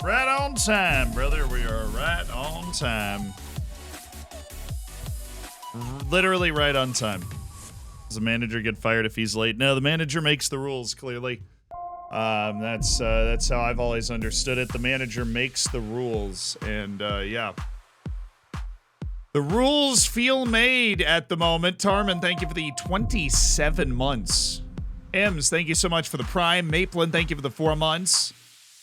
Right on time, brother. We are right on time. Literally right on time. Does the manager get fired if he's late? No, the manager makes the rules, clearly. That's how I've always understood it. The manager makes the rules, and yeah. The rules feel made at the moment. Tarman, thank you for the 27 months. Ems, thank you so much for the Prime. Maplin, thank you for the 4 months.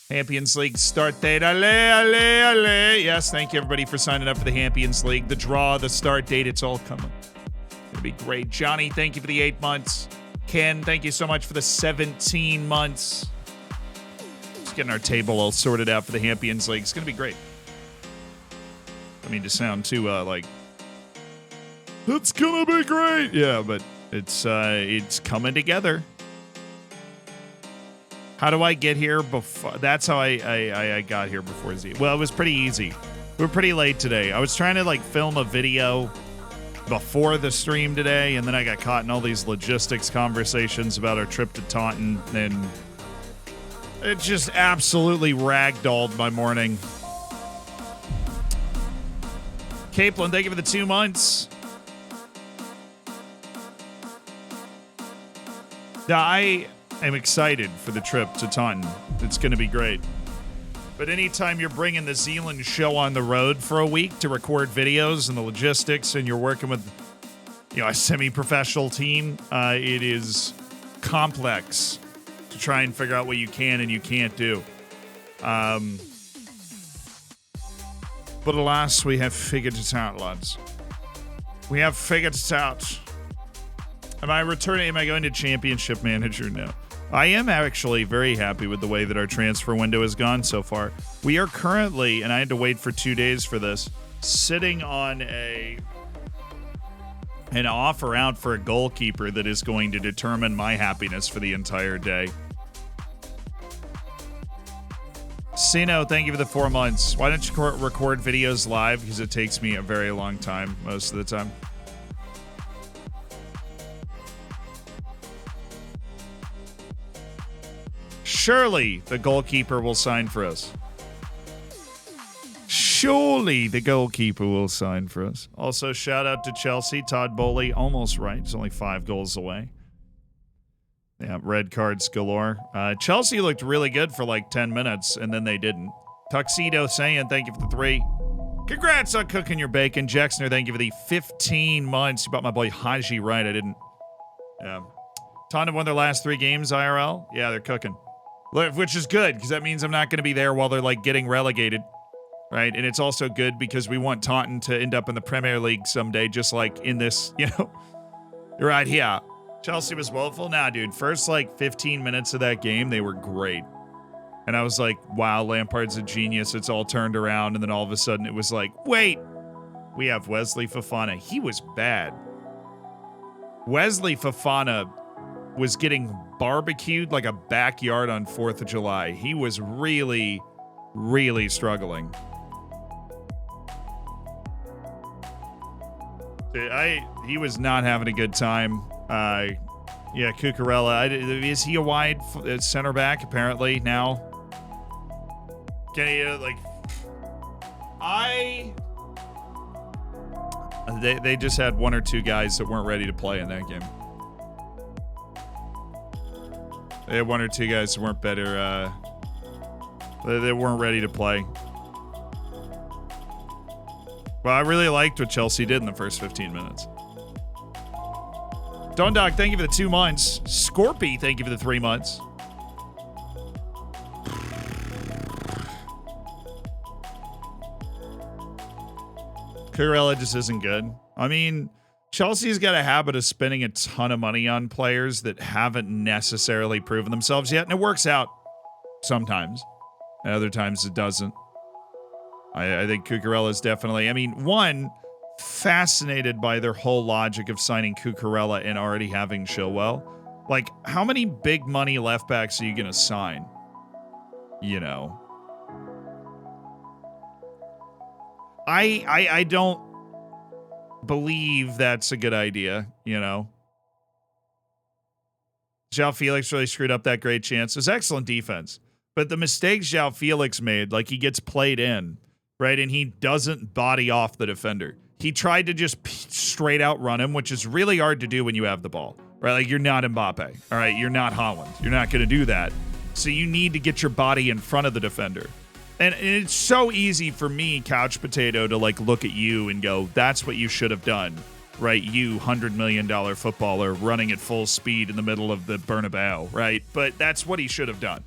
Champions League start date. Allez, allez, allez. Yes, thank you everybody for signing up for the Champions League. The draw, the start date, it's all coming. It'll be great. Johnny, thank you for the 8 months. Ken, thank you so much for the 17 months. Just getting our table all sorted out for the Champions League. It's going to be great. I mean to sound too, like, it's going to be great. Yeah, but it's coming together. How do I get here before? That's how I got here before Z. Well, it was pretty easy. We were pretty late today. I was trying to, like, film a video before the stream today, and then I got caught in all these logistics conversations about our trip to Taunton, and it just absolutely ragdolled my morning. Capelin, thank you for the 2 months. I am excited for the trip to Taunton. It's going to be great. But anytime you're bringing the Zealand show on the road for a week to record videos and the logistics, and you're working with, you know, a semi-professional team, it is complex to try and figure out what you can and you can't do. But alas, we have figured it out, lads. We have figured it out. Am I returning? Am I going to Championship Manager now? I am actually very happy with the way that our transfer window has gone so far. We are currently, and I had to wait for 2 days for this, sitting on an offer out for a goalkeeper that is going to determine my happiness for the entire day. Sino, thank you for the 4 months. Why don't you record videos live? Because it takes me a very long time most of the time. Surely the goalkeeper will sign for us. Surely the goalkeeper will sign for us. Also, shout out to Chelsea. Todd Bowley, almost right. He's only 5 goals away. Yeah, red cards galore. Chelsea looked really good for like 10 minutes, and then they didn't. Tuxedo saying, thank you for the 3. Congrats on cooking your bacon. Jacksoner, thank you for the 15 months. You brought my boy Haji right. I didn't. Yeah. Taunton won their last 3 games, IRL. Yeah, they're cooking. Which is good, because that means I'm not going to be there while they're, like, getting relegated. Right? And it's also good because we want Taunton to end up in the Premier League someday, just like in this, you know, right here. Chelsea was woeful. Nah, dude. First, like, 15 minutes of that game, they were great. And I was like, wow, Lampard's a genius. It's all turned around. And then all of a sudden, it was like, wait. We have Wesley Fofana. He was bad. Wesley Fofana was getting barbecued like a backyard on 4th of July. He was really, really struggling. He was not having a good time. Yeah, Cucurella. Is he a wide center back, apparently, now? Can he, like... They just had 1 or 2 guys that weren't ready to play in that game. They had 1 or 2 guys that weren't better, they weren't ready to play. Well, I really liked what Chelsea did in the first 15 minutes. Don Dog, thank you for the 2 months. Scorpy, thank you for the 3 months. Cucurella just isn't good. I mean, Chelsea's got a habit of spending a ton of money on players that haven't necessarily proven themselves yet, and it works out sometimes. And other times it doesn't. I think Cucurella is definitely... I mean, one, fascinated by their whole logic of signing Cucurella and already having Chilwell. Like, how many big money left backs are you going to sign? You know. I don't believe that's a good idea, you know. João Felix really screwed up that great chance. It was excellent defense. But the mistakes João Felix made, like he gets played in, right? And he doesn't body off the defender. He tried to just straight out run him, which is really hard to do when you have the ball, right? Like you're not Mbappe, all right? You're not Haaland. You're not going to do that. So you need to get your body in front of the defender. And it's so easy for me, couch potato, to like look at you and go, that's what you should have done, right? You $100 million footballer running at full speed in the middle of the Bernabeu, right? But that's what he should have done.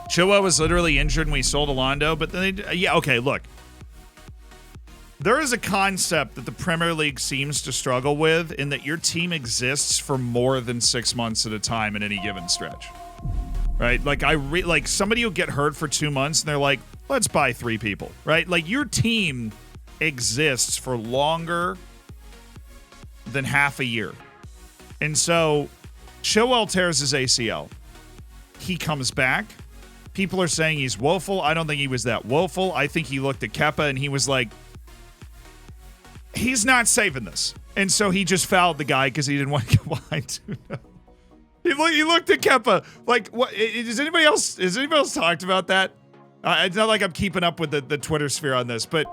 Chilwell was literally injured when we sold Alondo, but then okay, look. There is a concept that the Premier League seems to struggle with in that your team exists for more than 6 months at a time in any given stretch. Right? Like like somebody will get hurt for 2 months and they're like, let's buy 3 people, right? Like your team exists for longer than half a year. And so Chilwell tears his ACL. He comes back. People are saying he's woeful. I don't think he was that woeful. I think he looked at Kepa and he was like, he's not saving this. And so he just fouled the guy because he didn't want to get behind. He looked at Kepa like, what? Has anybody else talked about that? It's not like I'm keeping up with the Twitter sphere on this, but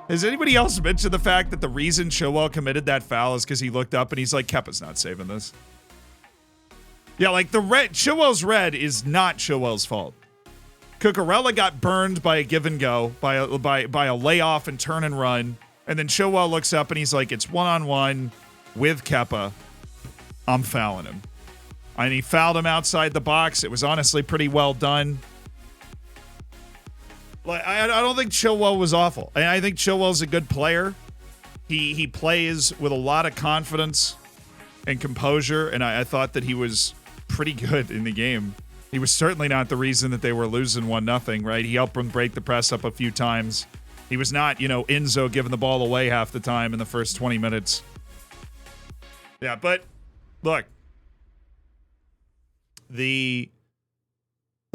has anybody else mentioned the fact that the reason Chilwell committed that foul is because he looked up and he's like, Kepa's not saving this. Yeah, like Chilwell's red is not Chilwell's fault. Cucurella got burned by a give and go, by a layoff and turn and run. And then Chilwell looks up and he's like, it's one-on-one with Kepa. I'm fouling him. And he fouled him outside the box. It was honestly pretty well done. Like I don't think Chilwell was awful. I think Chilwell's a good player. He plays with a lot of confidence and composure, and I thought that he was pretty good in the game. He was certainly not the reason that they were losing 1-0, right? He helped them break the press up a few times. He was not, Enzo giving the ball away half the time in the first 20 minutes. Yeah, but look, the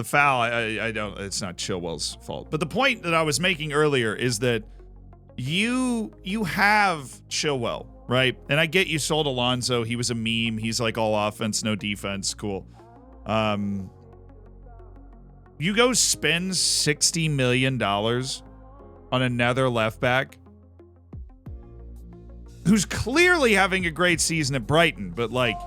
foul, I don't, it's not Chilwell's fault. But the point that I was making earlier is that you have Chilwell, right? And I get you sold Alonso. He was a meme. He's like all offense, no defense. Cool. You go spend $60 million on another left back who's clearly having a great season at Brighton, but like,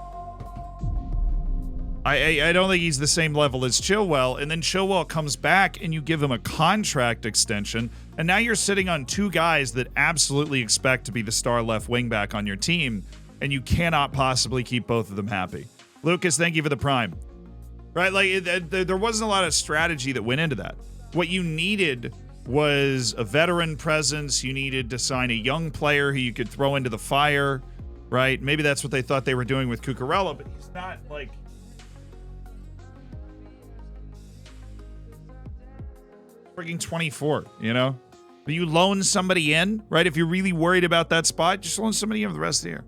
I don't think he's the same level as Chilwell. And then Chilwell comes back and you give him a contract extension, and now you're sitting on 2 guys that absolutely expect to be the star left wing back on your team, and you cannot possibly keep both of them happy. Lucas, thank you for the prime. Right? Like, there wasn't a lot of strategy that went into that. What you needed was a veteran presence. You needed to sign a young player who you could throw into the fire, right? Maybe that's what they thought they were doing with Cucurella, but he's not, like... freaking 24, But you loan somebody in, right? If you're really worried about that spot, just loan somebody in for the rest of the year.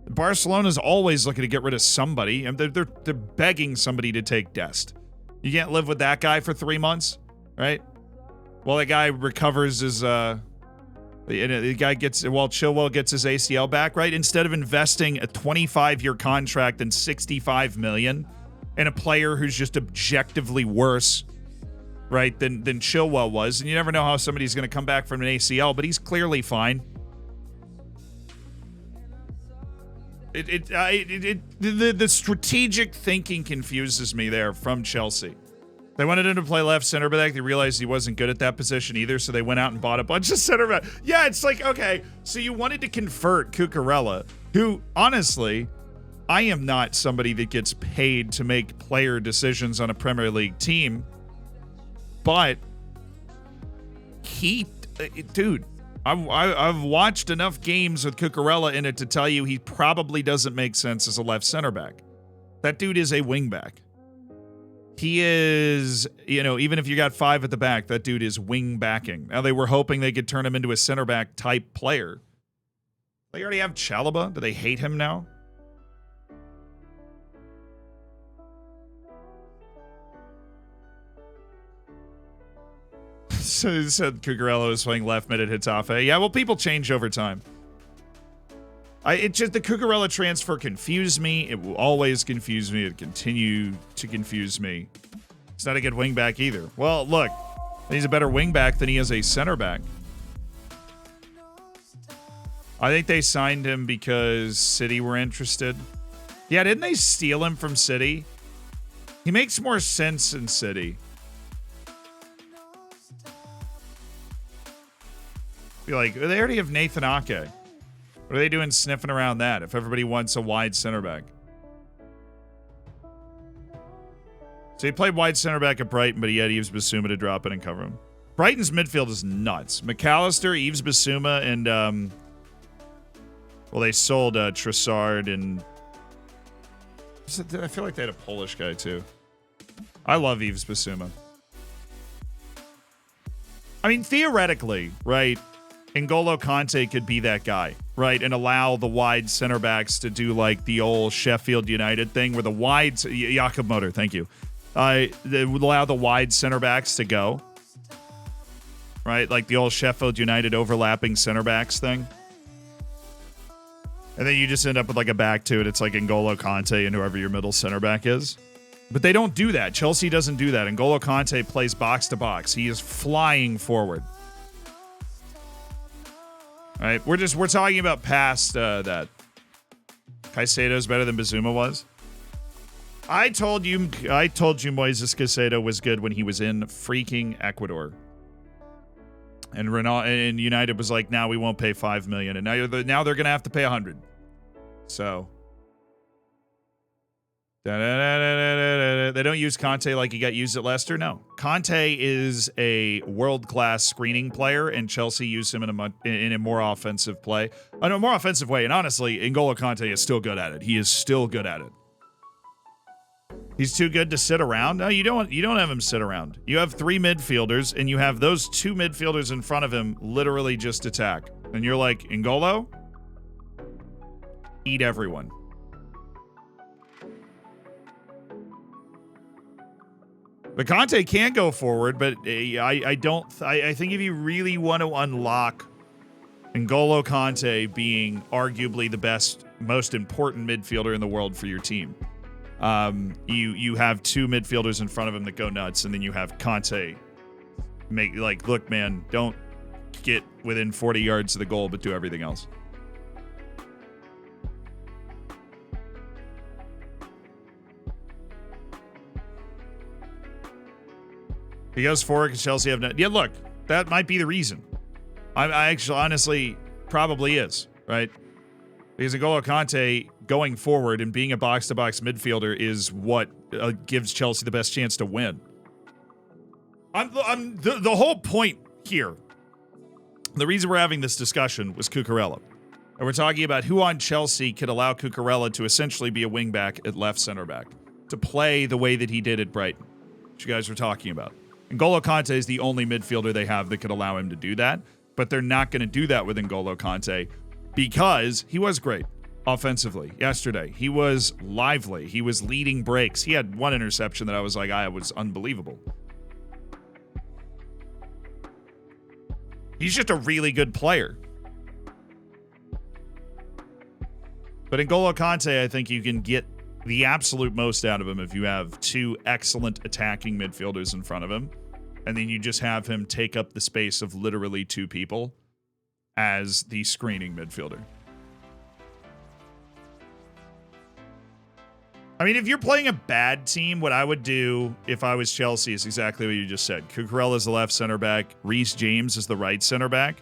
Barcelona's always looking to get rid of somebody, and they're begging somebody to take Dest. You can't live with that guy for 3 months, right? While that guy recovers his, the guy gets, while Chilwell gets his ACL back, right? Instead of investing a 25-year contract and $65 million in a player who's just objectively worse, right, than Chilwell was, and you never know how somebody's going to come back from an ACL, but he's clearly fine. The strategic thinking confuses me there from Chelsea. They wanted him to play left center back. They realized he wasn't good at that position either, so they went out and bought a bunch of center back. Yeah, it's like, okay, so you wanted to convert Cucurella, who, honestly, I am not somebody that gets paid to make player decisions on a Premier League team, but dude, I've watched enough games with Cucurella in it to tell you he probably doesn't make sense as a left center back. That dude is a wing back. He is, even if you got 5 at the back, that dude is wing backing. Now, they were hoping they could turn him into a center back type player. They already have Chalobah. Do they hate him now? So said Cucurella was playing left mid at Hitafe. Yeah, well, people change over time. It just, the Cucurella transfer confused me. It will always confuse me. It continue to confuse me. He's not a good wingback either. Well, look, he's a better wingback than he is a center back. I think they signed him because City were interested. Yeah, didn't they steal him from City? He makes more sense in City. Be like, they already have Nathan Ake. What are they doing sniffing around that if everybody wants a wide center back? So he played wide center back at Brighton, but he had Yves Bissouma to drop in and cover him. Brighton's midfield is nuts. McAllister, Yves Bissouma, and well, they sold Trossard, and I feel like they had a Polish guy too. I love Yves Bissouma. I mean, theoretically, right? N'Golo Kante could be that guy, right? And allow the wide center backs to do like the old Sheffield United thing where the wide, Jakob Motor, thank you. They would allow the wide center backs to go, right? Like the old Sheffield United overlapping center backs thing. And then you just end up with like a back to it. It's like N'Golo Kante and whoever your middle center back is. But they don't do that. Chelsea doesn't do that. N'Golo Kante plays box to box. He is flying forward. All right, we're talking about past that. Caicedo's better than Bazuma was. I told you Moises Caicedo was good when he was in freaking Ecuador. And and United was like, "Now we won't pay $5 million," and now they're gonna have to pay 100. So they don't use Conte like he got used at Leicester. No, Conte is a world-class screening player, and Chelsea use him in a more offensive play, in a more offensive way. And honestly, N'Golo Kante is still good at it. He is still good at it. He's too good to sit around. No, you don't have him sit around. You have 3 midfielders, and you have those 2 midfielders in front of him literally just attack. And you're like, N'Golo, eat everyone. But Conte can go forward, but I think if you really want to unlock N'Golo Kante being arguably the best, most important midfielder in the world for your team, you have 2 midfielders in front of him that go nuts, and then you have Conte make like, look, man, don't get within 40 yards of the goal, but do everything else. He goes forward because Chelsea have no. Yeah, look, that might be the reason. I actually, honestly, probably is, right? Because N'Golo Kante going forward and being a box-to-box midfielder is what gives Chelsea the best chance to win. The whole point here, the reason we're having this discussion was Cucurella. And we're talking about who on Chelsea could allow Cucurella to essentially be a wingback at left center back, to play the way that he did at Brighton, which you guys were talking about. N'Golo Kante is the only midfielder they have that could allow him to do that, but they're not going to do that with N'Golo Kante because he was great offensively yesterday. He was lively. He was leading breaks. He had one interception that I was like, was unbelievable. He's just a really good player. But N'Golo Kante, I think you can get the absolute most out of him if you have 2 excellent attacking midfielders in front of him, and then you just have him take up the space of literally 2 people as the screening midfielder. I mean, if you're playing a bad team, what I would do if I was Chelsea is exactly what you just said. Cucurella is the left center back, Reece James is the right center back,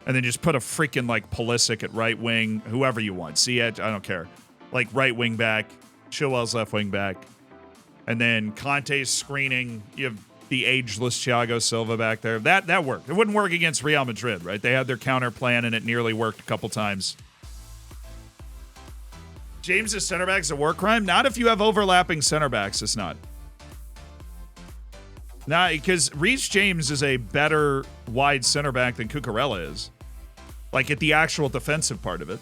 and then just put a freaking like Pulisic at right wing, whoever you want. See it? I don't care. Like right wing back, Chilwell's left wing back, and then Conte's screening. You have the ageless Thiago Silva back there. That worked. It wouldn't work against Real Madrid, right? They had their counter plan, and it nearly worked a couple times. James' center back is a war crime? Not if you have overlapping center backs, it's not. Nah, because Reece James is a better wide center back than Cucurella is. Like, at the actual defensive part of it.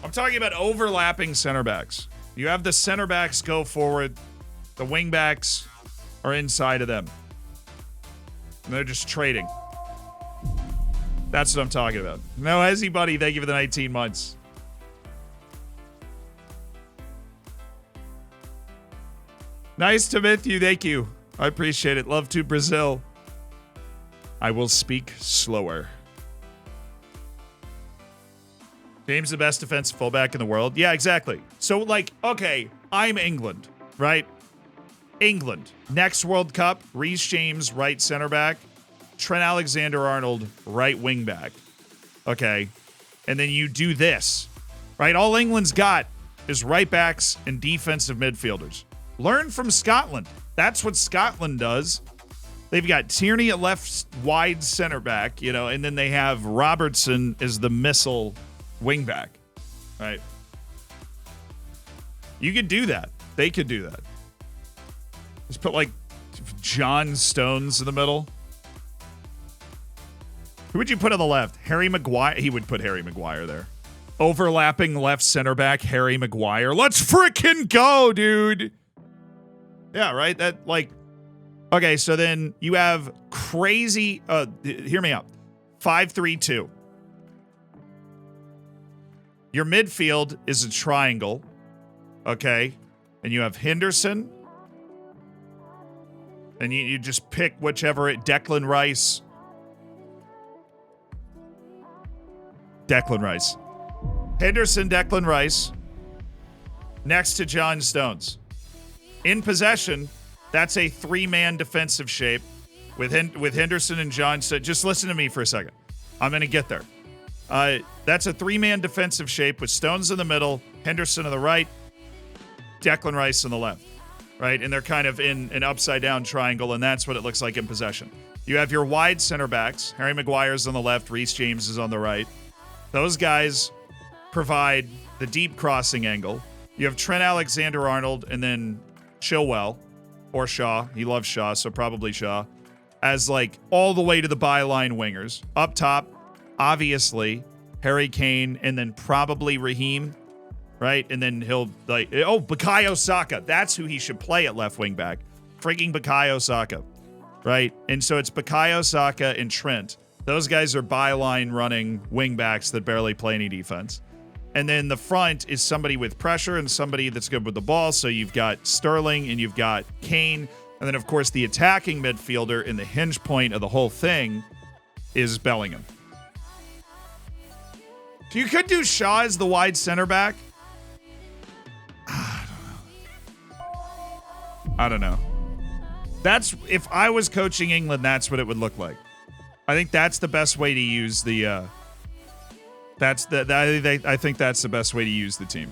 I'm talking about overlapping center backs. You have the center backs go forward. The wing backs are inside of them. And they're just trading. That's what I'm talking about. No hezzy, buddy. Thank you for the 19 months. Nice to meet you. Thank you. I appreciate it. Love to Brazil. I will speak slower. James the best defensive fullback in the world. Yeah, exactly. So, like, okay, I'm England, right? England. Next World Cup, Reece James, right center back. Trent Alexander-Arnold, right wing back. Okay. And then you do this, right? All England's got is right backs and defensive midfielders. Learn from Scotland. That's what Scotland does. They've got Tierney at left wide center back, you know, and then they have Robertson as the missile wing back, right? You could do that. They could do that. Just put, like, John Stones in the middle. Who would you put on the left? Harry Maguire? He would put Harry Maguire there. Overlapping left center back, Harry Maguire. Let's frickin' go, dude. Yeah, right? That, like... Okay, so then you have crazy... hear me out. 5-3-2. Your midfield is a triangle. Okay? And you have Henderson. And you just pick whichever... Declan Rice. Declan Rice. Henderson, Declan Rice. Next to John Stones. In possession, that's a three-man defensive shape with Henderson and John Stones. Just listen to me for a second. I'm going to get there. That's a three-man defensive shape with Stones in the middle, Henderson on the right, Declan Rice on the left, right? And they're kind of in an upside-down triangle, and that's what it looks like in possession. You have your wide center backs. Harry Maguire's on the left. Reece James is on the right. Those guys provide the deep crossing angle. You have Trent Alexander-Arnold and then Chilwell or Shaw. He loves Shaw, so probably Shaw. As, like, all the way to the byline wingers. Up top, obviously, Harry Kane and then probably Raheem, right? And then he'll, like, oh, Bukayo Saka. That's who he should play at left wing back. Freaking Bukayo Saka, right? And so it's Bukayo Saka and Trent. Those guys are byline running wing backs that barely play any defense. And then the front is somebody with pressure and somebody that's good with the ball. So you've got Sterling and you've got Kane. And then, of course, the attacking midfielder and the hinge point of the whole thing is Bellingham. So you could do Shaw as the wide center back. I don't know. That's, if I was coaching England, that's what it would look like. I think that's the best way to use the, I think that's the best way to use the team.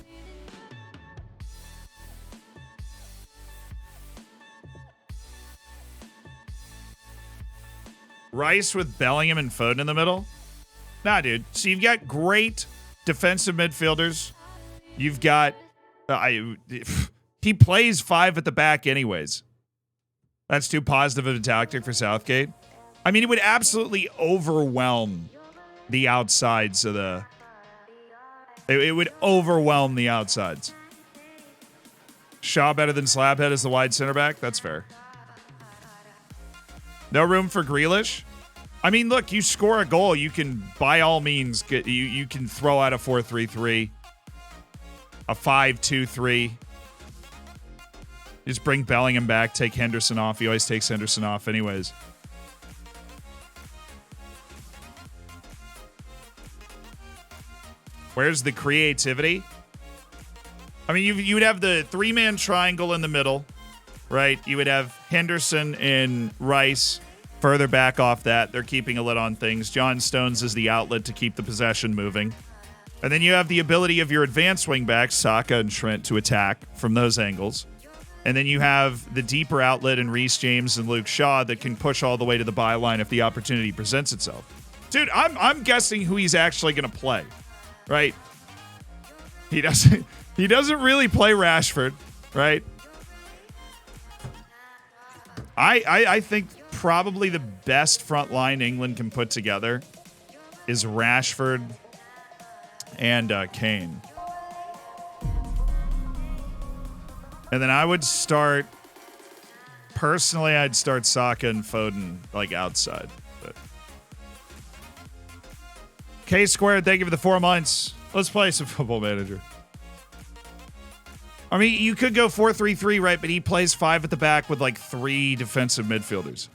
Rice with Bellingham and Foden in the middle? Nah, dude. So you've got great defensive midfielders. You've got, he plays five at the back anyways. That's too positive of a tactic for Southgate. I mean, it would absolutely overwhelm the outsides of the... It would overwhelm the outsides. Shaw better than Slabhead as the wide center back? That's fair. No room for Grealish? I mean, look, you score a goal, you can, by all means, you can throw out a 4-3-3. A 5-2-3. Just bring Bellingham back, take Henderson off. He always takes Henderson off anyways. Where's the creativity? I mean, you would have the three-man triangle in the middle, right? You would have Henderson and Rice further back off that. They're keeping a lid on things. John Stones is the outlet to keep the possession moving. And then you have the ability of your advanced wingbacks, Saka and Trent, to attack from those angles. And then you have the deeper outlet in Reece James and Luke Shaw that can push all the way to the byline if the opportunity presents itself. Dude, I'm guessing who he's actually going to play. Right? He doesn't really play Rashford, right? I think probably the best front line England can put together is Rashford and Kane. And then I would start, personally, I'd start Saka and Foden like outside. But K Squared, thank you for the 4 months. Let's play some Football Manager. I mean, you could go 4-3-3, right? But he plays 5 at the back with like 3 defensive midfielders.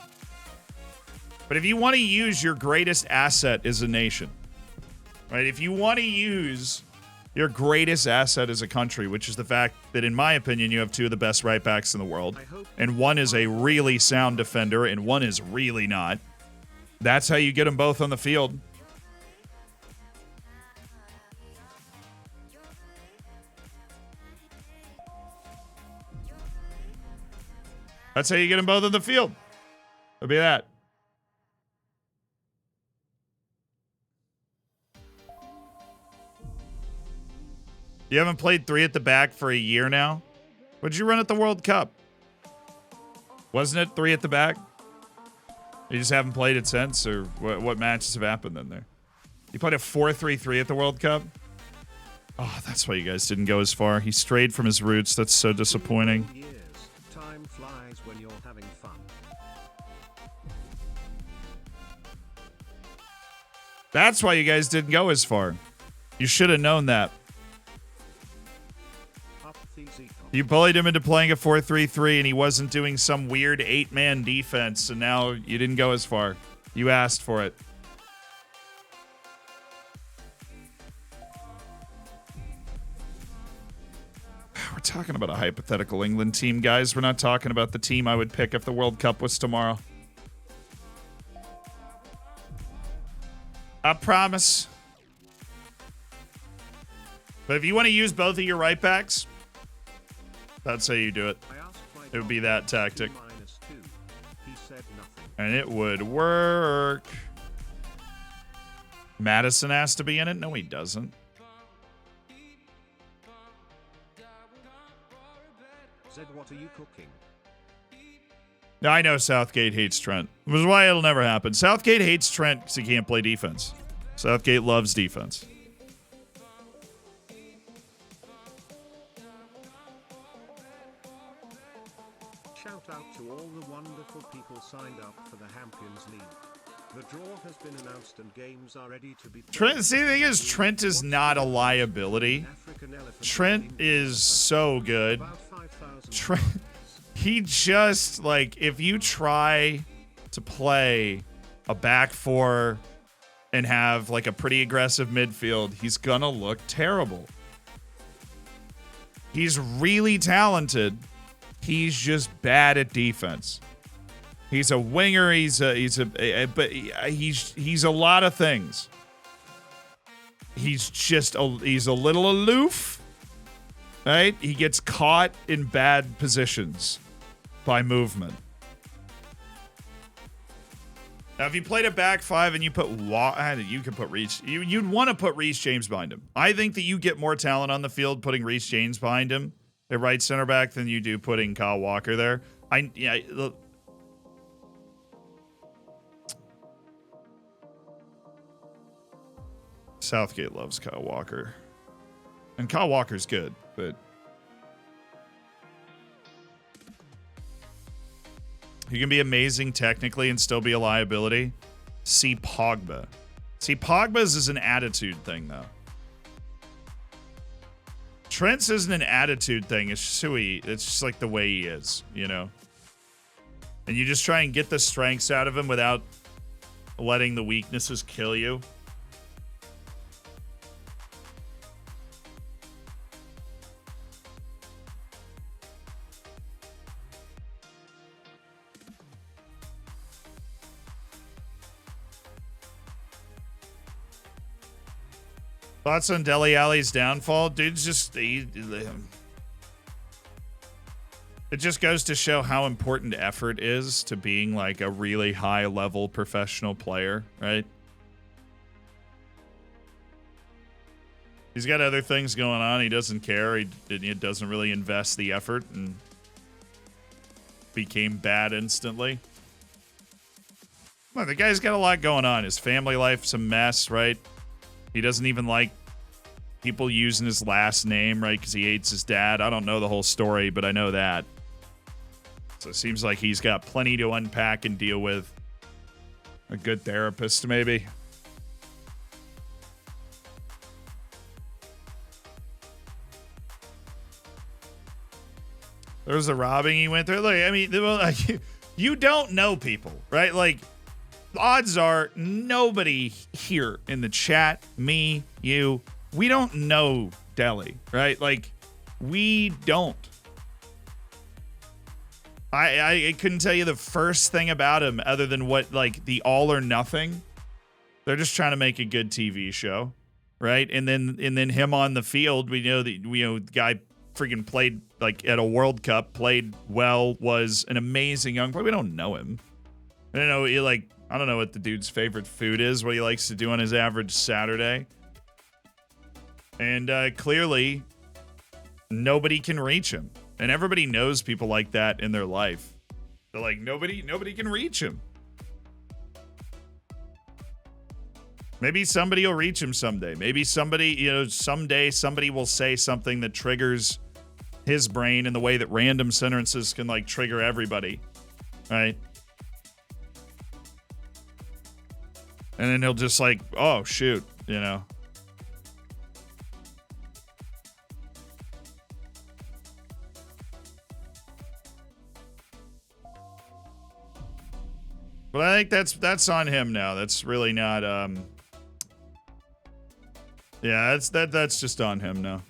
But if you want to use your greatest asset as a nation, right? If you want to use your greatest asset as a country, which is the fact that, in my opinion, you have 2 of the best right backs in the world, and one is a really sound defender, and one is really not. That's how you get them both on the field. That's how you get them both on the field. It'll be that. You haven't played 3 at the back for a year now? What did you run at the World Cup? Wasn't it 3 at the back? You just haven't played it since? Or what matches have happened then there? You played a 4-3-3 at the World Cup? Oh, that's why you guys didn't go as far. He strayed from his roots. That's so disappointing. Time flies when you're having fun. That's why you guys didn't go as far. You should have known that. You bullied him into playing a 4-3-3 and he wasn't doing some weird 8-man defense, and now you didn't go as far. You asked for it. We're talking about a hypothetical England team, guys. We're not talking about the team I would pick if the World Cup was tomorrow. I promise. But if you want to use both of your right backs, that's how you do it. It would be that tactic. And it would work. Madison has to be in it? No, he doesn't. Zed, what are you cooking? I know Southgate hates Trent. Which is why it'll never happen. Southgate hates Trent because he can't play defense. Southgate loves defense. Shout out to all the wonderful people signed up for the Champions League. The draw has been announced and games are ready to be played. Trent, see, the thing is, Trent is not a liability. Trent is so good. Trent, he just, like, if you try to play a back 4 and have, like, a pretty aggressive midfield, he's gonna look terrible. He's really talented. He's just bad at defense. He's a winger. He's a lot of things. He's a little aloof, right? He gets caught in bad positions by movement. Now, if you played a back 5 and you put you could put Reece. You'd want to put Reece James behind him. I think that you get more talent on the field putting Reece James behind him at right center back than you do putting Kyle Walker there. Southgate loves Kyle Walker. And Kyle Walker's good, but he can be amazing technically and still be a liability. See Pogba. See, Pogba's is an attitude thing, though. Trent's isn't an attitude thing. It's just who it's just like the way he is, you know? And you just try and get the strengths out of him without letting the weaknesses kill you. Thoughts on Dele Alli's downfall? Dude's just... it just goes to show how important effort is to being like a really high-level professional player, right? He's got other things going on. He doesn't care. He doesn't really invest the effort and became bad instantly. Well, the guy's got a lot going on. His family life's a mess, right? He doesn't even like people using his last name, right? Because he hates his dad. I don't know the whole story, but I know that. So it seems like he's got plenty to unpack and deal with. A good therapist, maybe. There was a robbing he went through. Look, I mean, well, like, you don't know people, right? Like, odds are nobody here in the chat, me, you, we don't know Deli, right? Like, we don't. I couldn't tell you the first thing about him other than what, like, the all or nothing. They're just trying to make a good TV show, right? And then him on the field, we know that the guy freaking played like at a World Cup, played well, was an amazing young player. We don't know him. I don't know. I don't know what the dude's favorite food is, what he likes to do on his average Saturday. And clearly, nobody can reach him. And everybody knows people like that in their life. They're like, nobody can reach him. Maybe somebody will reach him someday. Maybe somebody, someday somebody will say something that triggers his brain in the way that random sentences can, like, trigger everybody. Right? And then he'll just like, oh, shoot, But I think that's on him now. That's really not yeah, that's just on him now.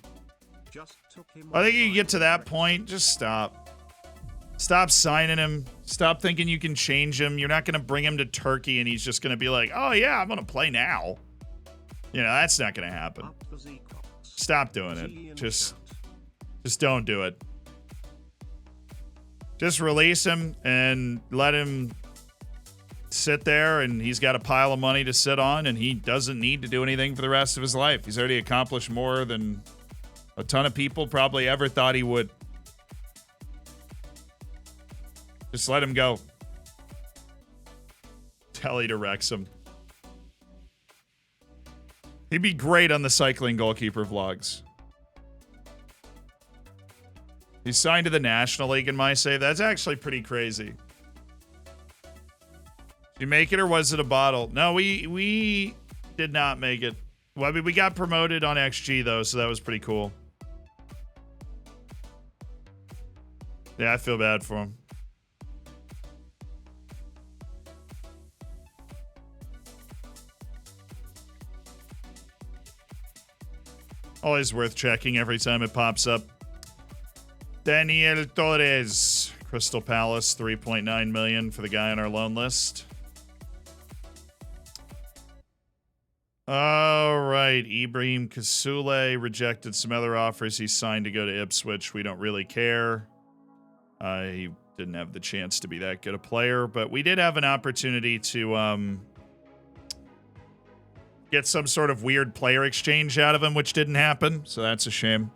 I think you get to that point, just stop. Stop signing him. Stop thinking you can change him. You're not going to bring him to Turkey and he's just going to be like, oh yeah, I'm going to play now. That's not going to happen. Stop doing it. Just don't do it. Just release him and let him sit there, and he's got a pile of money to sit on, and he doesn't need to do anything for the rest of his life. He's already accomplished more than a ton of people probably ever thought he would. Just let him go. Telly directs him. He'd be great on the cycling goalkeeper vlogs. He's signed to the National League in my save. That's actually pretty crazy. Did you make it, or was it a bottle? No, we did not make it. Well, I mean, we got promoted on XG, though, so that was pretty cool. Yeah, I feel bad for him. Always worth checking every time it pops up. Daniel Torres, Crystal Palace, 3.9 million for the guy on our loan list. All right, Ibrahim Kasule rejected some other offers. He signed to go to Ipswich. We don't really care. He didn't have the chance to be that good a player, but we did have an opportunity to get some sort of weird player exchange out of him, which didn't happen, so that's a shame.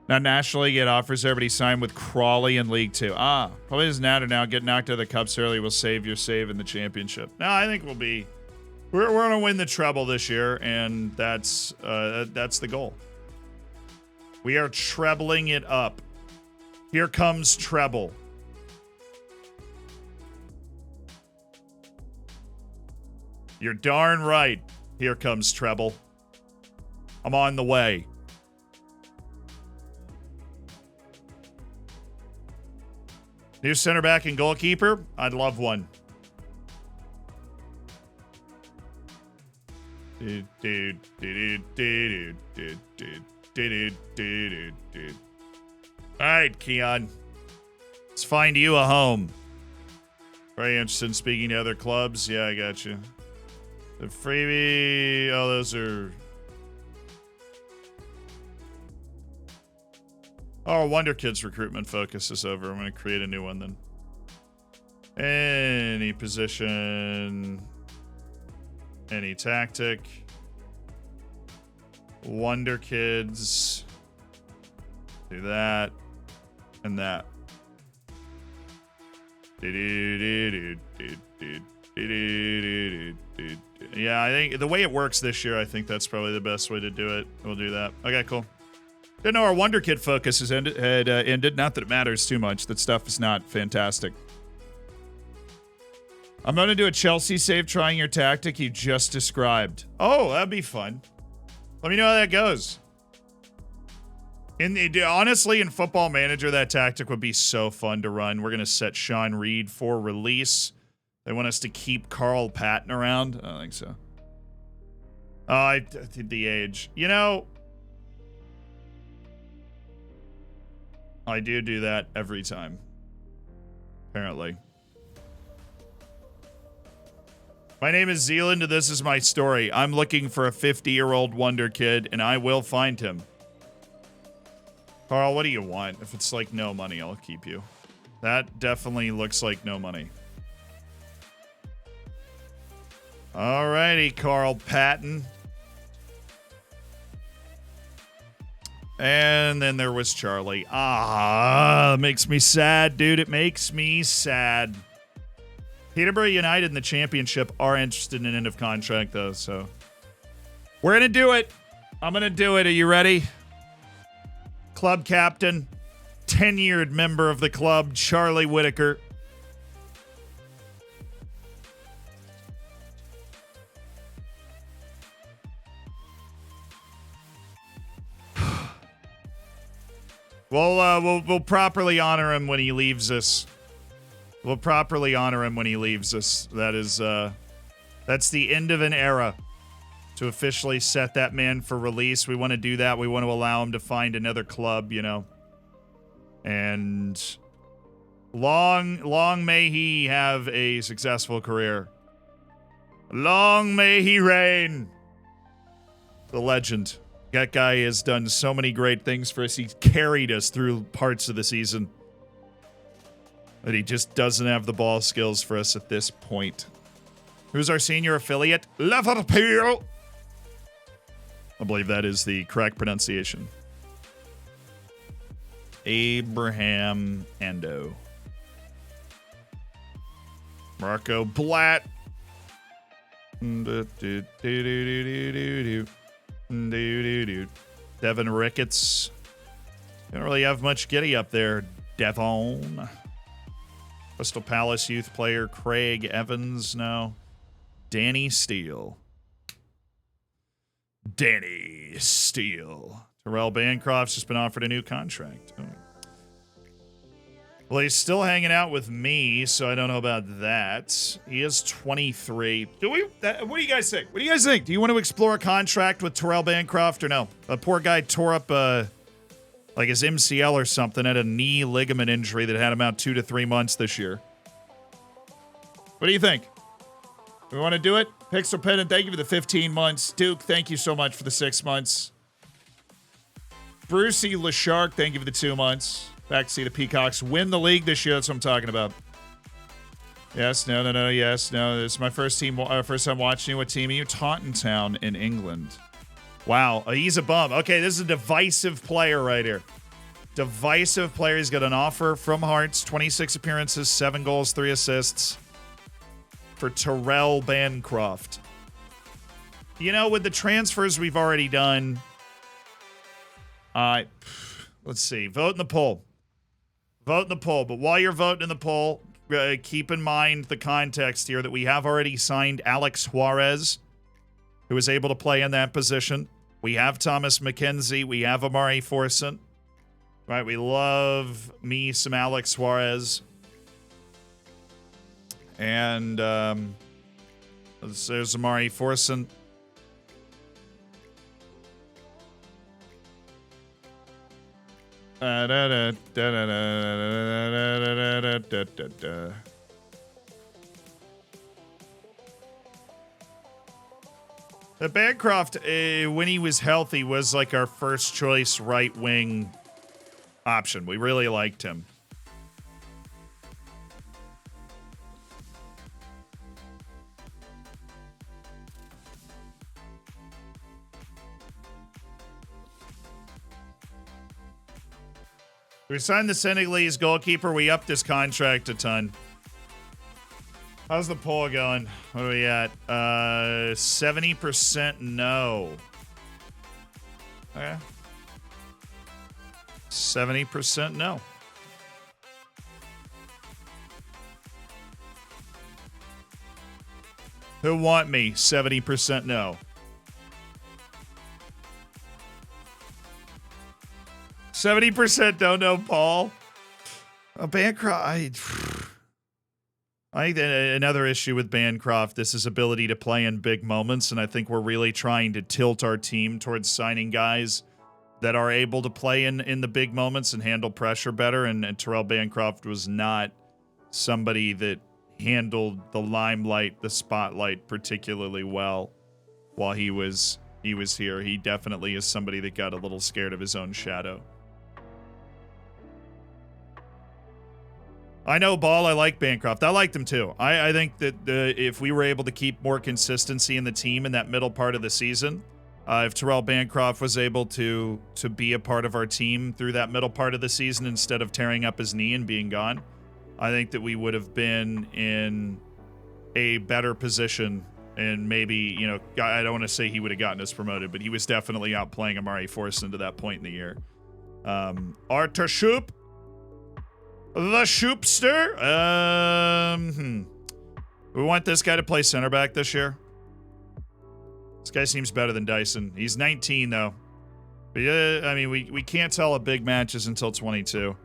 Now, National League offers everybody signed with Crawley in League 2. Probably doesn't matter now. Get knocked out of the Cups early will save your save in the championship. No, I think we're going to win the treble this year, and that's the goal. We are trebling it up. Here comes treble. You're darn right. Here comes treble. I'm on the way. New center back and goalkeeper? I'd love one. All right, Keon. Let's find you a home. Very interested in speaking to other clubs. Yeah, I got you. The freebie. Oh, those are. Oh, Wonder Kids recruitment focus is over. I'm going to create a new one then. Any position. Any tactic. Wonder Kids. Do that. And that. Yeah, I think the way it works this year, I think that's probably the best way to do it. We'll do that. Okay, cool. Didn't know our Wonder Kid focus had ended. Not that it matters too much. That stuff is not fantastic. I'm going to do a Chelsea save trying your tactic you just described. Oh, that'd be fun. Let me know how that goes. Honestly, in Football Manager, that tactic would be so fun to run. We're going to set Sean Reed for release. They want us to keep Carl Patton around? I don't think so. Oh, I did the age. You know, I do that every time. Apparently. My name is Zealand, and this is my story. I'm looking for a 50-year-old wonder kid, and I will find him. Carl, what do you want? If it's like no money, I'll keep you. That definitely looks like no money. Alrighty, Carl Patton. And then there was Charlie. It makes me sad, dude. It makes me sad. Peterborough United in the championship are interested in an end of contract, though, so. We're going to do it. I'm going to do it. Are you ready? Club captain, tenured member of the club, Charlie Whitaker. We'll properly honor him when he leaves us. We'll properly honor him when he leaves us. That is, that's the end of an era. To officially set that man for release, we want to do that. We want to allow him to find another club, you know. And long may he have a successful career. Long may he reign. The legend. That guy has done so many great things for us. He's carried us through parts of the season. But he just doesn't have the ball skills for us at this point. Who's our senior affiliate? Liverpool. I believe that is the correct pronunciation. Abraham Ando. Marco Blatt. Devin Ricketts. Don't really have much giddy up there, Devon. Crystal Palace youth player Craig Evans. No. Danny Steele. Danny Steele. Terrell Bancroft's just been offered a new contract. Oh. Well, he's still hanging out with me, so I don't know about that. He is 23. What do you guys think? What do you guys think? Do you want to explore a contract with Terrell Bancroft or no? The poor guy tore up like his MCL or something, had a knee ligament injury that had him out 2 to 3 months this year. What do you think? We want to do it? Pixel Pendant, thank you for the 15 months. Duke, thank you so much for the 6 months. Brucey LeShark, thank you for the 2 months. Back to see the Peacocks win the league this year. That's what I'm talking about. Yes, no, yes, no. This is my first time watching you. What team are you? Taunton Town in England. Wow, he's a bum. Okay, this is a divisive player right here. Divisive player. He's got an offer from Hearts. 26 appearances, 7 goals, 3 assists. For Terrell Bancroft. You know, with the transfers we've already done, let's see. Vote in the poll. Vote in the poll. But while you're voting in the poll, keep in mind the context here that we have already signed Alex Juarez, who is able to play in that position. We have Thomas McKenzie. We have Amari Forson. Right, we love me some Alex Juarez. And there's Amari Forson. The Bancroft, when he was healthy, was like our first choice right wing option. We really liked him. We signed the Senegalese goalkeeper. We upped his contract a ton. How's the poll going? What are we at? 70% no. Okay. 70% no. Who want me? 70% no. 70% don't know Paul. Bancroft, I think that another issue with Bancroft is his ability to play in big moments, and I think we're really trying to tilt our team towards signing guys that are able to play in the big moments and handle pressure better, and Terrell Bancroft was not somebody that handled the limelight, the spotlight particularly well while he was here. He definitely is somebody that got a little scared of his own shadow. I know, Ball, I like Bancroft. I liked him too. I think that if we were able to keep more consistency in the team in that middle part of the season, if Terrell Bancroft was able to be a part of our team through that middle part of the season instead of tearing up his knee and being gone, I think that we would have been in a better position. And maybe, I don't want to say he would have gotten us promoted, but he was definitely outplaying Amari Forson to that point in the year. Arthur Shoop. The Shoopster. We want this guy to play center back this year. This guy seems better than Dyson. He's 19, though. But yeah, I mean, we can't tell a big matches until 22.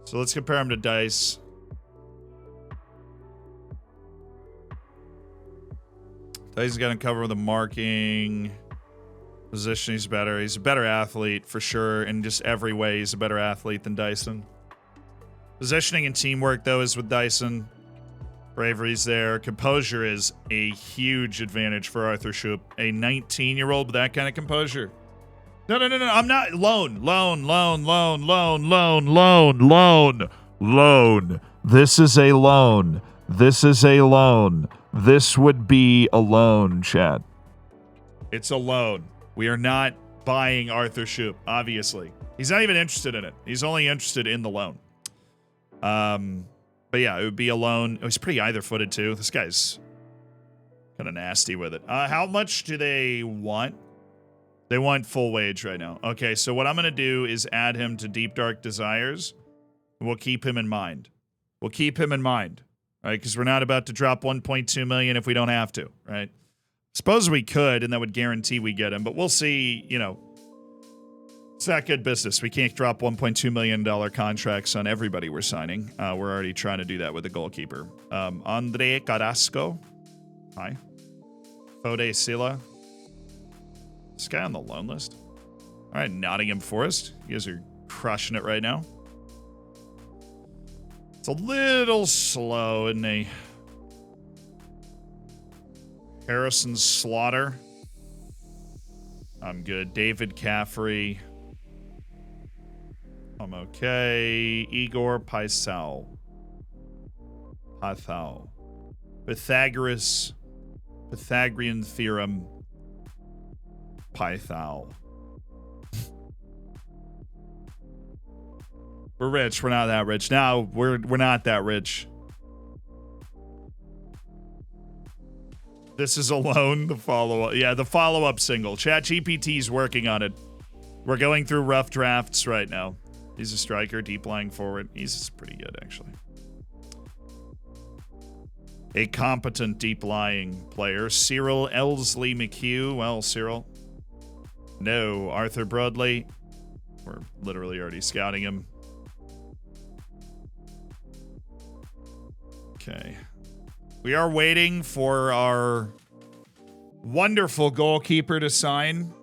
So let's compare him to Dice. Dyson's got him covered with the marking. Position, he's better. He's a better athlete, for sure. In just every way, he's a better athlete than Dyson. Positioning and teamwork, though, is with Dyson. Bravery's there. Composure is a huge advantage for Arthur Shoop. A 19-year-old with that kind of composure. No. I'm not. Loan. This is a loan. This is a loan. This would be a loan, chat. It's a loan. We are not buying Arthur Shoop, obviously. He's not even interested in it. He's only interested in the loan. But yeah, it would be a loan. Oh, he's pretty either-footed, too. This guy's kind of nasty with it. How much do they want? They want full wage right now. Okay, so what I'm going to do is add him to Deep Dark Desires. We'll keep him in mind. Right? Because we're not about to drop 1.2 million if we don't have to, right? Suppose we could, and that would guarantee we get him. But we'll see, it's not good business. We can't drop $1.2 million contracts on everybody we're signing. We're already trying to do that with the goalkeeper. Andre Carrasco. Hi. Fode Silla. This guy on the loan list. All right, Nottingham Forest. You guys are crushing it right now. It's a little slow, isn't he? Harrison Slaughter. I'm good. David Caffrey. I'm okay. Igor Pythau. Pythagorean theorem. Pythau. We're rich. We're not that rich. No, we're not that rich. This is alone the follow-up. Yeah, the follow-up single. ChatGPT's working on it. We're going through rough drafts right now. He's a striker, deep lying forward. He's pretty good, actually. A competent deep lying player. Cyril Elsley McHugh. Well, Cyril. No. Arthur Broadley. We're literally already scouting him. Okay. We are waiting for our wonderful goalkeeper to sign.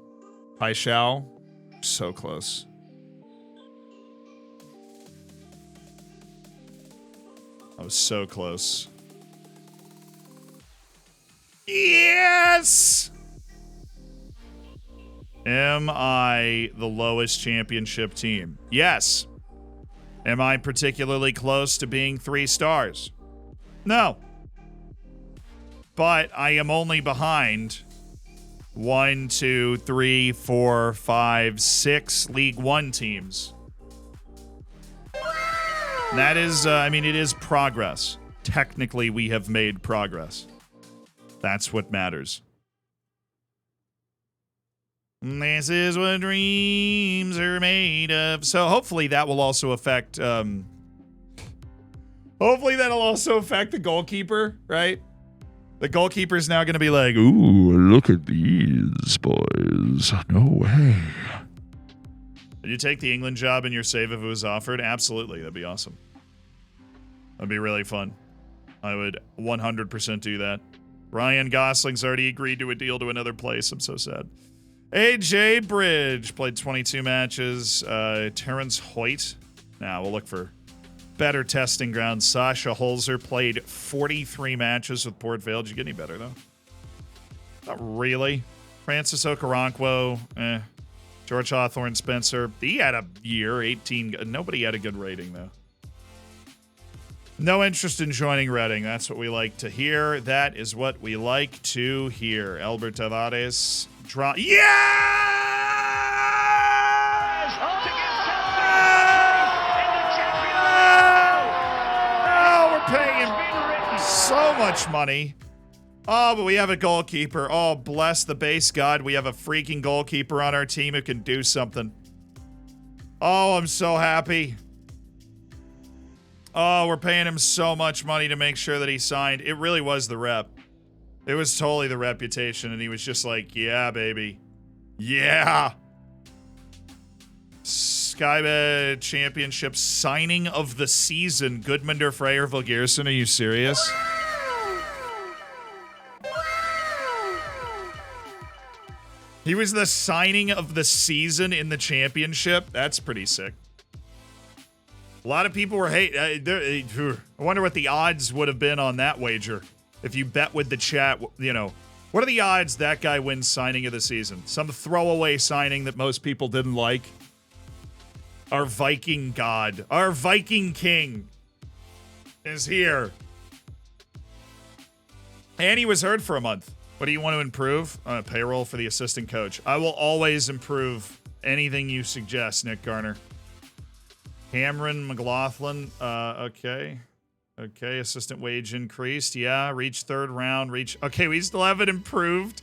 Pai Xiao. So close. I was so close. Yes! Am I the lowest championship team? Yes. Am I particularly close to being 3 stars? No. But I am only behind 1, 2, 3, 4, 5, 6 League One teams. That is, it is progress. Technically, we have made progress. That's what matters. This is what dreams are made of. So hopefully that will also affect, hopefully that'll also affect the goalkeeper, right? The goalkeeper's now going to be like, ooh, look at these boys. No way. Would you take the England job in your save if it was offered? Absolutely. That'd be awesome. That'd be really fun. I would 100% do that. Ryan Gosling's already agreed to a deal to another place. I'm so sad. AJ Bridge played 22 matches. Terrence Hoyt. Nah, we'll look for better testing grounds. Sasha Holzer played 43 matches with Port Vale. Did you get any better, though? Not really. Francis Okoronkwo. George Hawthorne Spencer. He had a year, 18. Nobody had a good rating, though. No interest in joining Reading. That's what we like to hear. That is what we like to hear. Albert Tavares. Yes! Oh, we're paying him so much money. Oh, but we have a goalkeeper. Oh, bless the base god. We have a freaking goalkeeper on our team who can do something. Oh, I'm so happy. Oh, we're paying him so much money to make sure that he signed. It really was the rep. It was totally the reputation, and he was just like, yeah, baby. Yeah. Skybed Championship signing of the season. Gudmundur Freyr Vilgerson. Are you serious? He was the signing of the season in the championship. That's pretty sick. A lot of people were I wonder what the odds would have been on that wager. If you bet with the chat, you know, what are the odds that guy wins signing of the season? Some throwaway signing that most people didn't like. Our Viking god, our Viking king is here. And he was hurt for a month. What do you want to improve? Payroll for the assistant coach. I will always improve anything you suggest, Nick Garner. Cameron McLaughlin. Okay. Okay, assistant wage increased. Yeah, reached third round. Okay, we still haven't improved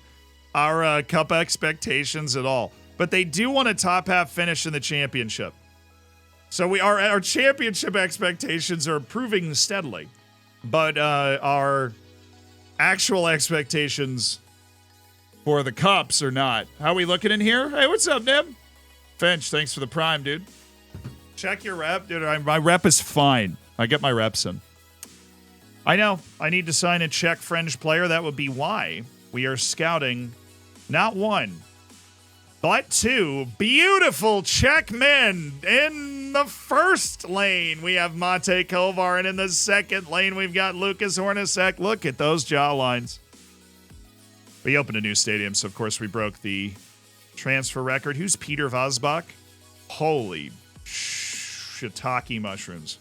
our cup expectations at all. But they do want a top half finish in the championship. So our championship expectations are improving steadily. But our actual expectations for the cups are not. How are we looking in here? Hey, what's up, Nib? Finch, thanks for the prime, dude. Check your rep. Dude, my rep is fine. I get my reps in. I know. I need to sign a Czech French player. That would be why we are scouting not one, but two beautiful Czech men. In the first lane, we have Mate Kovar, and in the second lane, we've got Lucas Hornacek. Look at those jawlines. We opened a new stadium, so of course we broke the transfer record. Who's Peter Vosbach? Holy shiitake mushrooms.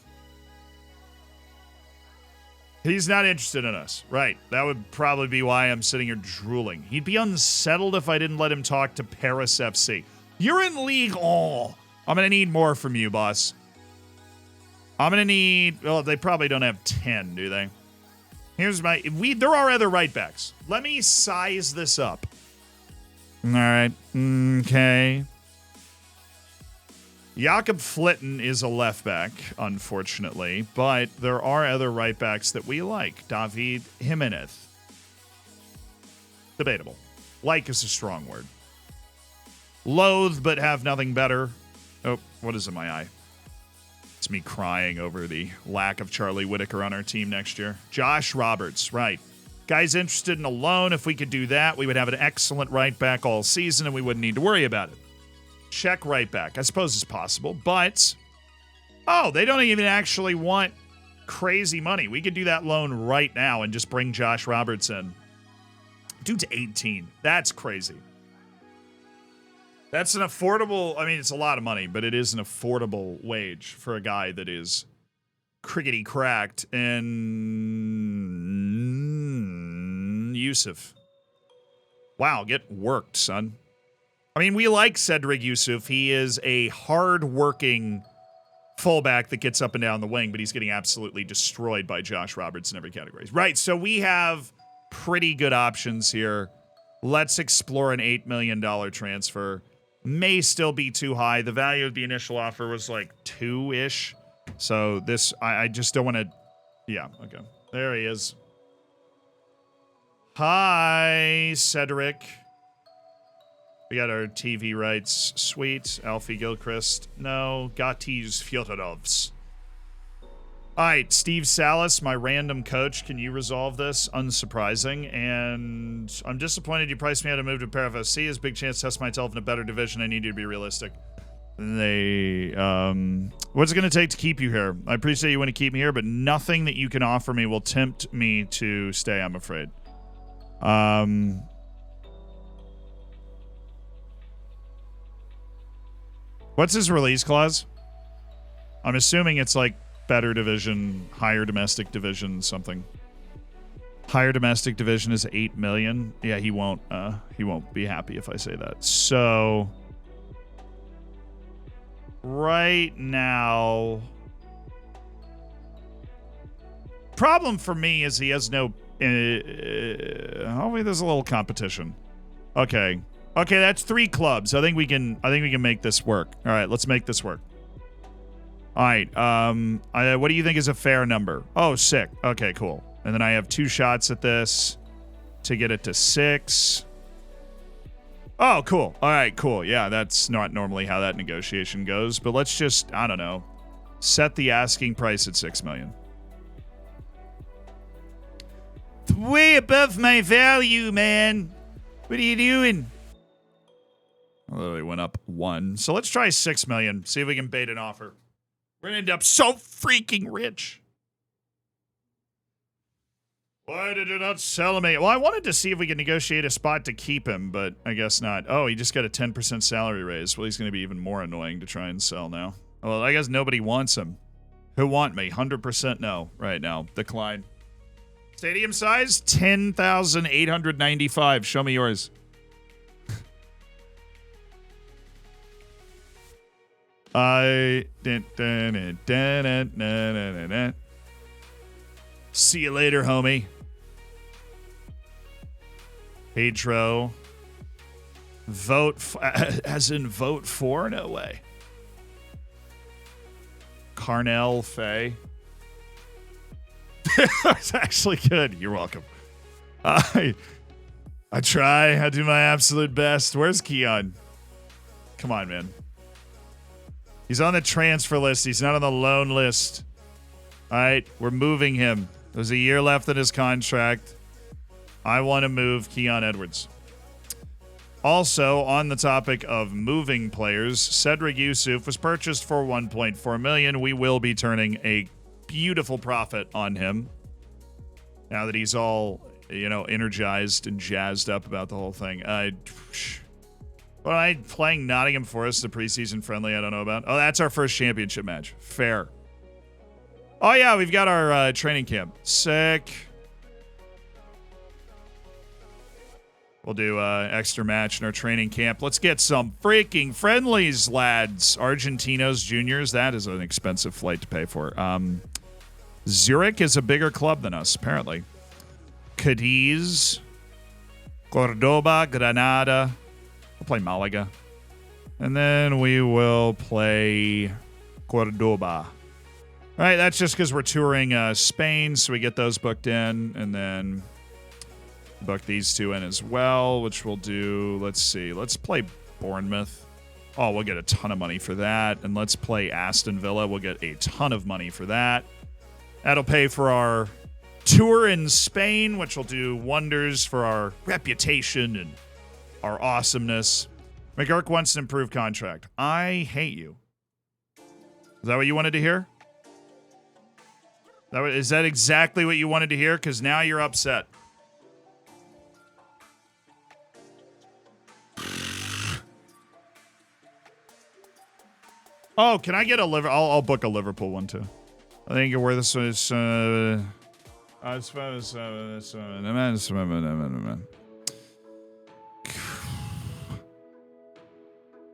He's not interested in us. Right. That would probably be why I'm sitting here drooling. He'd be unsettled if I didn't let him talk to Paris FC. You're in League. Oh, I'm going to need more from you, boss. I'm going to need... Well, they probably don't have 10, do they? Here's my... There are other right backs. Let me size this up. All right. Okay. Jakob Flitten is a left back, unfortunately, but there are other right backs that we like. David Jimenez. Debatable. Like is a strong word. Loathe, but have nothing better. Oh, what is in my eye? It's me crying over the lack of Charlie Whitaker on our team next year. Josh Roberts, right. Guy's interested in a loan. If we could do that, we would have an excellent right back all season, and we wouldn't need to worry about it. Check right back. I suppose it's possible, but... Oh, they don't even actually want crazy money. We could do that loan right now and just bring Josh Roberts in. Dude's 18. That's crazy. That's an affordable... I mean, it's a lot of money, but it is an affordable wage for a guy that is crickety cracked. And... Yusuf. Wow, get worked, son. I mean, we like Cedric Yusuf. He is a hard-working fullback that gets up and down the wing, but he's getting absolutely destroyed by Josh Roberts in every category. Right, so we have pretty good options here. Let's explore an $8 million transfer. May still be too high. The value of the initial offer was like 2-ish. So this, I just don't want to... Yeah, okay. There he is. Hi, Cedric. We got our TV rights. Sweet. Alfie Gilchrist. No. Gatis Fyodorovs. All right, Steve Salas, my random coach. Can you resolve this? Unsurprising. And I'm disappointed you priced me out to move to Pair FC. Has big chance to test myself in a better division. I need you to be realistic. What's it going to take to keep you here? I appreciate you want to keep me here, but nothing that you can offer me will tempt me to stay, I'm afraid. What's his release clause? I'm assuming it's like better division, higher domestic division, something. Higher domestic division is 8 million. Yeah, he won't be happy if I say that. So right now, problem for me is he has no hopefully there's a little competition. Okay, that's 3 clubs. I think we can make this work. All right, let's make this work. All right, what do you think is a fair number? Oh, sick. Okay, cool. And then I have 2 shots at this to get it to 6. Oh, cool. All right, cool. Yeah, that's not normally how that negotiation goes, but let's just, I don't know, set the asking price at 6 million. Way above my value, man. What are you doing? I literally went up 1. So let's try 6 million. See if we can bait an offer. We're going to end up so freaking rich. Why did you not sell me? Well, I wanted to see if we could negotiate a spot to keep him, but I guess not. Oh, he just got a 10% salary raise. Well, he's going to be even more annoying to try and sell now. Well, I guess nobody wants him. Who want me? 100% no right now. Decline. Stadium size? 10,895. Show me yours. See you later, homie. Pedro. Vote, as in vote for? No way. Carnell Fay. That's actually good. You're welcome. I try. I do my absolute best. Where's Keon? Come on, man. He's on the transfer list. He's not on the loan list. All right, we're moving him. There's a year left in his contract. I want to move Keon Edwards. Also, on the topic of moving players, Cedric Yusuf was purchased for $1.4 million. We will be turning a beautiful profit on him now that he's all, energized and jazzed up about the whole thing. Well, I playing Nottingham Forest, the preseason friendly I don't know about. Oh, that's our first championship match. Fair. Oh, yeah, we've got our training camp. Sick. We'll do extra match in our training camp. Let's get some freaking friendlies, lads. Argentinos Juniors. That is an expensive flight to pay for. Zurich is a bigger club than us, apparently. Cadiz. Cordoba. Granada. We'll play Malaga. And then we will play Cordoba. All right, that's just because we're touring Spain, so we get those booked in, and then book these 2 in as well, which we'll do, let's see, let's play Bournemouth. Oh, we'll get a ton of money for that. And let's play Aston Villa. We'll get a ton of money for that. That'll pay for our tour in Spain, which will do wonders for our reputation and our awesomeness. McGurk wants an improved contract. I hate you. Is that what you wanted to hear? Is that exactly what you wanted to hear? Because now you're upset. Oh, can I get a Liverpool? I'll book a Liverpool one too. I think where this was.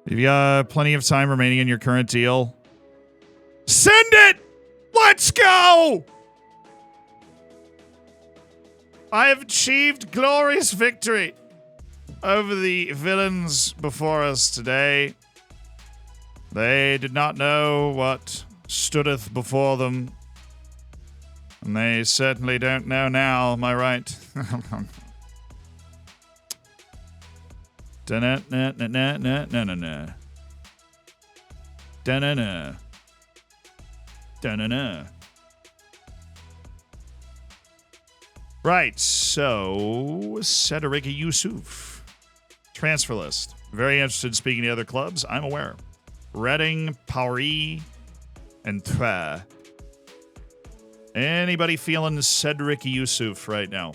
If you got plenty of time remaining in your current deal, send it! Let's go! I have achieved glorious victory over the villains before us today. They did not know what stoodeth before them, and they certainly don't know now, am I right? Da-na-na-na-na-na-na-na. Da-na-na. Da-na-na. Right, so Cedric Yusuf. Transfer list. Very interested in speaking to other clubs. I'm aware. Reading, Paris, and Troyes. Anybody feeling Cedric Yusuf right now?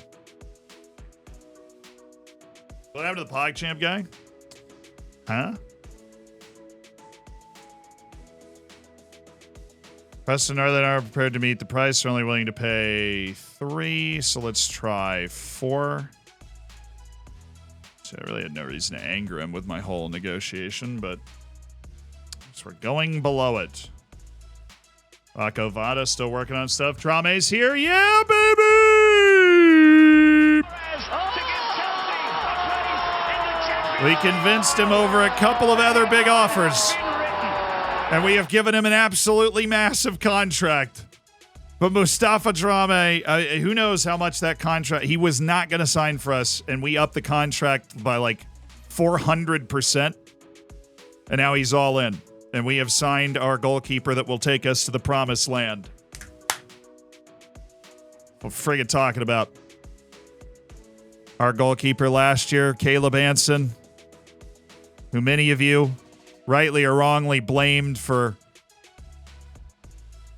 What happened to the PogChamp guy? Huh? Preston Northern are prepared to meet the price. They're only willing to pay 3, so let's try 4. So I really had no reason to anger him with my whole negotiation, but so we're going below it. Rocco Vada still working on stuff. Trame's here. Yeah, baby! We convinced him over a couple of other big offers. And we have given him an absolutely massive contract. But Mustafa Drame, who knows how much that contract... He was not going to sign for us, and we upped the contract by like 400%. And now he's all in. And we have signed our goalkeeper that will take us to the promised land. What friggin' talking about? Our goalkeeper last year, Caleb Anson, who many of you, rightly or wrongly, blamed for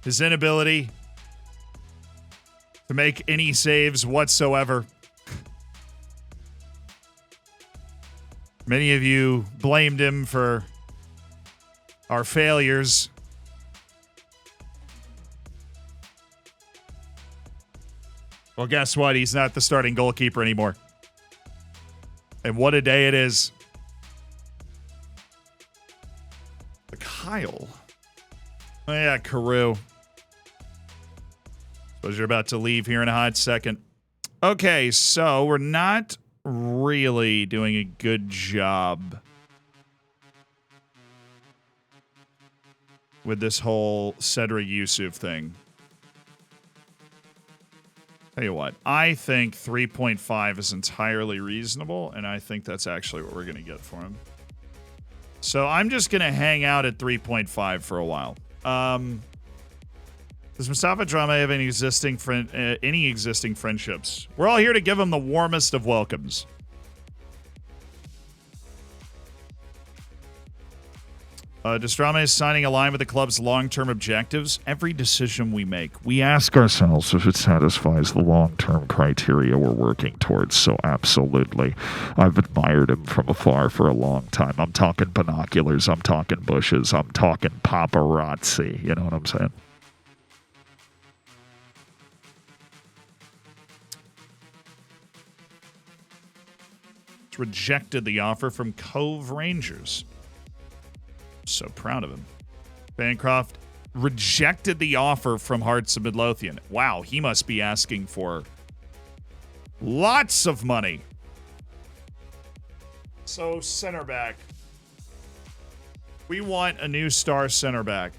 his inability to make any saves whatsoever. Many of you blamed him for our failures. Well, guess what? He's not the starting goalkeeper anymore. And what a day it is. Kyle. Oh, yeah, Carew. Suppose you're about to leave here in a hot second. Okay, so we're not really doing a good job with this whole Cedric Yusuf thing. Tell you what, I think 3.5 is entirely reasonable, and I think that's actually what we're going to get for him. So I'm just going to hang out at 3.5 for a while. Does Mustafa Drame have any existing friendships? We're all here to give him the warmest of welcomes. Does Drame signing align with the club's long-term objectives? Every decision we make, we ask ourselves if it satisfies the long-term criteria we're working towards. So absolutely. I've admired him from afar for a long time. I'm talking binoculars. I'm talking bushes. I'm talking paparazzi. You know what I'm saying? It's rejected the offer from Cove Rangers. So proud of him. Bancroft rejected the offer from Hearts of Midlothian. Wow, he must be asking for lots of money. So, center back. We want a new star center back.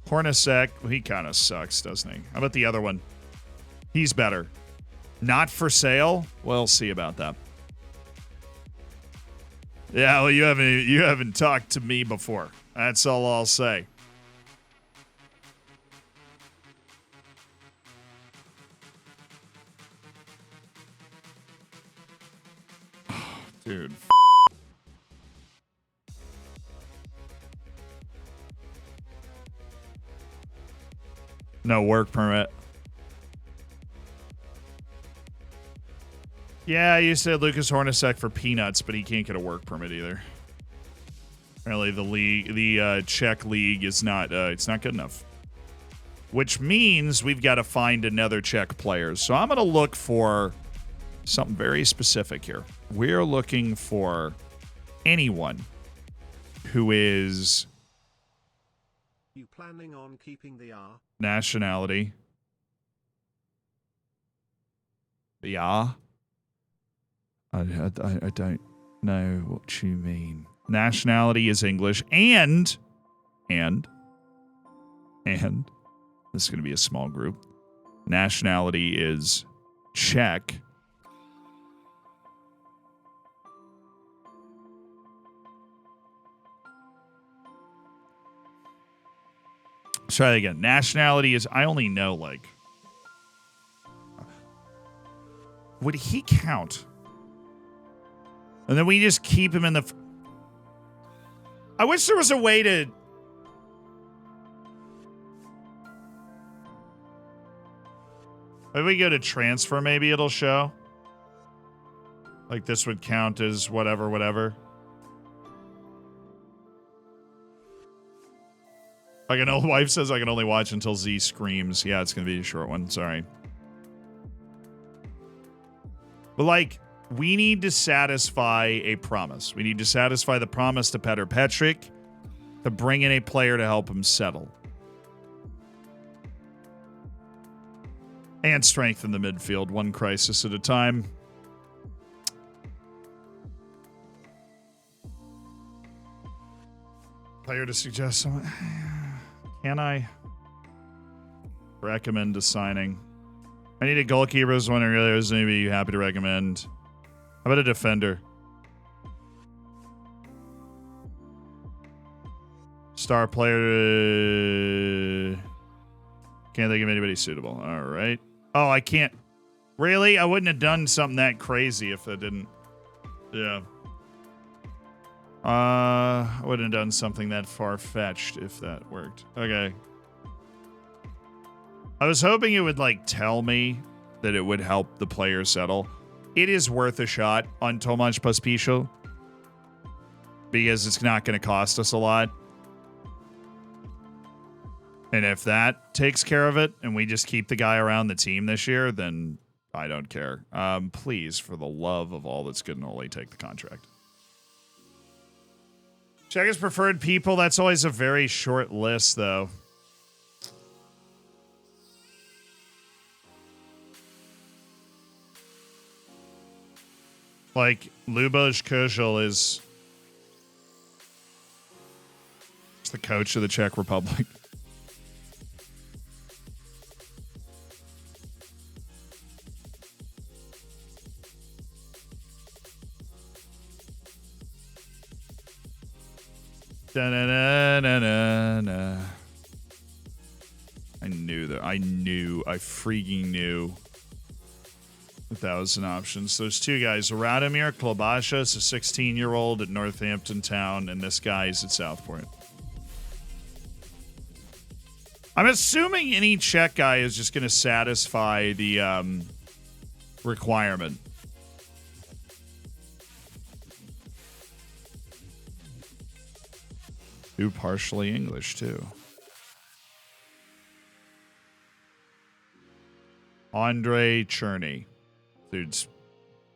Hornacek, he kind of sucks, doesn't he? How about the other one? He's better. Not for sale? We'll see about that. Yeah, well, you haven't talked to me before. That's all I'll say. Dude. No work permit. Yeah, you said Lucas Hornacek for peanuts, but he can't get a work permit either. Apparently, the Czech league is not. It's not good enough. Which means we've got to find another Czech player. So I'm going to look for something very specific here. We're looking for anyone who is. You planning on keeping the R? Nationality. Yeah. I don't know what you mean. Nationality is English and this is going to be a small group. Nationality is Czech. Let's try that again. Nationality is, I only know, like... Would he count? And then we just keep him in the... I wish there was a way to... If we go to transfer, maybe it'll show. Like this would count as whatever, whatever. Like an old wife says I can only watch until Z screams. Yeah, it's going to be a short one. Sorry. But like, we need to satisfy a promise. We need to satisfy the promise to Petr Petric to bring in a player to help him settle. And strengthen the midfield, one crisis at a time. Player to suggest someone. Can I recommend a signing? I need a goalkeeper. I was wondering earlier, is anybody happy to recommend? How about a defender? Star player. Can't think of anybody suitable. All right. Oh, I can't. Really? I wouldn't have done something that crazy if I didn't. Yeah. I wouldn't have done something that far-fetched if that worked. Okay. I was hoping it would, like, tell me that it would help the player settle. It is worth a shot on Tomasz Pospisil because it's not going to cost us a lot. And if that takes care of it and we just keep the guy around the team this year, then I don't care. Please, for the love of all that's good and holy, take the contract. Check his preferred people. That's always a very short list, though. Like, Lubos Kozhel is the coach of the Czech Republic. Da-na-na-na-na-na. I knew that. I freaking knew that was an option. So there's two guys. Radomir Klobasha is a 16-year-old at Northampton Town, and this guy is at Southport. I'm assuming any Czech guy is just going to satisfy the requirement. Who partially English, too. Andre Cherney. Dude's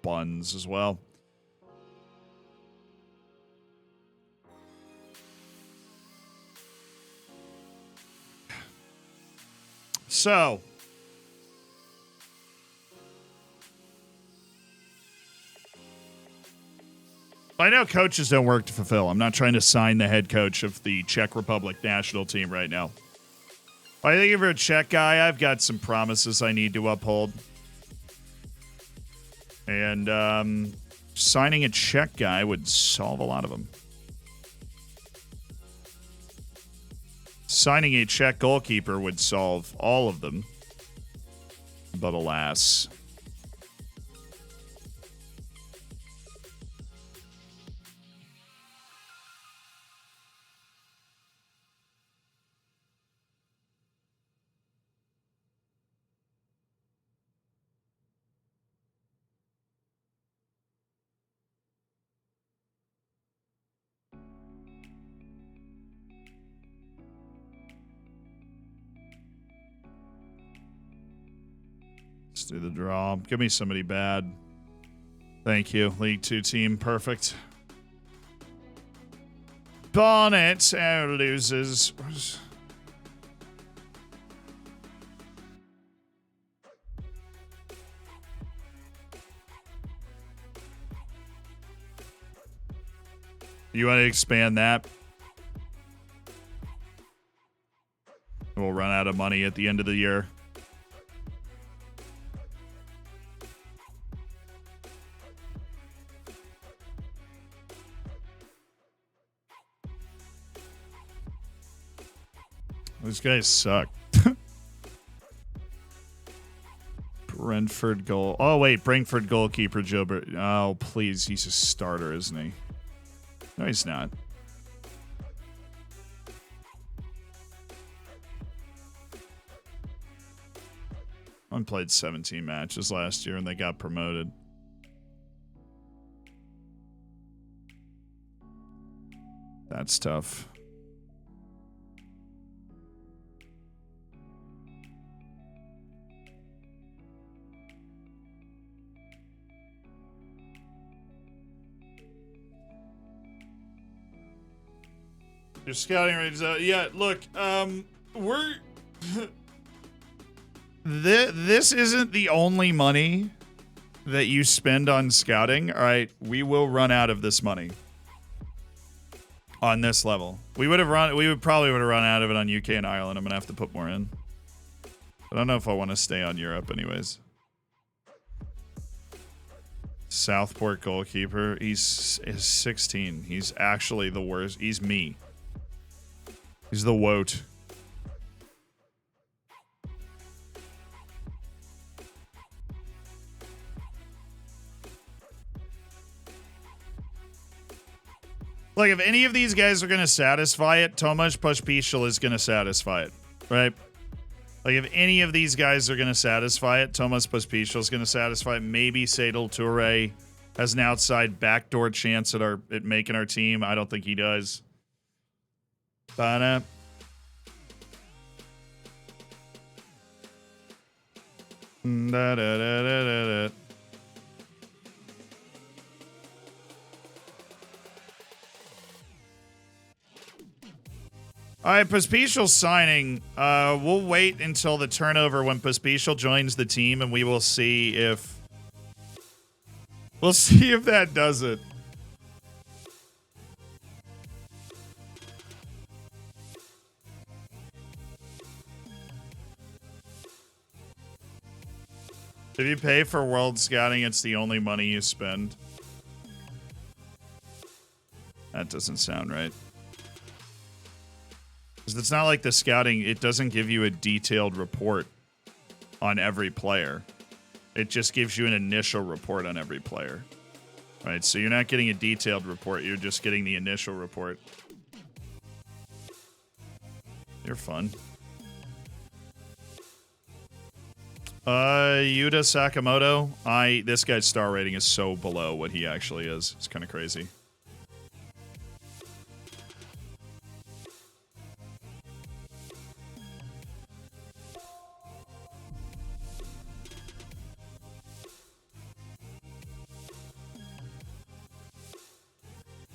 buns as well. So, I know coaches don't work to fulfill. I'm not trying to sign the head coach of the Czech Republic national team right now. I think if you're a Czech guy, I've got some promises I need to uphold. And signing a Czech guy would solve a lot of them. Signing a Czech goalkeeper would solve all of them. But alas. Let's do the draw. Give me somebody bad. Thank you. League 2 team. Perfect. Bonnet loses. You want to expand that? We'll run out of money at the end of the year. These guys suck. Brentford goal. Oh, wait. Brentford goalkeeper, Gilbert. Oh, please. He's a starter, isn't he? No, he's not. I played 17 matches last year and they got promoted. That's tough. Your scouting range is out. Yeah, look, we're this isn't the only money that you spend on scouting. All right, we will run out of this money on this level. We would probably run out of it on UK and Ireland. I'm gonna have to put more in. I don't know if I want to stay on Europe anyways. Southport goalkeeper. He's 16. He's actually the worst. He's me. He's the woat. Like, if any of these guys are going to satisfy it, Tomasz Pospisil is going to satisfy it, right? Like, if any of these guys are going to satisfy it, Tomasz Pospisil is going to satisfy it. Maybe Sadal Toure has an outside backdoor chance at making our team. I don't think he does. Ba-da. Da-da-da-da-da-da. All right, Pospisil's signing. We'll wait until the turnover when Pospisil joins the team, and we will see if that does it. If you pay for World Scouting, it's the only money you spend. That doesn't sound right. Because it's not like the scouting, it doesn't give you a detailed report on every player. It just gives you an initial report on every player. Right, so you're not getting a detailed report, you're just getting the initial report. You're fun. Yuta Sakamoto. This guy's star rating is so below what he actually is. It's kind of crazy.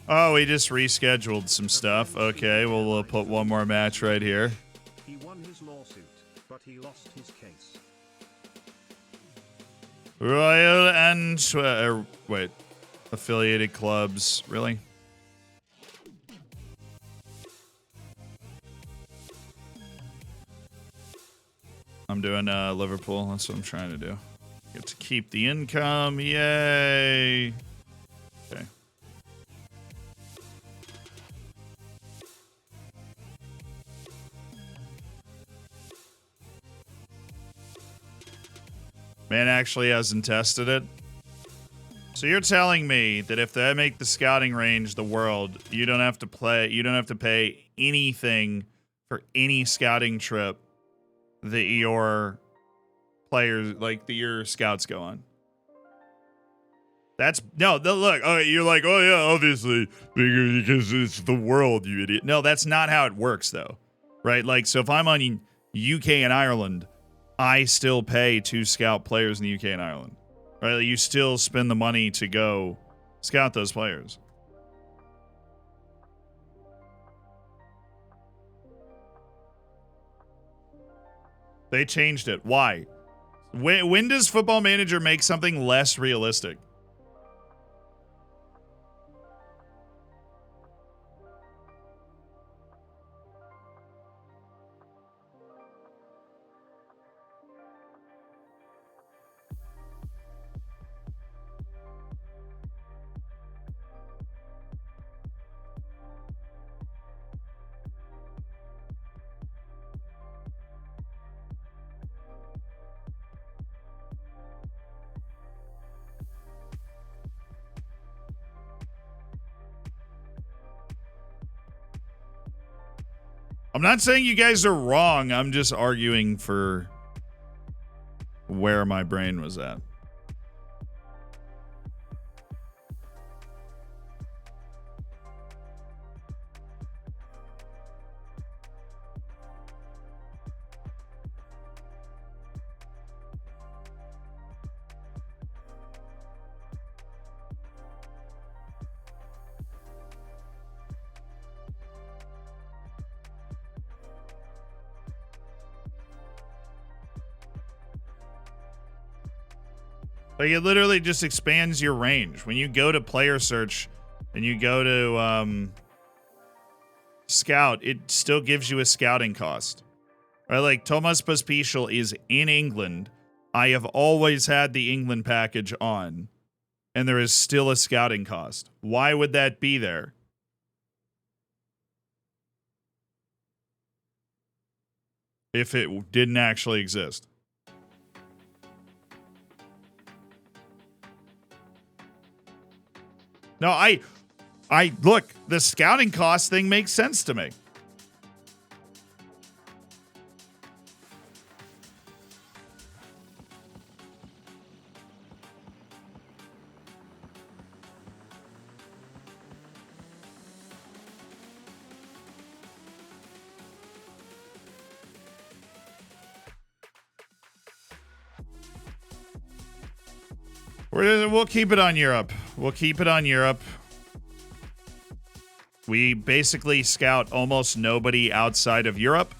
Oh, we just rescheduled some stuff. Okay, well, we'll put one more match right here. He won his lawsuit, but he lost his case. Royal Antwerp. Wait. Affiliated clubs. Really? I'm doing Liverpool. That's what I'm trying to do. Get to keep the income. Yay. Okay. Man actually hasn't tested it. So you're telling me that if they make the scouting range the world, you don't have to pay anything for any scouting trip that your players, like that your scouts go on. Look, you're like, oh yeah, obviously, because it's the world, you idiot. No, that's not how it works though. Right? Like, so if I'm on UK and Ireland, I still pay to scout players in the UK and Ireland. Right? Like, you still spend the money to go scout those players. They changed it. Why? When does Football Manager make something less realistic? I'm not saying you guys are wrong. I'm just arguing for where my brain was at. Like, it literally just expands your range. When you go to player search and you go to scout, it still gives you a scouting cost. Right? Like, Thomas Pospisil is in England. I have always had the England package on, and there is still a scouting cost. Why would that be there? If it didn't actually exist. No, I look, the scouting cost thing makes sense to me. We'll keep it on Europe. We'll keep it on Europe. We basically scout almost nobody outside of Europe.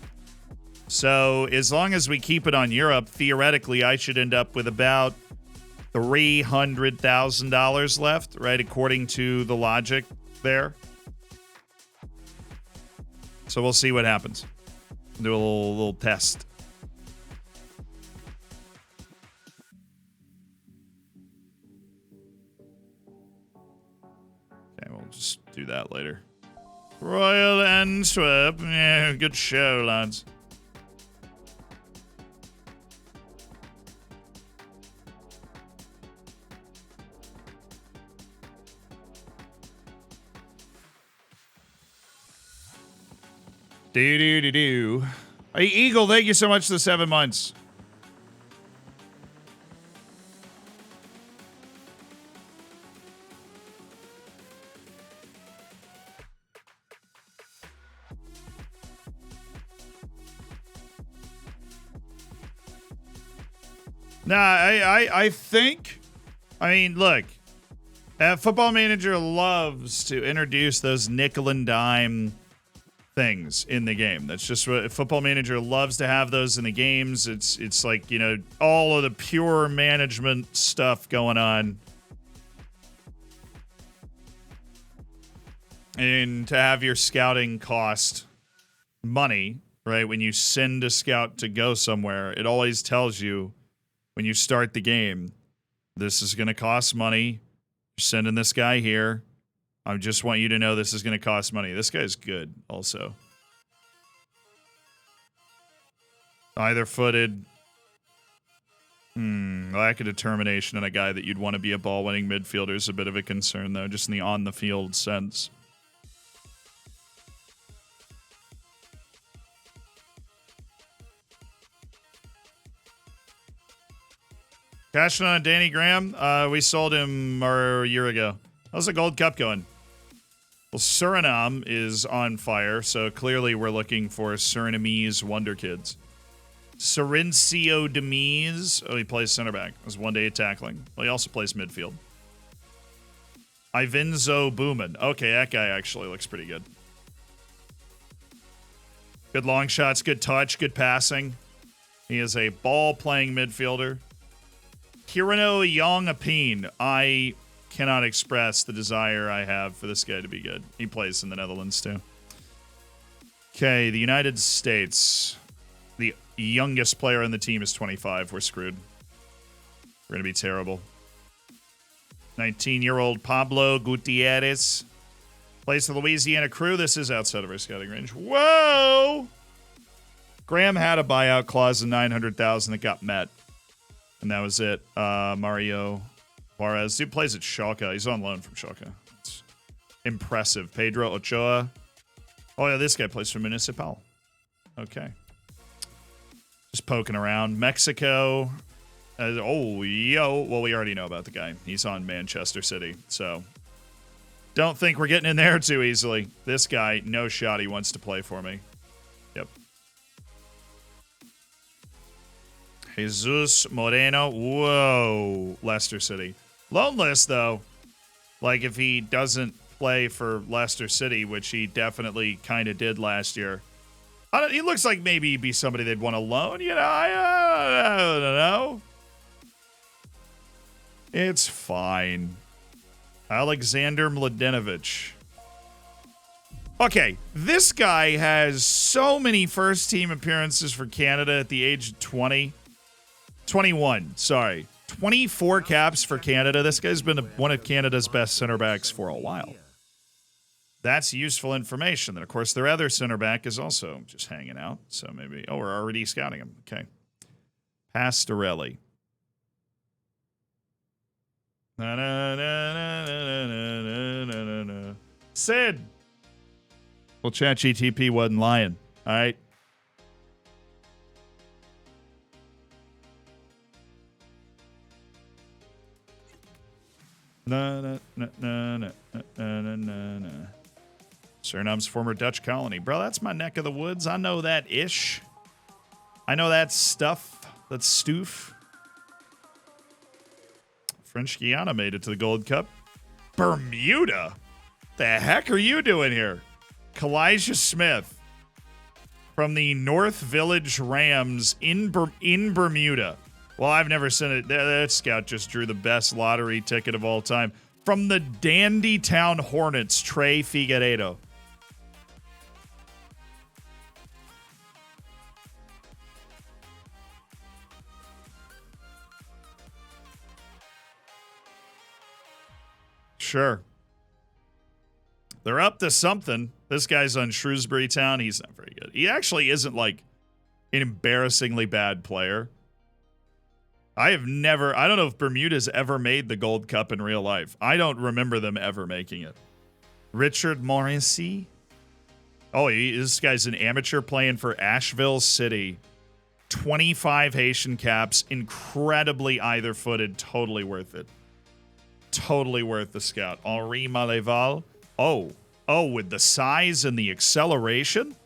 So as long as we keep it on Europe, theoretically, I should end up with about $300,000 left, right? According to the logic there. So we'll see what happens. Do a little test. Okay, we'll just do that later. Royal Antwerp. Yeah, good show, lads. Do. Hey, Eagle, thank you so much for the 7 months. Nah, I think, I mean, look, Football Manager loves to introduce those nickel and dime things in the game. That's just what Football Manager loves to have those in the games. It's like, you know, all of the pure management stuff going on. And to have your scouting cost money, right? When you send a scout to go somewhere, it always tells you when you start the game, this is going to cost money. You're sending this guy here. I just want you to know this is going to cost money. This guy's good also. Either footed. Lack of determination in a guy that you'd want to be a ball-winning midfielder is a bit of a concern, though, just in the on-the-field sense. Cashing on Danny Graham. We sold him a year ago. How's the Gold Cup going? Well, Suriname is on fire, so clearly we're looking for Surinamese wonder kids. Sirincio Demise. Oh, he plays center back. That's 1 day of tackling. Well, he also plays midfield. Ivinzo Booman. Okay, that guy actually looks pretty good. Good long shots, good touch, good passing. He is a ball-playing midfielder. Kirano Yongapine. I cannot express the desire I have for this guy to be good. He plays in the Netherlands, too. Okay, the United States. The youngest player on the team is 25. We're screwed. We're going to be terrible. 19-year-old Pablo Gutierrez. Plays for the Louisiana Crew. This is outside of our scouting range. Whoa! Graham had a buyout clause of $900,000 that got met. And that was it. Mario Juarez. Dude plays at Schalke. He's on loan from Schalke. It's impressive. Pedro Ochoa. Oh, yeah, this guy plays for Municipal. Okay. Just poking around. Mexico. Well, we already know about the guy. He's on Manchester City, so don't think we're getting in there too easily. This guy, no shot he wants to play for me. Yep. Jesus Moreno. Whoa. Leicester City. Loan list, though. Like, if he doesn't play for Leicester City, which he definitely kind of did last year, he looks like maybe he'd be somebody they'd want to loan. You know, I don't know. It's fine. Alexander Mladenovic. Okay, this guy has so many first-team appearances for Canada at the age of 21, sorry. 24 caps for Canada. This guy's been one of Canada's best center backs for a while. That's useful information. Then, of course, their other center back is also just hanging out. So maybe, we're already scouting him. Okay. Pastorelli. Sid. Well, ChatGTP wasn't lying. All right. Suriname's former Dutch colony. Bro, that's my neck of the woods. I know that ish. I know that stuff. That's stoof. French Guiana made it to the Gold Cup. Bermuda? The heck are you doing here? Kalijah Smith from the North Village Rams in Bermuda. Well, I've never seen it. That scout just drew the best lottery ticket of all time. From the Dandy Town Hornets, Trey Figueiredo. Sure. They're up to something. This guy's on Shrewsbury Town. He's not very good. He actually isn't like an embarrassingly bad player. I don't know if Bermuda's ever made the Gold Cup in real life. I don't remember them ever making it. Richard Morrissey. This guy's an amateur playing for Asheville City. 25 Haitian caps. Incredibly either-footed. Totally worth it. Totally worth the scout. Henri Maleval. With the size and the acceleration?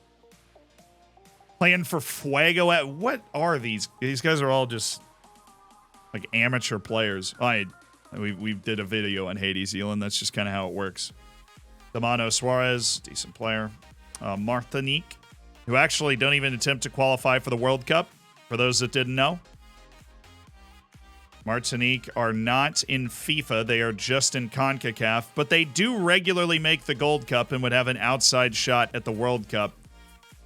Playing for Fuego at... What are these? These guys are all just... like amateur players. We did a video on Haiti, Zealand. That's just kind of how it works. Damano Suarez, decent player. Martinique, who actually don't even attempt to qualify for the World Cup, for those that didn't know. Martinique are not in FIFA. They are just in CONCACAF, but they do regularly make the Gold Cup and would have an outside shot at the World Cup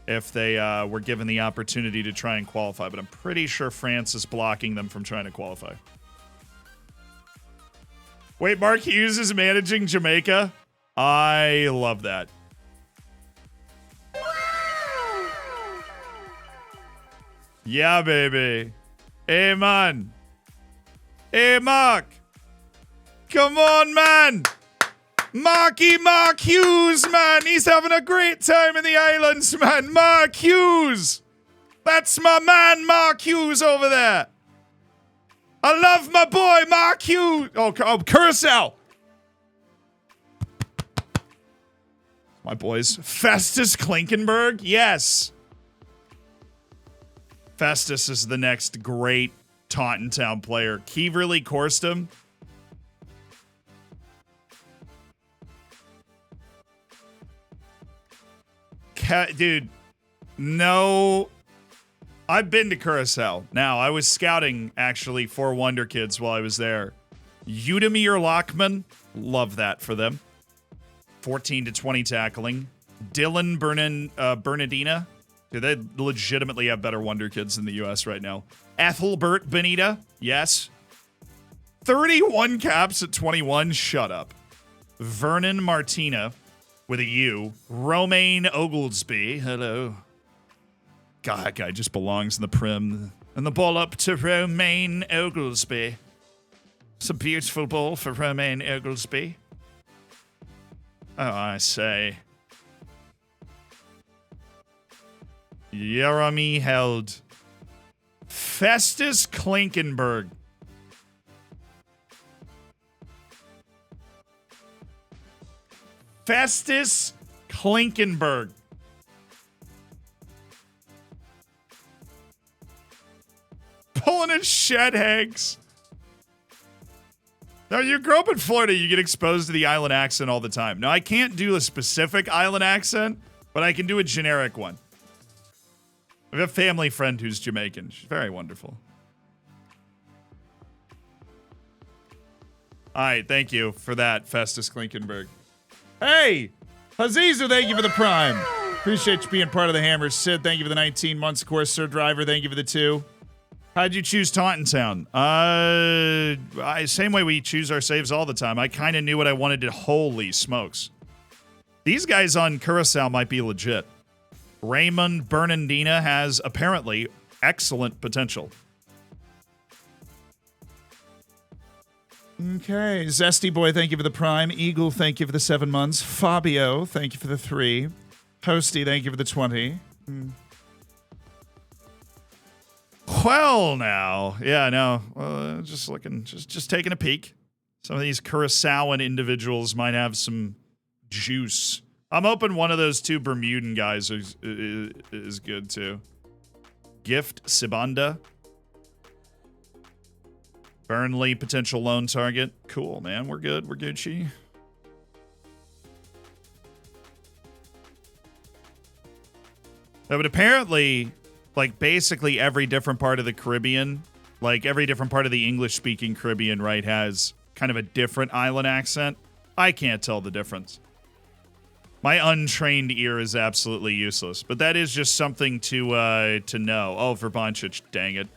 if they were given the opportunity to try and qualify. But I'm pretty sure France is blocking them from trying to qualify. Wait, Mark Hughes is managing Jamaica? I love that. Yeah, baby. Hey, man. Hey, Mark. Come on, man. Mark Hughes, man. He's having a great time in the islands, man. Mark Hughes. That's my man, Mark Hughes, over there. I love my boy, Mark Hughes. Oh, Curacao. My boys. Festus Klinkenberg? Yes. Festus is the next great Taunton Town player. Kieverly Korstam. Dude, no. I've been to Curacao. Now, I was scouting, actually, for Wonder Kids while I was there. Udemir Lockman. Love that for them. 14 to 20 tackling. Dylan Bernardina. Dude, they legitimately have better Wonder Kids in the U.S. right now. Ethelbert Benita. Yes. 31 caps at 21. Shut up. Vernon Martina with a U. Romaine Oglesby. Hello. God, that guy just belongs in the prim. And the ball up to Romaine Oglesby. It's a beautiful ball for Romaine Oglesby. Oh, I say. Jeremy Held. Festus Klinkenberg. Festus Klinkenberg. Pulling his shed hags. Now, you grow up in Florida, you get exposed to the island accent all the time. Now, I can't do a specific island accent, but I can do a generic one. I have a family friend who's Jamaican. She's very wonderful. All right, thank you for that, Festus Klinkenberg. Hey, Azizu, thank you for the prime. Appreciate you being part of the Hammer. Sid, thank you for the 19 months. Of course, Sir Driver, thank you for the 2. How'd you choose Taunton Town? Same way we choose our saves all the time. I kind of knew what I wanted to. Holy smokes. These guys on Curacao might be legit. Raymond Bernardina has apparently excellent potential. Okay. Zesty Boy, thank you for the prime. Eagle, thank you for the 7 months. Fabio, thank you for the 3. Posty, thank you for the 20. Well, now. Yeah, no. Just looking, just taking a peek. Some of these Curaçaoan individuals might have some juice. I'm hoping one of those 2 Bermudan guys is good, too. Gift Sibanda. Burnley, potential loan target. Cool, man. We're good. We're Gucci. Yeah, but apparently, like, basically every different part of the Caribbean, like every different part of the English-speaking Caribbean, right, has kind of a different island accent. I can't tell the difference. My untrained ear is absolutely useless, but that is just something to know. Oh, Verbancic, dang it.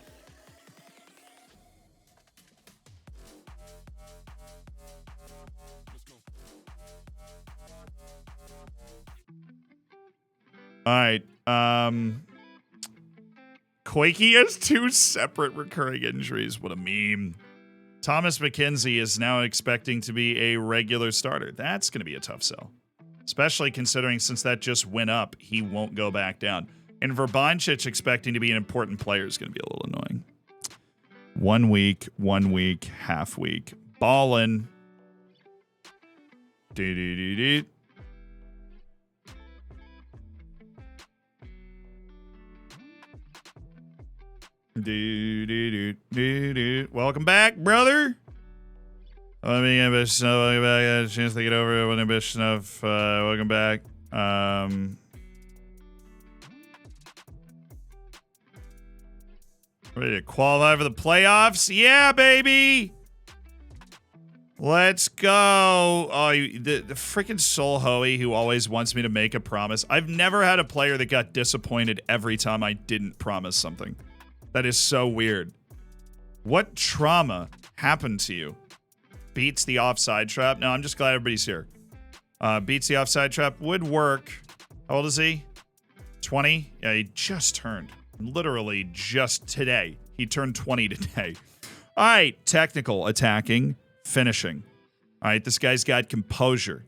All right. Quakey has 2 separate recurring injuries. What a meme. Thomas McKenzie is now expecting to be a regular starter. That's going to be a tough sell. Especially considering since that just went up, he won't go back down. And Verbancic expecting to be an important player is going to be a little annoying. 1 week, half week. Ballin'. Do-do-do-do. Welcome back, brother. Let me get a snuff. Welcome back. I had a chance to get over it. Welcome back, snuff. Welcome back. Ready to qualify for the playoffs? Yeah, baby. Let's go. Oh, the freaking Soul Hoey who always wants me to make a promise. I've never had a player that got disappointed every time I didn't promise something. That is so weird. What trauma happened to you? Beats the offside trap. No, I'm just glad everybody's here. Beats the offside trap would work. How old is he? 20? Yeah, he just turned. Literally just today. He turned 20 today. All right, technical, attacking, finishing. All right, this guy's got composure,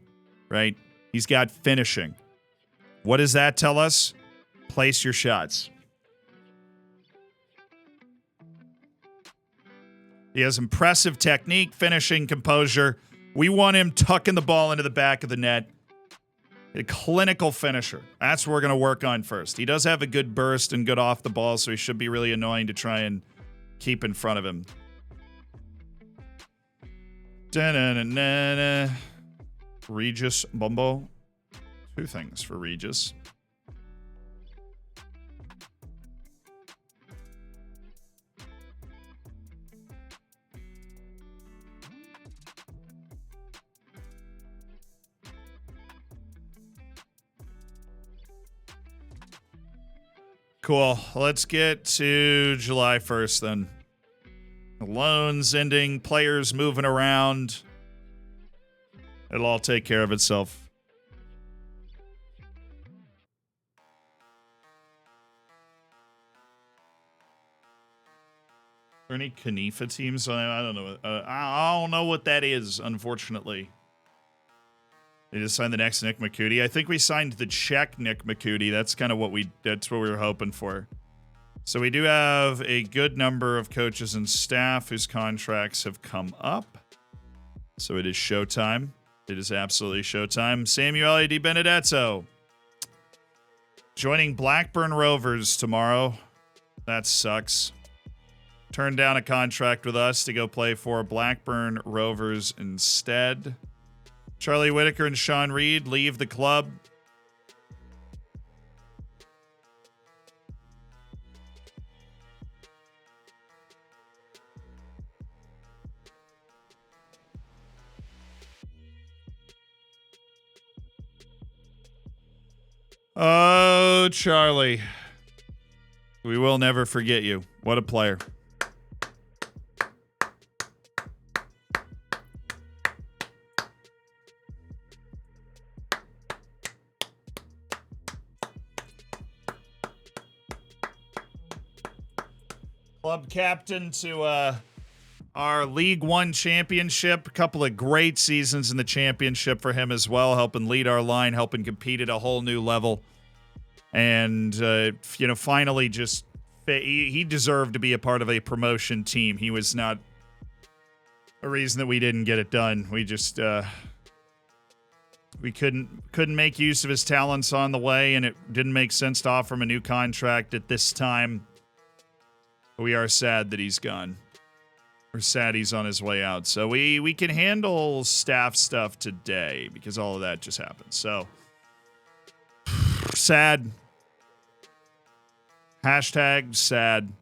right? He's got finishing. What does that tell us? Place your shots. He has impressive technique, finishing, composure. We want him tucking the ball into the back of the net. A clinical finisher. That's what we're going to work on first. He does have a good burst and good off the ball, so he should be really annoying to try and keep in front of him. Da-na-na-na-na. Regis Bumbo. 2 things for Regis. Cool. Let's get to July 1st then. Loans ending, players moving around. It'll all take care of itself. Are there any Kanifa teams? I don't know. I don't know what that is, unfortunately. They just signed the next Nick McCootie. I think we signed the Czech Nick McCootie. That's kind of what we were hoping for. So we do have a good number of coaches and staff whose contracts have come up. So it is showtime. It is absolutely showtime. Samuel Di Benedetto joining Blackburn Rovers tomorrow. That sucks. Turned down a contract with us to go play for Blackburn Rovers instead. Charlie Whitaker and Sean Reed leave the club. Oh, Charlie. We will never forget you. What a player. Club captain to our League One championship. A couple of great seasons in the championship for him as well, helping lead our line, helping compete at a whole new level. And, finally just he deserved to be a part of a promotion team. He was not a reason that we didn't get it done. We just we couldn't make use of his talents on the way, and it didn't make sense to offer him a new contract at this time. We are sad that he's gone. We're sad he's on his way out. So we can handle staff stuff today because all of that just happened. So sad. Hashtag sad.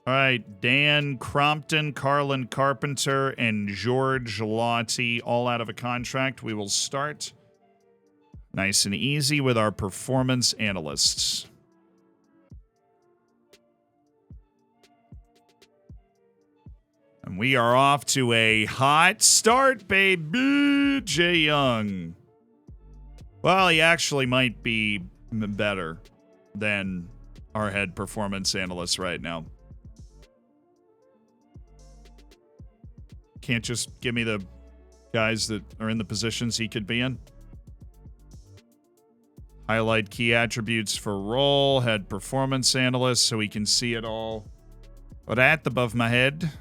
All right, Dan Crompton, Carlin Carpenter, and George Lottie all out of a contract. We will start nice and easy with our performance analysts. And we are off to a hot start, baby. Jay Young. Well, he actually might be better than our head performance analyst right now. Can't just give me the guys that are in the positions he could be in. Highlight key attributes for role, head performance analyst, so we can see it all right above my head.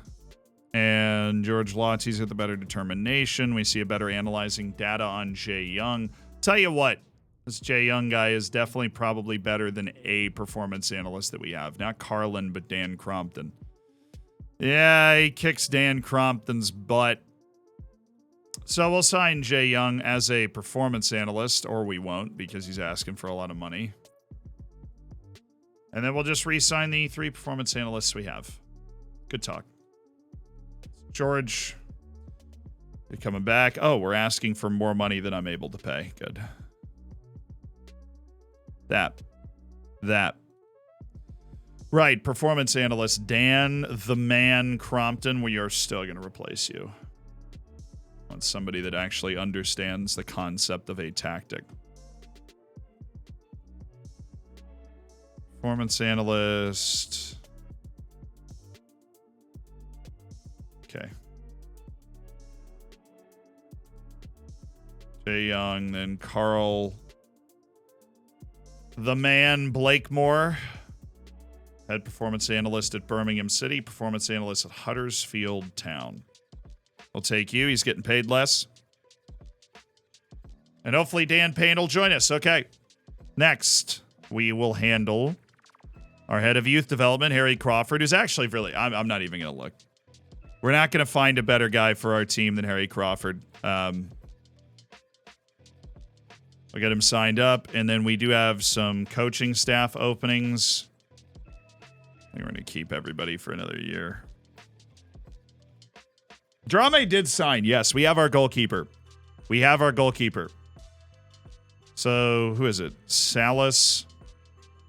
And George Lottie's got the better determination. We see a better analyzing data on Jay Young. Tell you what, this Jay Young guy is definitely probably better than a performance analyst that we have. Not Carlin, but Dan Crompton. Yeah, he kicks Dan Crompton's butt. So we'll sign Jay Young as a performance analyst, or we won't because he's asking for a lot of money. And then we'll just re-sign the 3 performance analysts we have. Good talk. George, you're coming back. Oh, we're asking for more money than I'm able to pay. Good. That. Right, performance analyst Dan the Man Crompton. We are still going to replace you. I want somebody that actually understands the concept of a tactic. Performance analyst. Okay. Jay Young, then Carl the Man Blakemore. Head performance analyst at Birmingham City, performance analyst at Huddersfield Town. We'll take you. He's getting paid less. And hopefully Dan Payne will join us. Okay. Next, we will handle our head of youth development, Harry Crawford, who's actually really, I'm not even going to look. We're not going to find a better guy for our team than Harry Crawford. We'll get him signed up. And then we do have some coaching staff openings. I think we're going to keep everybody for another year. Drame did sign. Yes, we have our goalkeeper. So, who is it? Salas.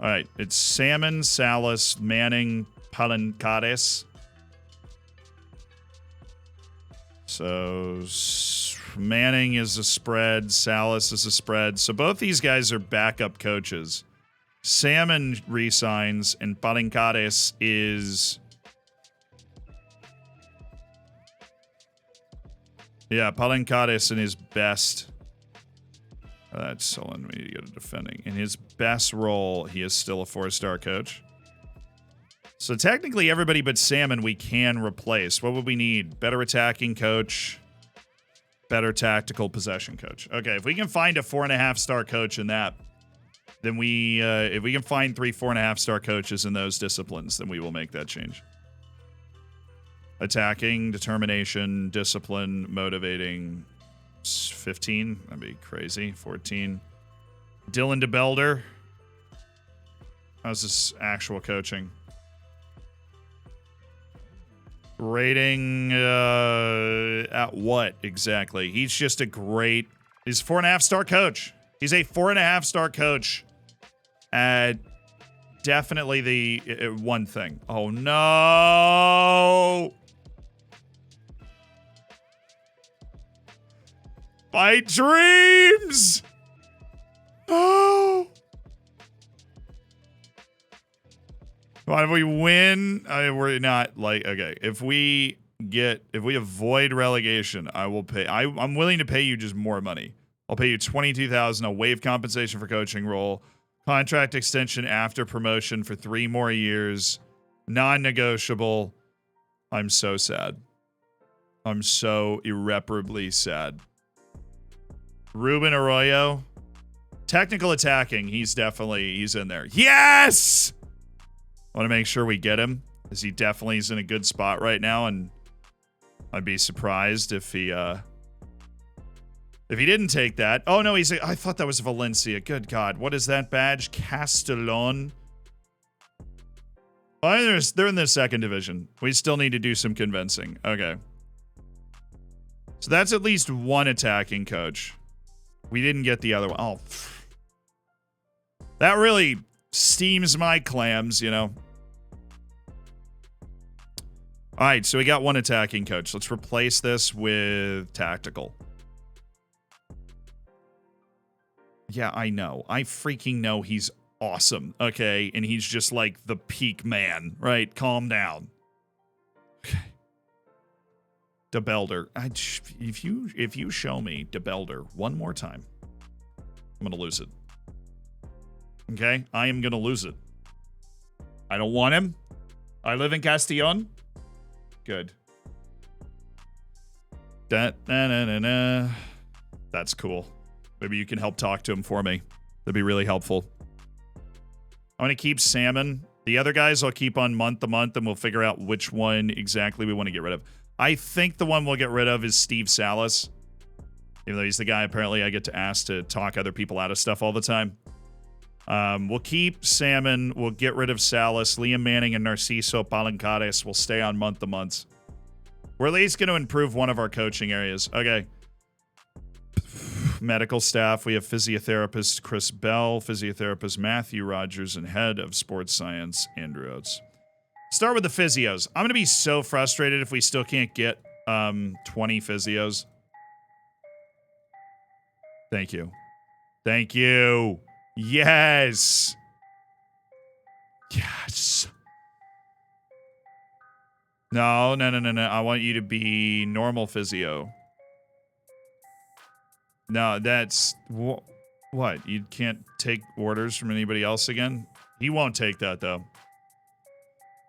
All right, it's Salmon, Salas, Manning, Palancares. So, Manning is a spread. Salas is a spread. So both these guys are backup coaches. Salmon resigns, and Palincares is... Yeah, Palincares in his best... that's selling me to go to defending. In his best role, he is still a 4-star coach. So technically everybody but Salmon we can replace. What would we need? Better attacking coach. Better tactical possession coach. Okay, if we can find a 4.5-star coach in that, then we, if we can find 3 4.5-star coaches in those disciplines, then we will make that change. Attacking, determination, discipline, motivating. 15, that'd be crazy. 14. Dylan DeBelder. How's this actual coaching? Rating at what exactly? He's just a great... He's a 4.5-star coach. He's a 4.5-star coach at definitely the one thing. Oh, no! My dreams! Oh! Well, if we win, we're not like, okay, if we avoid relegation, I will pay, I'm willing to pay you just more money. I'll pay you $22,000, a waive compensation for coaching role, contract extension after promotion for 3 more years, non-negotiable. I'm so sad. I'm so irreparably sad. Ruben Arroyo, technical attacking, he's in there. Yes! I want to make sure we get him, because he definitely is in a good spot right now, and I'd be surprised if he didn't take that. Oh no, I thought that was Valencia. Good God, what is that badge? Castellon. Oh, they're in the 2nd division. We still need to do some convincing. Okay. So that's at least one attacking coach. We didn't get the other one. Oh, that really steams my clams, you know. All right, so we got one attacking coach. Let's replace this with tactical. Yeah, I know. I freaking know he's awesome, okay? And he's just like the peak man, right? Calm down. Okay. DeBelder. If you show me DeBelder one more time, I'm going to lose it. Okay? I am going to lose it. I don't want him. I live in Castellon. Good. That's cool. Maybe you can help talk to him for me. That'd be really helpful. I'm going to keep Salmon. The other guys I'll keep on month to month, and we'll figure out which one exactly we want to get rid of. I think the one we'll get rid of is Steve Salas. Even though he's the guy apparently I get to ask to talk other people out of stuff all the time. We'll keep Salmon. We'll get rid of Salas. Liam Manning and Narciso Palincares will stay on month to month. We're at least going to improve one of our coaching areas. Okay. Medical staff. We have physiotherapist Chris Bell, physiotherapist Matthew Rogers, and head of sports science Andrew Oates. Start with the physios. I'm going to be so frustrated if we still can't get 20 physios. Thank you. Thank you. Yes. Yes. No. I want you to be normal physio. No, that's... What? You can't take orders from anybody else again? He won't take that, though.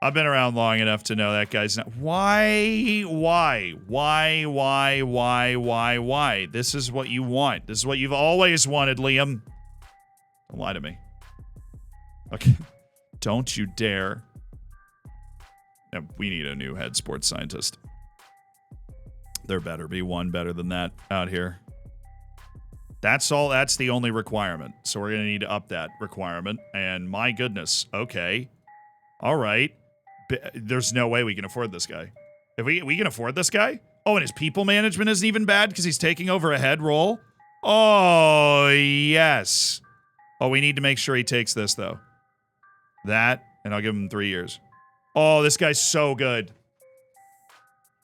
I've been around long enough to know that guy's not... Why? This is what you want. This is what you've always wanted, Liam. Don't lie to me. Okay. Don't you dare. No, we need a new head sports scientist. There better be one better than that out here. That's all. That's the only requirement. So we're going to need to up that requirement. And my goodness. Okay. All right. There's no way we can afford this guy. If we can afford this guy? Oh, and his people management isn't even bad because he's taking over a head role? Oh, yes. Oh, we need to make sure he takes this, though. That, and I'll give him 3 years. Oh, this guy's so good.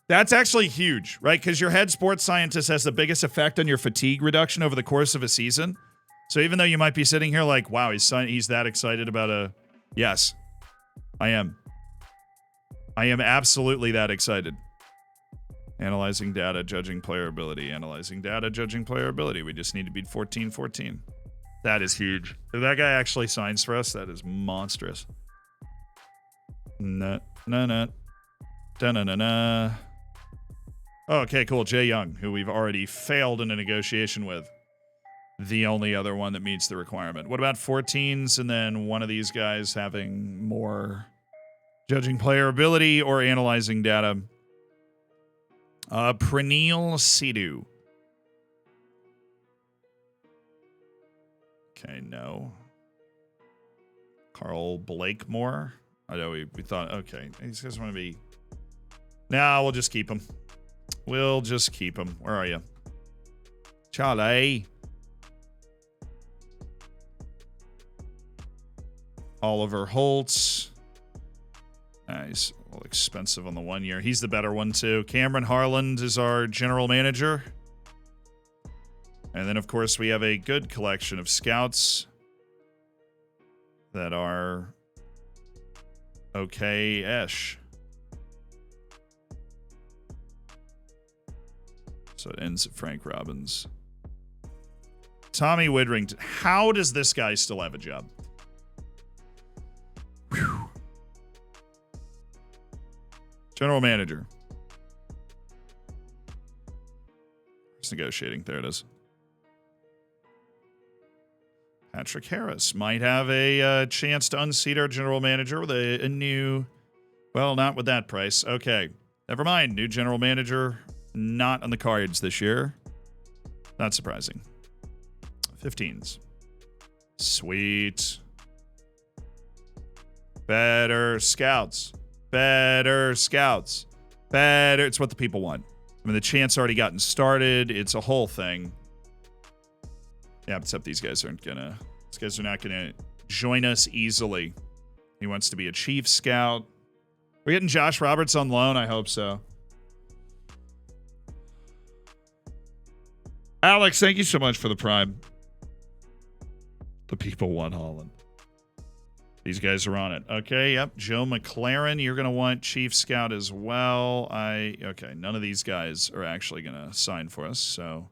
That's actually huge, right? Because your head sports scientist has the biggest effect on your fatigue reduction over the course of a season. So even though you might be sitting here like, wow, he's that excited about a... Yes, I am. I am absolutely that excited. Analyzing data, judging player ability. Analyzing data, judging player ability. We just need to beat 14-14. That is huge. If that guy actually signs for us, that is monstrous. No. Da-na-na-na. Oh, okay, cool. Jay Young, who we've already failed in a negotiation with. The only other one that meets the requirement. What about 14s and then one of these guys having more judging player ability or analyzing data? Praneel Sidhu. Okay, no. Carl Blakemore. I know we thought, okay, these guys want to be... Nah, we'll just keep him. We'll just keep him. Where are you? Charlie. Oliver Holtz. He's a little expensive on the 1 year. He's the better one, too. Cameron Harland is our general manager. And then, of course, we have a good collection of scouts that are okay-ish. So it ends at Frank Robbins. Tommy Widrington. How does this guy still have a job? Whew. General manager. It's negotiating. There it is. Patrick Harris might have a chance to unseat our general manager with a new... Well, not with that price. Okay. Never mind. New general manager... Not on the cards this year. Not surprising. 15s. Sweet. Better scouts. Better scouts. Better. It's what the people want. I mean, the chant's already gotten started. It's a whole thing. Yeah, except these guys aren't gonna... These guys are not gonna join us easily. He wants to be a chief scout. We're getting Josh Roberts on loan? I hope so. Alex, thank you so much for the prime. The people want Holland. These guys are on it. Okay, yep. Joe McLaren, you're going to want Chief Scout as well. Okay, none of these guys are actually going to sign for us, so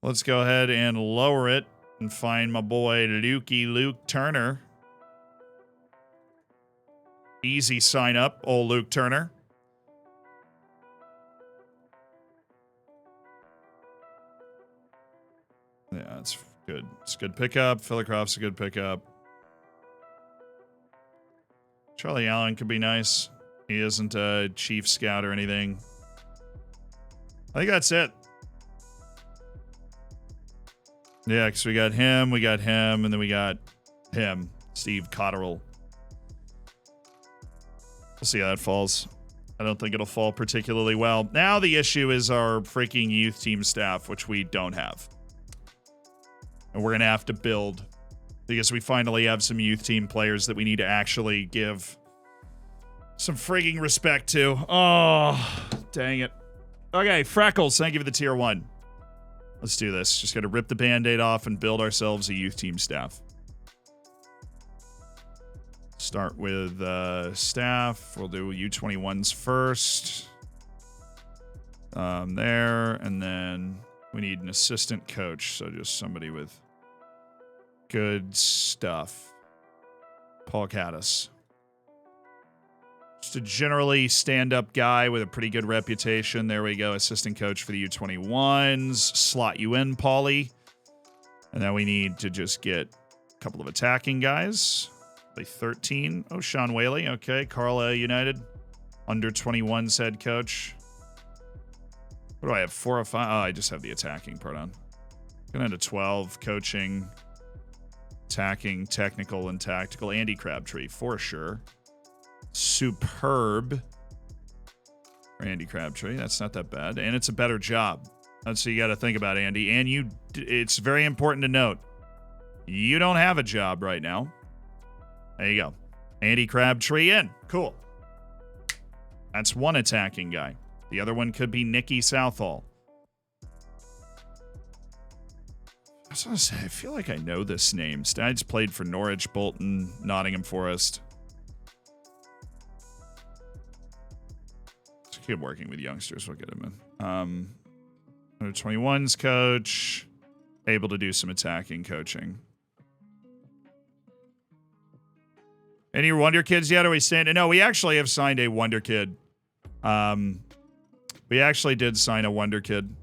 let's go ahead and lower it and find my boy Luke Turner. Easy sign up, old Luke Turner. Yeah, that's good. It's a good pickup. Fillicroft's a good pickup. Charlie Allen could be nice. He isn't a chief scout or anything. I think that's it. Yeah, because we got him, and then we got him, Steve Cotterill. We'll see how that falls. I don't think it'll fall particularly well. Now the issue is our freaking youth team staff, which we don't have. And we're going to have to build because we finally have some youth team players that we need to actually give some frigging respect to. Oh, dang it. Okay, Freckles, thank you for the tier 1. Let's do this. Just got to rip the Band-Aid off and build ourselves a youth team staff. Start with staff. We'll do U21s first. There, and then we need an assistant coach, so just somebody with good stuff. Paul Caddis. Just a generally stand-up guy with a pretty good reputation. There we go. Assistant coach for the U21s. Slot you in, Paulie. And then we need to just get a couple of attacking guys. Play 13. Oh, Sean Whaley. Okay. Carla United. Under 21's head coach. What do I have? 4 or 5? Oh, I just have the attacking part on. Going into 12. Coaching. Attacking, technical, and tactical. Andy Crabtree, for sure. Superb. Andy Crabtree. That's not that bad. And it's a better job. That's what you got to think about, Andy. And it's very important to note, you don't have a job right now. There you go. Andy Crabtree in. Cool. That's one attacking guy. The other one could be Nikki Southall. I was going to say, I feel like I know this name. Stides played for Norwich, Bolton, Nottingham Forest. Let's keep working with youngsters. We'll get him in. Under 21s coach. Able to do some attacking coaching. Any Wonder Kids yet? Are we saying? No, we actually have signed a Wonder Kid. We actually did sign a Wonder Kid.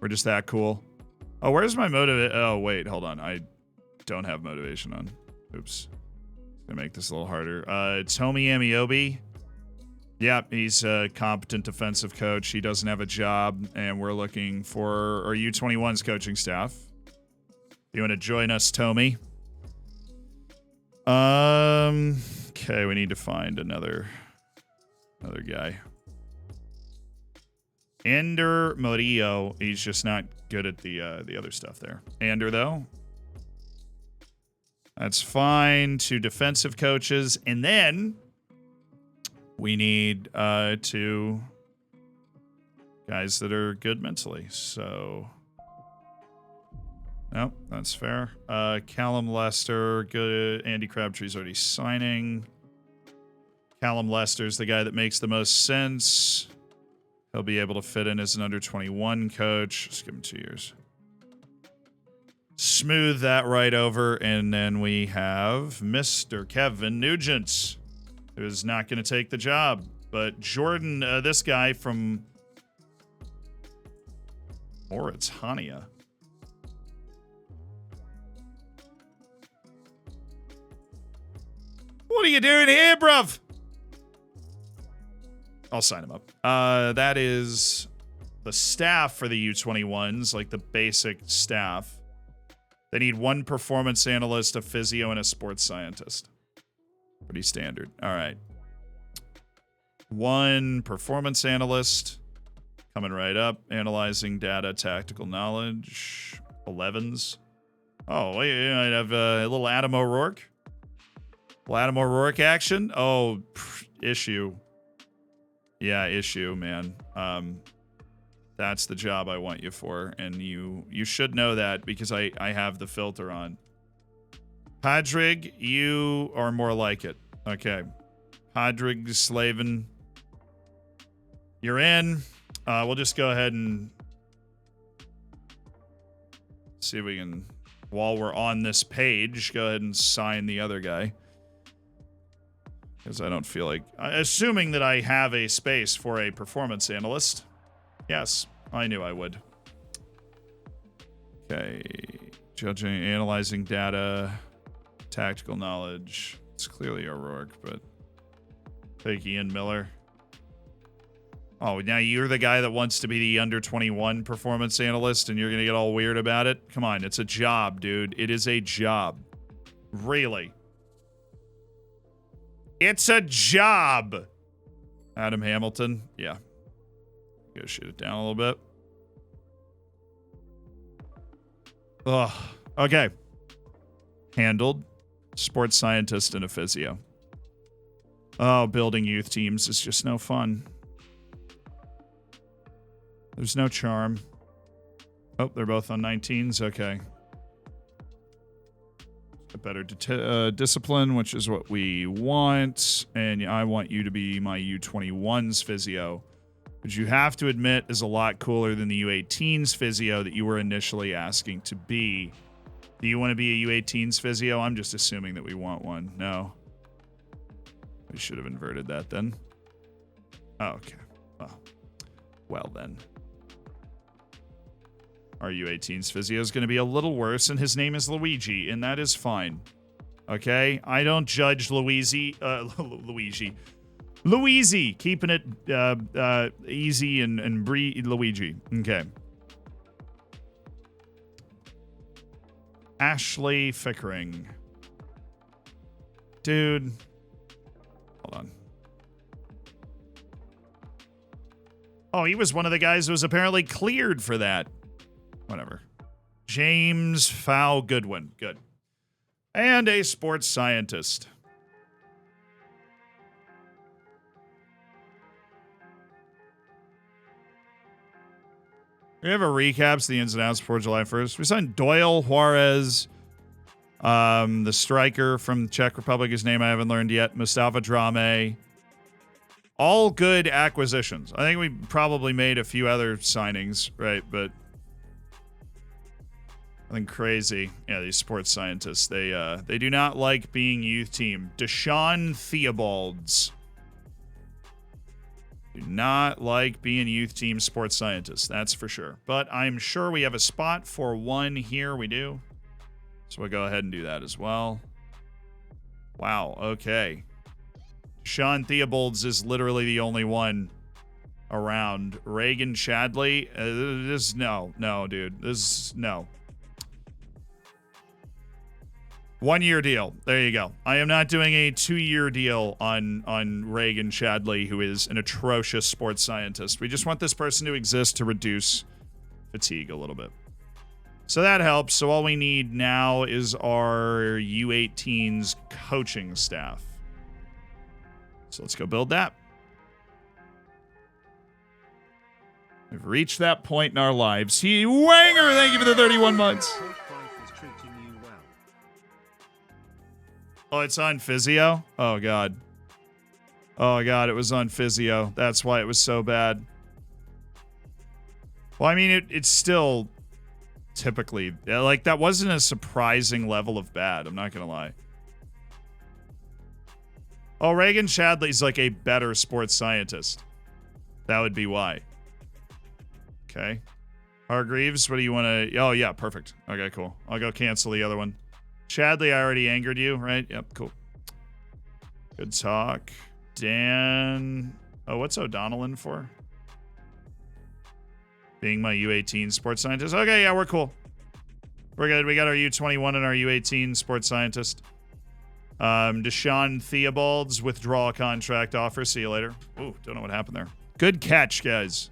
We're just that cool. Oh, where's my motivation? Oh, wait, hold on. I don't have motivation on. Oops. Gonna make this a little harder. Tomi Amiobi. Yep, he's a competent defensive coach. He doesn't have a job, and we're looking for our U21's coaching staff. You want to join us, Tomi? Okay, we need to find another guy. Ander Murillo, he's just not good at the other stuff there. Ander, though, that's fine. 2 defensive coaches, and then we need 2 guys that are good mentally. So, nope, that's fair. Callum Lester, good. Andy Crabtree's already signing. Callum Lester's the guy that makes the most sense. He'll be able to fit in as an under-21 coach. Just give him 2 years. Smooth that right over, and then we have Mr. Kevin Nugent, who's not going to take the job. But Jordan, this guy from Mauritania. What are you doing here, bruv? I'll sign him up. That is the staff for the U21s, like the basic staff. They need 1 performance analyst, a physio, and a sports scientist. Pretty standard. All right. 1 performance analyst. Coming right up. Analyzing data, tactical knowledge. 11s. Oh, wait, I have a little Adam O'Rourke. Adam O'Rourke action. Oh, issue. Yeah, issue, man. That's the job I want you for, and you should know that because I have the filter on. Padrig, you are more like it. Okay. Padrig Slavin, you're in. We'll just go ahead and see if we can, while we're on this page, go ahead and sign the other guy. Because I don't feel like... Assuming that I have a space for a performance analyst. Yes, I knew I would. Okay. Judging, analyzing data, tactical knowledge. It's clearly O'Rourke, but... Take Ian Miller. Oh, now you're the guy that wants to be the under-21 performance analyst and you're going to get all weird about it? Come on, it's a job, dude. It is a job. Really. It's a job. Adam Hamilton. Yeah. Go shoot it down a little bit. Ugh. Okay. Handled. Sports scientist and a physio. Oh, building youth teams is just no fun. There's no charm. Oh, they're both on 19s. Okay. A better discipline, which is what we want. And I want you to be my U21's physio, which you have to admit is a lot cooler than the U18's physio that you were initially asking to be. Do you want to be a U18's physio? I'm just assuming that we want one. No. We should have inverted that then. Oh, okay. Well then. Our U18's physio is going to be a little worse, and his name is Luigi, and that is fine. Okay? I don't judge Luigi. Luigi. Keeping it easy and Luigi. Okay. Ashley Fickering. Dude. Hold on. Oh, he was one of the guys who was apparently cleared for that. Whatever. James Fow Goodwin. Good. And a sports scientist. We have a recaps the ins and outs before July 1st. We signed Doyle, Juarez, the striker from Czech Republic, his name I haven't learned yet, Mustafa Drame. All good acquisitions. I think we probably made a few other signings, right? But nothing crazy. Yeah, these sports scientists, they do not like being youth team. Deshaun Theobalds. Do not like being youth team sports scientists, that's for sure. But I'm sure we have a spot for one here. We do. So we'll go ahead and do that as well. Wow, okay. Sean Theobalds is literally the only one around. Reagan Chadley, no, dude. No. 1 year deal. There you go. I am not doing a 2-year deal on Reagan Chadley, who is an atrocious sports scientist. We just want this person to exist to reduce fatigue a little bit. So that helps. So all we need now is our U18's coaching staff. So let's go build that. We've reached that point in our lives. Wanger, thank you for the 31 months. Oh, it's on physio? Oh, God. Oh, God, it was on physio. That's why it was so bad. Well, I mean, it's still typically... Like, that wasn't a surprising level of bad. I'm not going to lie. Oh, Reagan Chadley's like a better sports scientist. That would be why. Okay. Hargreaves, what do you want to... Oh, yeah, perfect. Okay, cool. I'll go cancel the other one. Chadley, I already angered you, right? Yep, cool. Good talk. Dan. Oh, what's O'Donnell in for? Being my U18 sports scientist. Okay, yeah, we're cool. We're good. We got our U21 and our U18 sports scientist. Deshaun Theobalds, withdraw contract offer. See you later. Ooh, don't know what happened there. Good catch, guys.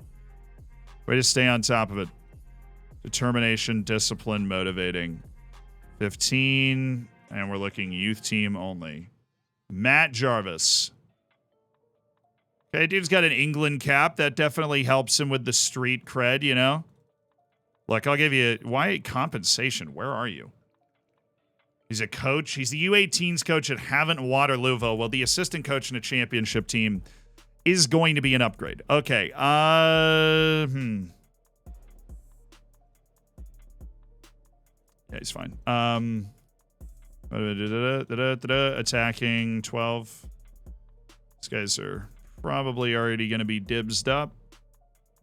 Way to stay on top of it. Determination, discipline, motivating. 15, and we're looking youth team only. Matt Jarvis. Okay, dude's got an England cap. That definitely helps him with the street cred, you know? Look, I'll give you... Why compensation? Where are you? He's a coach. He's the U18's coach at Havant Waterlooville. Well, the assistant coach in a championship team is going to be an upgrade. Okay, Yeah, he's fine. Attacking 12. These guys are probably already going to be dibsed up,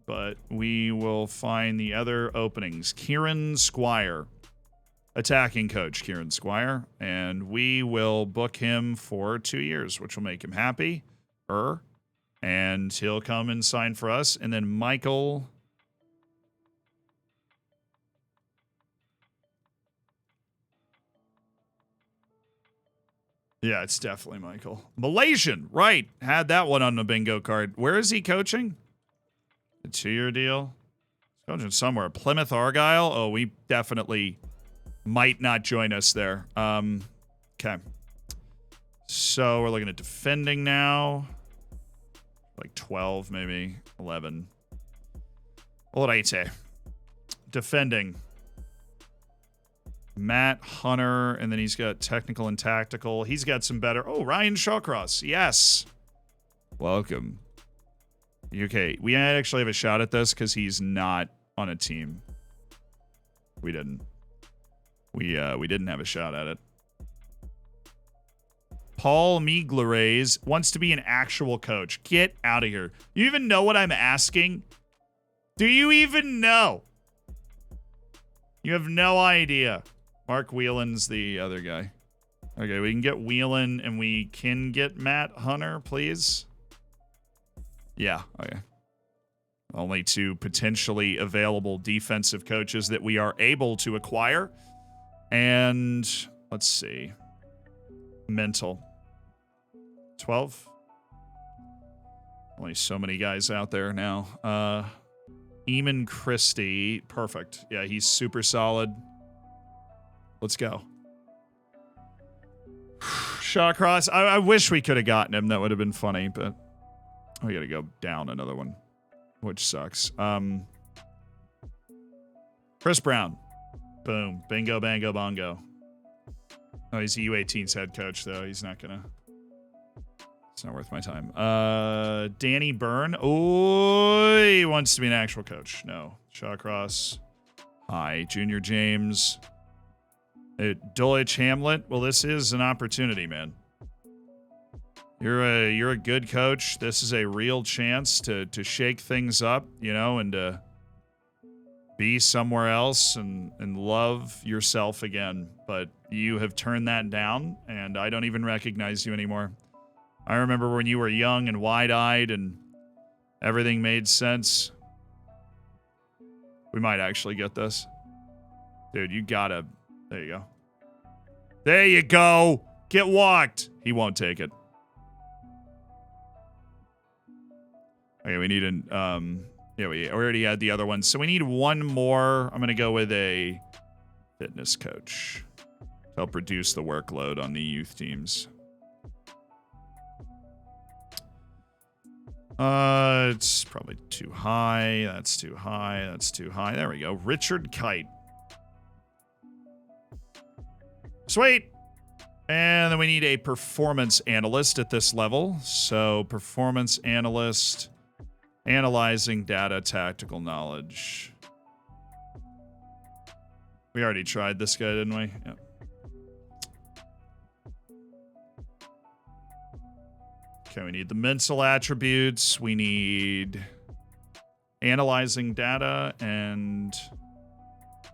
but we will find the other openings. Kieran Squire, attacking coach Kieran Squire, and we will book him for 2 years, which will make him happy. And he'll come and sign for us. And then Michael... Yeah, it's definitely Michael. Malaysian, right. Had that one on the bingo card. Where is he coaching? A 2-year deal? He's coaching somewhere. Plymouth Argyle? Oh, we definitely might not join us there. Okay. So we're looking at defending now. Like 12, maybe 11. All right. Defending. Matt Hunter, and then he's got technical and tactical. He's got some better... Oh, Ryan Shawcross. Yes. Welcome. Okay, we actually have a shot at this because he's not on a team. We didn't. We didn't have a shot at it. Paul Miglares wants to be an actual coach. Get out of here. You even know what I'm asking? Do you even know? You have no idea. Mark Whelan's the other guy. Okay, we can get Whelan and we can get Matt Hunter, please. Yeah, okay. Only 2 potentially available defensive coaches that we are able to acquire. And let's see. Mental. 12. Only so many guys out there now. Eamon Christie. Perfect. Yeah, he's super solid. Let's go. Shawcross. I wish we could have gotten him. That would have been funny, but we got to go down another one, which sucks. Chris Brown. Boom. Bingo, bango, bongo. Oh, he's a U18's head coach, though. He's not gonna... It's not worth my time. Danny Byrne. Oh, he wants to be an actual coach. No. Shawcross. Hi. Junior James. Dulwich Hamlet. Well, this is an opportunity, man. You're a good coach. This is a real chance to shake things up, you know, and to be somewhere else and love yourself again. But you have turned that down, and I don't even recognize you anymore. I remember when you were young and wide-eyed and everything made sense. We might actually get this. Dude, you gotta... There you go. There you go! Get walked! He won't take it. Okay, we need an... Yeah, we already had the other one. So we need one more. I'm going to go with a fitness coach to help reduce the workload on the youth teams. It's probably too high. That's too high. That's too high. There we go. Richard Kite. Sweet. And then we need a performance analyst at this level. So performance analyst, analyzing data, tactical knowledge. We already tried this guy, didn't we? Yep. Okay, we need the mental attributes. We need analyzing data and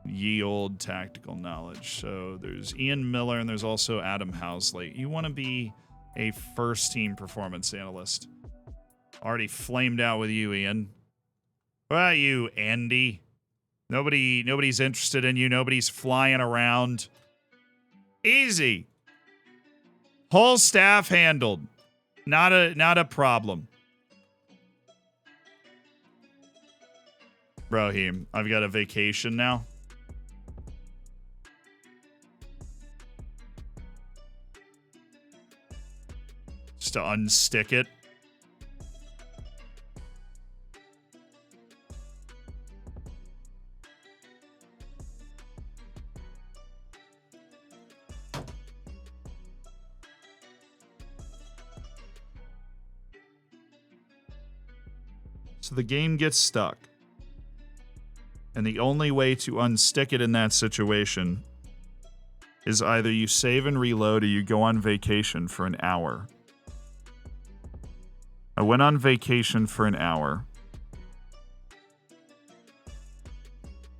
yield tactical knowledge. So there's Ian Miller and there's also Adam Housley. You want to be a first team performance analyst. Already flamed out with you, Ian. What about you, Andy? Nobody's interested in you. Nobody's flying around. Easy. Whole staff handled. Not a problem. Brahim, I've got a vacation now. Just to unstick it. So the game gets stuck. And the only way to unstick it in that situation is either you save and reload or you go on vacation for an hour. I went on vacation for an hour.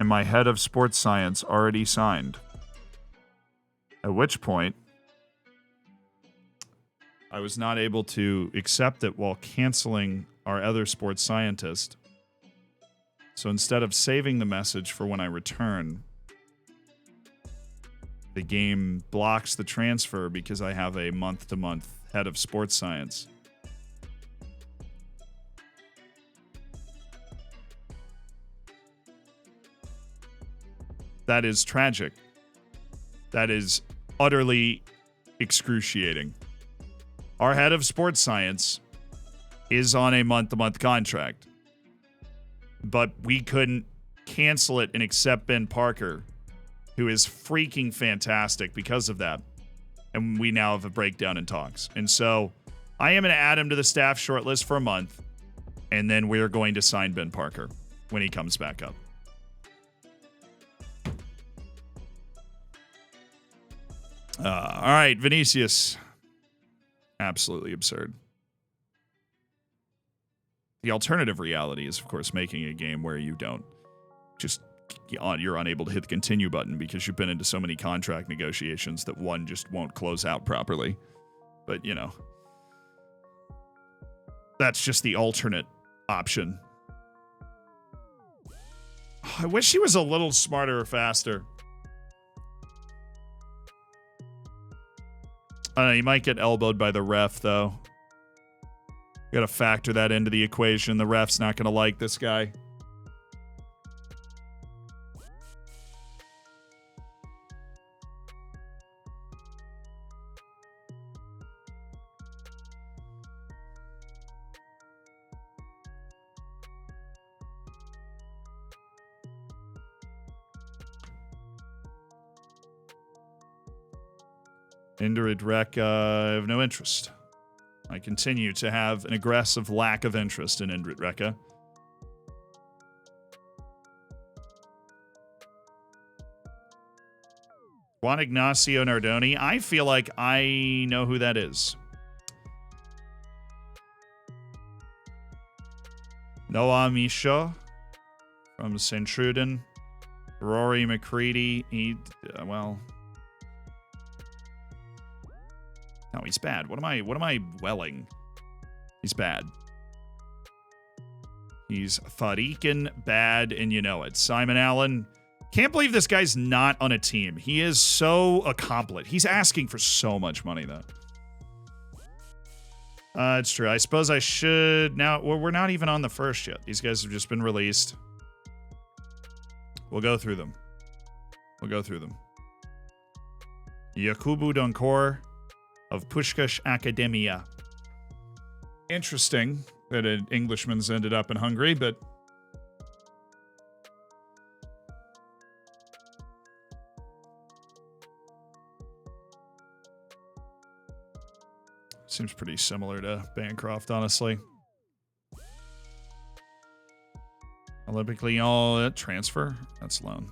And my head of sports science already signed. At which point, I was not able to accept it while canceling our other sports scientist. So instead of saving the message for when I return, the game blocks the transfer because I have a month-to-month head of sports science. That is tragic. That is utterly excruciating. Our head of sports science is on a month-to-month contract. But we couldn't cancel it and accept Ben Parker, who is freaking fantastic because of that. And we now have a breakdown in talks. And so I am going to add him to the staff shortlist for a month. And then we're going to sign Ben Parker when he comes back up. All right, Vinicius. Absolutely absurd. The alternative reality is, of course, making a game where you don't just, you're unable to hit the continue button because you've been into so many contract negotiations that one just won't close out properly. But, you know, that's just the alternate option. I wish he was a little smarter or faster. I don't know, you might get elbowed by the ref, though. You gotta factor that into the equation. The ref's not gonna like this guy. Indrid Rek, I have no interest. I continue to have an aggressive lack of interest in Indrid Rekka. Juan Ignacio Nardoni. I feel like I know who that is. Noah Misha from St. Truden. Rory McCready. Well. No, he's bad. What am I welling? He's bad. He's Farikin, bad, and you know it. Simon Allen. Can't believe this guy's not on a team. He is so accomplished. He's asking for so much money, though. It's true. I suppose I should now. Well, we're not even on the first yet. These guys have just been released. We'll go through them. Yakubu Donkor of Pushkash Academia. Interesting that an Englishman's ended up in Hungary, but seems pretty similar to Bancroft, honestly. Olympic Lyon transfer? That's loan.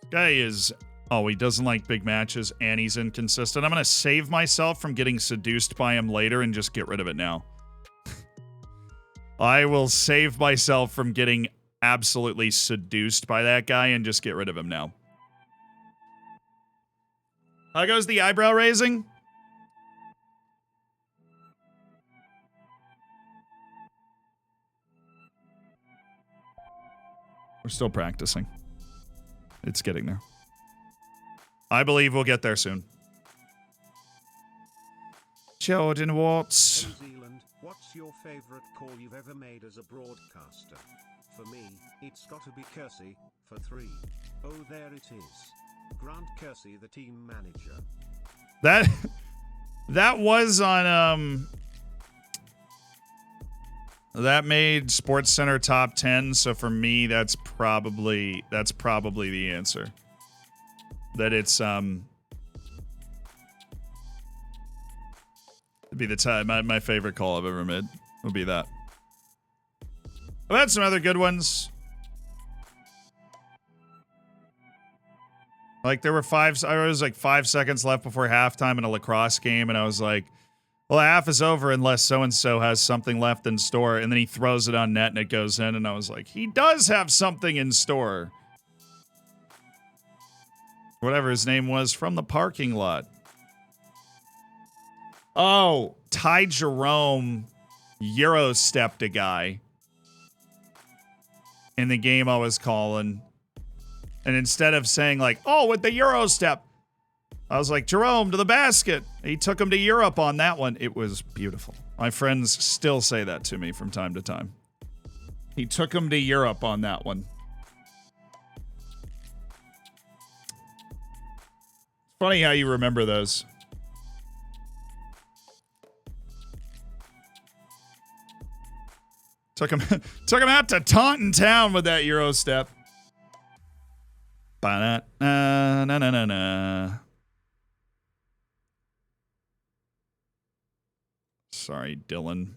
This guy is... Oh, he doesn't like big matches, and he's inconsistent. I'm going to save myself from getting seduced by him later and just get rid of it now. I will save myself from getting absolutely seduced by that guy and just get rid of him now. How goes the eyebrow raising? We're still practicing. It's getting there. I believe we'll get there soon. Jordan Watts. New Zealand, what's your favorite call you've ever made as a broadcaster? For me, it's gotta be Kersey, for 3. Oh, there it is. Grant Kersey, the team manager. That was on that made SportsCenter top 10, so for me that's probably the answer. That it's it'd be the time my favorite call I've ever made would be that. I've had some other good ones. Like there were I was like 5 seconds left before halftime in a lacrosse game, and I was like, well, half is over unless so-and-so has something left in store, and then he throws it on net and it goes in, and I was like, he does have something in store. Whatever his name was from the parking lot. Oh, Ty Jerome Euro-stepped a guy in the game I was calling. And instead of saying like, oh, with the Euro step, I was like, Jerome to the basket. He took him to Europe on that one. It was beautiful. My friends still say that to me from time to time. He took him to Europe on that one. Funny how you remember those. Took him out to Taunton Town with that Euro step. Ba-na-na-na-na-na. Sorry, Dylan.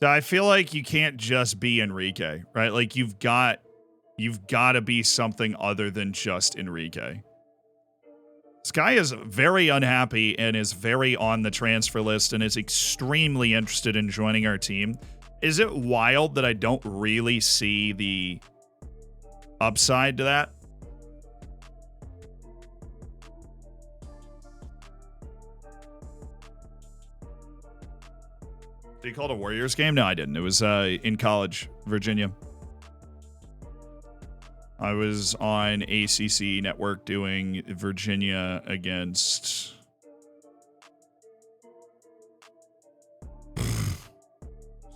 I feel like you can't just be Enrique, right? Like you've got to be something other than just Enrique. This guy is very unhappy and is very on the transfer list and is extremely interested in joining our team. Is it wild that I don't really see the upside to that? Did you call it a Warriors game? No, I didn't. It was in college, Virginia. I was on ACC Network doing Virginia against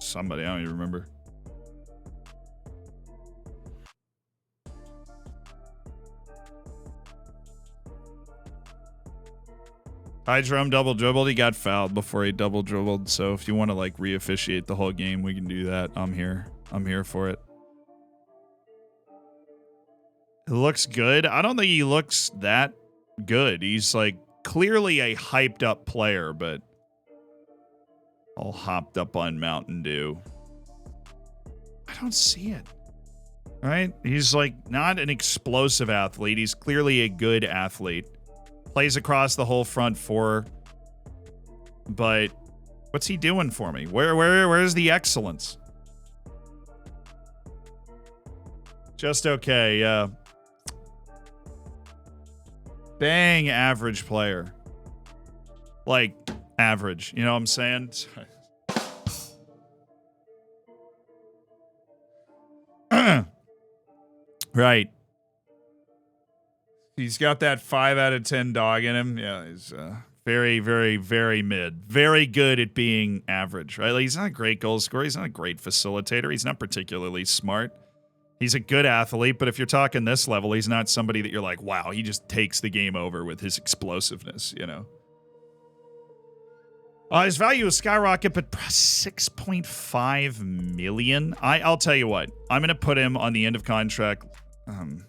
somebody. I don't even remember. Ty Jerome double dribbled. He got fouled before he double dribbled. So if you want to like re-officiate the whole game, we can do that. I'm here. I'm here for it. It looks good. I don't think he looks that good. He's like clearly a hyped up player, but all hopped up on Mountain Dew. I don't see it. All right? He's like not an explosive athlete. He's clearly a good athlete. Plays across the whole front four. But what's he doing for me? Where's the excellence? Just okay, yeah. Bang, average player. Like, average. You know what I'm saying? Right. He's got that 5 out of 10 dog in him. Yeah, he's very, very, very mid. Very good at being average, right? Like, he's not a great goal scorer. He's not a great facilitator. He's not particularly smart. He's a good athlete, but if you're talking this level, he's not somebody that you're like, wow, he just takes the game over with his explosiveness, you know? His value is skyrocket, but 6.5 million. I'll tell you what. I'm going to put him on the end of contract. I'm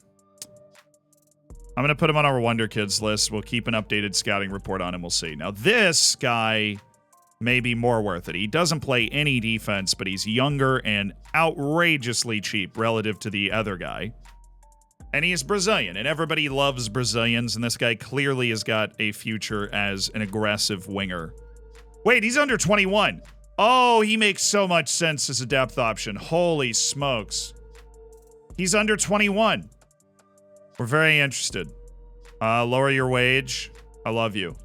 going to put him on our Wonder Kids list. We'll keep an updated scouting report on him. We'll see. Now, this guy may be more worth it. He doesn't play any defense, but he's younger and outrageously cheap relative to the other guy. And he is Brazilian, and everybody loves Brazilians, and this guy clearly has got a future as an aggressive winger. Wait, he's under 21. Oh, he makes so much sense as a depth option. Holy smokes. He's under 21. We're very interested. Lower your wage. I love you.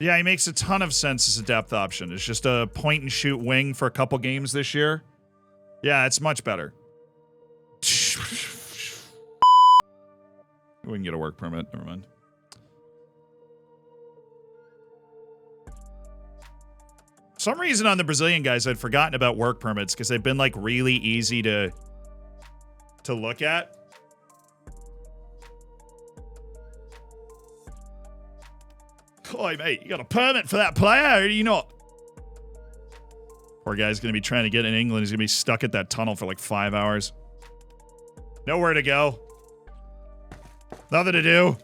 Yeah, he makes a ton of sense as a depth option. It's just a point-and-shoot wing for a couple games this year. Yeah, it's much better. We can get a work permit. Never mind. For some reason on the Brazilian guys, I'd forgotten about work permits because they've been like really easy to look at. Oh, mate, you got a permit for that player, or do you not? Poor guy's going to be trying to get in England. He's going to be stuck at that tunnel for like 5 hours. Nowhere to go. Nothing to do.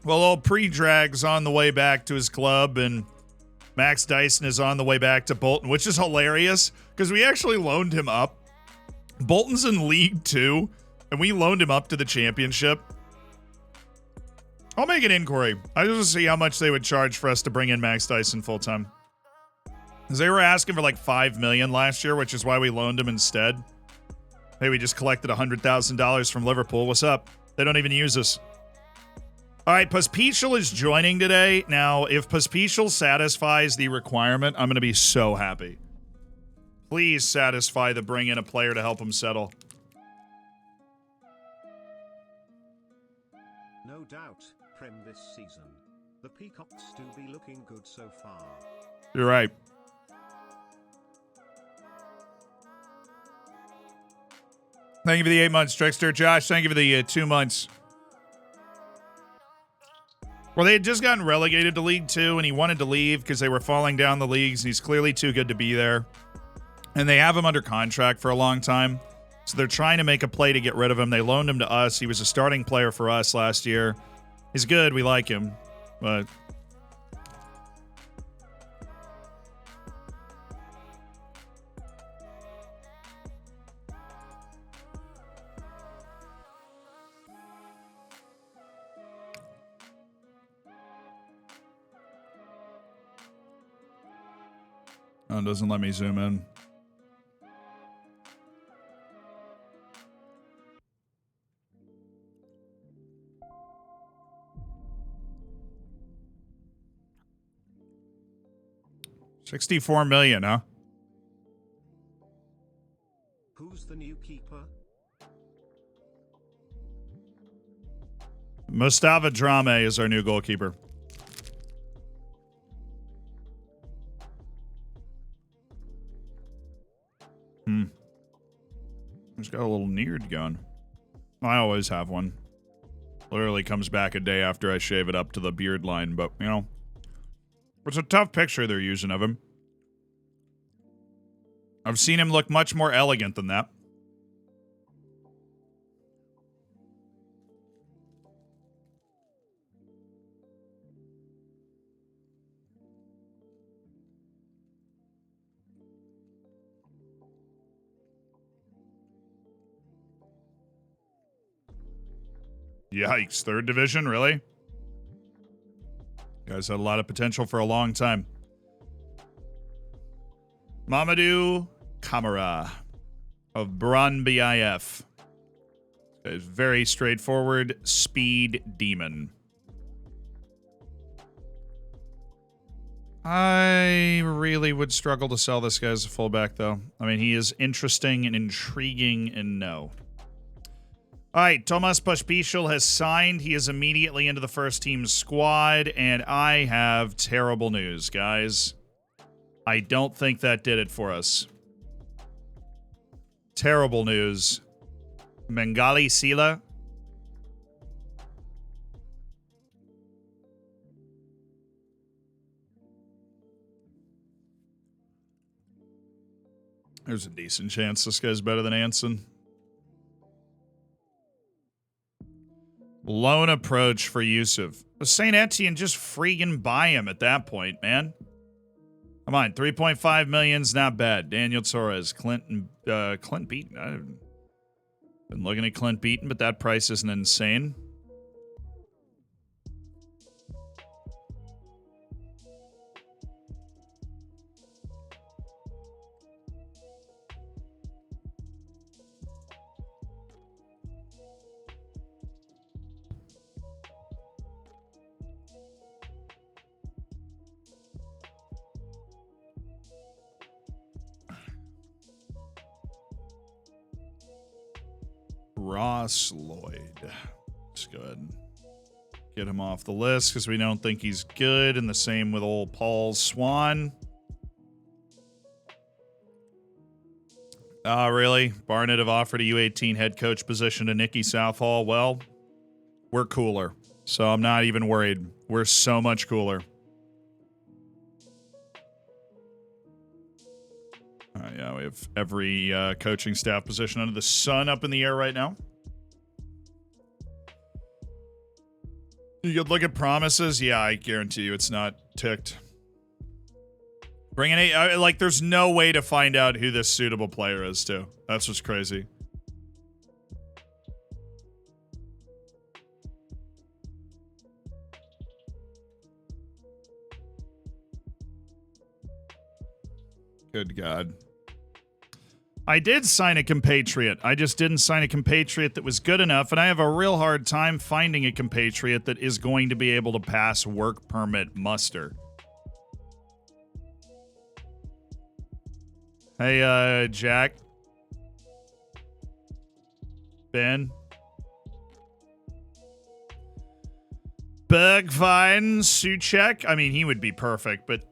Well, old Pre-Drag's on the way back to his club, and Max Dyson is on the way back to Bolton, which is hilarious, because we actually loaned him up. Bolton's in League 2, and we loaned him up to the championship. I'll make an inquiry. I just want to see how much they would charge for us to bring in Max Dyson full-time. Because they were asking for like $5 million last year, which is why we loaned him instead. Hey, we just collected $100,000 from Liverpool. What's up? They don't even use us. All right, Pospisil is joining today. Now, if Pospisil satisfies the requirement, I'm going to be so happy. Please satisfy the bring in a player to help him settle. No doubt, Prem this season. The Peacocks do be looking good so far. You're right. Thank you for the 8 months, Trickster. Josh, thank you for the 2 months. Well, they had just gotten relegated to League 2, and he wanted to leave because they were falling down the leagues, and he's clearly too good to be there. And they have him under contract for a long time, so they're trying to make a play to get rid of him. They loaned him to us. He was a starting player for us last year. He's good. We like him, but... Oh, it doesn't let me zoom in. $64 million, huh? Who's the new keeper? Mustafa Drame is our new goalkeeper. He's got a little neared going. I always have one. Literally comes back a day after I shave it up to the beard line, but, you know, it's a tough picture they're using of him. I've seen him look much more elegant than that. Yikes, third division, really? You guys had a lot of potential for a long time. Mamadou Kamara of Brøndby IF. A very straightforward speed demon. I really would struggle to sell this guy as a fullback, though. I mean, he is interesting and intriguing, and no. All right, Tomas Pospisil has signed. He is immediately into the first team squad, and I have terrible news, guys. I don't think that did it for us. Terrible news. Mengali Sila. There's a decent chance this guy's better than Anson. Loan approach for Yusuf. St. Etienne just freaking buy him at that point, man. Come on, 3.5 million's not bad. Daniel Torres, Clint Beaton. I've been looking at Clint Beaton, but that price isn't insane. Ross Lloyd. Let's go ahead and get him off the list because we don't think he's good. And the same with old Paul Swan. Really? Barnett have offered a U18 head coach position to Nicky Southall. Well, we're cooler. So I'm not even worried. We're so much cooler. Yeah, we have every coaching staff position under the sun up in the air right now. You could look at promises. Yeah, I guarantee you it's not ticked. Bring in like, there's no way to find out who this suitable player is, too. That's what's crazy. Good God. I did sign a compatriot. I just didn't sign a compatriot that was good enough, and I have a real hard time finding a compatriot that is going to be able to pass work permit muster. Hey, Jack. Ben. Bergwijn, Suchek. I mean, he would be perfect, but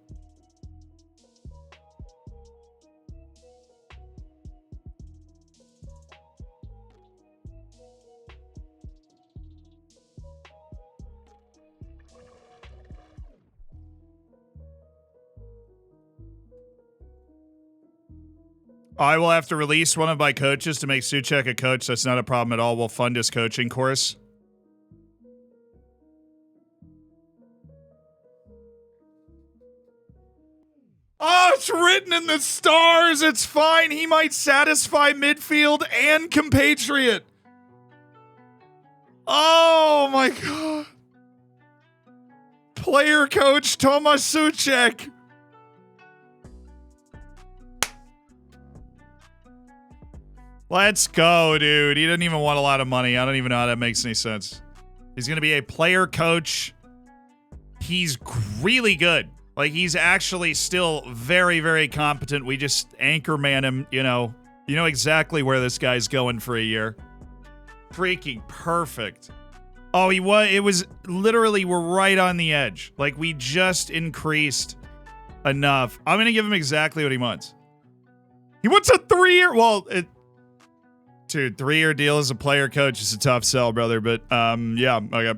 I will have to release one of my coaches to make Suchek a coach. That's not a problem at all. We'll fund his coaching course. Oh, it's written in the stars. It's fine. He might satisfy midfield and compatriot. Oh, my God. Player coach Tomas Suchek. Let's go, dude. He doesn't even want a lot of money. I don't even know how that makes any sense. He's going to be a player coach. He's really good. Like, he's actually still very, very competent. We just anchorman him, you know. You know exactly where this guy's going for a year. Freaking perfect. Oh, it was literally, we're right on the edge. Like, we just increased enough. I'm going to give him exactly what he wants. He wants a 3-year, dude, 3-year deal as a player coach is a tough sell, brother. But, yeah, okay.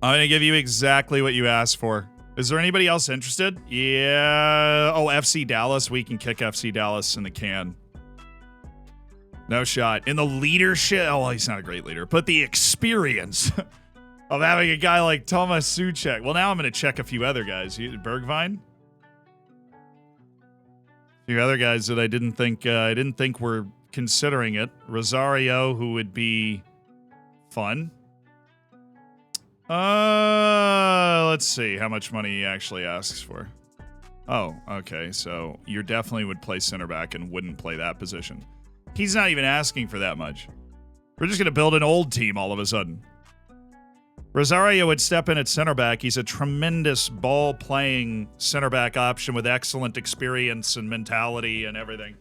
I'm going to give you exactly what you asked for. Is there anybody else interested? Yeah. Oh, FC Dallas. We can kick FC Dallas in the can. No shot. In the leadership. Oh, well, he's not a great leader. But the experience of having a guy like Tomas Souček. Well, now I'm going to check a few other guys. Bergvine? A few other guys that I didn't think were considering it. Rosario, who would be fun. Let's see how much money he actually asks for. Oh, okay. So you definitely would play center back and wouldn't play that position. He's not even asking for that much. We're just going to build an old team all of a sudden. Rosario would step in at center back. He's a tremendous ball-playing center back option with excellent experience and mentality and everything.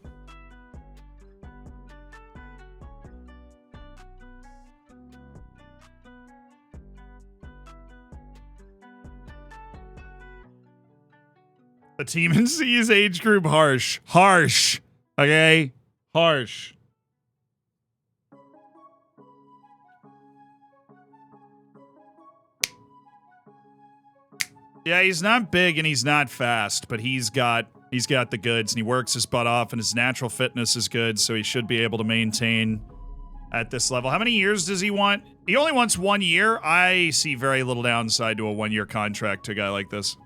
The team in C's age group, harsh. Harsh. Okay? Harsh. Yeah, he's not big and he's not fast, but he's got the goods and he works his butt off and his natural fitness is good, so he should be able to maintain at this level. How many years does he want? He only wants 1 year. I see very little downside to a 1-year contract to a guy like this.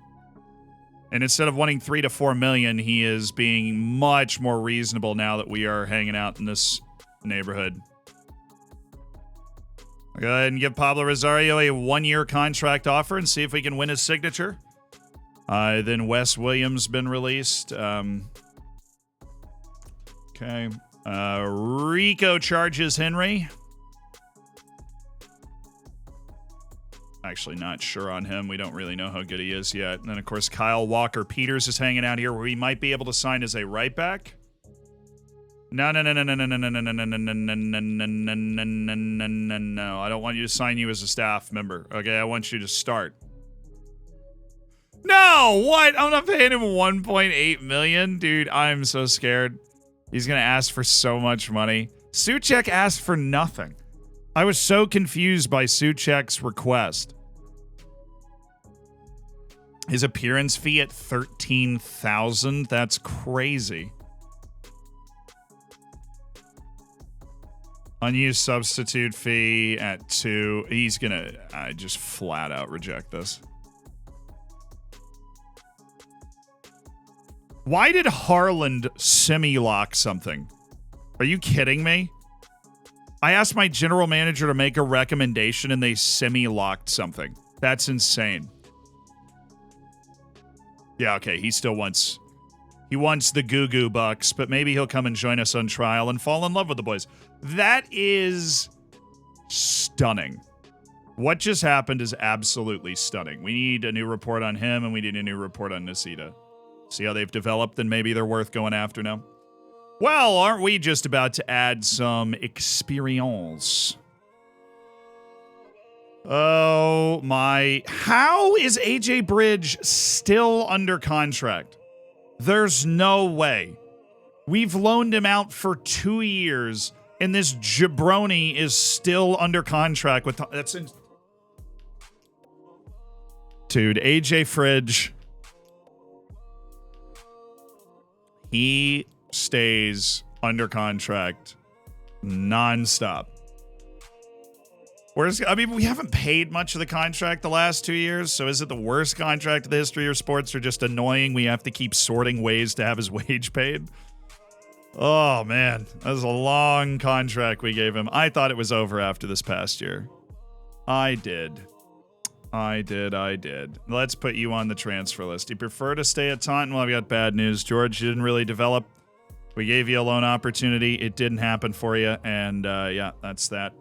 And instead of wanting 3 to 4 million, he is being much more reasonable now that we are hanging out in this neighborhood. I'll go ahead and give Pablo Rosario a 1-year contract offer and see if we can win his signature. Then Wes Williams been released. Okay. Rico charges Henry. Actually not sure on him. We don't really know how good he is yet. And then, of course, Kyle Walker-Peters is hanging out here where he might be able to sign as a right back. No. I don't want you to sign you as a staff member. Okay, I want you to start. No, what? I'm not paying him 1.8 million? Dude, I'm so scared. He's going to ask for so much money. Souček asked for nothing. I was so confused by Souček's request. His appearance fee at 13,000? That's crazy. Unused substitute fee at 2. He's gonna just flat out reject this. Why did Harland semi-lock something? Are you kidding me? I asked my general manager to make a recommendation and they semi-locked something. That's insane. Yeah, okay, he still wants... He wants the Goo Bucks, but maybe he'll come and join us on trial and fall in love with the boys. That is stunning. What just happened is absolutely stunning. We need a new report on him, and we need a new report on Nisita. See how they've developed, and maybe they're worth going after now. Well, aren't we just about to add some experience? Oh my. How is AJ Bridge still under contract? There's no way. We've loaned him out for 2 years, and this jabroni is still under contract with... Dude, AJ Fridge. He stays under contract nonstop. We haven't paid much of the contract the last 2 years, so is it the worst contract in the history of sports or just annoying? We have to keep sorting ways to have his wage paid. Oh, man. That was a long contract we gave him. I thought it was over after this past year. I did. Let's put you on the transfer list. Do you prefer to stay at Taunton? Well, I've got bad news. George, you didn't really develop. We gave you a loan opportunity. It didn't happen for you, and yeah, that's that.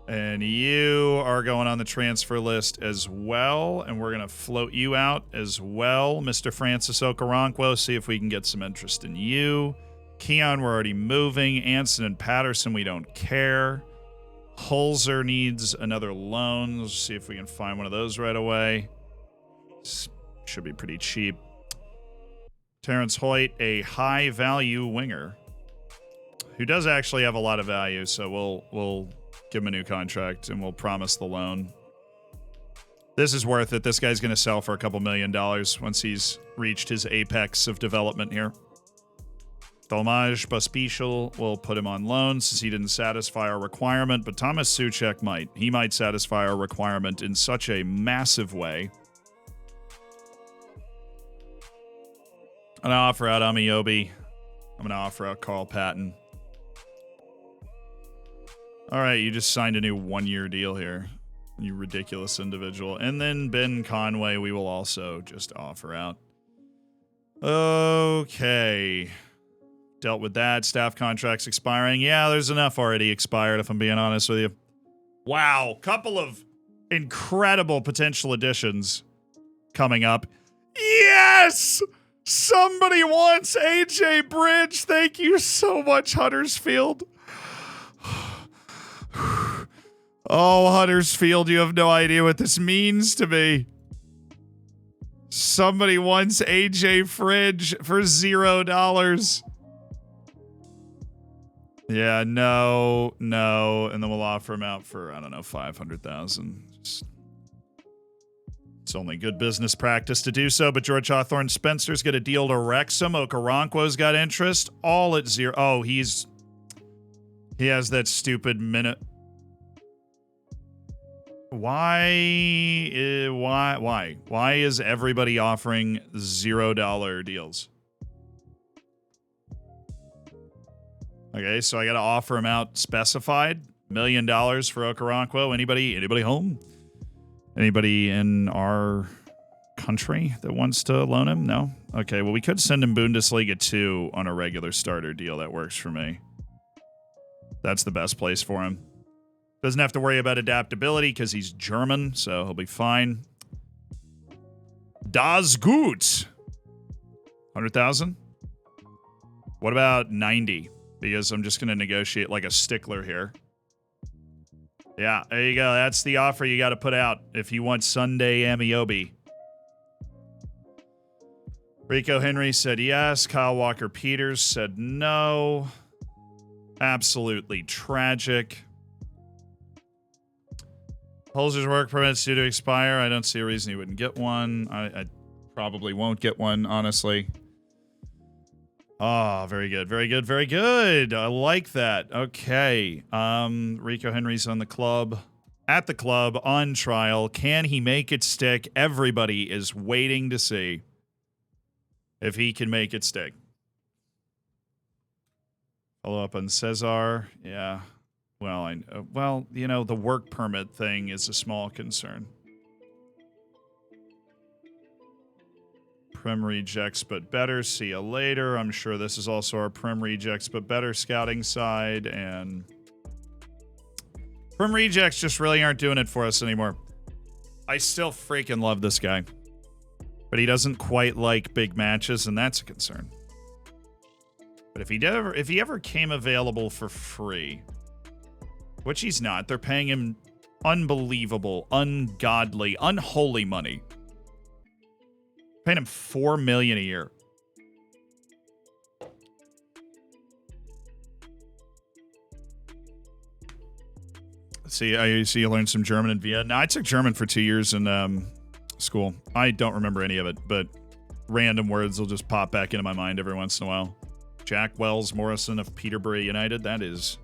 And you are going on the transfer list as well. And we're going to float you out as well, Mr. Francis Okoronkwo. See if we can get some interest in you. Keon, we're already moving. Anson and Patterson, we don't care. Holzer needs another loan. Let's see if we can find one of those right away. Should be pretty cheap. Terrence Hoyt, a high-value winger who does actually have a lot of value, so we'll give him a new contract, and we'll promise the loan. This is worth it. This guy's going to sell for a couple $1 million once he's reached his apex of development here. Tomasz Pospisil will put him on loan since he didn't satisfy our requirement, but Thomas Suchek might. He might satisfy our requirement in such a massive way. I'm going to offer out Amiobi. I'm going to offer out Carl Patton. All right, you just signed a new one-year deal here. You ridiculous individual. And then Ben Conway we will also just offer out. Okay. Dealt with that. Staff contracts expiring. Yeah, there's enough already expired, if I'm being honest with you. Wow. Couple of incredible potential additions coming up. Yes! Somebody wants AJ Bridge. Thank you so much, Huddersfield. Oh, Huddersfield, you have no idea what this means to me. Somebody wants AJ Fridge for $0. Yeah, no. And then we'll offer him out for, I don't know, $500,000. It's only good business practice to do so, but George Hawthorne Spencer's got a deal to Wrexham. Okoronkwo's got interest. All at 0. Oh, he has that stupid minute. Why is everybody offering $0 deals? Okay, so I got to offer him out specified $1 million for Okoronkwo. Anybody home? Anybody in our country that wants to loan him? No? Okay, well, we could send him Bundesliga 2 on a regular starter deal. That works for me. That's the best place for him. Doesn't have to worry about adaptability because he's German, so he'll be fine. Das gut. 100,000? What about 90? Because I'm just going to negotiate like a stickler here. Yeah, there you go. That's the offer you got to put out if you want Sunday Amiobi. Rico Henry said yes. Kyle Walker-Peters said no. Absolutely tragic. Holzer's work permit's due to expire. I don't see a reason he wouldn't get one. I probably won't get one, honestly. Oh, very good, very good, very good. I like that. Okay. Rico Henry's on the club. At the club, on trial. Can he make it stick? Everybody is waiting to see if he can make it stick. Follow up on Cesar. Yeah. Well, the work permit thing is a small concern. Prem rejects, but better. See you later. I'm sure this is also our Prem rejects, but better scouting side. And Prem rejects just really aren't doing it for us anymore. I still freaking love this guy, but he doesn't quite like big matches, and that's a concern. But if he ever came available for free, which he's not. They're paying him unbelievable, ungodly, unholy money. Paying him $4 million a year. See, you learned some German in Vienna. I took German for 2 years in school. I don't remember any of it, but random words will just pop back into my mind every once in a while. Jack Wells Morrison of Peterborough United. That is...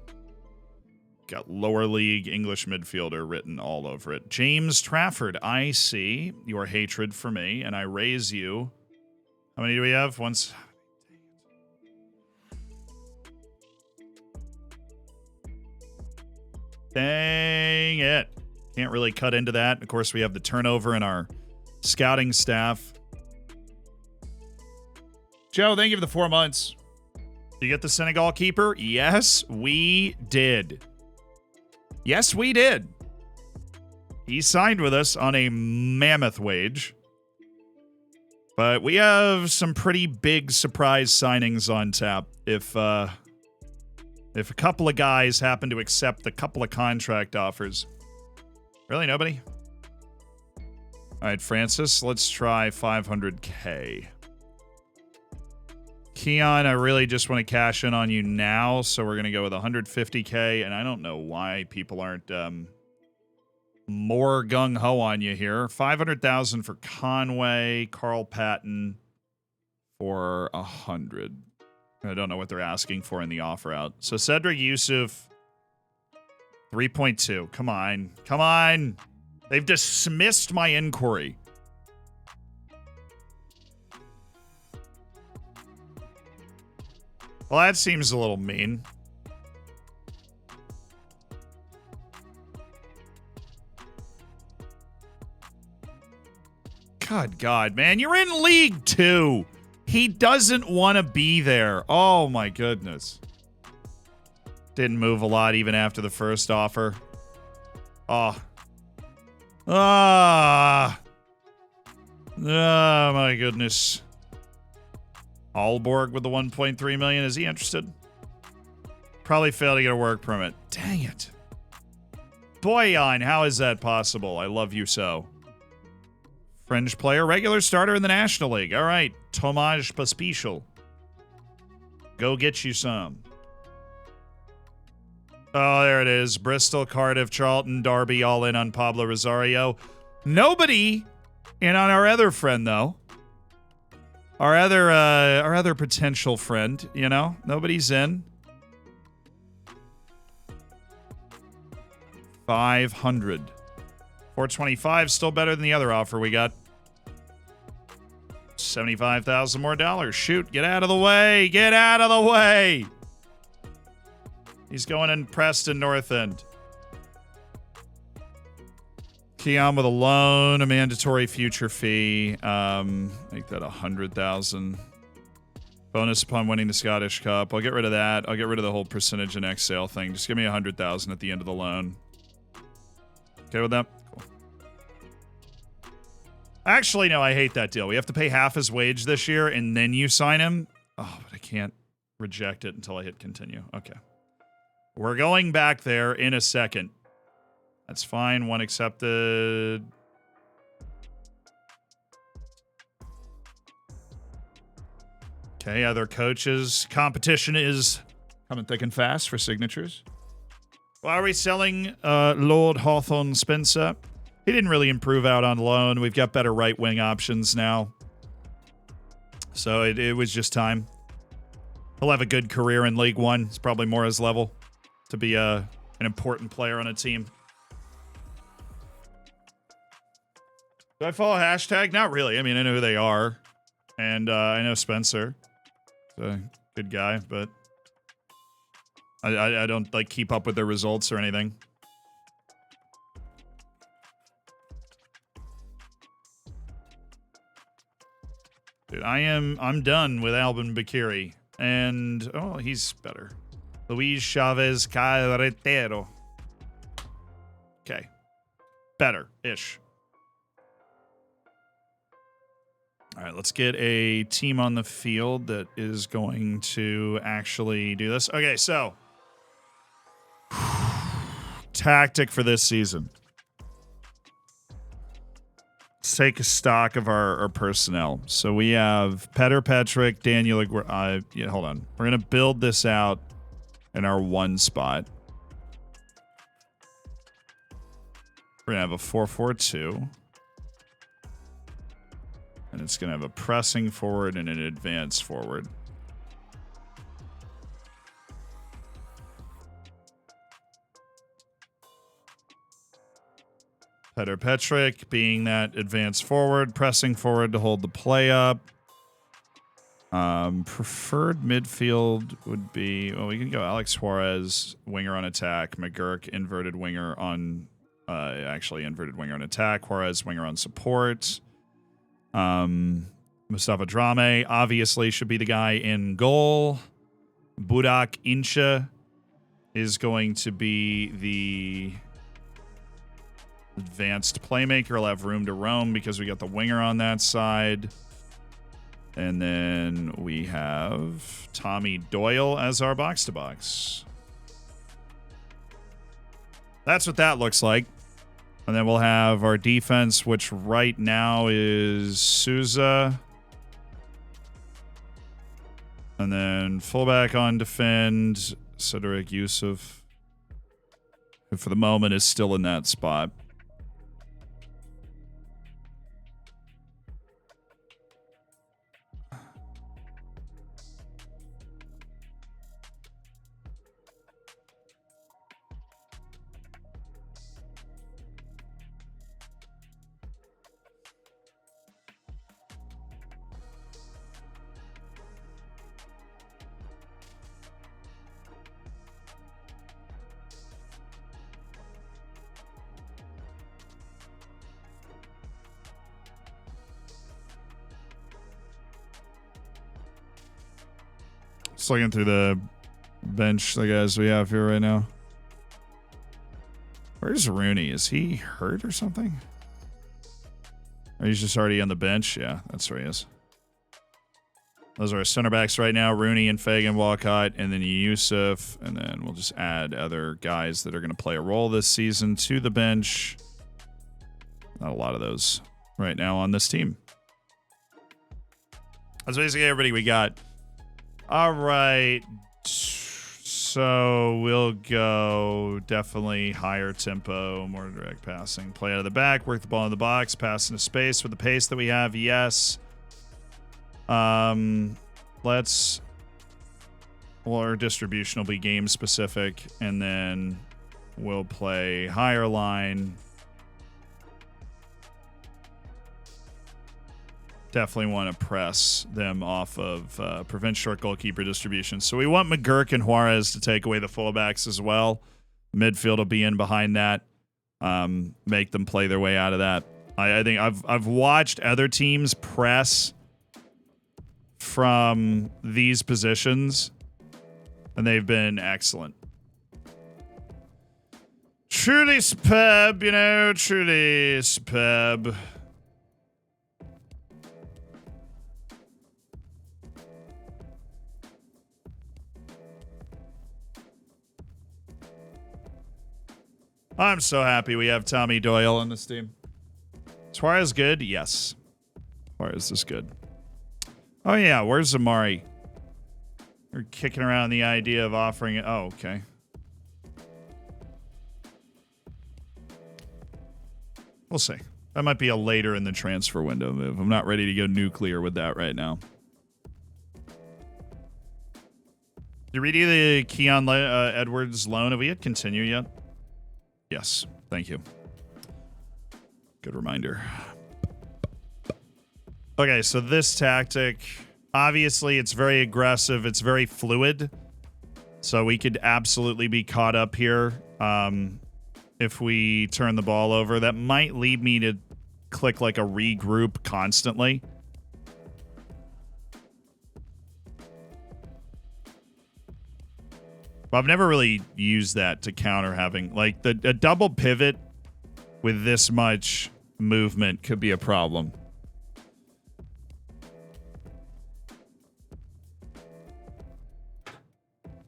got lower league English midfielder written all over it. James Trafford, I see your hatred for me, and I raise you. How many do we have? Once. Dang it. Can't really cut into that. Of course, we have the turnover in our scouting staff. Joe, thank you for the 4 months. Did you get the Senegal keeper? Yes, we did. Yes, we did. He signed with us on a mammoth wage. But we have some pretty big surprise signings on tap. If a couple of guys happen to accept a couple of contract offers. Really, nobody? All right, Francis, let's try 500K. Keon, I really just want to cash in on you now, so we're going to go with 150K, and I don't know why people aren't more gung-ho on you here. 500,000 for Conway, Carl Patton for 100. I don't know what they're asking for in the offer out. So Cedric Yusuf, 3.2. Come on. Come on. They've dismissed my inquiry. Well, that seems a little mean. God, man. You're in League 2. He doesn't want to be there. Oh, my goodness. Didn't move a lot even after the first offer. Oh. Ah. Oh, my goodness. Aalborg with the 1.3 million. Is he interested? Probably failed to get a work permit. Dang it. Boyan, how is that possible? I love you so. Fringe player, regular starter in the National League. All right, Tomasz Pospisil. Go get you some. Oh, there it is. Bristol, Cardiff, Charlton, Derby, all in on Pablo Rosario. Nobody in on our other friend, though. Our other potential friend, you know? Nobody's in. 500. 425, still better than the other offer we got. 75,000 more dollars. Shoot, get out of the way. Get out of the way. He's going in Preston North End. Keon with a loan, a mandatory future fee. Make that 100,000. Bonus upon winning the Scottish Cup. I'll get rid of that. I'll get rid of the whole percentage and X sale thing. Just give me 100,000 at the end of the loan. Okay with that? Cool. Actually, no, I hate that deal. We have to pay half his wage this year, and then you sign him. Oh, but I can't reject it until I hit continue. Okay. We're going back there in a second. That's fine. One accepted. Okay, other coaches. Competition is coming thick and fast for signatures. Why are we selling Lord Hawthorne Spencer? He didn't really improve out on loan. We've got better right wing options now. So it was just time. He'll have a good career in League One. It's probably more his level to be an important player on a team. Do I follow hashtag? Not really. I mean, I know who they are. And I know Spencer. He's a good guy, but I don't like keep up with their results or anything. Dude, I'm done with Albin Bakiri. And oh, he's better. Luis Chavez Carretero. Okay. Better-ish. All right, let's get a team on the field that is going to actually do this. Okay, so tactic for this season. Let's take a stock of our personnel. So we have Petr Petric, Daniel. Hold on. We're going to build this out in our one spot. We're going to have a 4-4-2. And it's going to have a pressing forward and an advance forward. Petr Petric being that advance forward, pressing forward to hold the play up. Preferred midfield would be, well, we can go Alex Juarez, winger on attack, McGurk, inverted winger on, inverted winger on attack, Juarez, winger on support. Mustafa Drame obviously should be the guy in goal. Budak Incha is going to be the advanced playmaker. Will have room to roam because we got the winger on that side. And then we have Tommy Doyle as our box-to-box. That's what that looks like. And then we'll have our defense, which right now is Souza. And then fullback on defend, Cedric Yusuf, who for the moment is still in that spot. Just looking through the bench, the guys we have here right now. Where's Rooney? Is he hurt or something? Or he's just already on the bench? Yeah, that's where he is. Those are our center backs right now. Rooney and Fagan Walcott, and then Yusuf. And then we'll just add other guys that are going to play a role this season to the bench. Not a lot of those right now on this team. That's basically everybody we got. All right. So we'll go definitely higher tempo, more direct passing. Play out of the back, work the ball in the box, pass into space with the pace that we have. Yes. Well, our distribution will be game specific, and then we'll play higher line. Definitely want to press them off of prevent short goalkeeper distribution. So we want McGurk and Juarez to take away the fullbacks as well. Midfield will be in behind that. Make them play their way out of that. I think I've watched other teams press from these positions, and they've been excellent. Truly superb, you know, truly superb. I'm so happy we have Tommy Doyle on this team. Suarez good? Yes. Suarez is good. Oh, yeah. Where's Zamari? We're kicking around the idea of offering it. Oh, okay. We'll see. That might be a later in the transfer window move. I'm not ready to go nuclear with that right now. Did you read the Keon Edwards loan? Have we yet continued yet? Yes. Thank you. Good reminder. Okay, so this tactic, obviously it's very aggressive. It's very fluid. So we could absolutely be caught up here if we turn the ball over. That might lead me to click like a regroup constantly. I've never really used that to counter having, like, a double pivot with this much movement could be a problem.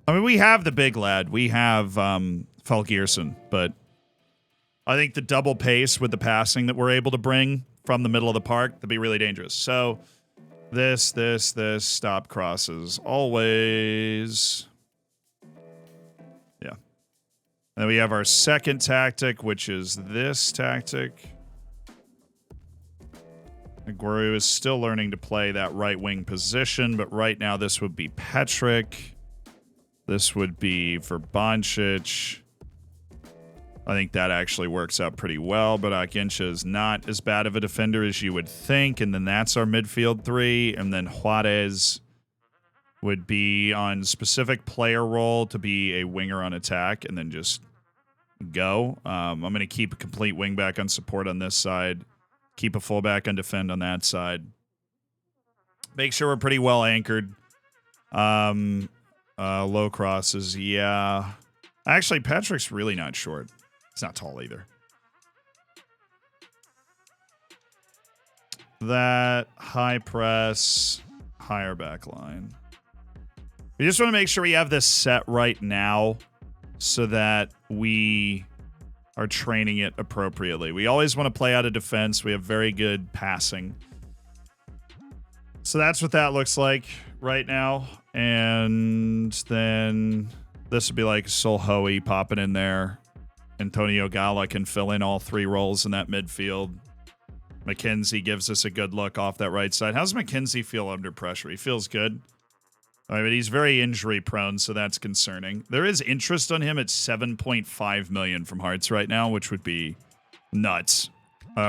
I mean, we have the big lad. We have Falkierson, but I think the double pace with the passing that we're able to bring from the middle of the park could be really dangerous. So this, stop crosses. Always. And then we have our second tactic, which is this tactic. Aguero is still learning to play that right wing position, but right now this would be Petrick. This would be for Boncic. I think that actually works out pretty well, but Akincha is not as bad of a defender as you would think. And then that's our midfield three. And then Juarez would be on specific player role to be a winger on attack and then just go. I'm going to keep a complete wingback on support on this side. Keep a fullback on defend on that side. Make sure we're pretty well anchored. Low crosses, yeah. Actually, Patrick's really not short. He's not tall either. That high press, higher back line. We just want to make sure we have this set right now so that we are training it appropriately. We always want to play out of defense. We have very good passing. So that's what that looks like right now. And then this would be like Solhoe popping in there. Antonio Gala can fill in all three roles in that midfield. McKenzie gives us a good look off that right side. How's McKenzie feel under pressure? He feels good. All right, but he's very injury prone, so that's concerning. There is interest on him at 7.5 million from Hearts right now, which would be nuts.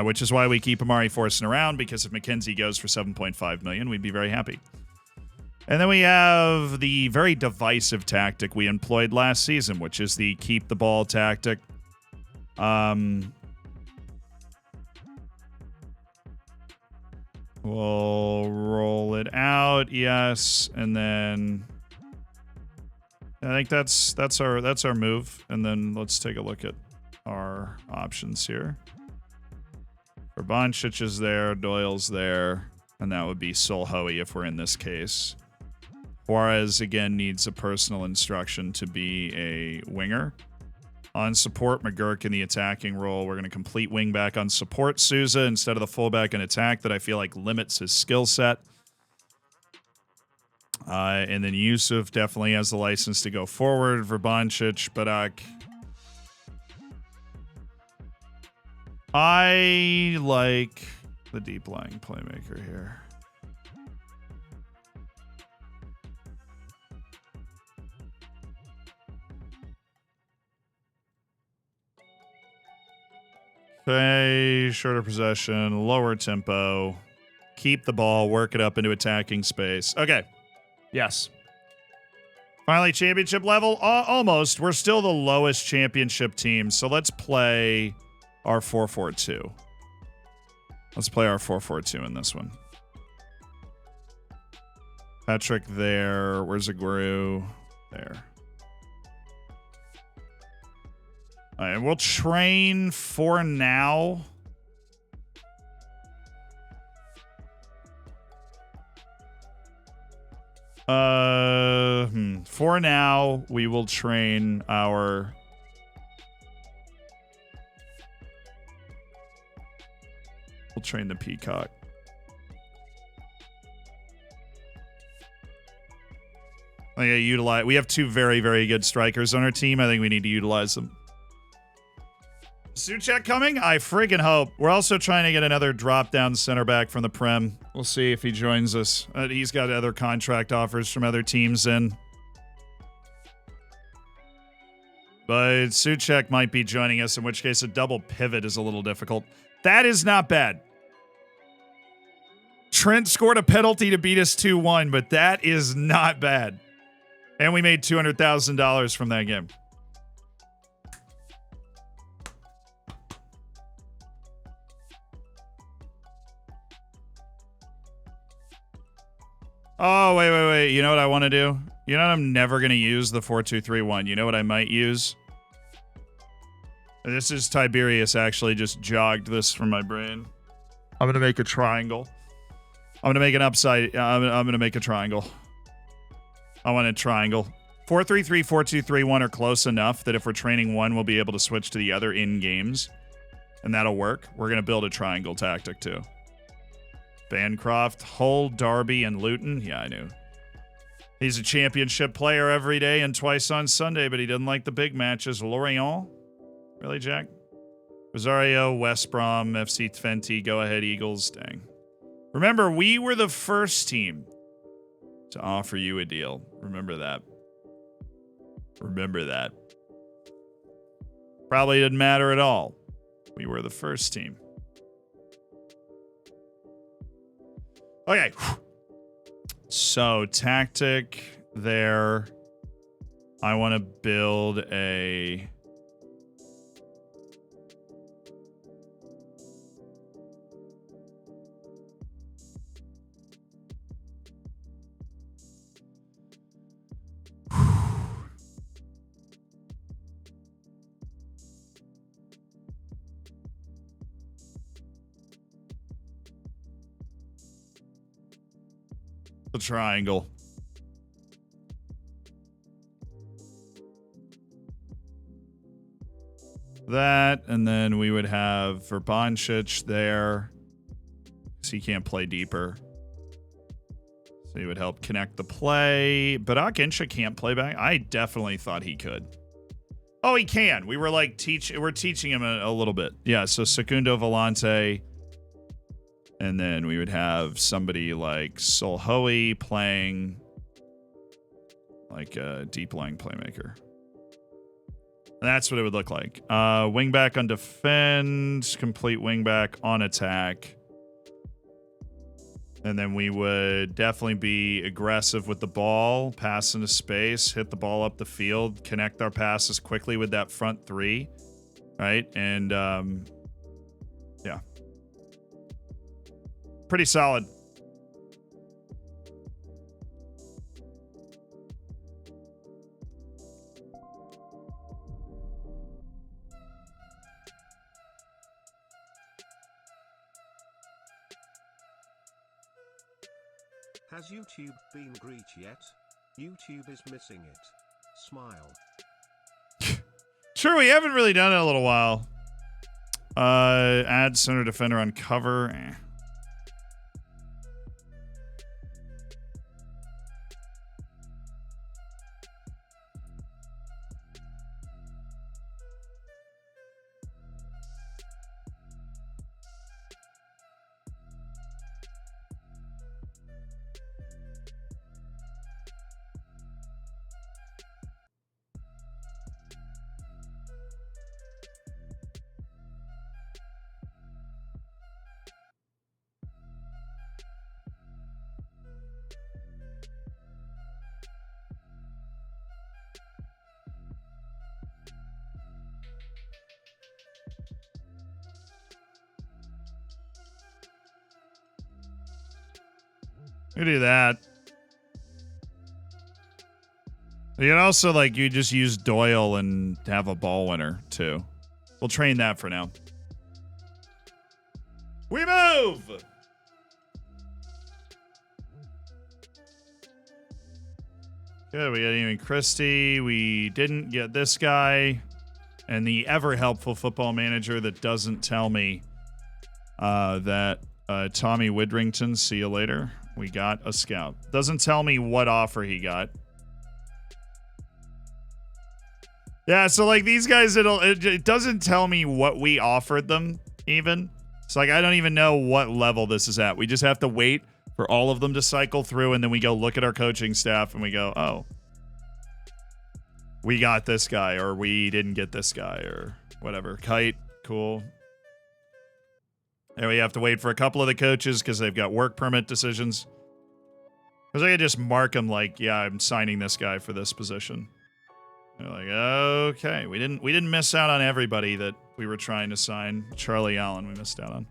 Which is why we keep Amari Forson around, because if McKenzie goes for 7.5 million, we'd be very happy. And then we have the very divisive tactic we employed last season, which is the keep the ball tactic. We'll roll it out, yes, and then I think that's our move. And then let's take a look at our options here. Urbancic is there, Doyle's there, and that would be Solhoe if we're in this case. Juarez again needs a personal instruction to be a winger. On support, McGurk in the attacking role. We're going to complete wingback on support Souza instead of the fullback in attack that I feel like limits his skill set. And then Yusuf definitely has the license to go forward. Verbancic, Badak. I like the deep lying playmaker here. Okay, shorter possession, lower tempo, keep the ball, work it up into attacking space. Okay, yes. Finally, championship level? Almost. We're still the lowest championship team, so let's play our 4-4-2. Let's play our 4-4-2 in this one. Patrick there. Where's Aguero? There. All right, we'll train for now. For now, we will train our... We'll train the Peacock. Utilize. We have two very, very good strikers on our team. I think we need to utilize them. Suchek coming? I friggin' hope. We're also trying to get another drop-down center back from the Prem. We'll see if he joins us. He's got other contract offers from other teams in. But Suchek might be joining us, in which case a double pivot is a little difficult. That is not bad. Trent scored a penalty to beat us 2-1, but that is not bad. And we made $200,000 from that game. Oh, wait. You know what I want to do? You know what? I'm never going to use the 4-2-3-1. You know what I might use? This is Tiberius actually just jogged this from my brain. I'm going to make a triangle. I'm going to make an upside. I'm going to make a triangle. I want a triangle. 4-3-3, 4-2-3-1 are close enough that if we're training one, we'll be able to switch to the other in games. And that'll work. We're going to build a triangle tactic too. Bancroft, Hull, Derby, and Luton. Yeah, I knew. He's a championship player every day and twice on Sunday, but he doesn't like the big matches. Lorient? Really, Jack? Rosario, West Brom, FC Twente, Go Ahead Eagles. Dang. Remember, we were the first team to offer you a deal. Remember that. Remember that. Probably didn't matter at all. We were the first team. Okay. So, tactic there. I want to build a... the triangle. That, and then we would have Verbancic there. So he can't play deeper. So he would help connect the play. But Akincha can't play back. I definitely thought he could. Oh, he can. We were like we're teaching him a little bit. Yeah, so Secundo Volante. And then we would have somebody like Solhoe playing like a deep lying playmaker. And that's what it would look like. Wingback on defend, complete wingback on attack. And then we would definitely be aggressive with the ball, pass into space, hit the ball up the field, connect our passes quickly with that front three, right? And yeah. Pretty solid. Has YouTube been Greek yet? YouTube is missing it. Smile. Sure, we haven't really done it in a little while. Add center defender on cover. You do that. You can also, like, you just use Doyle and have a ball winner, too. We'll train that for now. We move! Good, we got even Christie. We didn't get this guy. And the ever-helpful football manager that doesn't tell me that Tommy Widrington, see you later. We got a scout. Doesn't tell me what offer he got. Yeah, so like these guys, it doesn't tell me what we offered them even. It's like I don't even know what level this is at. We just have to wait for all of them to cycle through, and then we go look at our coaching staff and we go, oh, we got this guy, or we didn't get this guy, or whatever. Kite, cool. And we have to wait for a couple of the coaches because they've got work permit decisions. Because I could just mark them like, yeah, I'm signing this guy for this position. They're like, okay, we didn't miss out on everybody that we were trying to sign. Charlie Allen, we missed out on.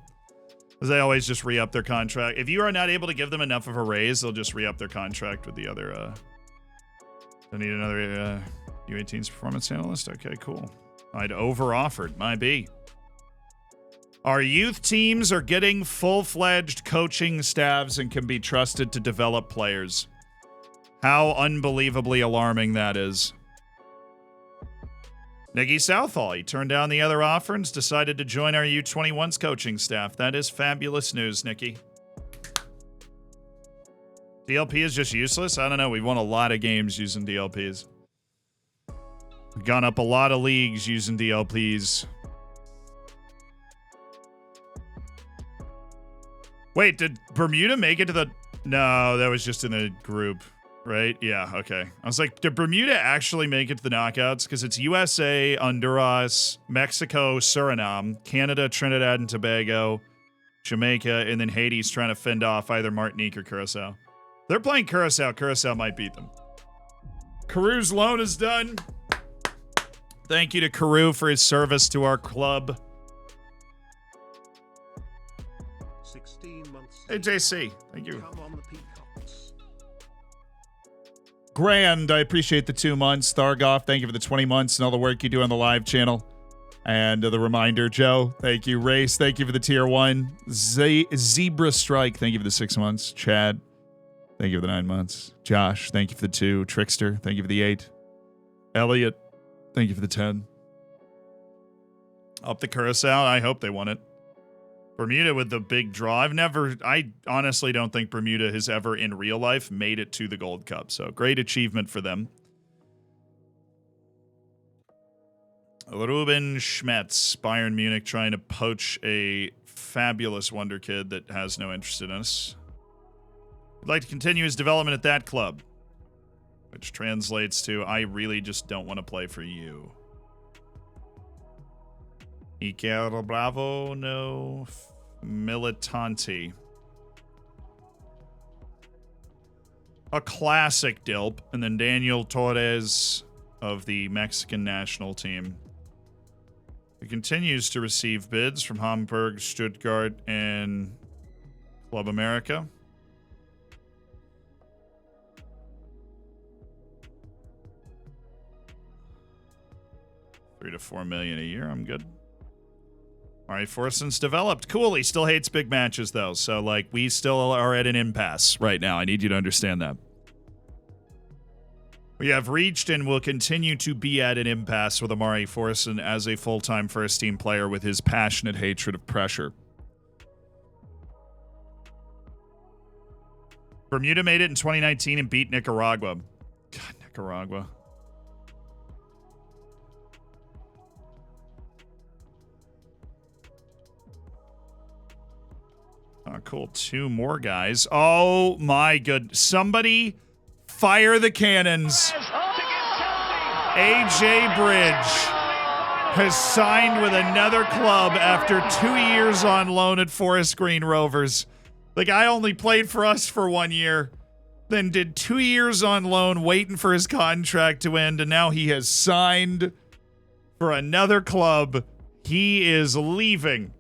Because they always just re-up their contract. If you are not able to give them enough of a raise, they'll just re-up their contract with the other. They need another U18's performance analyst. Okay, cool. I'd over-offered. My B. Our youth teams are getting full-fledged coaching staffs and can be trusted to develop players. How unbelievably alarming that is. Nicky Southall, he turned down the other offer and decided to join our U21's coaching staff. That is fabulous news, Nicky. DLP is just useless? I don't know. We've won a lot of games using DLPs. We've gone up a lot of leagues using DLPs. Wait, did Bermuda make it to the... No, that was just in the group, right? Yeah, okay. I was like, did Bermuda actually make it to the knockouts? Because it's USA, Honduras, Mexico, Suriname, Canada, Trinidad and Tobago, Jamaica, and then Haiti's trying to fend off either Martinique or Curacao. They're playing Curacao. Curacao might beat them. Caru's loan is done. Thank you to Carew for his service to our club. 16 months. Hey, JC. Thank you. Come on the Peacocks. Grand, I appreciate the 2 months. Thargoff, thank you for the 20 months and all the work you do on the live channel. And the reminder, Joe, thank you. Race, thank you for the tier 1. Zebra Strike, thank you for the 6 months. Chad, Thank you for the 9 months. Josh, thank you for the 2. Trickster, thank you for the 8. Elliot, thank you for the 10. Up the Curacao, I hope they won it. Bermuda with the big draw. I honestly don't think Bermuda has ever in real life made it to the Gold Cup. So great achievement for them. Ruben Schmetz, Bayern Munich, trying to poach a fabulous wonder kid that has no interest in us. I'd like to continue his development at that club, which translates to, I really just don't want to play for you. Iker Bravo, no. Militanti. A classic Dilp. And then Daniel Torres of the Mexican national team. He continues to receive bids from Hamburg, Stuttgart, and Club America. $3 to $4 million a year. I'm good. All right, Forson's developed. Cool. He still hates big matches, though. So, like, we still are at an impasse right now. I need you to understand that. We have reached and will continue to be at an impasse with Amari Forson as a full-time first-team player with his passionate hatred of pressure. Bermuda made it in 2019 and beat Nicaragua. God, Nicaragua. Oh, cool. 2 more guys. Oh, my good. Somebody fire the cannons. AJ Bridge has signed with another club after 2 years on loan at Forest Green Rovers. The guy only played for us for 1 year, then did 2 years on loan waiting for his contract to end, and now he has signed for another club. He is leaving.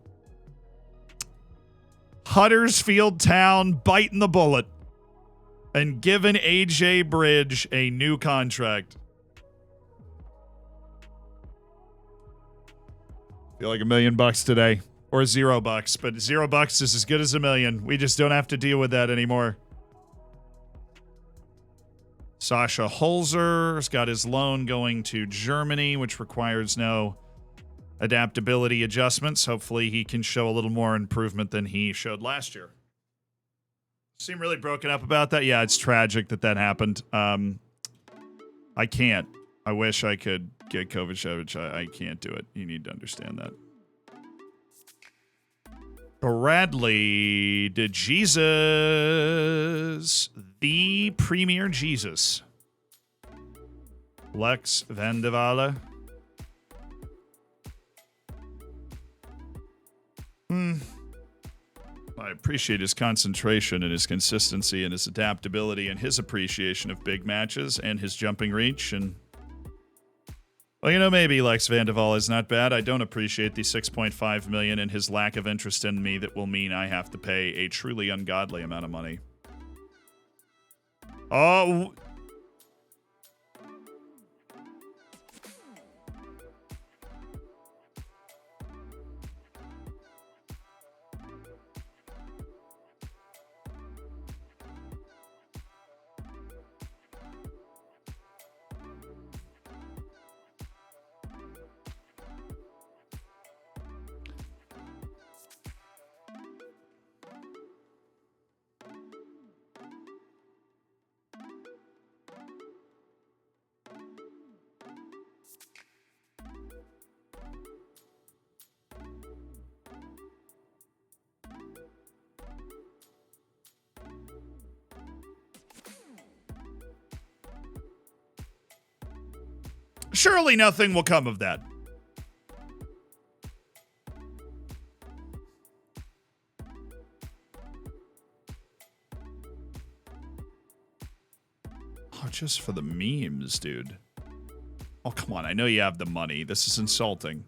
Huddersfield Town biting the bullet and giving AJ Bridge a new contract. Feel like $1 million today, or $0, but $0 is as good as $1 million. We just don't have to deal with that anymore. Sasha Holzer's got his loan going to Germany, which requires no adaptability adjustments. Hopefully he can show a little more improvement than he showed last year. Seem really broken up about that. Yeah, it's tragic that happened. I can't. I wish I could get Kovacevic. I can't do it. You need to understand that. Bradley de Jesus. The Premier Jesus. Lex Van de Walle. I appreciate his concentration and his consistency and his adaptability and his appreciation of big matches and his jumping reach. And, well, you know, maybe Lex Van de Walle is not bad. I don't appreciate the $6.5 million and his lack of interest in me that will mean I have to pay a truly ungodly amount of money. Oh... Surely nothing will come of that. Oh, just for the memes, dude. Oh, come on. I know you have the money. This is insulting.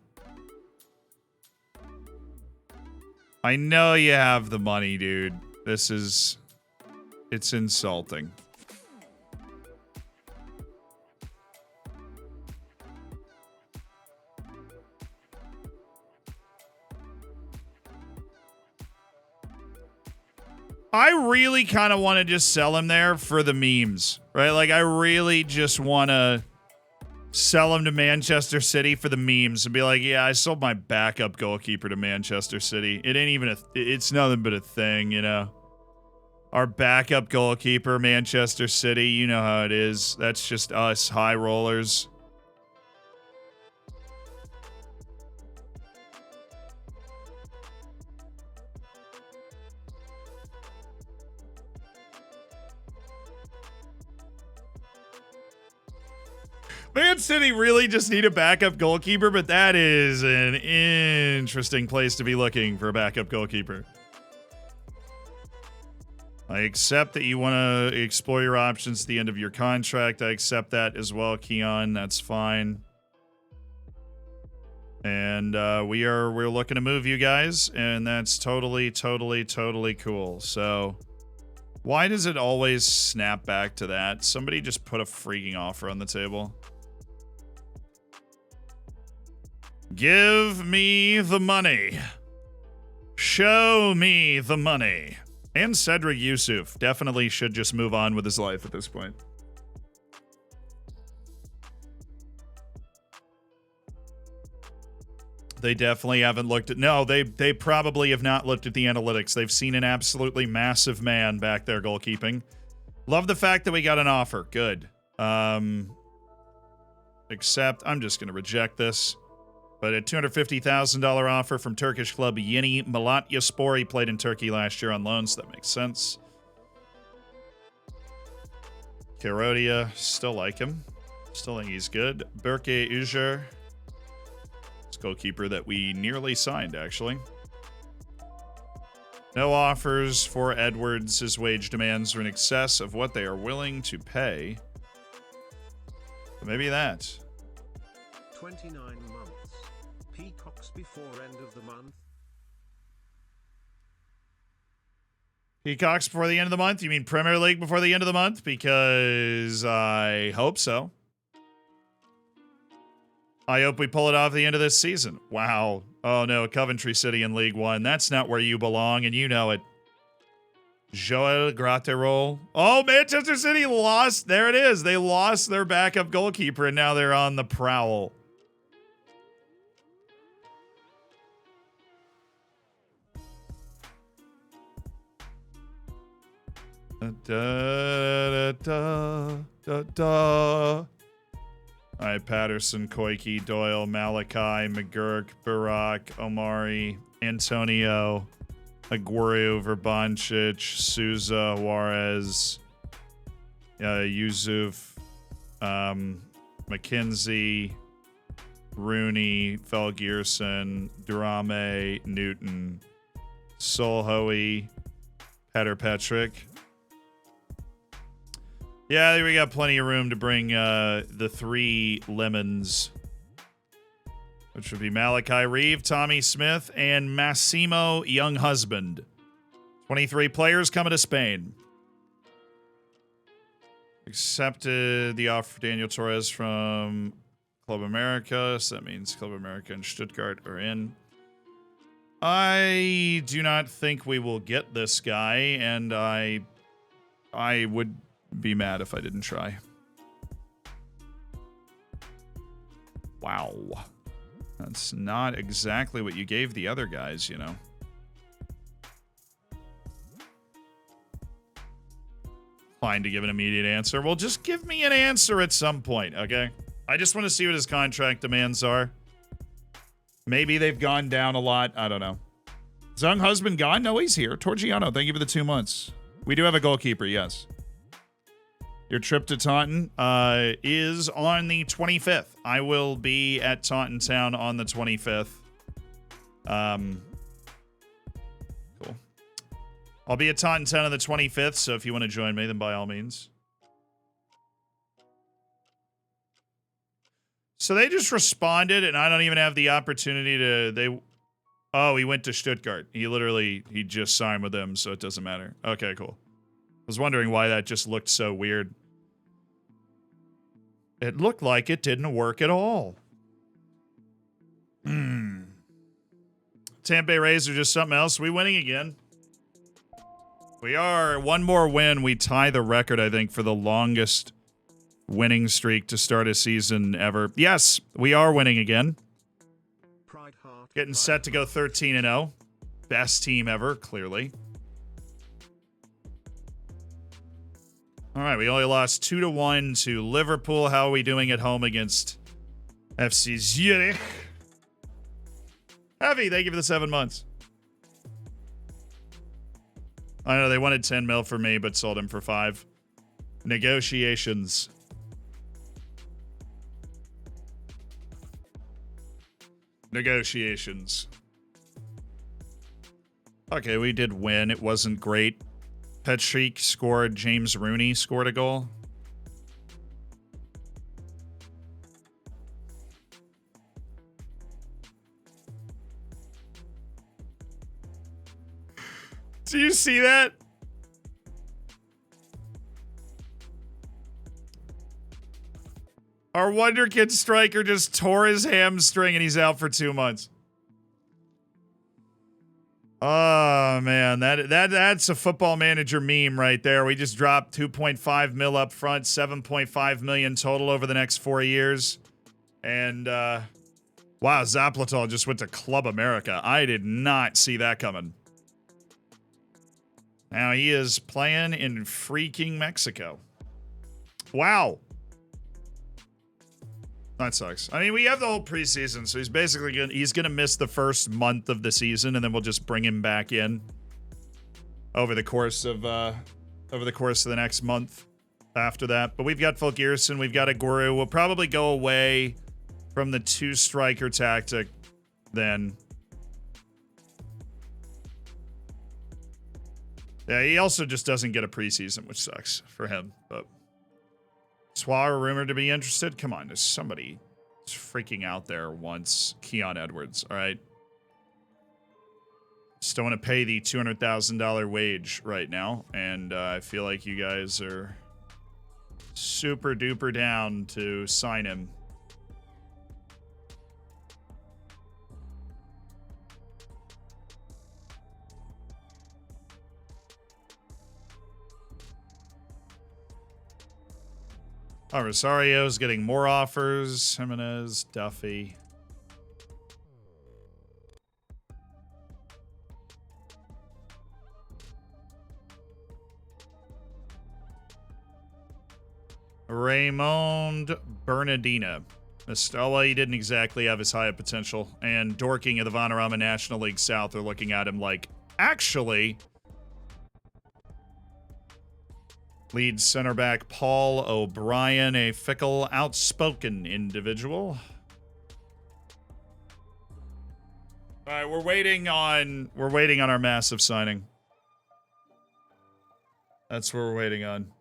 I know you have the money, dude. This is... It's insulting. I really kind of want to just sell him there for the memes, right? Like, I really just want to sell him to Manchester City for the memes and be like, yeah, I sold my backup goalkeeper to Manchester City. It ain't even it's nothing but a thing, you know? Our backup goalkeeper, Manchester City, you know how it is. That's just us high rollers. Man City really just need a backup goalkeeper, but that is an interesting place to be looking for a backup goalkeeper. I accept that you want to explore your options at the end of your contract. I accept that as well, Keon. That's fine. And we're looking to move you guys, and that's totally cool. So why does it always snap back to that? Somebody just put a freaking offer on the table. Give me the money. Show me the money. And Cedric Yusuf definitely should just move on with his life at this point. They definitely haven't looked at... No, they probably have not looked at the analytics. They've seen an absolutely massive man back there goalkeeping. Love the fact that we got an offer. Good. Except I'm just going to reject this. But a $250,000 offer from Turkish club Yeni Malatyaspor. He played in Turkey last year on loan, so that makes sense. Karodia, still like him. Still think he's good. Berke Ujer. It's goalkeeper that we nearly signed, actually. No offers for Edwards. His wage demands are in excess of what they are willing to pay. But maybe that. 29 months. Peacocks before end of the month. Peacocks before the end of the month? You mean Premier League before the end of the month? Because I hope so. I hope we pull it off the end of this season. Wow. Oh no, Coventry City in League One. That's not where you belong, and you know it. Joel Gratterol. Oh, Manchester City lost. There it is. They lost their backup goalkeeper, and now they're on the prowl. Da, da, da, da, da. All right, Patterson, Koike, Doyle, Malachi, McGurk, Barak, Omari, Antonio, Aguero, Verbancic, Souza, Juarez, Yusuf, McKenzie, Rooney, Felgierson, Durame, Newton, Solhoe, Petter Petrick. Yeah, we got plenty of room to bring the three lemons, which would be Malachi Reeve, Tommy Smith, and Massimo Younghusband. 23 players coming to Spain. Accepted the offer for Daniel Torres from Club America, so that means Club America and Stuttgart are in. I do not think we will get this guy, and I would be mad if I didn't try. Wow. That's not exactly what you gave the other guys, you know. Fine to give an immediate answer. Well, just give me an answer at some point, okay? I just want to see what his contract demands are. Maybe they've gone down a lot. I don't know. Is Younghusband gone? No, he's here. Torgiano, thank you for the 2 months. We do have a goalkeeper, yes. Your trip to Taunton is on the 25th. I will be at Taunton Town on the 25th. Cool. I'll be at Taunton Town on the 25th, so if you want to join me, then by all means. So they just responded, and I don't even have the opportunity to... Oh, he went to Stuttgart. He just signed with them, so it doesn't matter. Okay, cool. I was wondering why that just looked so weird. It looked like it didn't work at all. Tampa Bay Rays are just something else. We winning again? We are. One more win. We tie the record, I think, for the longest winning streak to start a season ever. Yes, we are winning again. Getting set to go 13-0. Best team ever, clearly. All right, we only lost 2-1 to Liverpool. How are we doing at home against FC Zurich? Heavy, thank you for the 7 months. I know they wanted 10 mil for me, but sold him for 5. Negotiations. Negotiations. Okay, we did win. It wasn't great. Patrick scored. James Rooney scored a goal. Do you see that? Our Wonderkid striker just tore his hamstring and he's out for 2 months. Oh, man. That's a Football Manager meme right there. We just dropped 2.5 mil up front, 7.5 million total over the next 4 years. And, wow, Zaplatol just went to Club America. I did not see that coming. Now he is playing in freaking Mexico. Wow. That sucks. I mean, we have the whole preseason, so he's basically gonna miss the first month of the season, and then we'll just bring him back in over the course of the next month after that. But we've got Fulgerson, we've got a Guru. We'll probably go away from the 2-striker tactic then. Yeah, he also just doesn't get a preseason, which sucks for him. But Swallow rumored to be interested. Come on, there's somebody freaking out there wants Keon Edwards. All right, just don't want to pay the $200,000 wage right now, and I feel like you guys are super duper down to sign him. Oh, Rosario's getting more offers. Jimenez, Duffy. Raymond Bernardina. Well, he didn't exactly have as high a potential. And Dorking of the Vanarama National League South are looking at him like, actually... Lead center back Paul O'Brien, a fickle, outspoken individual. All right, we're waiting on our massive signing. That's what we're waiting on.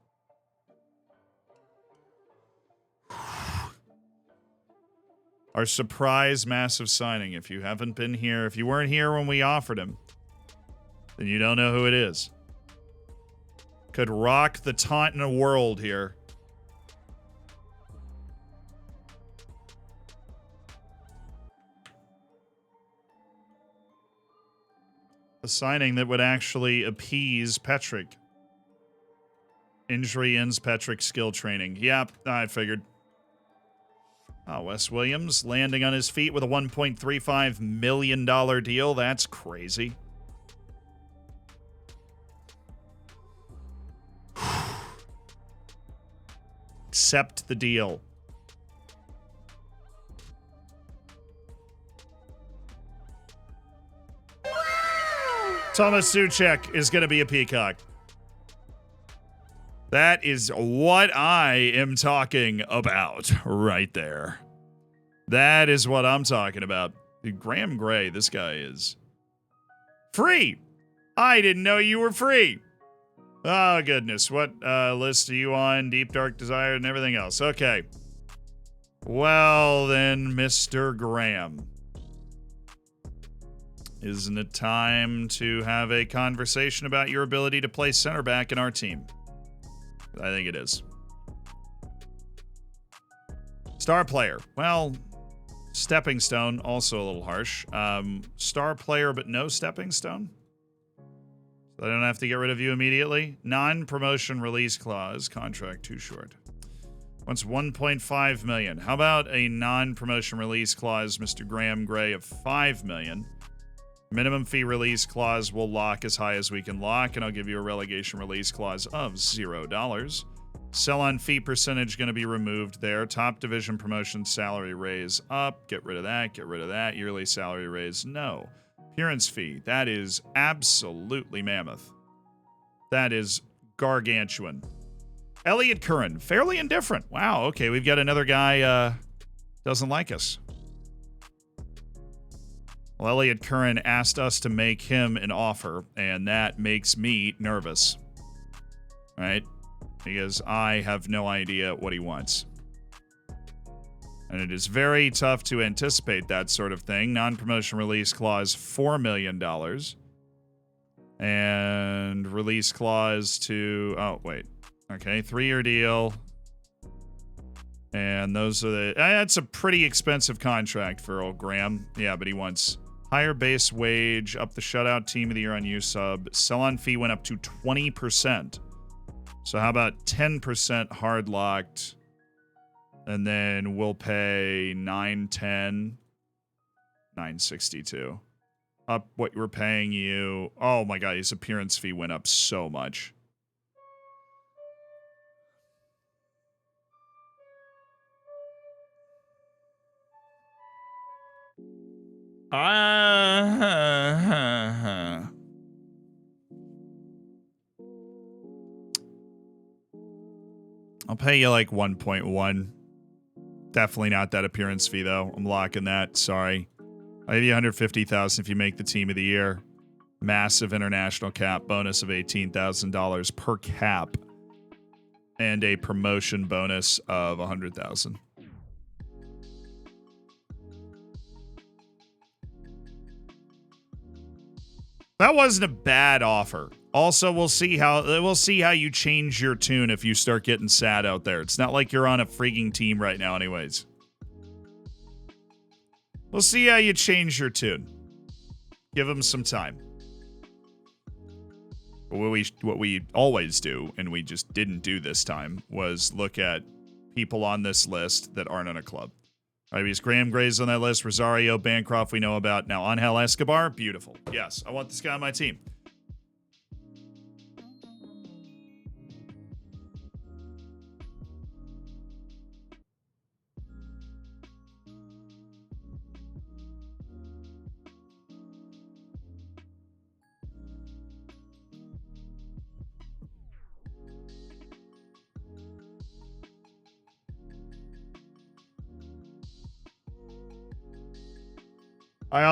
Our surprise massive signing. If you haven't been here, if you weren't here when we offered him, then you don't know who it is. Could rock the Taunton world here. A signing that would actually appease Petrick. Injury ends Petrick's skill training. Yep, I figured. Oh, Wes Williams landing on his feet with a $1.35 million deal. That's crazy. Accept the deal. Thomas Suchek is going to be a peacock. That is what I am talking about right there. That is what I'm talking about. Graham Gray, this guy is free. I didn't know you were free. Oh, goodness. What list are you on? Deep Dark Desire and everything else. Okay. Well, then, Mr. Graham. Isn't it time to have a conversation about your ability to play center back in our team? I think it is. Star player. Well, stepping stone, also a little harsh. Star player, but no stepping stone? I don't have to get rid of you immediately. Non-promotion release clause. Contract too short. Wants 1.5 million. How about a non-promotion release clause, Mr. Graham Gray, of 5 million? Minimum fee release clause will lock as high as we can lock, and I'll give you a relegation release clause of $0. Sell-on fee percentage going to be removed there. Top division promotion salary raise up. Get rid of that. Get rid of that. Yearly salary raise, no. Appearance fee, that is absolutely mammoth. That is gargantuan. Elliot Curran, fairly indifferent. Wow, okay, we've got another guy doesn't like us. Well, Elliot Curran asked us to make him an offer, and that makes me nervous. Right? Because I have no idea what he wants. And it is very tough to anticipate that sort of thing. Non-promotion release clause, $4 million. And release clause to... Oh, wait. Okay, 3-year deal. And those are the... That's a pretty expensive contract for old Graham. Yeah, but he wants higher base wage, up the shutout team of the year on U-Sub. Sell-on fee went up to 20%. So how about 10% hard locked? And then we'll pay 910, 962. Up what we're paying you. Oh my God, his appearance fee went up so much. I'll pay you like 1.1. Definitely not that appearance fee, though. I'm locking that. Sorry. I'll give you $150,000 if you make the team of the year. Massive international cap bonus of $18,000 per cap. And a promotion bonus of $100,000. That wasn't a bad offer. Also, we'll see how you change your tune if you start getting sad out there. It's not like you're on a freaking team right now anyways. We'll see how you change your tune. Give them some time. What we always do, and we just didn't do this time, was look at people on this list that aren't on a club. All right, because Graham Gray's on that list. Rosario, Bancroft, we know about. Now, Angel Escobar, beautiful. Yes, I want this guy on my team.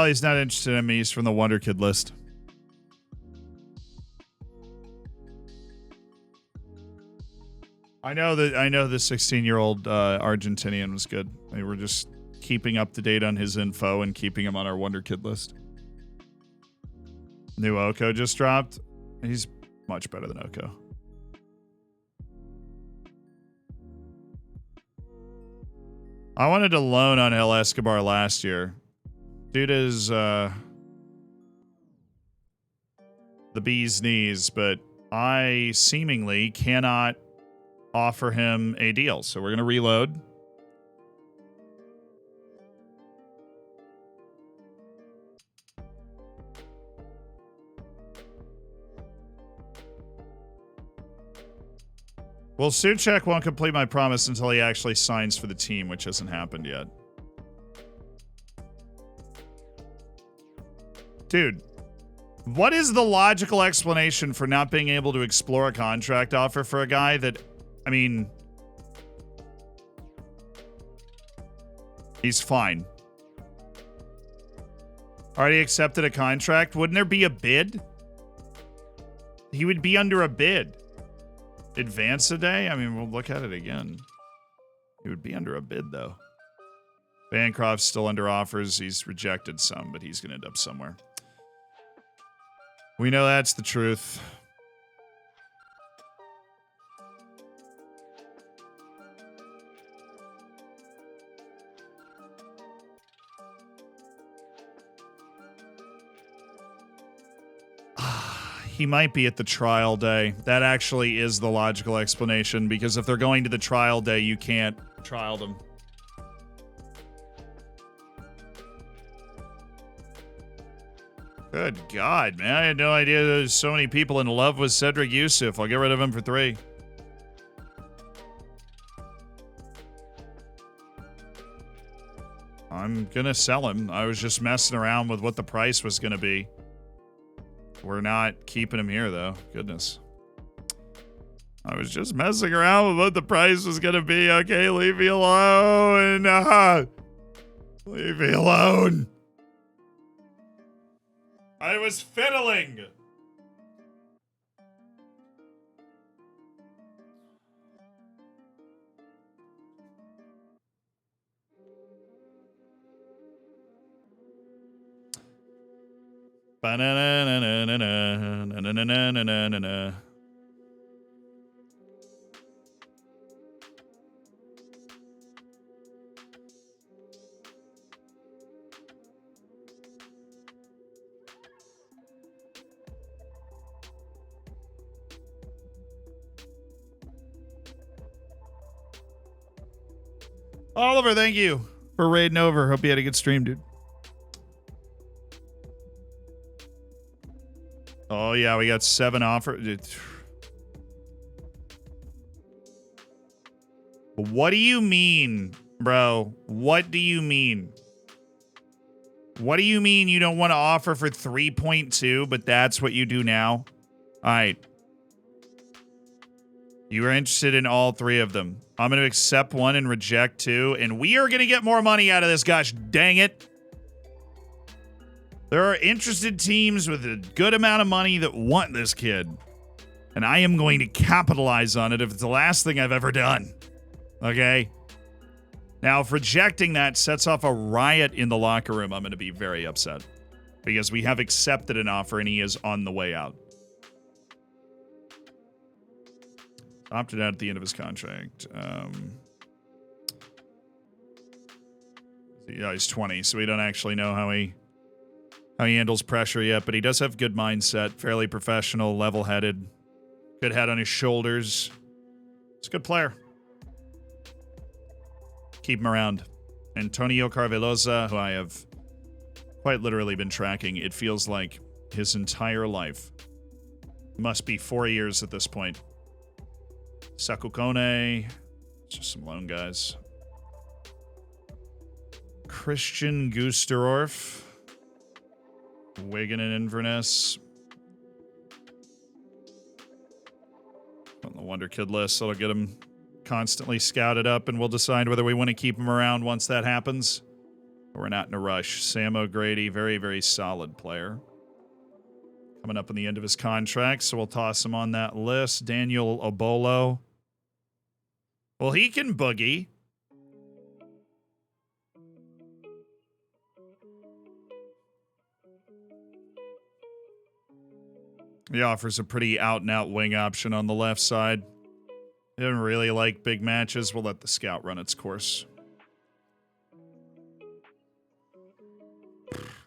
He's not interested in me. He's from the Wonder Kid list. I know the 16-year-old Argentinian was good. We were just keeping up to date on his info and keeping him on our Wonder Kid list. New Oko just dropped. He's much better than Oko. I wanted to loan on El Escobar last year. Dude is the bee's knees, but I seemingly cannot offer him a deal. So we're going to reload. Well, Suchek won't complete my promise until he actually signs for the team, which hasn't happened yet. Dude, what is the logical explanation for not being able to explore a contract offer for a guy that, I mean, he's fine. Already accepted a contract? Wouldn't there be a bid? He would be under a bid. Advance a day? I mean, we'll look at it again. He would be under a bid, though. Bancroft's still under offers. He's rejected some, but he's going to end up somewhere. We know that's the truth. He might be at the trial day. That actually is the logical explanation, because if they're going to the trial day, you can't trial them. Good God, man. I had no idea there's so many people in love with Cedric Yusuf. I'll get rid of him for 3. I'm gonna sell him. I was just messing around with what the price was gonna be. We're not keeping him here, though. Goodness. I was just messing around with what the price was gonna be. Okay, leave me alone. Leave me alone. I was fiddling. Ba-na-na-na-na-na-na-na-na-na-na-na-na. Oliver, thank you for raiding over. Hope you had a good stream, dude. Oh, yeah, we got 7 offers. What do you mean, bro? What do you mean? What do you mean you don't want to offer for 3.2, but that's what you do now? All right. You are interested in all 3 of them. I'm going to accept 1 and reject 2, and we are going to get more money out of this, gosh dang it. There are interested teams with a good amount of money that want this kid, and I am going to capitalize on it if it's the last thing I've ever done. Okay? Now, if rejecting that sets off a riot in the locker room, I'm going to be very upset, because we have accepted an offer and he is on the way out. Opted out at the end of his contract. Yeah, he's 20, so we don't actually know how he handles pressure yet, but he does have good mindset, fairly professional, level-headed, good head on his shoulders. He's a good player. Keep him around. Antonio Carvelosa, who I have quite literally been tracking, it feels like his entire life. Must be 4 years at this point. Sakukone. Just some lone guys. Christian Gusterorf. Wigan and Inverness. On the Wonder Kid list, so I'll get him constantly scouted up, and we'll decide whether we want to keep him around once that happens. But we're not in a rush. Sam O'Grady, very, very solid player. Coming up on the end of his contract, so we'll toss him on that list. Daniel Obolo. Well, he can boogie. He offers a pretty out-and-out wing option on the left side. He doesn't really like big matches. We'll let the scout run its course.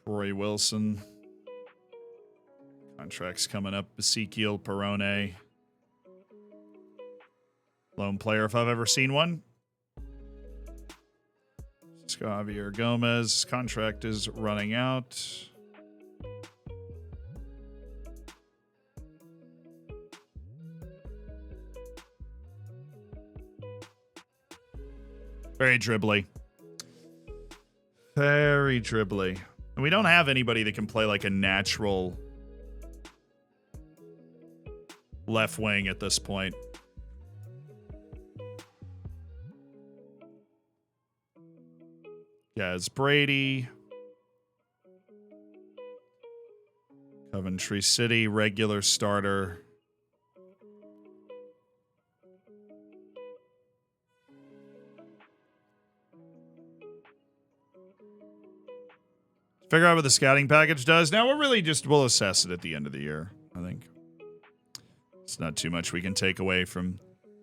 Roy Wilson. Contracts coming up. Ezekiel Perone. Lone player if I've ever seen one. Javier Gomez. Contract is running out. Very dribbly. Very dribbly. And we don't have anybody that can play like a natural left wing at this point. Gaz Brady. Coventry City, regular starter. Figure out what the scouting package does. Now, we'll assess it at the end of the year, I think. It's not too much we can take away from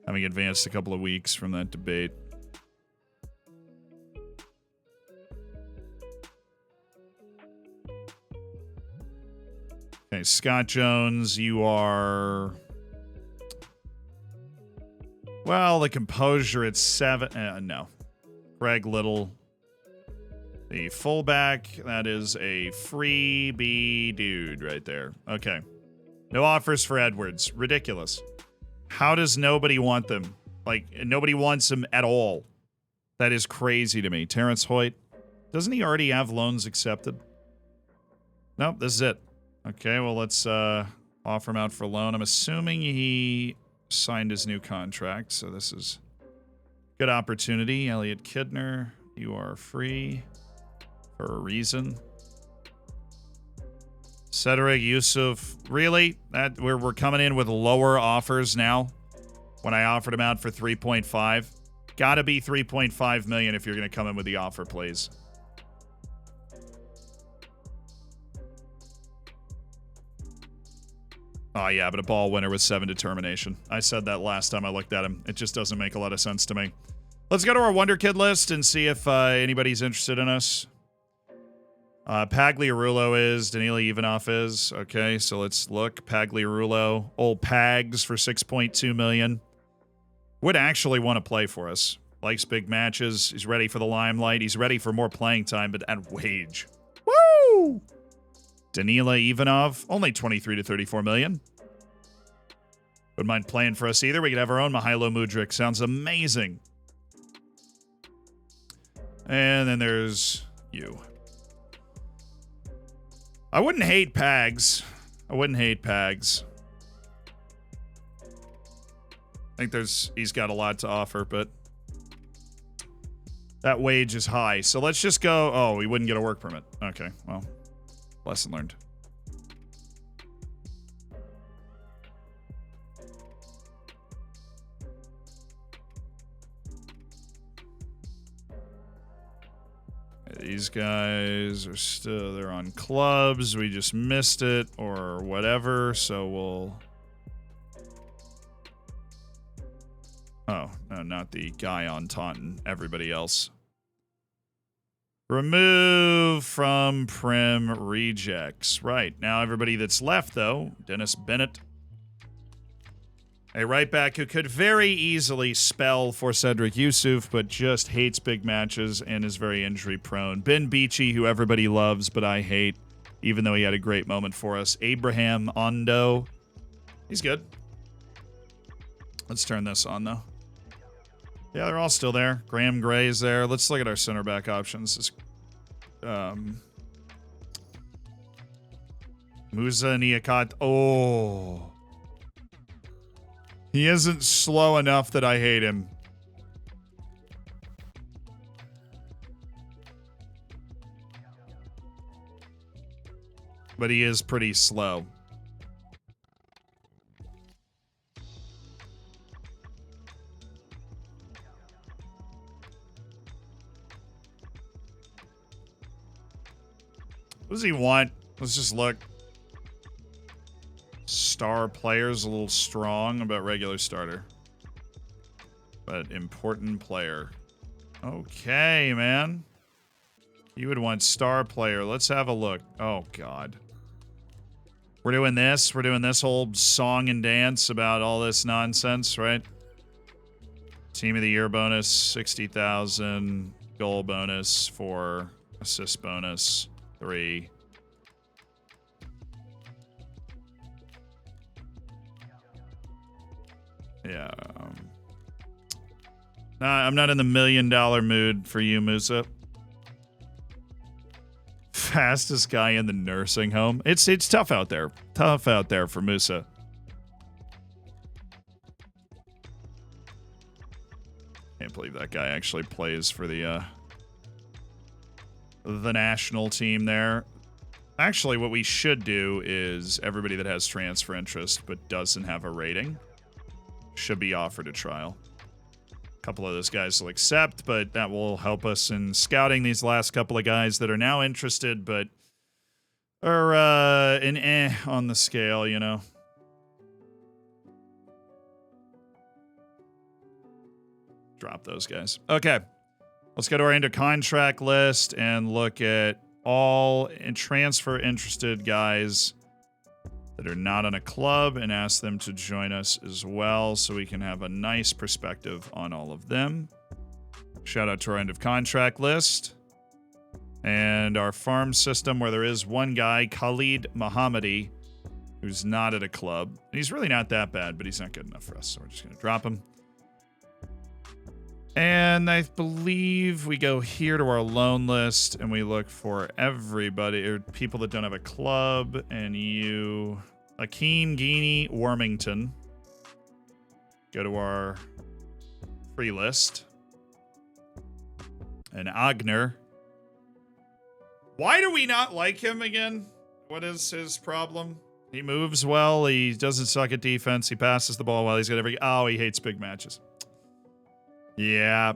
having advanced a couple of weeks from that debate. Okay, Scott Jones, you are... Well, the composure at 7. No. Greg Little. The fullback, that is a freebie dude right there. Okay. No offers for Edwards. Ridiculous. How does nobody want them? Like, nobody wants him at all. That is crazy to me. Terrence Hoyt. Doesn't he already have loans accepted? Nope, this is it. Okay, well, let's offer him out for loan. I'm assuming he signed his new contract, so this is good opportunity. Elliot Kidner, you are free for a reason. Cedric Yusuf, really? That we're coming in with lower offers now when I offered him out for 3.5. Gotta be 3.5 million if you're going to come in with the offer, please. Oh, yeah, but a ball winner with 7 determination. I said that last time I looked at him. It just doesn't make a lot of sense to me. Let's go to our Wonder Kid list and see if anybody's interested in us. Pagliarulo is. Danila Ivanov is. Okay, so let's look. Pagliarulo. Old Pags for 6.2 million. Would actually want to play for us. Likes big matches. He's ready for the limelight. He's ready for more playing time, but at wage. Woo! Danila Ivanov, only 23 to 34 million. Wouldn't mind playing for us either. We could have our own Mihailo Mudryk. Sounds amazing. And then there's you. I wouldn't hate Pags. I wouldn't hate Pags. I think he's got a lot to offer, but that wage is high. So let's just go. Oh, we wouldn't get a work permit. Okay, well. Lesson learned. These guys are still, they're on clubs. We just missed it or whatever, so we'll... Oh, no, not the guy on Taunton. Everybody else. Remove from Prim rejects. Right. Now everybody that's left, though, Dennis Bennett. A right back who could very easily spell for Cedric Yusuf, but just hates big matches and is very injury prone. Ben Beachy, who everybody loves, but I hate, even though he had a great moment for us. Abraham Ondo. He's good. Let's turn this on, though. Yeah, they're all still there. Graham Gray is there. Let's look at our center back options. Musa Niakat. Oh. He isn't slow enough that I hate him. But he is pretty slow. What does he want? Let's just look. Star player's a little strong about regular starter. But important player. Okay, man. You would want star player. Let's have a look. Oh, God. We're doing this. We're doing this whole song and dance about all this nonsense, right? Team of the year bonus, 60,000. Goal bonus, 4. Assist bonus, 3. Yeah. Nah, I'm not in the $1 million mood for you, Musa. Fastest guy in the nursing home. It's tough out there. Tough out there for Musa. Can't believe that guy actually plays for the national team there. Actually, what we should do is everybody that has transfer interest but doesn't have a rating should be offered a trial. A couple of those guys will accept, but that will help us in scouting these last couple of guys that are now interested, but are on the scale, you know. Drop those guys. Okay. Let's go to our under-contract list and look at all transfer interested guys that are not on a club and ask them to join us as well so we can have a nice perspective on all of them. Shout out to our end of contract list. And our farm system where there is one guy, Khalid Mohammadi, who's not at a club. And he's really not that bad, but he's not good enough for us, so we're just going to drop him. And I believe we go here to our loan list and we look for everybody, or people that don't have a club, and you, Akeem Guinea Warmington. Go to our free list. And Agner. Why do we not like him again? What is his problem? He moves well. He doesn't suck at defense. He passes the ball well. He's got every... Oh, he hates big matches. Yeah,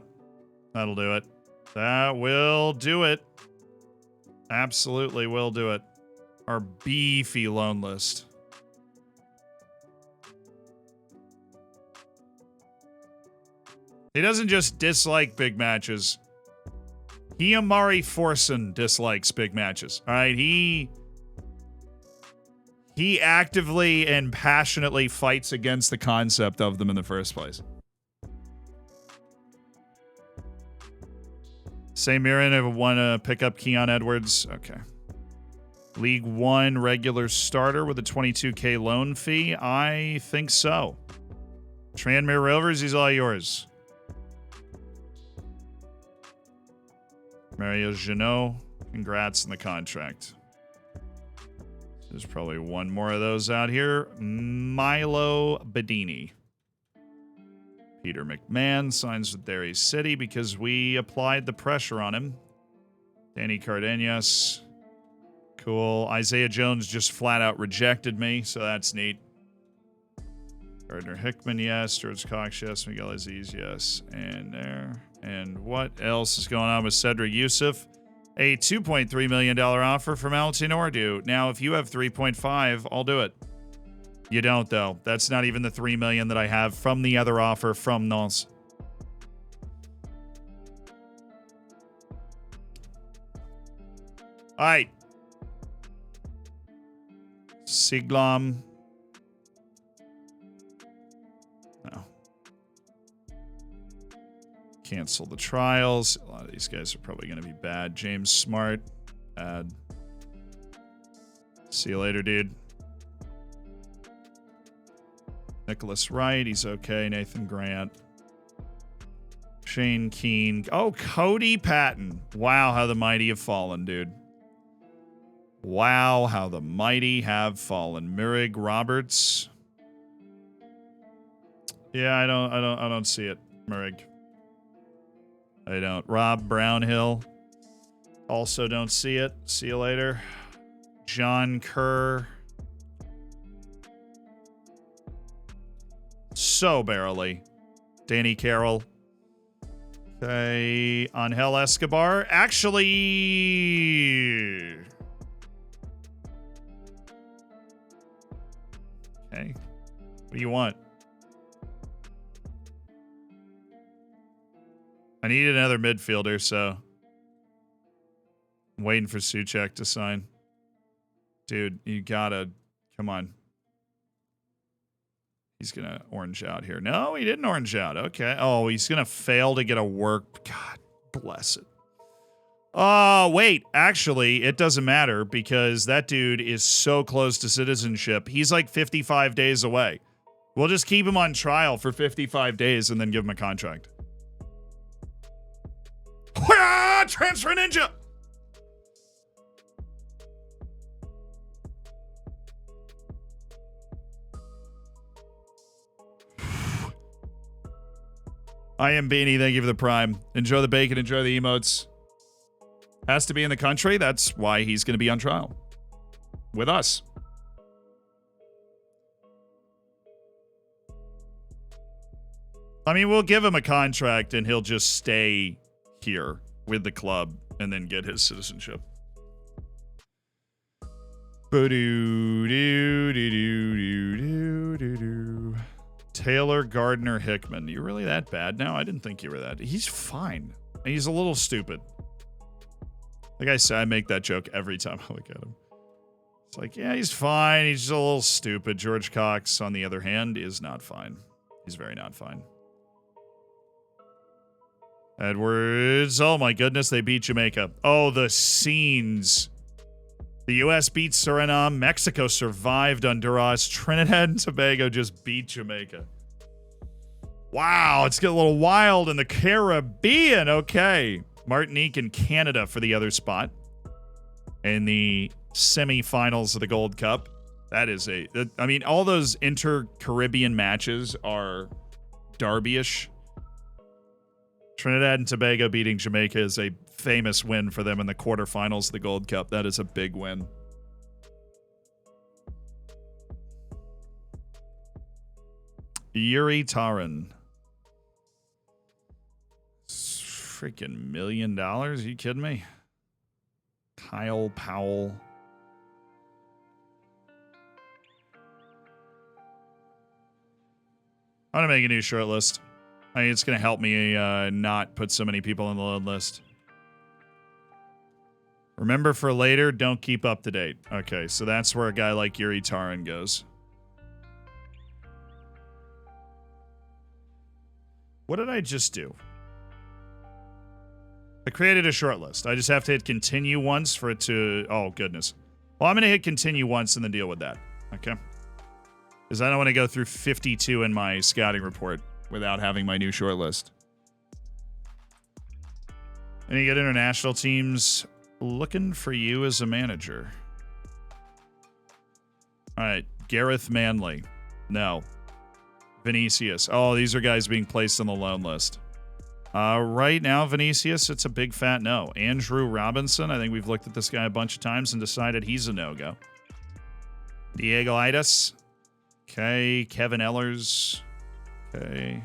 that'll do it. That will do it. Absolutely will do it. Our beefy loan list. He doesn't just dislike big matches. Amari Forson dislikes big matches. All right, he actively and passionately fights against the concept of them in the first place. Say Mirren, I want to pick up Keon Edwards. Okay. League One regular starter with a 22K loan fee. I think so. Tranmere Rovers, he's all yours. Mario Janot, congrats on the contract. There's probably one more of those out here. Milo Bedini. Peter McMahon signs with Derry City because we applied the pressure on him. Danny Cardenas. Cool. Isaiah Jones just flat out rejected me, so that's neat. Gardner Hickman, yes. George Cox, yes. Miguel Aziz, yes. And there. And what else is going on with Cedric Youssef? A $2.3 million offer from Altin Ordu. Now, if you have 3.5, I'll do it. You don't, though. That's not even the $3 million that I have from the other offer from Nantes. All right. Siglam. No. Cancel the trials. A lot of these guys are probably going to be bad. James Smart. Bad. See you later, dude. Nicholas Wright. He's okay. Nathan Grant. Shane Keane. Oh, Cody Patton. Wow, how the mighty have fallen, dude. Wow, how the mighty have fallen. Mirig Roberts. Yeah, I don't see it, Mirig. I don't. Rob Brownhill. Also don't see it. See you later. John Kerr. So barely. Danny Carroll. Okay. Angel Escobar. Actually. Okay. What do you want? I need another midfielder, so I'm waiting for Suchek to sign. Dude, you gotta... Come on. He's gonna orange out here. No, he didn't orange out. Okay. Oh, he's gonna fail to get a work. God bless it. Oh, wait. Actually, it doesn't matter because that dude is so close to citizenship. He's like 55 days away. We'll just keep him on trial for 55 days and then give him a contract. Transfer Ninja! I am Beanie. Thank you for the prime. Enjoy the bacon. Enjoy the emotes. Has to be in the country. That's why he's going to be on trial. With us. I mean, we'll give him a contract and he'll just stay here with the club and then get his citizenship. Taylor Gardner Hickman. You really that bad now? I didn't think you were that. He's fine. He's a little stupid. Like I said, I make that joke every time I look at him. It's like, yeah, he's fine. He's just a little stupid. George Cox, on the other hand, is not fine. He's very not fine. Edwards. Oh, my goodness. They beat Jamaica. Oh, the scenes. The U.S. beat Suriname. Mexico survived Honduras. Trinidad and Tobago just beat Jamaica. Wow, it's getting a little wild in the Caribbean. Okay. Martinique and Canada for the other spot in the semifinals of the Gold Cup. That is I mean, all those inter-Caribbean matches are Derby-ish. Trinidad and Tobago beating Jamaica is a famous win for them in the quarterfinals of the Gold Cup. That is a big win. Yuri Taran. Freaking $1 million? Are you kidding me? Kyle Powell. I'm going to make a new short list. I mean, it's going to help me not put so many people on the load list. Remember for later, don't keep up to date. Okay, so that's where a guy like Yuri Taran goes. What did I just do? I created a short list. I just have to hit continue once for it to... Oh, goodness. Well, I'm going to hit continue once and then deal with that. Okay? Because I don't want to go through 52 in my scouting report without having my new short list. Any good international teams looking for you as a manager? All right. Gareth Manley. No. Vinicius. Oh, these are guys being placed on the loan list. Right now, Vinicius, it's a big fat no. Andrew Robinson, I think we've looked at this guy a bunch of times and decided he's a no-go. Diego Idas. Okay. Kevin Ellers. Okay.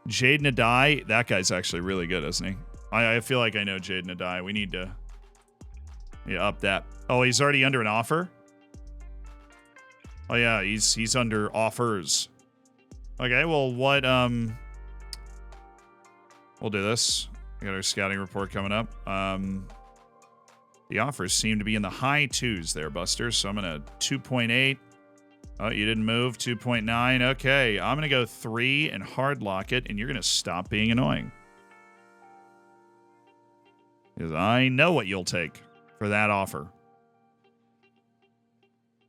Jaden Adai. That guy's actually really good, isn't he? I feel like I know Jaden Adai. We need to up that. Oh, he's already under an offer? Oh, yeah. He's under offers. Okay, well, what... We'll do this. We got our scouting report coming up. The offers seem to be in the high twos there, Buster. So I'm going to 2.8. Oh, you didn't move. 2.9. Okay, I'm going to go 3 and hard lock it, and you're going to stop being annoying. Because I know what you'll take for that offer.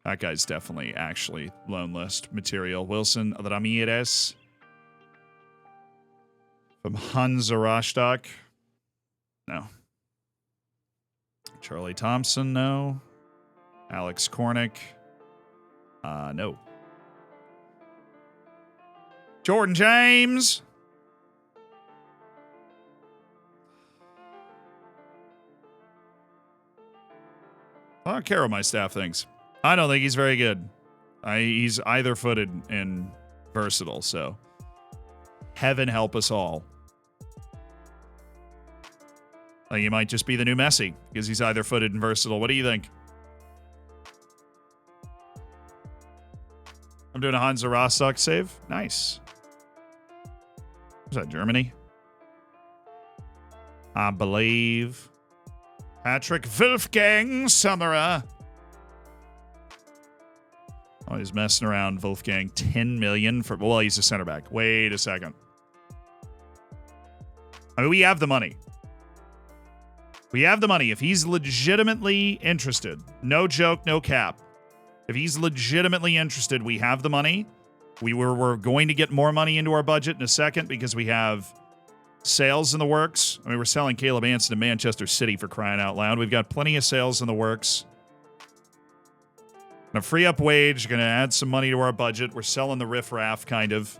That guy's definitely actually loan list material. Wilson Ramirez. From Hansa Rostock. No. Charlie Thompson, no. Alex Kornick. No. Jordan James. I don't care what my staff thinks. I don't think he's very good. He's either-footed and versatile, so heaven help us all. He might just be the new Messi because he's either-footed and versatile. What do you think? I'm doing a Hansa Rostock save. Nice. Was that Germany? I believe. Patrick Wolfgang Samara. Oh, he's messing around, Wolfgang. 10 million for... Well, he's a center back. Wait a second. I mean, we have the money. We have the money. If he's legitimately interested, no joke, no cap. If he's legitimately interested, we have the money. We're going to get more money into our budget in a second because we have sales in the works. I mean, we're selling Caleb Anson to Manchester City for crying out loud. We've got plenty of sales in the works. Gonna free up wage. Gonna add some money to our budget. We're selling the riffraff, kind of.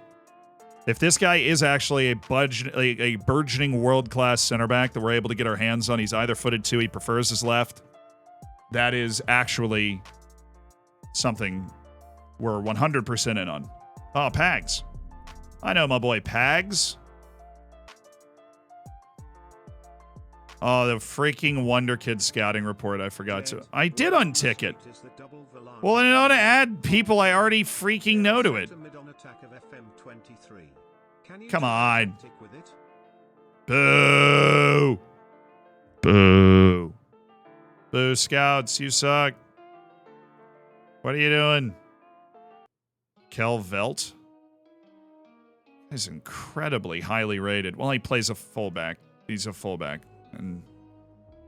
If this guy is actually a burgeoning world-class center back that we're able to get our hands on, he's either footed too, he prefers his left. That is actually something we're 100% in on. Oh, Pags. I know my boy Pags. Oh, the freaking Wonder Kid scouting report. I forgot to. I did untick it. Well, I know to add people I already freaking know to it. Come on. Boo. Boo. Boo, Scouts. You suck. What are you doing? Kel Velt? He's incredibly highly rated. Well, he plays a fullback. He's a fullback. And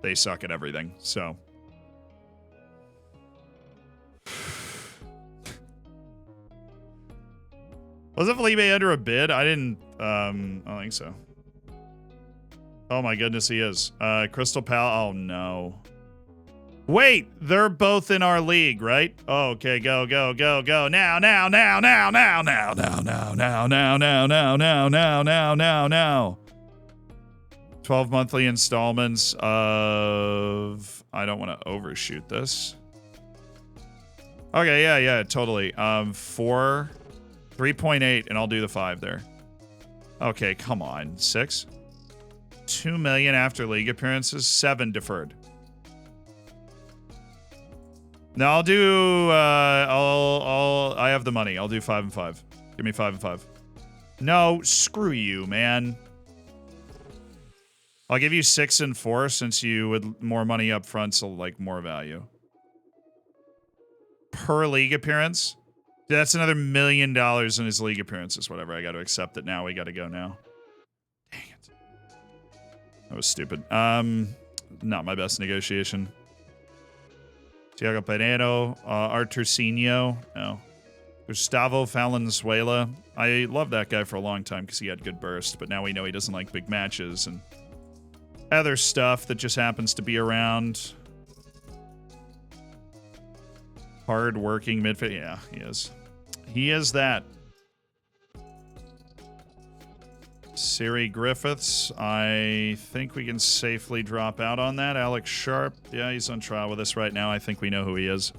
they suck at everything, so. Wasn't Felipe under a bid? I don't think so. Oh my goodness, he is. Crystal Pal. Oh no. Wait, they're both in our league, right? Oh, okay, go. Now. 12 monthly installments of... I don't want to overshoot this. Okay, yeah, totally. 3.8, and I'll do the 5 there. Okay, come on. 6? 2 million after league appearances, 7 deferred. No, I'll do, I have the money. I'll do 5 and 5. Give me 5 and 5. No, screw you, man. I'll give you 6 and 4 since you would more money up front, so like more value. Per league appearance? That's another $1 million in his league appearances. Whatever, I got to accept it now. We got to go now. Dang it. That was stupid. Not my best negotiation. Tiago Pereiro, Arturcinio, no. Gustavo Valenzuela. I loved that guy for a long time because he had good burst, but now we know he doesn't like big matches and other stuff that just happens to be around. Hard-working midfield. Yeah, he is. He is that. Siri Griffiths, I think we can safely drop out on that. Alex Sharp, yeah, he's on trial with us right now. I think we know who he is.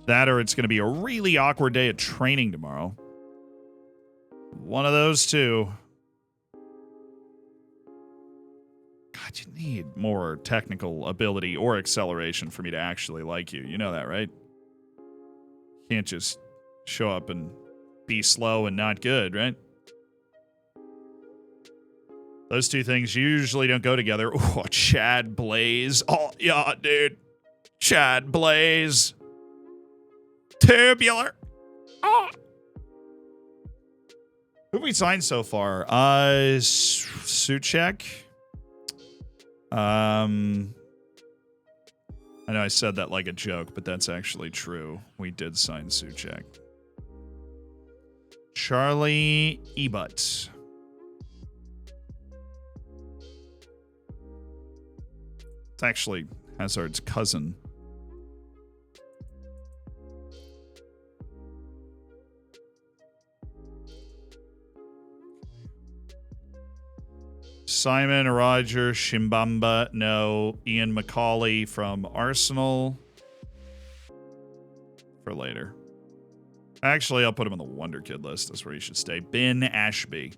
That or it's going to be a really awkward day at training tomorrow. One of those two. God, you need more technical ability or acceleration for me to actually like you. You know that, right? Can't just show up and be slow and not good, right? Those two things usually don't go together. Oh, Chad Blaze. Oh, yeah, dude. Chad Blaze. Tubular. Oh. Who have we signed so far? Suchek. I know I said that like a joke, but that's actually true. We did sign Suchek. Charlie Ebut. It's actually Hazard's cousin. Simon, Roger, Shimbamba, no. Ian McCauley from Arsenal. For later. Actually, I'll put him on the Wonder Kid list. That's where he should stay. Ben Ashby.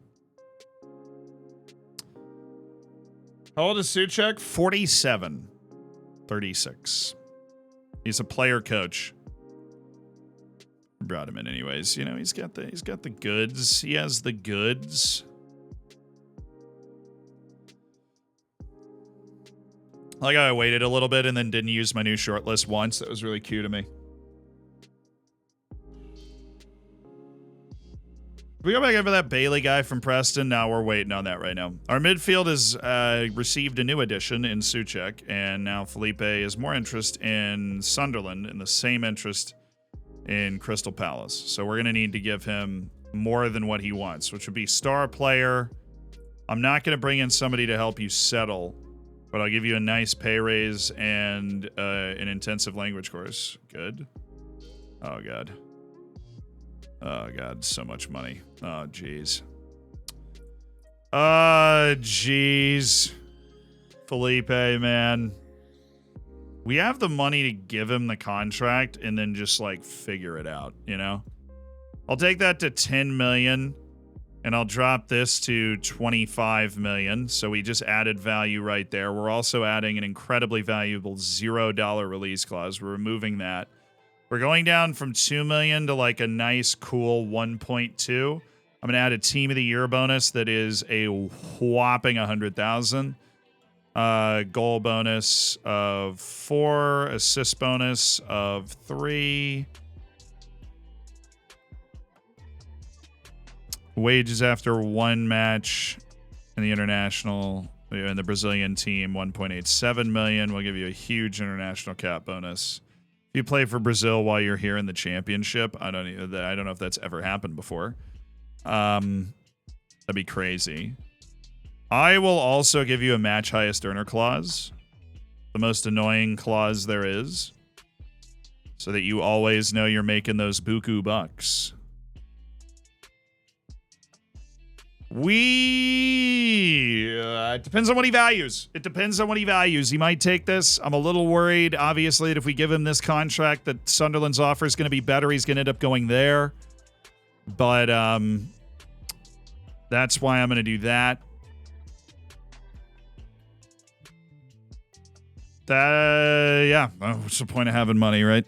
How old is Suchek? 47. 36. He's a player coach. Brought him in anyways. You know, he's got the goods. He has the goods. Like I waited a little bit and then didn't use my new short list once. That was really cute of me. We go back over that Bailey guy from Preston. Now we're waiting on that right now. Our midfield has received a new addition in Suchek, and now Felipe has more interest in Sunderland and the same interest in Crystal Palace. So we're going to need to give him more than what he wants, which would be star player. I'm not going to bring in somebody to help you settle, but I'll give you a nice pay raise and an intensive language course. Good. Oh, God. Oh, God, so much money. Oh, jeez. Jeez. Felipe, man. We have the money to give him the contract and then just, like, figure it out, you know? I'll take that to 10 million, and I'll drop this to 25 million. So we just added value right there. We're also adding an incredibly valuable $0 release clause. We're removing that. We're going down from 2 million to like a nice, cool 1.2. I'm going to add a team of the year bonus that is a whopping 100,000. Goal bonus of 4, assist bonus of 3, Wages after one match in the international, in the Brazilian team, 1.87 million. We'll give you a huge international cap bonus. If you play for Brazil while you're here in the championship, I don't know if that's ever happened before. That'd be crazy. I will also give you a match highest earner clause, the most annoying clause there is, so that you always know you're making those buku bucks. It depends on what he values. It depends on what he values. He might take this. I'm a little worried, obviously, that if we give him this contract, that Sunderland's offer is going to be better. He's going to end up going there. But that's why I'm going to do that. Yeah. What's the point of having money, right?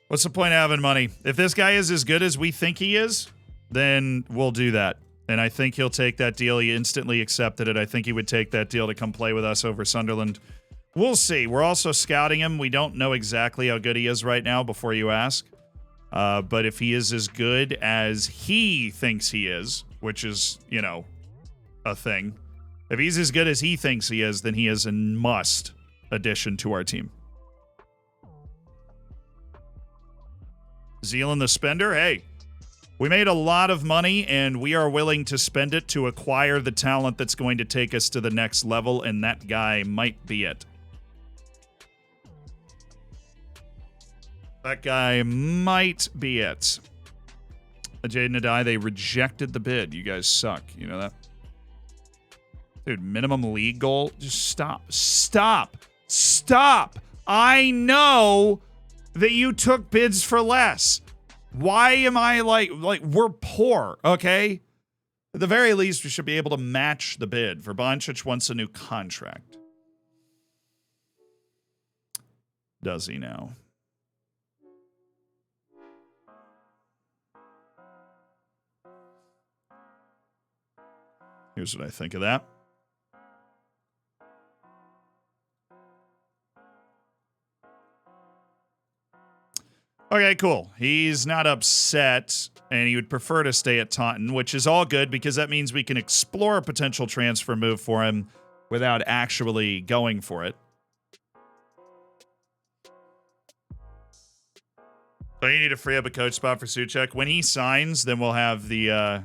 What's the point of having money? If this guy is as good as we think he is, then we'll do that. And I think he'll take that deal. He instantly accepted it. I think he would take that deal to come play with us over Sunderland. We'll see. We're also scouting him. We don't know exactly how good he is right now before you ask. But if he is as good as he thinks he is, which is, a thing. If he's as good as he thinks he is, then he is a must addition to our team. Zealand the Spender, hey. We made a lot of money, and we are willing to spend it to acquire the talent that's going to take us to the next level, and that guy might be it. That guy might be it. Jaden Adai, they rejected the bid. You guys suck. You know that? Dude, minimum league goal? Just stop. Stop. Stop. I know that you took bids for less. Why am I like we're poor, okay? At the very least, we should be able to match the bid. Vrbančić wants a new contract. Does he now? Here's what I think of that. Okay, cool. He's not upset, and he would prefer to stay at Taunton, which is all good because that means we can explore a potential transfer move for him without actually going for it. So you need to free up a coach spot for Souček. When he signs, then we'll have the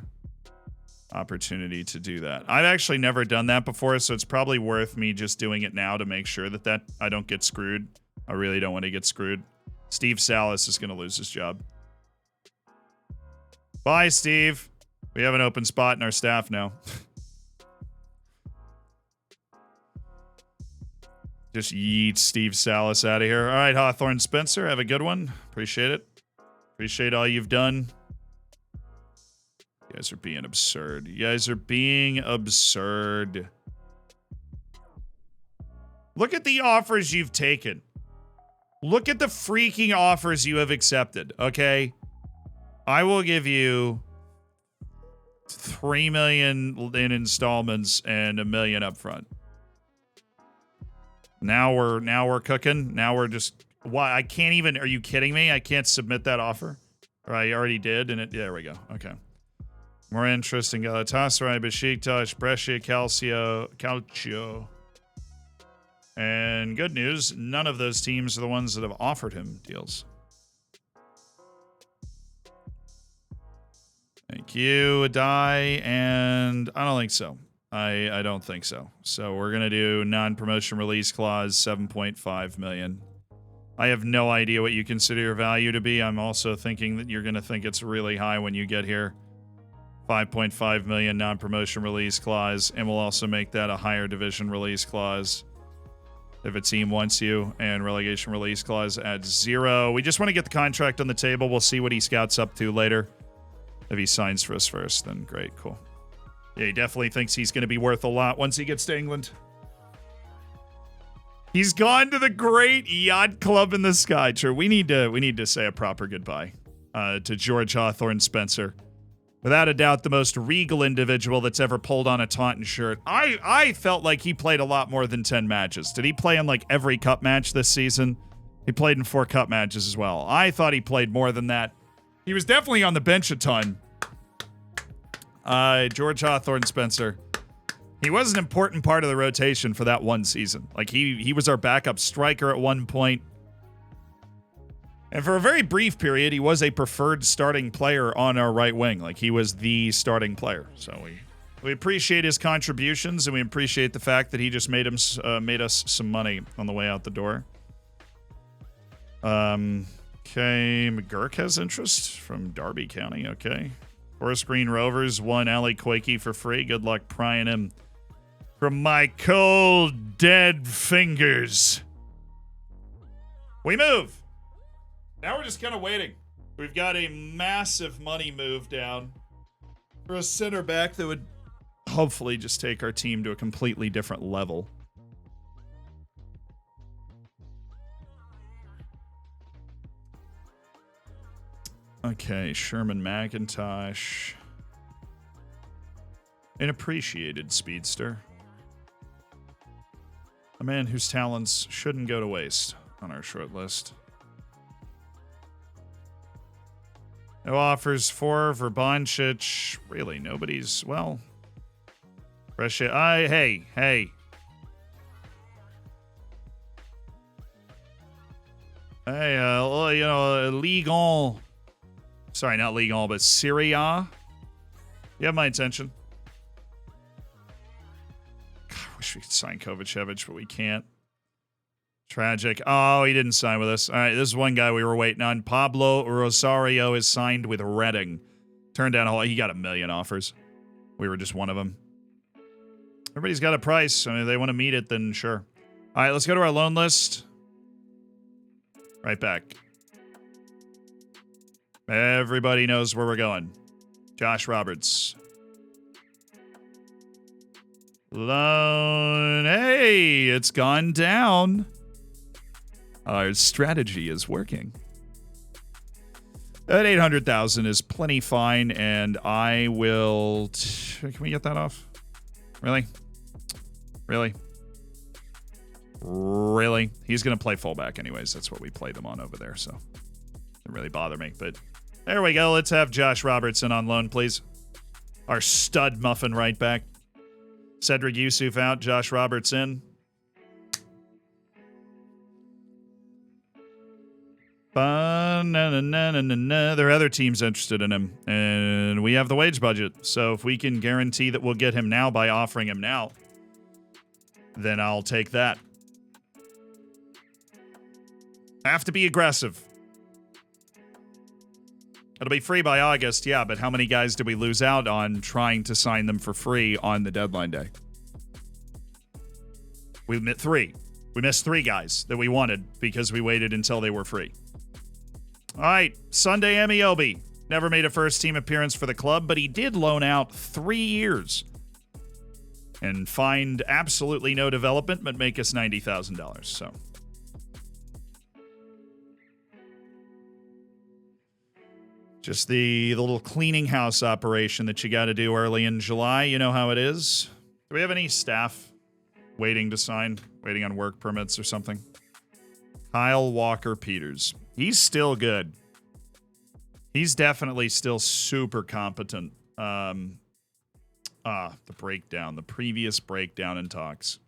opportunity to do that. I've actually never done that before, so it's probably worth me just doing it now to make sure that I don't get screwed. I really don't want to get screwed. Steve Salas is going to lose his job. Bye, Steve. We have an open spot in our staff now. Just yeet Steve Salas out of here. All right, Hawthorne Spencer, have a good one. Appreciate it. Appreciate all you've done. You guys are being absurd. You guys are being absurd. Look at the offers you've taken. Look at the freaking offers you have accepted, okay? I will give you $3 million in installments and $1 million up front. Now we're cooking. Now we're just why I can't even. Are you kidding me? I can't submit that offer. Or I already did, and there we go. Okay. More interest in Galatasaray, Besiktas, Brescia, Calcio. And good news, none of those teams are the ones that have offered him deals. Thank you, Adai, and I don't think so. I don't think so. So we're going to do non-promotion release clause, 7.5 million. I have no idea what you consider your value to be. I'm also thinking that you're going to think it's really high when you get here. 5.5 million non-promotion release clause, and we'll also make that a higher division release clause if a team wants you, and relegation release clause at 0. We just want to get the contract on the table. We'll see what he scouts up to later. If he signs for us first, then great, cool. Yeah, he definitely thinks he's going to be worth a lot once he gets to England. He's gone to the great yacht club in the sky. True, we need to say a proper goodbye to George Hawthorne Spencer. Without a doubt, the most regal individual that's ever pulled on a Taunton shirt. I felt like he played a lot more than 10 matches. Did he play in like every cup match this season? He played in 4 cup matches as well. I thought he played more than that. He was definitely on the bench a ton. George Hawthorne Spencer. He was an important part of the rotation for that one season. Like, he was our backup striker at one point. And for a very brief period, he was a preferred starting player on our right wing. Like, he was the starting player. So we appreciate his contributions, and we appreciate the fact that he just made us some money on the way out the door. Okay, McGurk has interest from Derby County. Okay. Forest Green Rovers won Ali Koike for free. Good luck prying him from my cold, dead fingers. We move. Now we're just kind of waiting. We've got a massive money move down for a center back that would hopefully just take our team to a completely different level. Okay, Sherman McIntosh. An appreciated speedster. A man whose talents shouldn't go to waste on our short list. No offers for Verbanchich. Really, nobody's, well... Russia. Hey. Hey, Ligue 1. Sorry, not Ligue 1, but Serie A. You have my attention. God, I wish we could sign Kovacevic, but we can't. Tragic. Oh, he didn't sign with us. All right, this is one guy we were waiting on. Pablo Rosario is signed with Reading. Turned down he got 1 million offers. We were just one of them. Everybody's got a price. I mean, if they want to meet it, then sure. All right, let's go to our loan list. Right back. Everybody knows where we're going. Josh Roberts. Loan. Hey, it's gone down. Our strategy is working. That 800,000 is plenty fine, and I will... Can we get that off? Really? Really? Really? He's going to play fullback anyways. That's what we play them on over there, so... Doesn't really bother me, but... There we go. Let's have Josh Robertson on loan, please. Our stud muffin right back. Cedric Yusuf out. Josh Roberts in. There are other teams interested in him, and we have the wage budget. So if we can guarantee that we'll get him now by offering him now, then I'll take that. Have to be aggressive. It'll be free by August, yeah, but how many guys did we lose out on trying to sign them for free on the deadline day? We missed 3. We missed 3 guys that we wanted because we waited until they were free. All right, Sunday Amiobi. Never made a first-team appearance for the club, but he did loan out 3 years and find absolutely no development, but make us $90,000, so... Just the little cleaning house operation that you got to do early in July. You know how it is. Do we have any staff waiting to sign? Waiting on work permits or something? Kyle Walker Peters. He's still good. He's definitely still super competent. The breakdown. The previous breakdown in talks.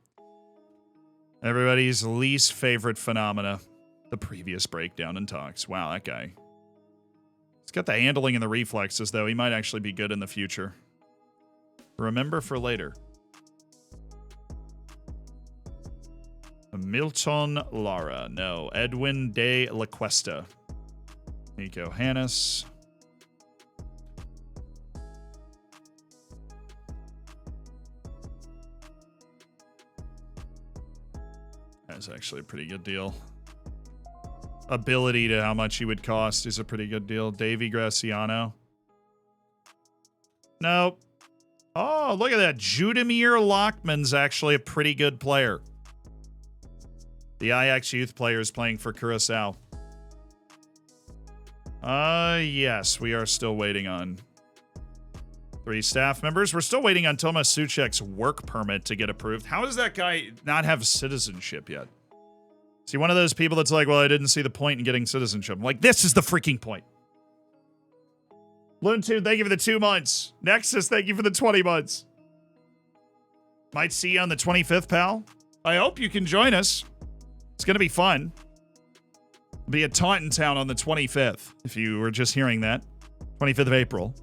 Everybody's least favorite phenomena. The previous breakdown in talks. Wow, that guy. He's got the handling and the reflexes, though. He might actually be good in the future. Remember for later. Milton Lara. No. Edwin de la Cuesta. Nico Hannes. That's actually a pretty good deal. Ability to how much he would cost is a pretty good deal. Davy Graciano. Nope. Oh, look at that. Judamir Lockman's actually a pretty good player. The Ajax youth player is playing for Curaçao. Yes, we are still waiting on 3 staff members. We're still waiting on Tomas Suchek's work permit to get approved. How does that guy not have citizenship yet? Is he one of those people that's like, well, I didn't see the point in getting citizenship? I'm like, this is the freaking point. Loontoon, thank you for the 2 months. Nexus, thank you for the 20 months. Might see you on the 25th, pal. I hope you can join us. It's going to be fun. We'll be at Taunton Town on the 25th, if you were just hearing that. 25th of April.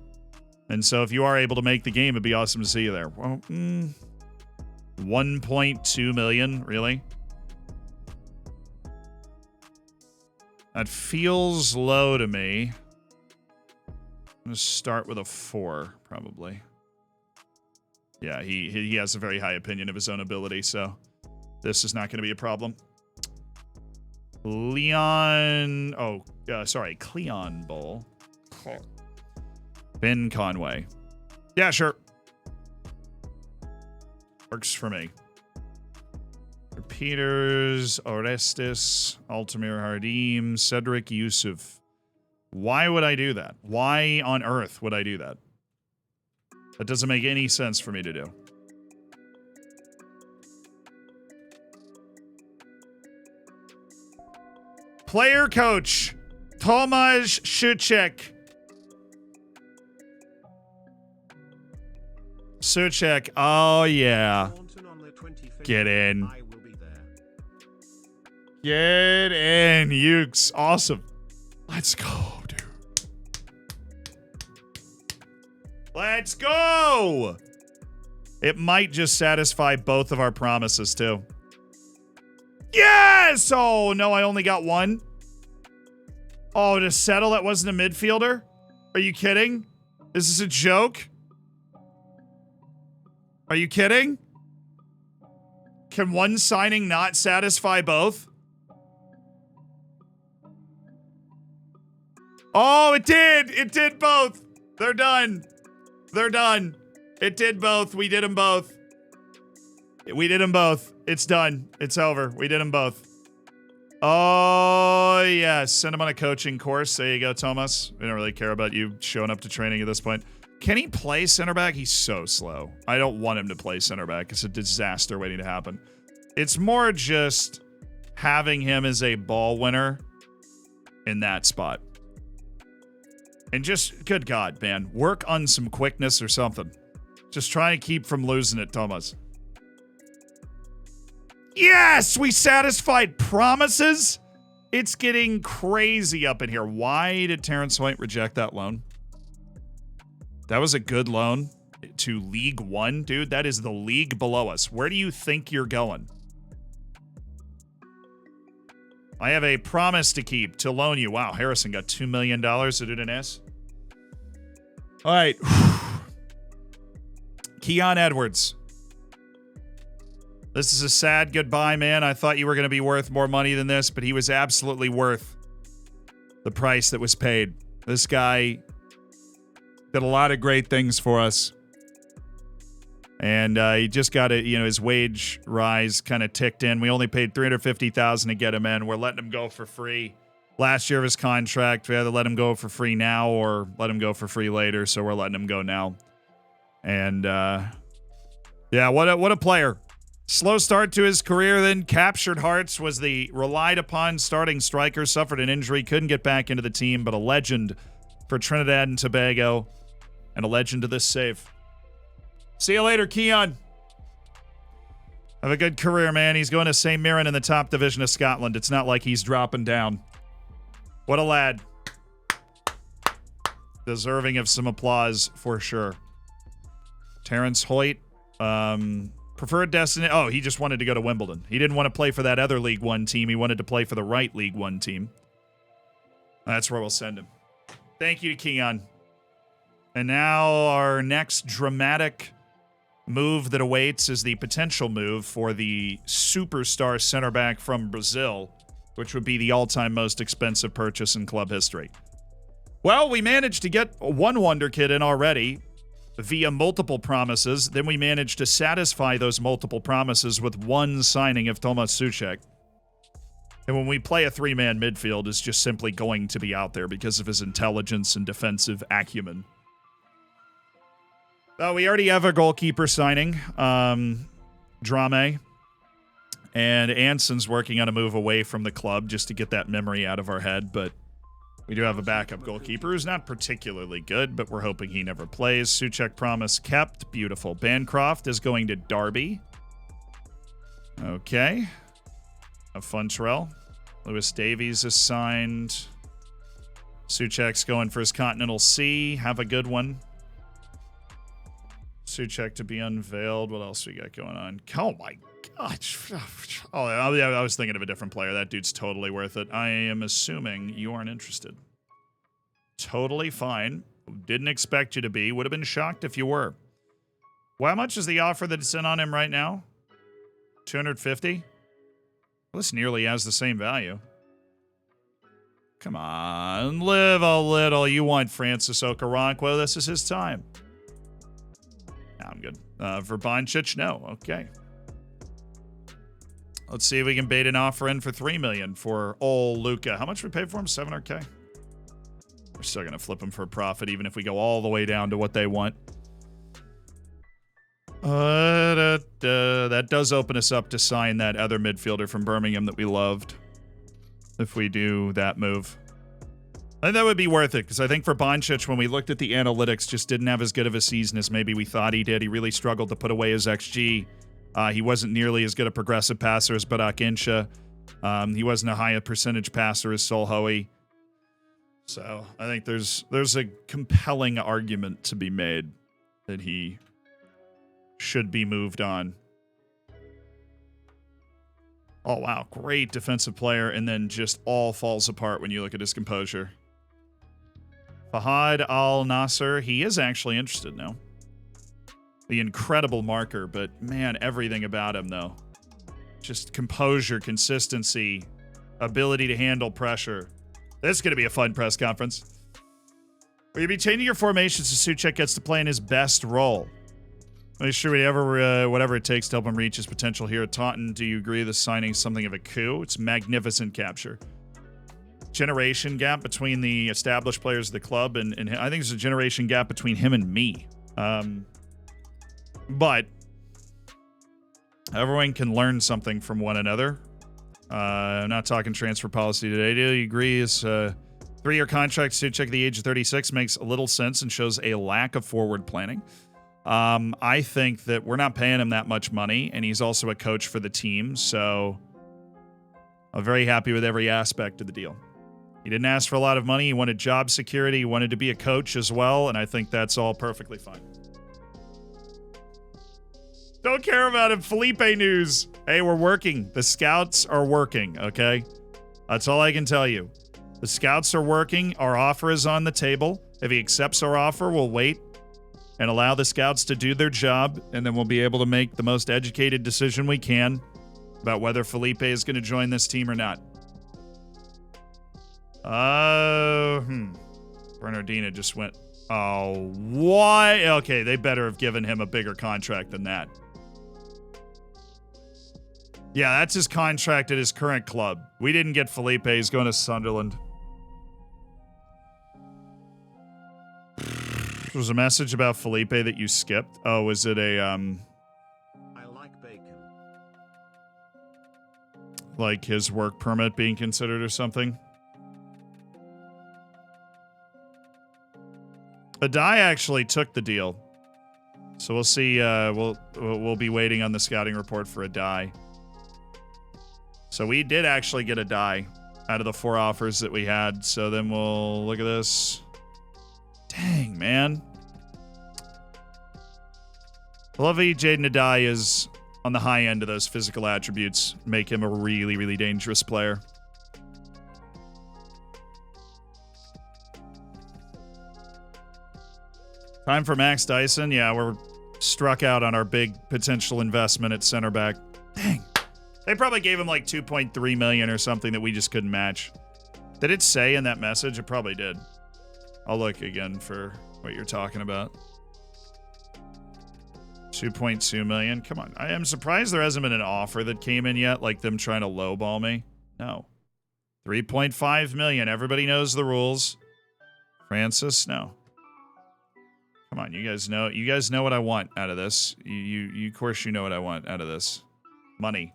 And so if you are able to make the game, it'd be awesome to see you there. Well, 1.2 million, really? That feels low to me. I'm going to start with a 4, probably. Yeah, he has a very high opinion of his own ability, so this is not going to be a problem. Cleon Bowl. Ben Conway. Yeah, sure. Works for me. Peters, Orestes, Altamir Hardim, Cedric Yusuf. Why would I do that? Why on earth would I do that? That doesn't make any sense for me to do. Player coach, Tomasz Suchek. Suchek, oh yeah. Get in. Get in, Ukes. Awesome. Let's go, dude. Let's go! It might just satisfy both of our promises, too. Yes! Oh, no, I only got one. Oh, to settle, that wasn't a midfielder? Are you kidding? Is this a joke? Are you kidding? Can one signing not satisfy both? Oh, it did! It did both! They're done. They're done. It did both. We did them both. We did them both. It's done. It's over. We did them both. Oh, yes. Send him on a coaching course. There you go, Thomas. We don't really care about you showing up to training at this point. Can he play center back? He's so slow. I don't want him to play center back. It's a disaster waiting to happen. It's more just having him as a ball winner in that spot. And just, good God, man, work on some quickness or something. Just try and keep from losing it, Thomas. Yes, we satisfied promises. It's getting crazy up in here. Why did Terrence White reject that loan? That was a good loan to League One, dude. That is the league below us. Where do you think you're going? I have a promise to keep to loan you. Wow, Harrison got $2 million to Udinese. All right. Keon Edwards. This is a sad goodbye, man. I thought you were going to be worth more money than this, but he was absolutely worth the price that was paid. This guy did a lot of great things for us. And he just got his wage rise kind of ticked in. We only paid $350,000 to get him in. We're letting him go for free. Last year of his contract, we either let him go for free now or let him go for free later. So we're letting him go now. And yeah, what a player. Slow start to his career, then captured hearts, was the relied upon starting striker, suffered an injury, couldn't get back into the team, but a legend for Trinidad and Tobago and a legend to this save. See you later, Keon. Have a good career, man. He's going to St. Mirren in the top division of Scotland. It's not like he's dropping down. What a lad. Deserving of some applause for sure. Terrence Hoyt, preferred destiny. Oh, he just wanted to go to Wimbledon. He didn't want to play for that other League One team. He wanted to play for the right League One team. That's where we'll send him. Thank you, Keon. And now our next dramatic move that awaits is the potential move for the superstar center back from Brazil, which would be the all-time most expensive purchase in club history. Well, we managed to get one wonder kid in already via multiple promises. Then we managed to satisfy those multiple promises with one signing of Tomasz Suchek. And when we play a three-man midfield, it's just simply going to be out there because of his intelligence and defensive acumen. We already have a goalkeeper signing, Drame. And Anson's working on a move away from the club just to get that memory out of our head. But We do have a backup goalkeeper who's not particularly good, but we're hoping he never plays. Suchek promise kept. Beautiful. Bancroft is going to Derby. Okay. Have fun, Terrell. Lewis Davies is signed. Suchek's going for his Continental C. Have a good one. Suchek to be unveiled. What else we got going on? Oh, my gosh. Oh, yeah, I was thinking of a different player. That dude's totally worth it. I am assuming you aren't interested. Totally fine. Didn't expect you to be. Would have been shocked if you were. Well, how much is the offer that's in on him right now? 250? Well, this nearly has the same value. Come on, live a little. You want Francis Okoronkwo. This is his time. No, I'm good. Verbančić, no. Okay. Let's see if we can bait an offer in for $3 million for old Luka. How much we paid for him? $700K? We're still going to flip him for a profit, even if we go all the way down to what they want. That does open us up to sign that other midfielder from Birmingham that we loved. If we do that move. I think that would be worth it, because I think for Verbančić, when we looked at the analytics, just didn't have as good of a season as maybe we thought he did. He really struggled to put away his XG. He wasn't nearly as good a progressive passer as Barak Insha. He wasn't a high percentage passer as Sol Hoey. So I think there's a compelling argument to be made that he should be moved on. Oh, wow. Great defensive player, and then just all falls apart when you look at his composure. Fahad Al-Nasser, he is actually interested now. The incredible marker, but man, everything about him, though. Just composure, consistency, ability to handle pressure. This is going to be a fun press conference. Will you be changing your formations so Suchek gets to play in his best role? Make sure we whatever it takes to help him reach his potential here at Taunton. Do you agree this signing is something of a coup? It's magnificent capture. Generation gap between the established players of the club and I think there's a generation gap between him and me. But everyone can learn something from one another. I'm not talking transfer policy today. Do you agree? Is 3-year contract Suchek at the age of 36 makes a little sense and shows a lack of forward planning. I think that we're not paying him that much money, and he's also a coach for the team, so I'm very happy with every aspect of the deal. He didn't ask for a lot of money. He wanted job security. He wanted to be a coach as well, and I think that's all perfectly fine. Don't care about him. Felipe news. Hey, we're working. The scouts are working, okay? That's all I can tell you. The scouts are working. Our offer is on the table. If he accepts our offer, we'll wait and allow the scouts to do their job, and then we'll be able to make the most educated decision we can about whether Felipe is going to join this team or not. Bernardina just went, oh, why? Okay, they better have given him a bigger contract than that. Yeah, that's his contract at his current club. We didn't get Felipe. He's going to Sunderland. There was a message about Felipe that you skipped. Oh, was it a, I like bacon. like his work permit being considered or something? Adai actually took the deal. So we'll see. We'll be waiting on the scouting report for Adai. So we did actually get Adai out of the 4 offers that we had. So then we'll look at this. Dang, man. Lovey Jaden Adai is on the high end of those physical attributes. Make him a really, really dangerous player. Time for Max Dyson. Yeah, we're struck out on our big potential investment at center back. Dang. They probably gave him like $2.3 million or something that we just couldn't match. Did it say in that message? It probably did. I'll look again for what you're talking about. 2.2 million. Come on. I am surprised there hasn't been an offer that came in yet, like them trying to lowball me. No. 3.5 million. Everybody knows the rules. Francis, no. Come on, you guys know what I want out of this. You of course you know what I want out of this. Money.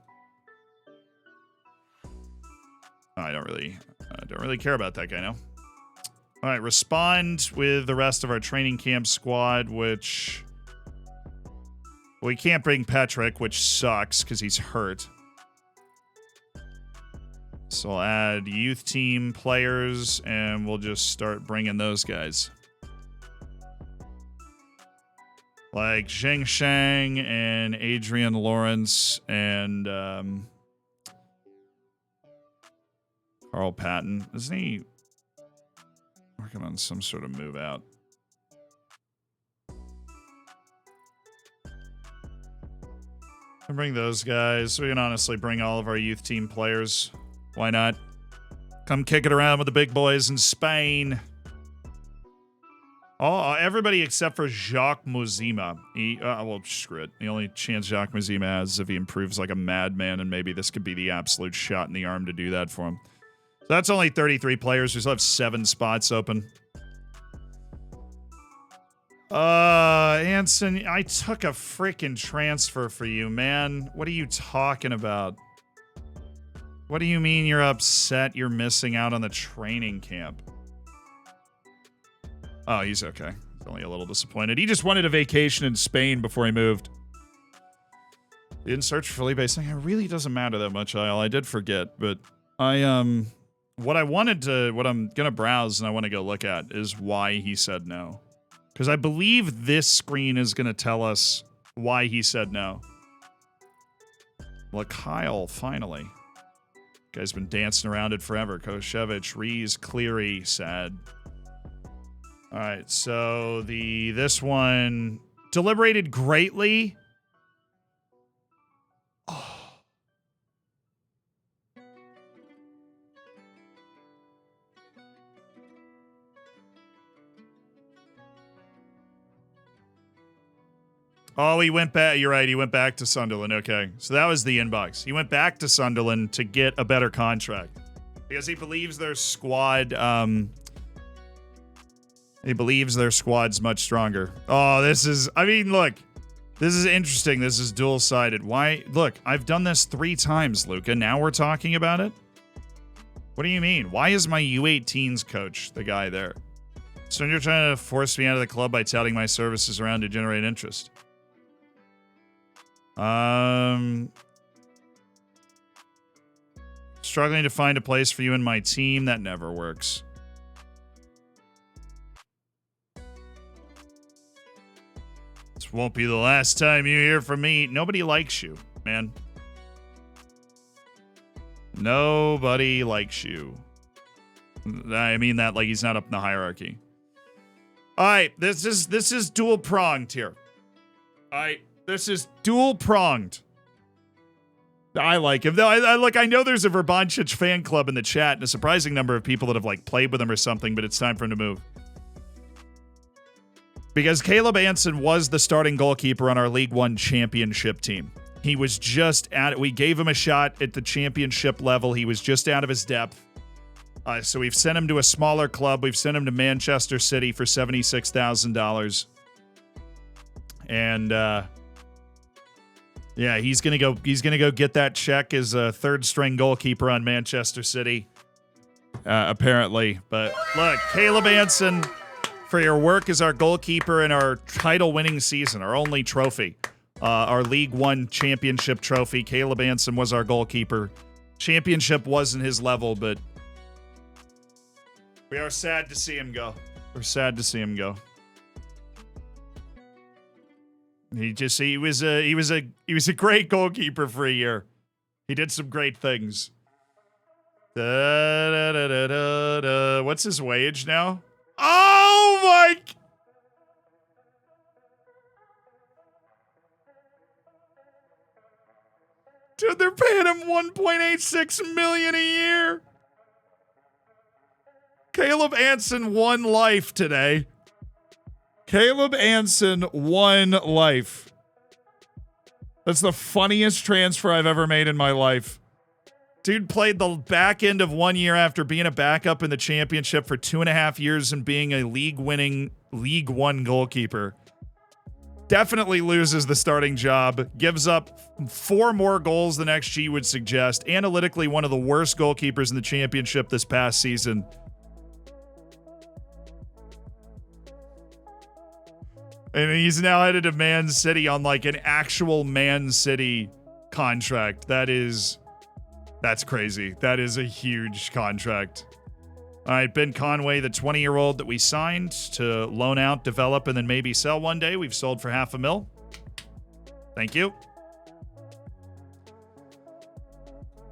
Oh, I don't really care about that guy now. All right, respond with the rest of our training camp squad, which... We can't bring Patrick, which sucks because he's hurt. So I'll add youth team players, and we'll just start bringing those guys. Like Zheng Shang and Adrian Lawrence and Carl Patton. Isn't he working on some sort of move out? I'll bring those guys. We can honestly bring all of our youth team players. Why not? Come kick it around with the big boys in Spain. Oh, everybody except for Jacques Muzima. Well, screw it. The only chance Jacques Muzima has is if he improves like a madman, and maybe this could be the absolute shot in the arm to do that for him. So that's only 33 players. We still have 7 spots open. Anson, I took a freaking transfer for you, man. What are you talking about? What do you mean you're upset you're missing out on the training camp? Oh, he's okay. He's only a little disappointed. He just wanted a vacation in Spain before he moved. He didn't search for Felipe, saying it really doesn't matter that much, Isle. I did forget, but what I'm gonna browse and I want to go look at is why he said no. Because I believe this screen is gonna tell us why he said no. Well, Kyle, finally. Guy's been dancing around it forever. Koshevich, Rees, Cleary, sad. All right, so this one deliberated greatly. Oh, he went back. You're right. He went back to Sunderland. Okay, so that was the inbox. He went back to Sunderland to get a better contract because he believes their squad. He believes their squad's much stronger. Oh, this is... I mean, look. This is interesting. This is dual-sided. Why? Look, I've done this 3 times, Luca. Now we're talking about it? What do you mean? Why is my U18s coach the guy there? So you're trying to force me out of the club by touting my services around to generate interest. Struggling to find a place for you in my team. That never works. This won't be the last time you hear from me. Nobody likes you, man. Nobody likes you. I mean that like he's not up in the hierarchy. All right, this is dual-pronged here. All right, this is dual-pronged. I like him. I know there's a Verbanchich fan club in the chat and a surprising number of people that have like played with him or something, but it's time for him to move. Because Caleb Anson was the starting goalkeeper on our League One championship team. He was just at it. We gave him a shot at the championship level. He was just out of his depth. So we've sent him to a smaller club. We've sent him to Manchester City for $76,000. And yeah, he's gonna go get that check as a third string goalkeeper on Manchester City. Apparently. But look, Caleb Anson, for your work as our goalkeeper in our title-winning season, our only trophy, our League One championship trophy. Caleb Anson was our goalkeeper. Championship wasn't his level, but we are sad to see him go. We're sad to see him go. He was a great goalkeeper for a year. He did some great things. What's his wage now? Oh my! Dude, they're paying him $1.86 million a year. Caleb Anson won life today. Caleb Anson won life. That's the funniest transfer I've ever made in my life. Dude played the back end of 1 year after being a backup in the championship for 2.5 years and being a league-winning League One goalkeeper. Definitely loses the starting job. Gives up 4 more goals than XG would suggest. Analytically, one of the worst goalkeepers in the championship this past season. And he's now headed to Man City on like an actual Man City contract. That's crazy. That is a huge contract. All right, Ben Conway, the 20-year-old that we signed to loan out, develop, and then maybe sell one day. We've sold for $500,000. Thank you.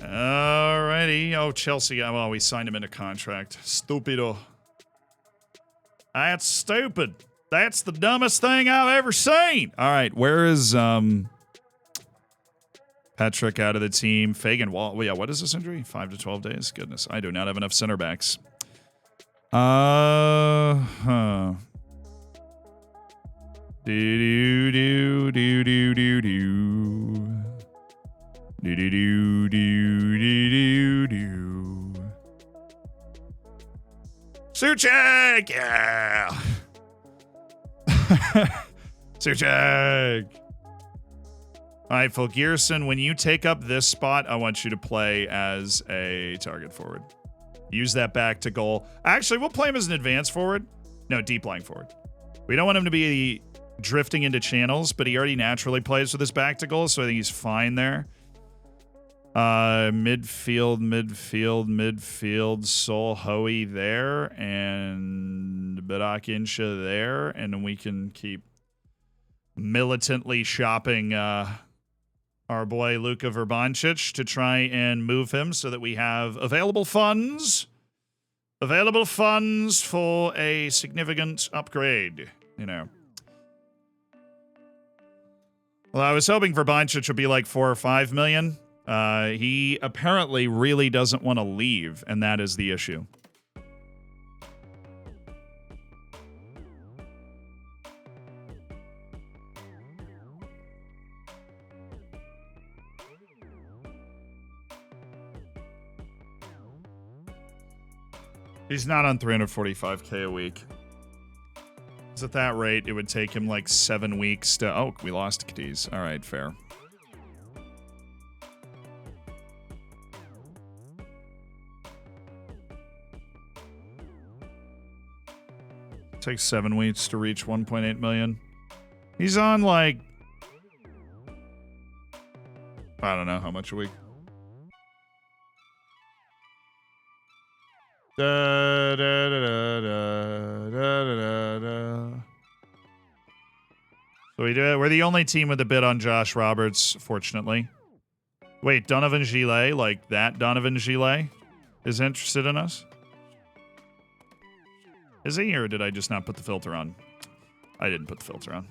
Alrighty. Oh, Chelsea. Well, we signed him in a contract. Stupido. That's stupid. That's the dumbest thing I've ever seen. All right, where is Patrick out of the team? Fagan Wall. Well, yeah, what is this injury? 5 to 12 days? Goodness, I do not have enough center backs. Huh. Do do do do do do. Do do do do do do. Suchek, yeah. Suchek. All right, Phil Gearson, when you take up this spot, I want you to play as a target forward. Use that back to goal. Actually, we'll play him as an advanced forward. No, deep lying forward. We don't want him to be drifting into channels, but he already naturally plays with his back to goal, so I think he's fine there. Midfield. Sol Hoey there, and Barak Insha there, and we can keep militantly shopping our boy Luka Vrbancic to try and move him so that we have available funds for a significant upgrade, you know. Well, I was hoping Vrbancic would be like 4 or 5 million. He apparently really doesn't want to leave, and that is the issue. He's not on 345K a week. Because at that rate, it would take him like 7 weeks to... Oh, we lost Cadiz. All right, fair. Takes 7 weeks to reach 1.8 million. He's on like... I don't know how much a week. Da, da, da, da, da, da, da, da. So we do it. We're the only team with a bid on Josh Roberts, fortunately. Wait, Donovan Gillet, like that Donovan Gillet, is interested in us? Is he, or did I just not put the filter on? I didn't put the filter on.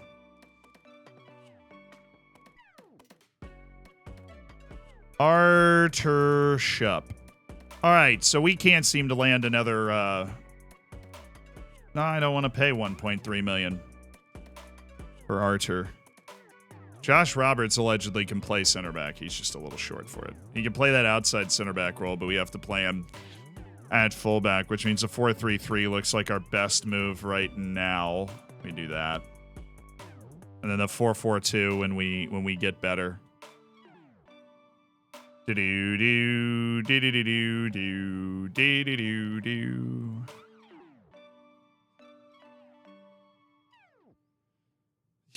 Artur Shupp. All right, so we can't seem to land another... No, I don't want to pay 1.3 million for Artur. Josh Roberts allegedly can play center back. He's just a little short for it. He can play that outside center back role, but we have to play him at fullback, which means a 4-3-3 looks like our best move right now. We do that. And then the 4-4-2 when we get better. Do-do-do, do-do-do-do, do-do-do-do.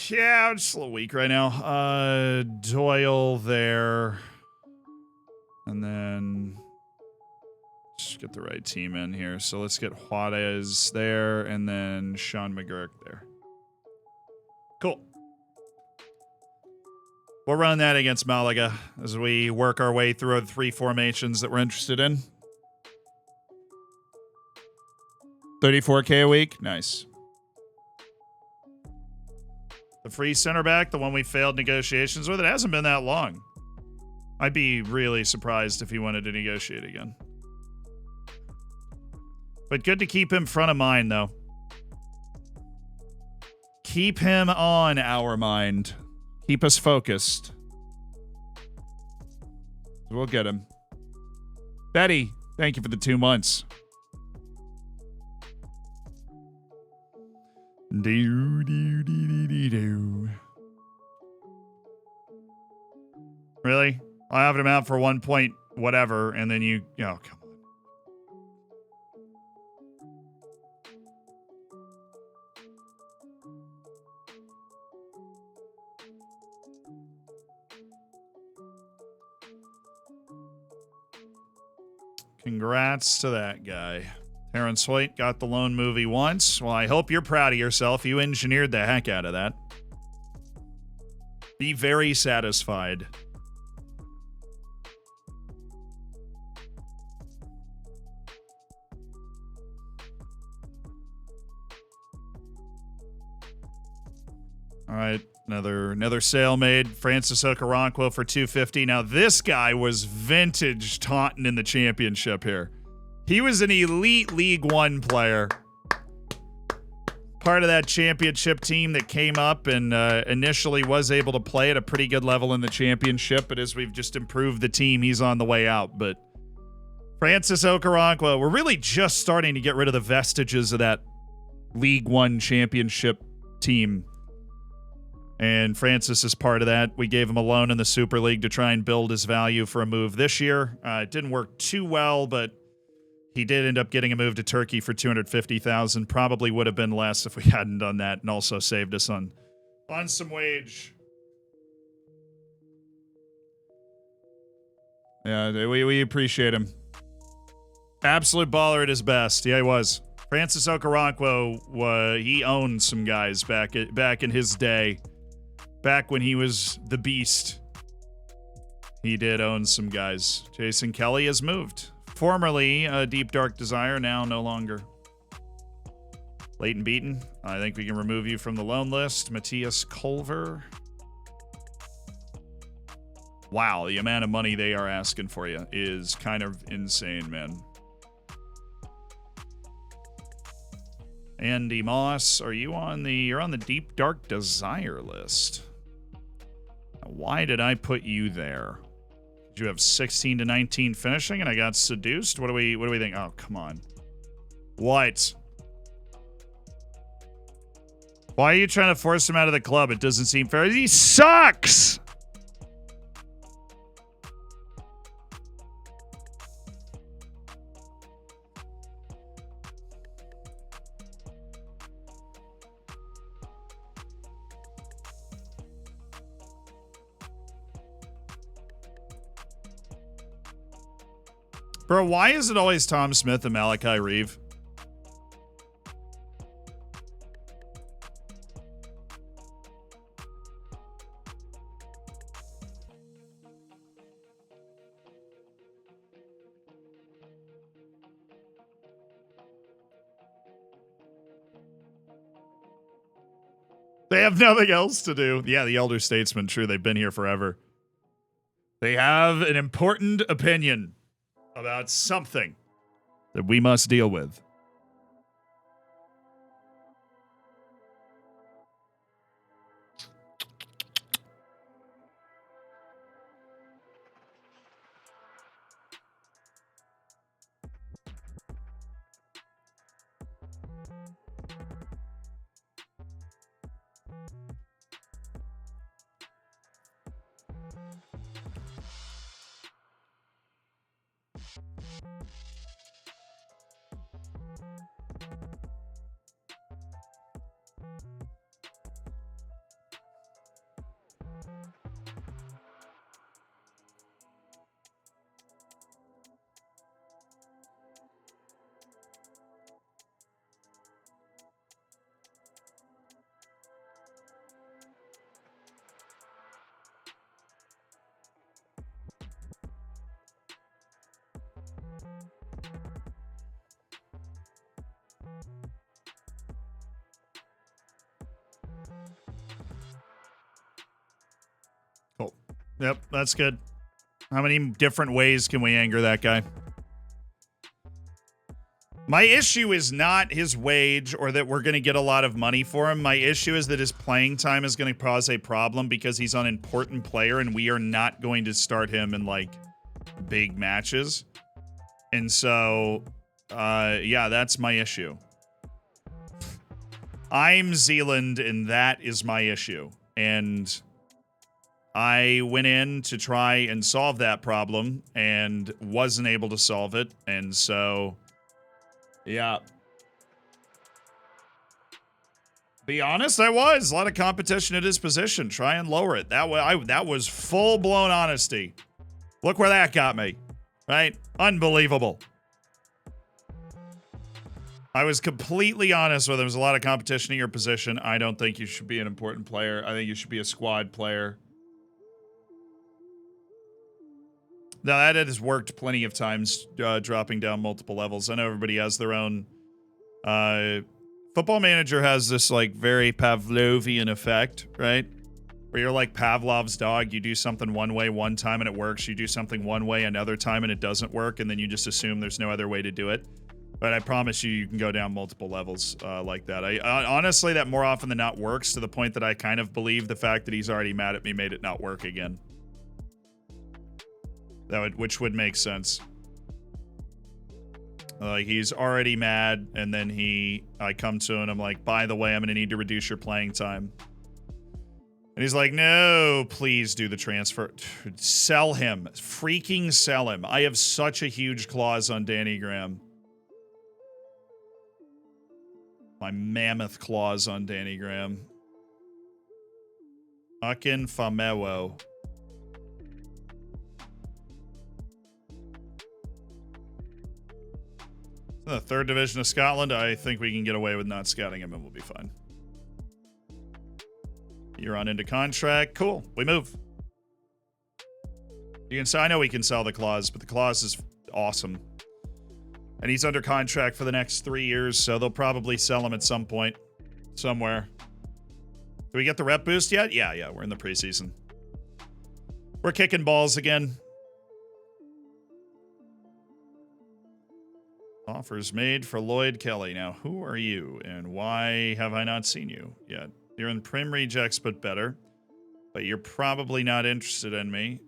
Yeah, I'm just a little weak right now. Doyle there. And then just get the right team in here. So let's get Juarez there and then Sean McGurk there. Cool. We'll run that against Malaga as we work our way through the 3 formations that we're interested in. 34K a week? Nice. The free center back, the one we failed negotiations with, it hasn't been that long. I'd be really surprised if he wanted to negotiate again. But good to keep him front of mind, though. Keep him on our mind. Keep us focused. We'll get him. Betty, thank you for the 2 months. Do. Really? I have him out for 1 point whatever, and then you... Oh, come on. Congrats to that guy. Terrence Hoyt got the lone movie once. Well, I hope you're proud of yourself. You engineered the heck out of that. Be very satisfied. All right, another sale made. Francis Okoronkwo for $250. Now this guy was vintage Taunton in the championship here. He was an elite League One player. Part of that championship team that came up and initially was able to play at a pretty good level in the championship, but as we've just improved the team, he's on the way out. But Francis Okoronkwo, we're really just starting to get rid of the vestiges of that League One championship team. And Francis is part of that. We gave him a loan in the Super League to try and build his value for a move this year. It didn't work too well, but he did end up getting a move to Turkey for $250,000. Probably would have been less if we hadn't done that, and also saved us on some wage. Yeah, we appreciate him. Absolute baller at his best. Yeah, he was. Francis Okoronkwo, he owned some guys back in his day. Back when he was the beast, he did own some guys. Jason Kelly has moved. Formerly a Deep Dark Desire, now no longer. Leighton Beaton, I think we can remove you from the loan list. Matthias Culver. Wow, the amount of money they are asking for you is kind of insane, man. Andy Moss, you're on the Deep Dark Desire list. Why did I put you there? Did you have 16 to 19 finishing and I got seduced? What do we think? Oh, come on. What? Why are you trying to force him out of the club? It doesn't seem fair. He sucks! Bro, why is it always Tom Smith and Malachi Reeve? They have nothing else to do. Yeah, the elder statesman, true, they've been here forever. They have an important opinion about something that we must deal with. Cool. Yep, that's good. How many different ways can we anger that guy? My issue is not his wage or that we're going to get a lot of money for him. My issue is that his playing time is going to cause a problem because he's an important player and we are not going to start him in, like, big matches. And so, yeah, that's my issue. I'm Zealand and that is my issue. And I went in to try and solve that problem and wasn't able to solve it. And so, yeah. Be honest, I was. A lot of competition at his position. Try and lower it. That was full-blown honesty. Look where that got me. Right? Unbelievable. I was completely honest with him. There's a lot of competition in your position. I don't think you should be an important player. I think you should be a squad player. Now, that has worked plenty of times, dropping down multiple levels. I know everybody has their own... Football Manager has this, like, very Pavlovian effect, right? Where you're like Pavlov's dog. You do something one way one time and it works. You do something one way another time and it doesn't work, and then you just assume there's no other way to do it. But I promise you, you can go down multiple levels like that. I honestly, that more often than not works, to the point that I kind of believe the fact that he's already mad at me made it not work again. Which would make sense. Like, he's already mad, and then I come to him and I'm like, by the way, I'm going to need to reduce your playing time. And he's like, no, please do the transfer. Sell him. Freaking sell him. I have such a huge clause on Danny Graham. My mammoth claws on Danny Graham. Fucking Famewo. In the 3rd Division of Scotland, I think we can get away with not scouting him and we'll be fine. You're on into contract. Cool. We move. You can say, I know we can sell the clause, but the clause is awesome. And he's under contract for the next 3 years, so they'll probably sell him at some point. Somewhere. Do we get the rep boost yet? Yeah, we're in the preseason. We're kicking balls again. Offers made for Lloyd Kelly. Now, who are you, and why have I not seen you yet? You're in Prim Rejects, but better. But you're probably not interested in me.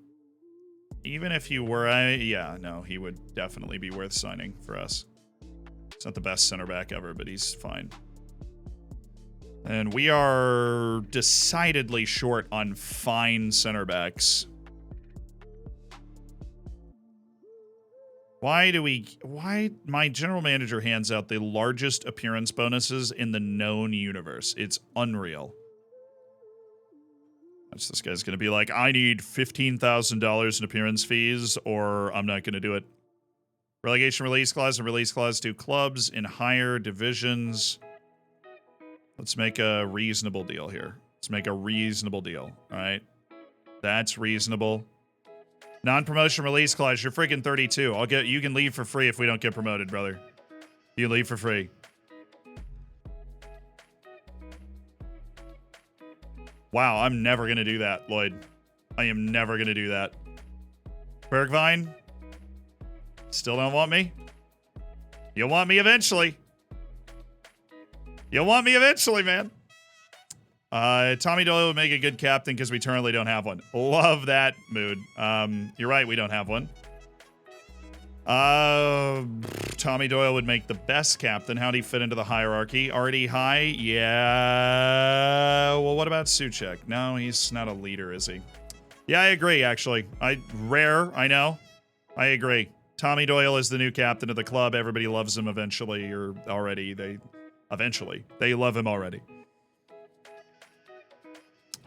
Even if you were, yeah, no, he would definitely be worth signing for us. He's not the best center back ever, but he's fine. And we are decidedly short on fine center backs. Why my general manager hands out the largest appearance bonuses in the known universe? It's unreal. This guy's going to be like, I need $15,000 in appearance fees, or I'm not going to do it. Relegation release clause and release clause to clubs in higher divisions. Let's make a reasonable deal here. Let's make a reasonable deal. All right. That's reasonable. Non-promotion release clause. You're freaking 32. You can leave for free if we don't get promoted, brother. You leave for free. Wow, I'm never going to do that, Lloyd. I am never going to do that. Bergvine? Still don't want me? You'll want me eventually. You'll want me eventually, man. Tommy Doyle would make a good captain because we currently don't have one. Love that mood. You're right, we don't have one. Tommy Doyle would make the best captain. How'd he fit into the hierarchy? Already high? Yeah. Well, what about Suchek? No, he's not a leader, is he? Yeah, I agree, actually. Rare, I know. I agree. Tommy Doyle is the new captain of the club. Everybody loves him eventually, or already. They love him already.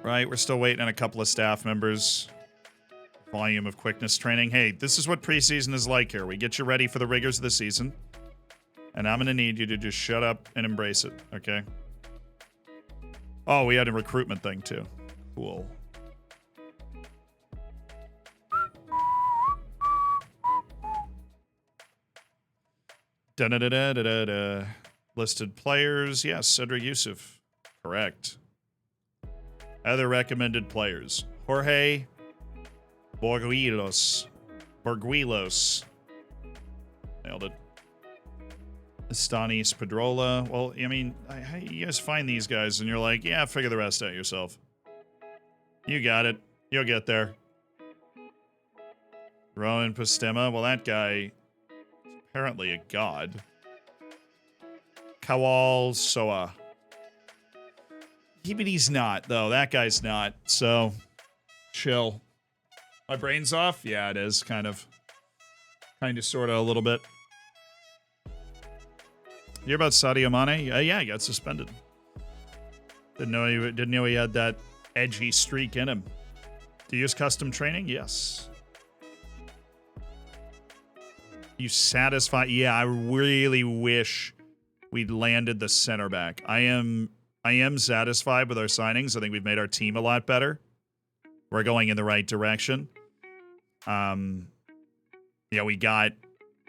Right, we're still waiting on a couple of staff members. Volume of quickness training. Hey, this is what preseason is like here. We get you ready for the rigors of the season. And I'm going to need you to just shut up and embrace it, okay? Oh, we had a recruitment thing, too. Cool. Da-da-da-da-da-da. Listed players. Yes, Cedric Yusuf. Correct. Other recommended players. Jorge Borguilos. Nailed it. Stanis Pedrola. Well, I mean, you guys find these guys and you're like, yeah, figure the rest out yourself. You got it. You'll get there. Rowan Postema. Well, that guy is apparently a god. Kawal Soa. But he's not, though. That guy's not. So, chill. My brain's off? Yeah, it is, kind of. Kind of, sort of, a little bit. You hear about Sadio Mane? Yeah, he got suspended. Didn't know he had that edgy streak in him. Do you use custom training? Yes. You satisfy? Yeah, I really wish we landed the center back. I am satisfied with our signings. I think we've made our team a lot better. We're going in the right direction. Yeah, we got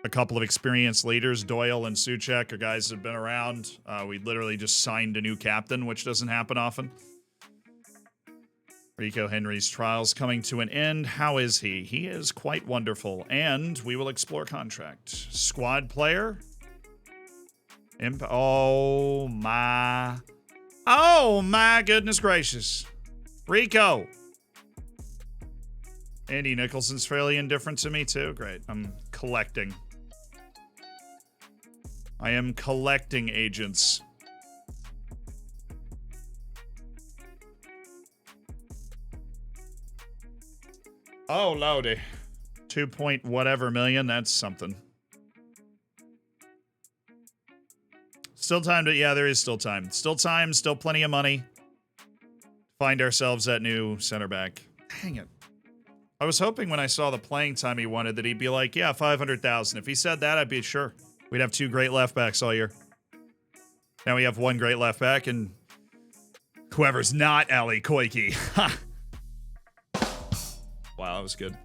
a couple of experienced leaders. Doyle and Suchek are guys that have been around. We literally just signed a new captain, which doesn't happen often. Rico Henry's trials coming to an end. How is he? He is quite wonderful. And we will explore contract. Squad player. Oh my goodness gracious. Rico. Andy Nicholson's fairly indifferent to me too. Great. I'm collecting. I am collecting agents. Oh, lordy. 2 point whatever million. That's something. Still time to... Yeah, there is still time. Still time. Still plenty of money. Find ourselves that new center back. Dang it. I was hoping when I saw the playing time he wanted that he'd be like, yeah, 500,000. If he said that, I'd be sure. We'd have 2 great left backs all year. Now we have 1 great left back and whoever's not Ali Koike. Ha! Wow, that was good.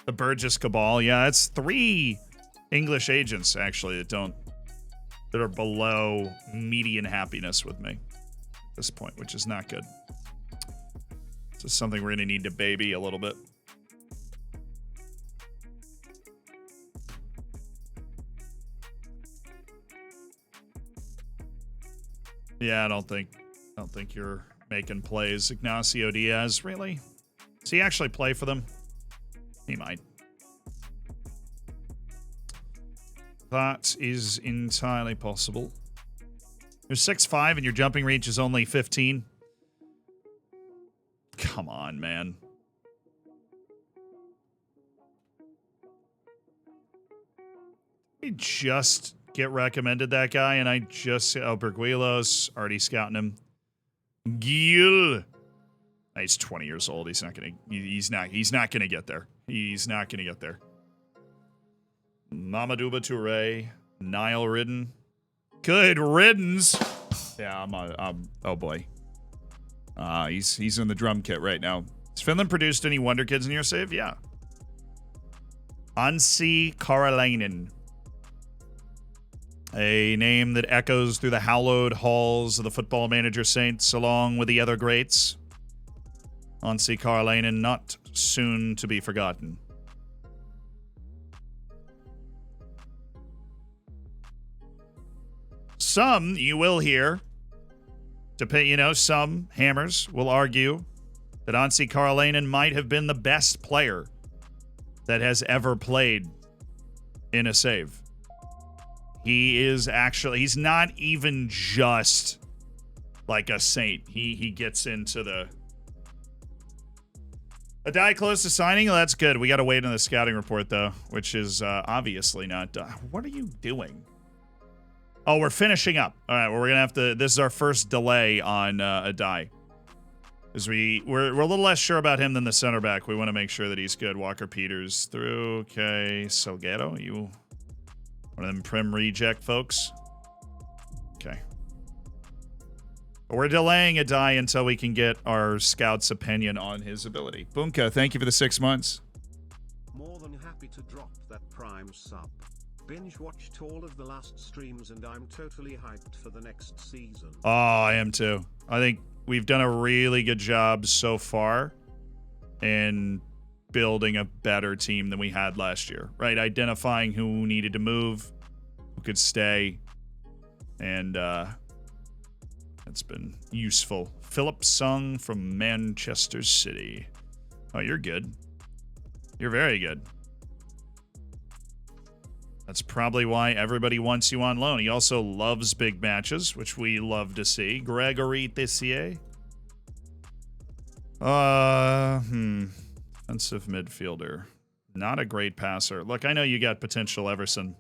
The Burgess Cabal. Yeah, it's 3 English agents, actually, that are below median happiness with me at this point, which is not good. This is something we're going to need to baby a little bit. Yeah, I don't think you're making plays. Ignacio Diaz, really? Does he actually play for them? He might. That is entirely possible. You're 6'5" and your jumping reach is only 15. Come on, man. I just get recommended that guy, and I just... Oh, Berguilos, already scouting him. Gil. He's 20 years old. He's not gonna get there. He's not gonna get there. Mamadou Touré, Niall Ridden. Good riddance. Yeah, oh boy. He's in the drum kit right now. Has Finland produced any wonder kids in your save? Yeah. Anssi Karalainen. A name that echoes through the hallowed halls of the Football Manager Saints along with the other greats. Anssi Karalainen, not soon to be forgotten. Some you will hear, some hammers will argue that Anssi Karalainen might have been the best player that has ever played in a save. He's not even just like a saint. He gets into the... A die close to signing? Well, that's good. We got to wait on the scouting report, though, which is obviously not done. What are you doing? Oh, we're finishing up. All right, well, we're going to have to... This is our first delay on a die. Because we're a little less sure about him than the center back. We want to make sure that he's good. Walker Peters through. Okay, Salgado, you... One of them prim reject folks. Okay. We're delaying a die until we can get our scout's opinion on his ability. Boomka, thank you for the 6 months. More than happy to drop that Prime sub. Binge watched all of the last streams and I'm totally hyped for the next season. Oh, I am too. I think we've done a really good job so far in building a better team than we had last year, right? Identifying who needed to move, who could stay, and that's been useful. Philip Sung from Manchester City. Oh, you're good. You're very good. That's probably why everybody wants you on loan. He also loves big matches, which we love to see. Gregory Tessier. Defensive midfielder. Not a great passer. Look, I know you got potential, Everson,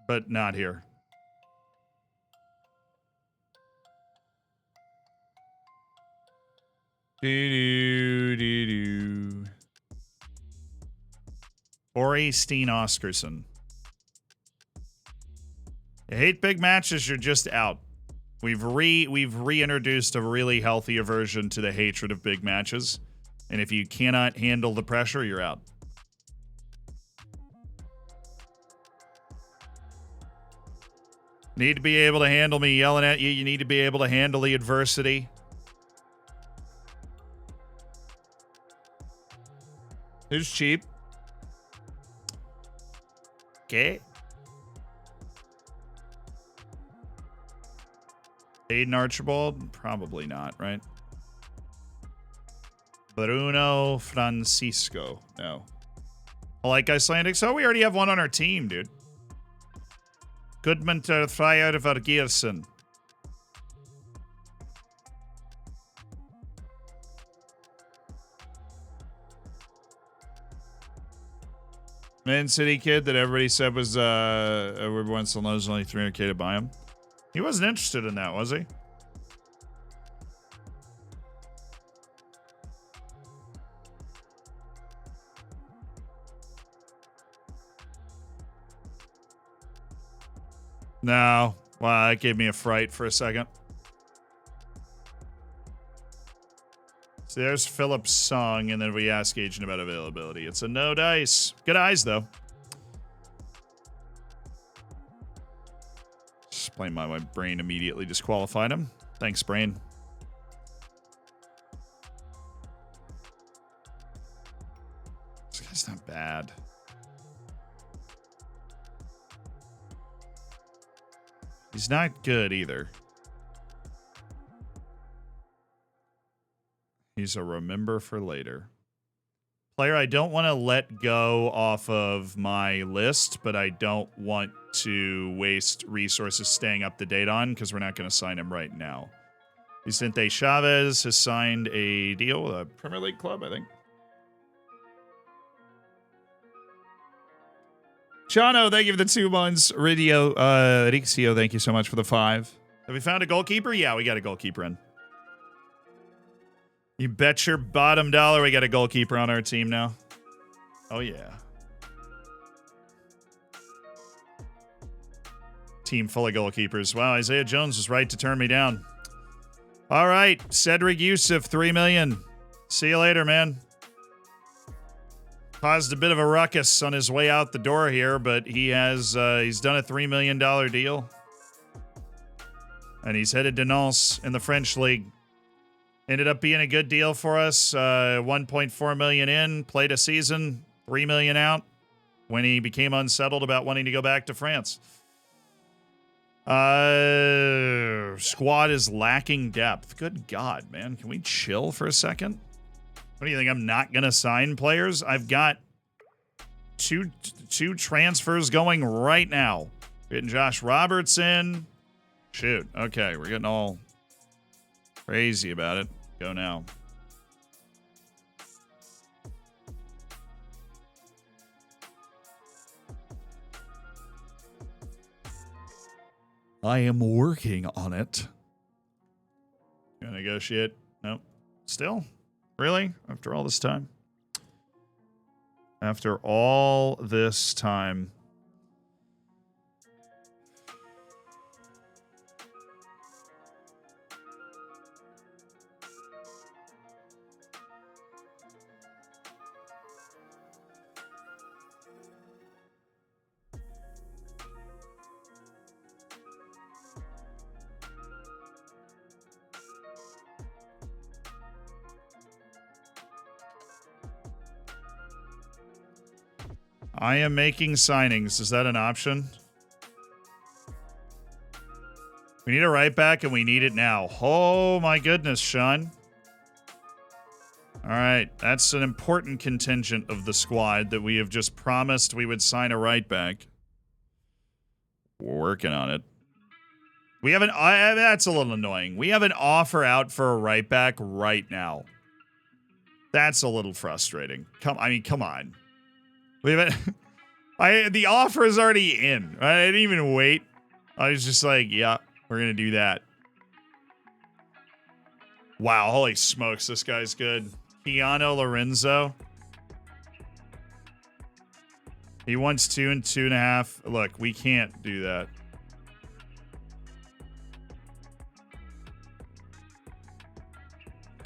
but not here. Ori Steen Oscarson. You hate big matches, you're just out. We've reintroduced a really healthy aversion to the hatred of big matches. And if you cannot handle the pressure, you're out. Need to be able to handle me yelling at you. You need to be able to handle the adversity. Who's cheap? Okay. Aiden Archibald? Probably not, right? Bruno Francisco. No. I like Icelandic. So we already have one on our team, dude. Gudmundur Freyr Vergiersen. Man City kid that everybody said was everyone still knows only 300k to buy him. He wasn't interested in that, was he? No. Wow, that gave me a fright for a second. So there's Philip's song, and then we ask agent about availability. It's a no dice. Good eyes, though. Explain why my brain immediately disqualified him. Thanks, brain. This guy's not bad. He's not good either. He's a remember for later. Player I don't want to let go off of my list, but I don't want to waste resources staying up to date on because we're not going to sign him right now. Vicente Chavez has signed a deal with a Premier League club, I think. Chano, thank you for the 2 months. Rixio, thank you so much for the 5. Have we found a goalkeeper? Yeah, we got a goalkeeper in. You bet your bottom dollar we got a goalkeeper on our team now. Oh, yeah. Team full of goalkeepers. Wow, Isaiah Jones was right to turn me down. All right, Cedric Yusuf, $3 million. See you later, man. Caused a bit of a ruckus on his way out the door here, but he has he's done a $3 million deal. And he's headed to Nantes in the French league. Ended up being a good deal for us. 1.4 million in, played a season, 3 million out when he became unsettled about wanting to go back to France. Squad is lacking depth. Good God, man. Can we chill for a second? What do you think? I'm not going to sign players? I've got two transfers going right now. Getting Josh Roberts in. Shoot. Okay, we're getting all crazy about it. Go now. I am working on it. Gonna negotiate. Nope. Still? Really? After all this time? After all this time. I am making signings. Is that an option? We need a right back and we need it now. Oh my goodness, Sean. All right, that's an important contingent of the squad that we have just promised we would sign a right back. We're working on it. We have an that's a little annoying. We have an offer out for a right back right now. That's a little frustrating. Come on. We haven't. The offer is already in. I didn't even wait. I was just like, yeah, we're gonna do that. Wow, holy smokes, this guy's good. Keanu Lorenzo. He wants 2 and 2.5. Look, we can't do that.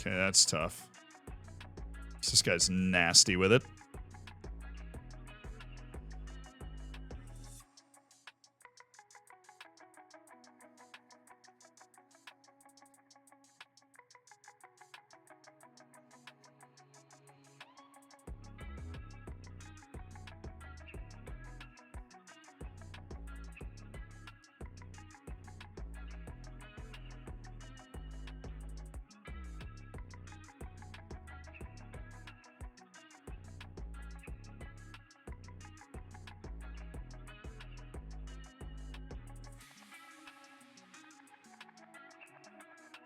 Okay, that's tough. This guy's nasty with it.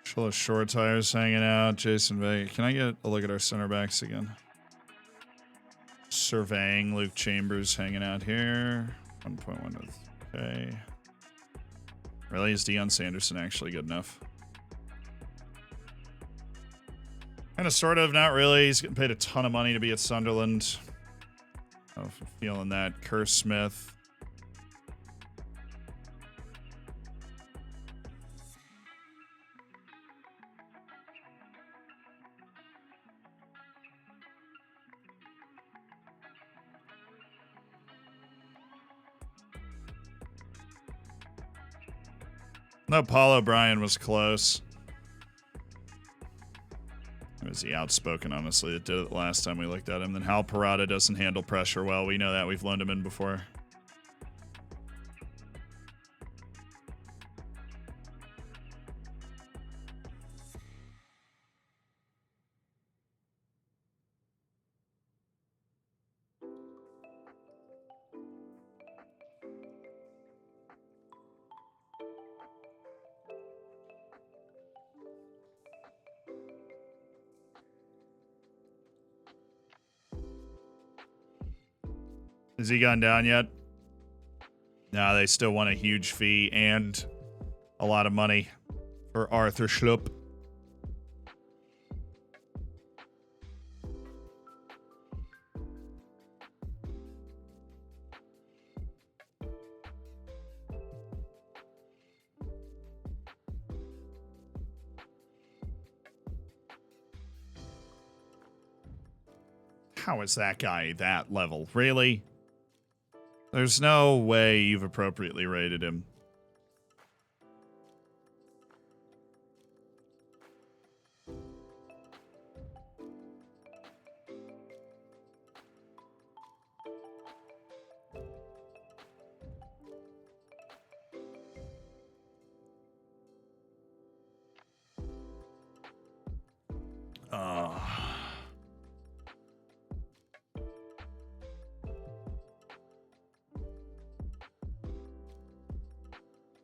Full of short tires hanging out. Jason Vega. Can I get a look at our center backs again? Surveying. Luke Chambers hanging out here. 1.1. Okay. Really? Is Deion Sanderson actually good enough? Kind of, sort of, not really. He's getting paid a ton of money to be at Sunderland. Oh, if I'm feeling that. Kerr Smith. No, Paul O'Brien was close. Or was he outspoken, honestly? It did it last time we looked at him. Then Hal Parada doesn't handle pressure well. We know that. We've loaned him in before. Has he gone down yet? No, they still want a huge fee and a lot of money for Arthur Schlupp. How is that guy that level? Really? There's no way you've appropriately rated him.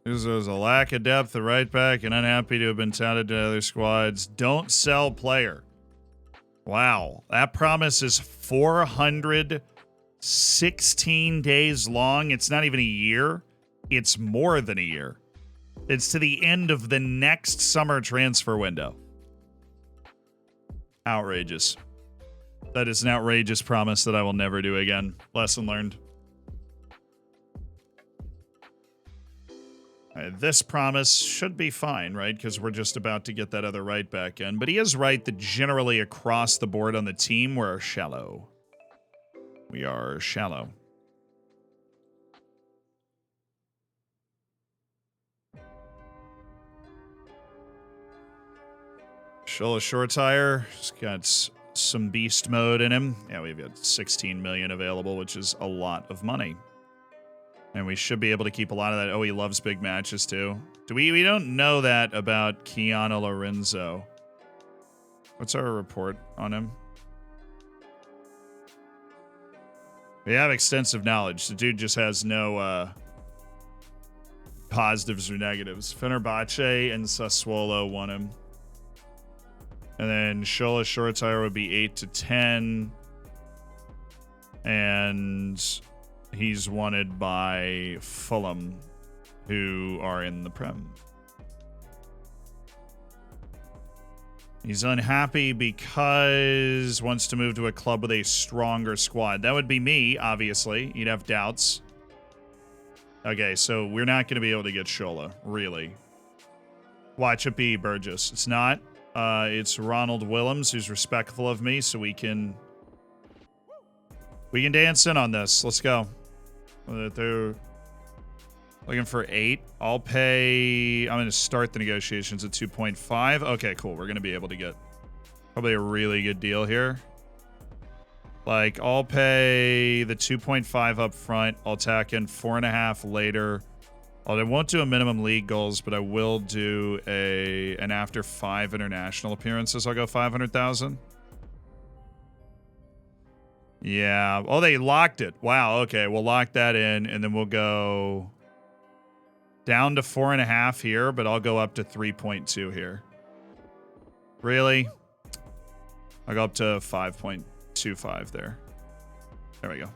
There's a lack of depth at right back and unhappy to have been touted to other squads. Don't sell player. Wow. That promise is 416 days long. It's not even a year. It's more than a year. It's to the end of the next summer transfer window. Outrageous. That is an outrageous promise that I will never do again. Lesson learned. This promise should be fine, right? Because we're just about to get that other right back in. But he is right that generally across the board on the team, we're shallow. We are shallow. Shola Short Tire. He's got some beast mode in him. Yeah, we've got 16 million available, which is a lot of money. And we should be able to keep a lot of that. Oh, he loves big matches, too. We don't know that about Keanu Lorenzo. What's our report on him? We have extensive knowledge. The dude just has no positives or negatives. Fenerbahce and Sassuolo won him. And then Shola Short Tire would be 8 to 10. And he's wanted by Fulham, who are in the Prem. He's unhappy because wants to move to a club with a stronger squad. That would be me, obviously. You'd have doubts. Okay, so we're not going to be able to get Shola, really. Watch it be Burgess. It's not? It's Ronald Willems, who's respectful of me, so we can dance in on this. Let's go. They're looking for 8. I'll pay. I'm going to start the negotiations at 2.5. Okay, cool. We're going to be able to get probably a really good deal here. Like, I'll pay the 2.5 up front. I'll tack in 4.5 later. I won't do a minimum league goals, but I will do an after 5 international appearances. I'll go 500,000. Yeah. Oh, they locked it. Wow. Okay, we'll lock that in, and then we'll go down to 4.5 here, but I'll go up to 3.2 here. Really? I'll go up to 5.25 there. There we go.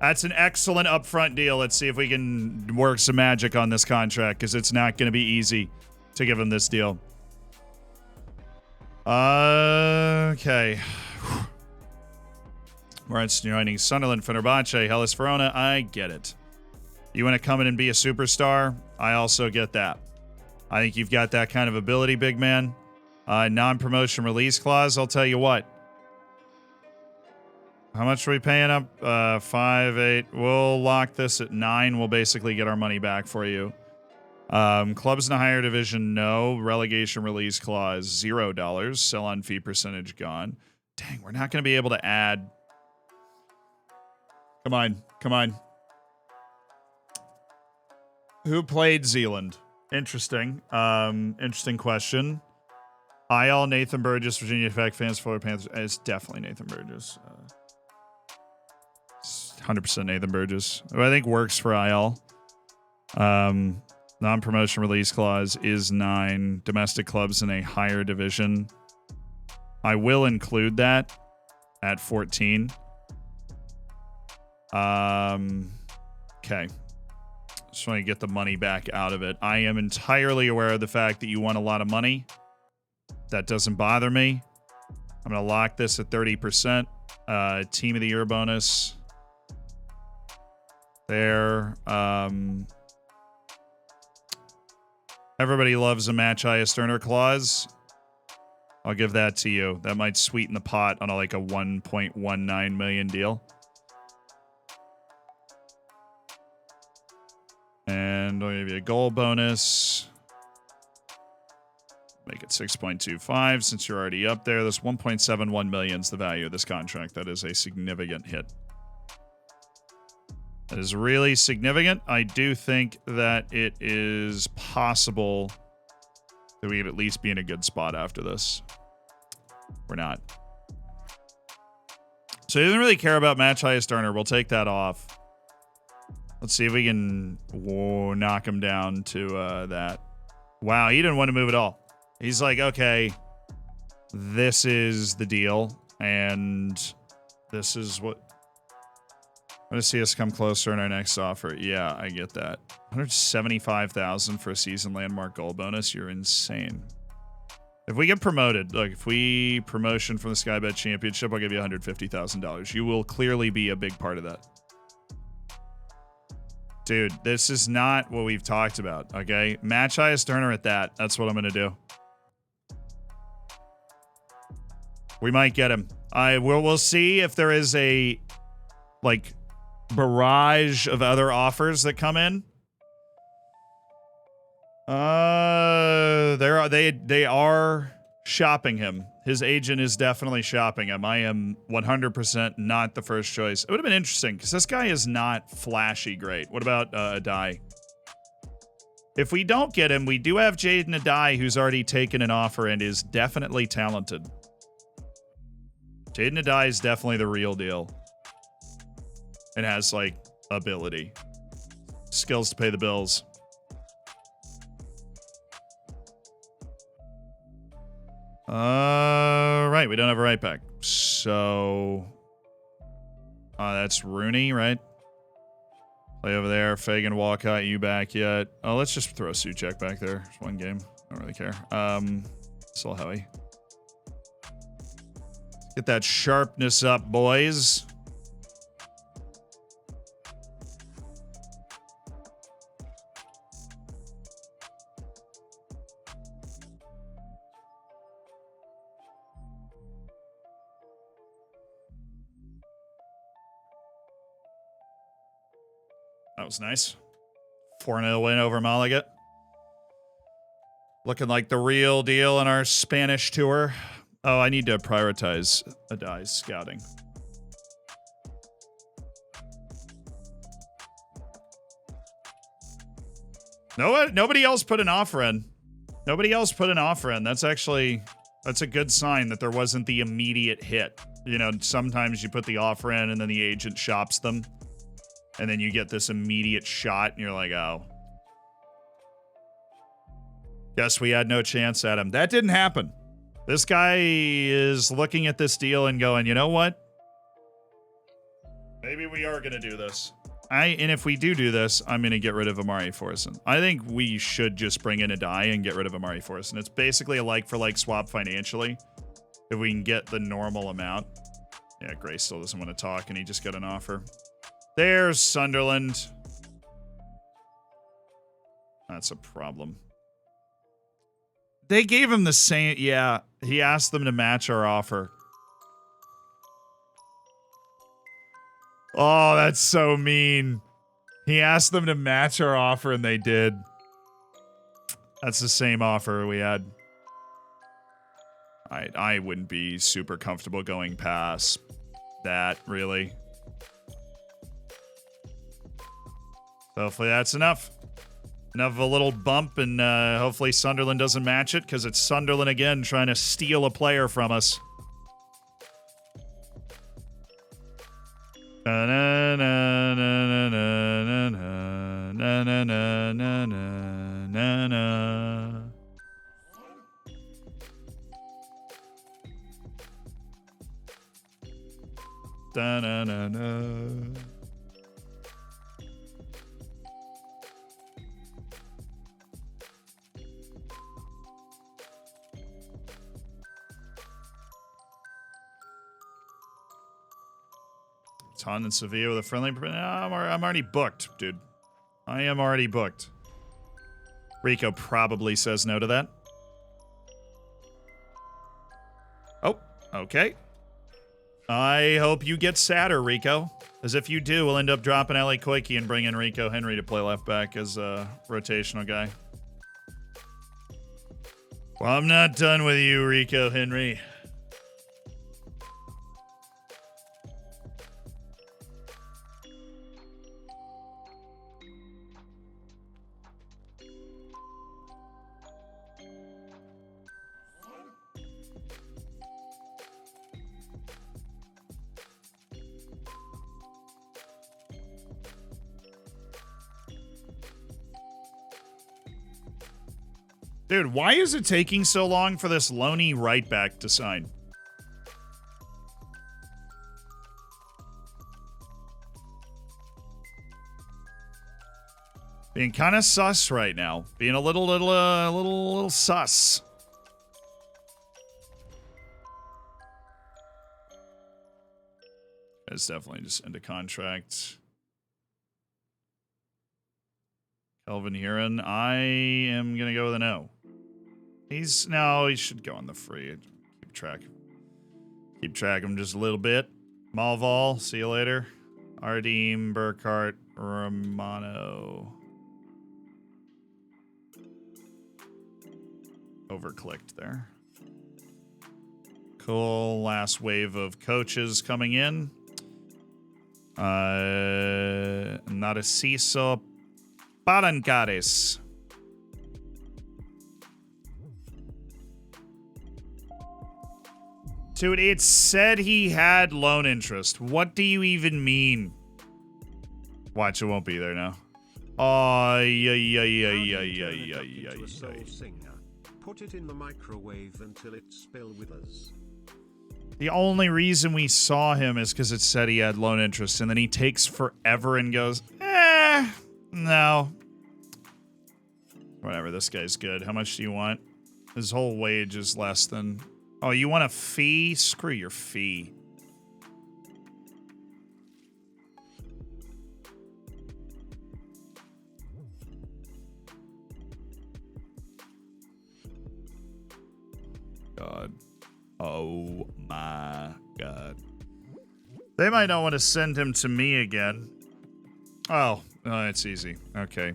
That's an excellent upfront deal. Let's see if we can work some magic on this contract, because it's not going to be easy to give him this deal. Okay. Moritz joining Sunderland, Fenerbahce, Hellas Verona. I get it. You want to come in and be a superstar? I also get that. I think you've got that kind of ability, big man. Non-promotion release clause, I'll tell you what. How much are we paying up? 5, 8. We'll lock this at 9. We'll basically get our money back for you. Clubs in a higher division, no. Relegation release clause, $0. Sell-on fee percentage gone. Dang, we're not going to be able to add. Come on. Come on. Who played Zealand? Interesting. Interesting question. IL, Nathan Burgess, Virginia Tech fans, Florida Panthers. It's definitely Nathan Burgess. 100% Nathan Burgess, who I think works for IL. Non-promotion release clause is 9. Domestic clubs in a higher division. I will include that at 14. Okay. Just want to get the money back out of it. I am entirely aware of the fact that you want a lot of money. That doesn't bother me. I'm going to lock this at 30%. Team of the year bonus. There. Everybody loves a match highest earner clause. I'll give that to you. That might sweeten the pot on like a 1.19 million deal. And I'll give you a goal bonus. Make it 6.25 since you're already up there. This 1.71 million is the value of this contract. That is a significant hit. That is really significant. I do think that it is possible that we could at least be in a good spot after this. We're not. So he doesn't really care about match highest earner. We'll take that off. Let's see if we can knock him down to that. Wow, he didn't want to move at all. He's like, okay, this is the deal, and this is what... I'm going to see us come closer in our next offer. Yeah, I get that. 175,000 for a season landmark goal bonus. You're insane. If we get promoted, look, if we promotion from the Skybet Championship, I'll give you $150,000. You will clearly be a big part of that. Dude, this is not what we've talked about, okay? Match highest earner at that. That's what I'm going to do. We might get him. We'll see if there is a, like, barrage of other offers that come in. They are shopping him. His agent is definitely shopping him. I am 100% not the first choice. It would have been interesting because this guy is not flashy great. What about Adai? If we don't get him, we do have Jaden Adai, who's already taken an offer and is definitely talented. Jaden Adai is definitely the real deal. And has, like, ability. Skills to pay the bills. Right, we don't have a right back. So... that's Rooney, right? Play over there. Fagan, Walcott, you back yet? Oh, let's just throw Suchek back there. It's one game. I don't really care. Still heavy. Get that sharpness up, boys. That was nice. 4-0 win over Malaga. Looking like the real deal in our Spanish tour. Oh, I need to prioritize Adai's scouting. Nobody else put an offer in. Nobody else put an offer in. That's a good sign that there wasn't the immediate hit. You know, sometimes you put the offer in and then the agent shops them. And then you get this immediate shot and you're like, oh. Guess we had no chance at him. That didn't happen. This guy is looking at this deal and going, you know what? Maybe we are going to do this. And if we do this, I'm going to get rid of Amari Forson. I think we should just bring in Adai and get rid of Amari Forson. It's basically a like-for-like swap financially. If we can get the normal amount. Yeah, Gray still doesn't want to talk, and he just got an offer. There's Sunderland. That's a problem. They gave him the same... Yeah, he asked them to match our offer. Oh, that's so mean. He asked them to match our offer, and they did. That's the same offer we had. I wouldn't be super comfortable going past that, really. Hopefully that's enough. Enough of a little bump, and hopefully Sunderland doesn't match it, because it's Sunderland again trying to steal a player from us. Na na na na na na na na na na na na. Da na na na. Ton and Sevilla with a friendly. No, I'm already booked, dude. I am already booked. Rico probably says no to that. Oh, okay. I hope you get sadder, Rico. As if you do, we'll end up dropping LA Koike and bring in Rico Henry to play left back as a rotational guy. Well, I'm not done with you, Rico Henry. Dude, why is it taking so long for this Loney right back to sign? Being kind of sus right now. Being a little sus. It's definitely just into contract. Kelvin Huron, I am gonna go with a no. He should go on the free. Keep track of him just a little bit. Malval, see you later. Ardeem, Burkhart, Romano. Overclicked there. Cool. Last wave of coaches coming in. Narciso Parancares. Dude, it said he had loan interest. What do you even mean? Watch, it won't be there now. Oh, yeah. Put it in the microwave until it spill with us. The only reason we saw him is because it said he had loan interest, and then he takes forever and goes, no. Whatever, this guy's good. How much do you want? His whole wage is less than... Oh, you want a fee? Screw your fee. God. Oh my God. They might not want to send him to me again. Oh, Oh, it's easy. Okay.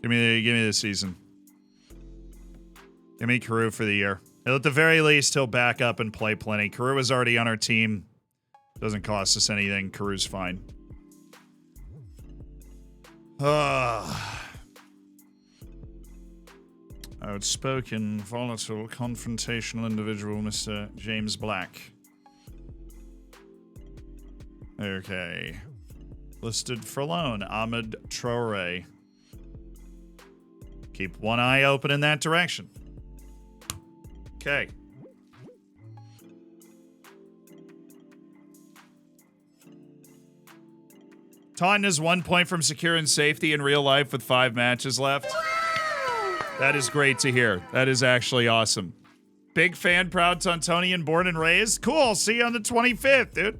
Give me the season. Give me Carew for the year. At the very least, he'll back up and play plenty. Carew is already on our team. Doesn't cost us anything. Carew's fine. Outspoken, volatile, confrontational individual, Mr. James Black. Okay. Listed for loan, Ahmed Traore. Keep one eye open in that direction. Okay. Taunton is 1 point from secure and safety in real life with 5 matches left. That is great to hear. That is actually awesome. Big fan, proud Tauntonian, born and raised. Cool. See you on the 25th, dude.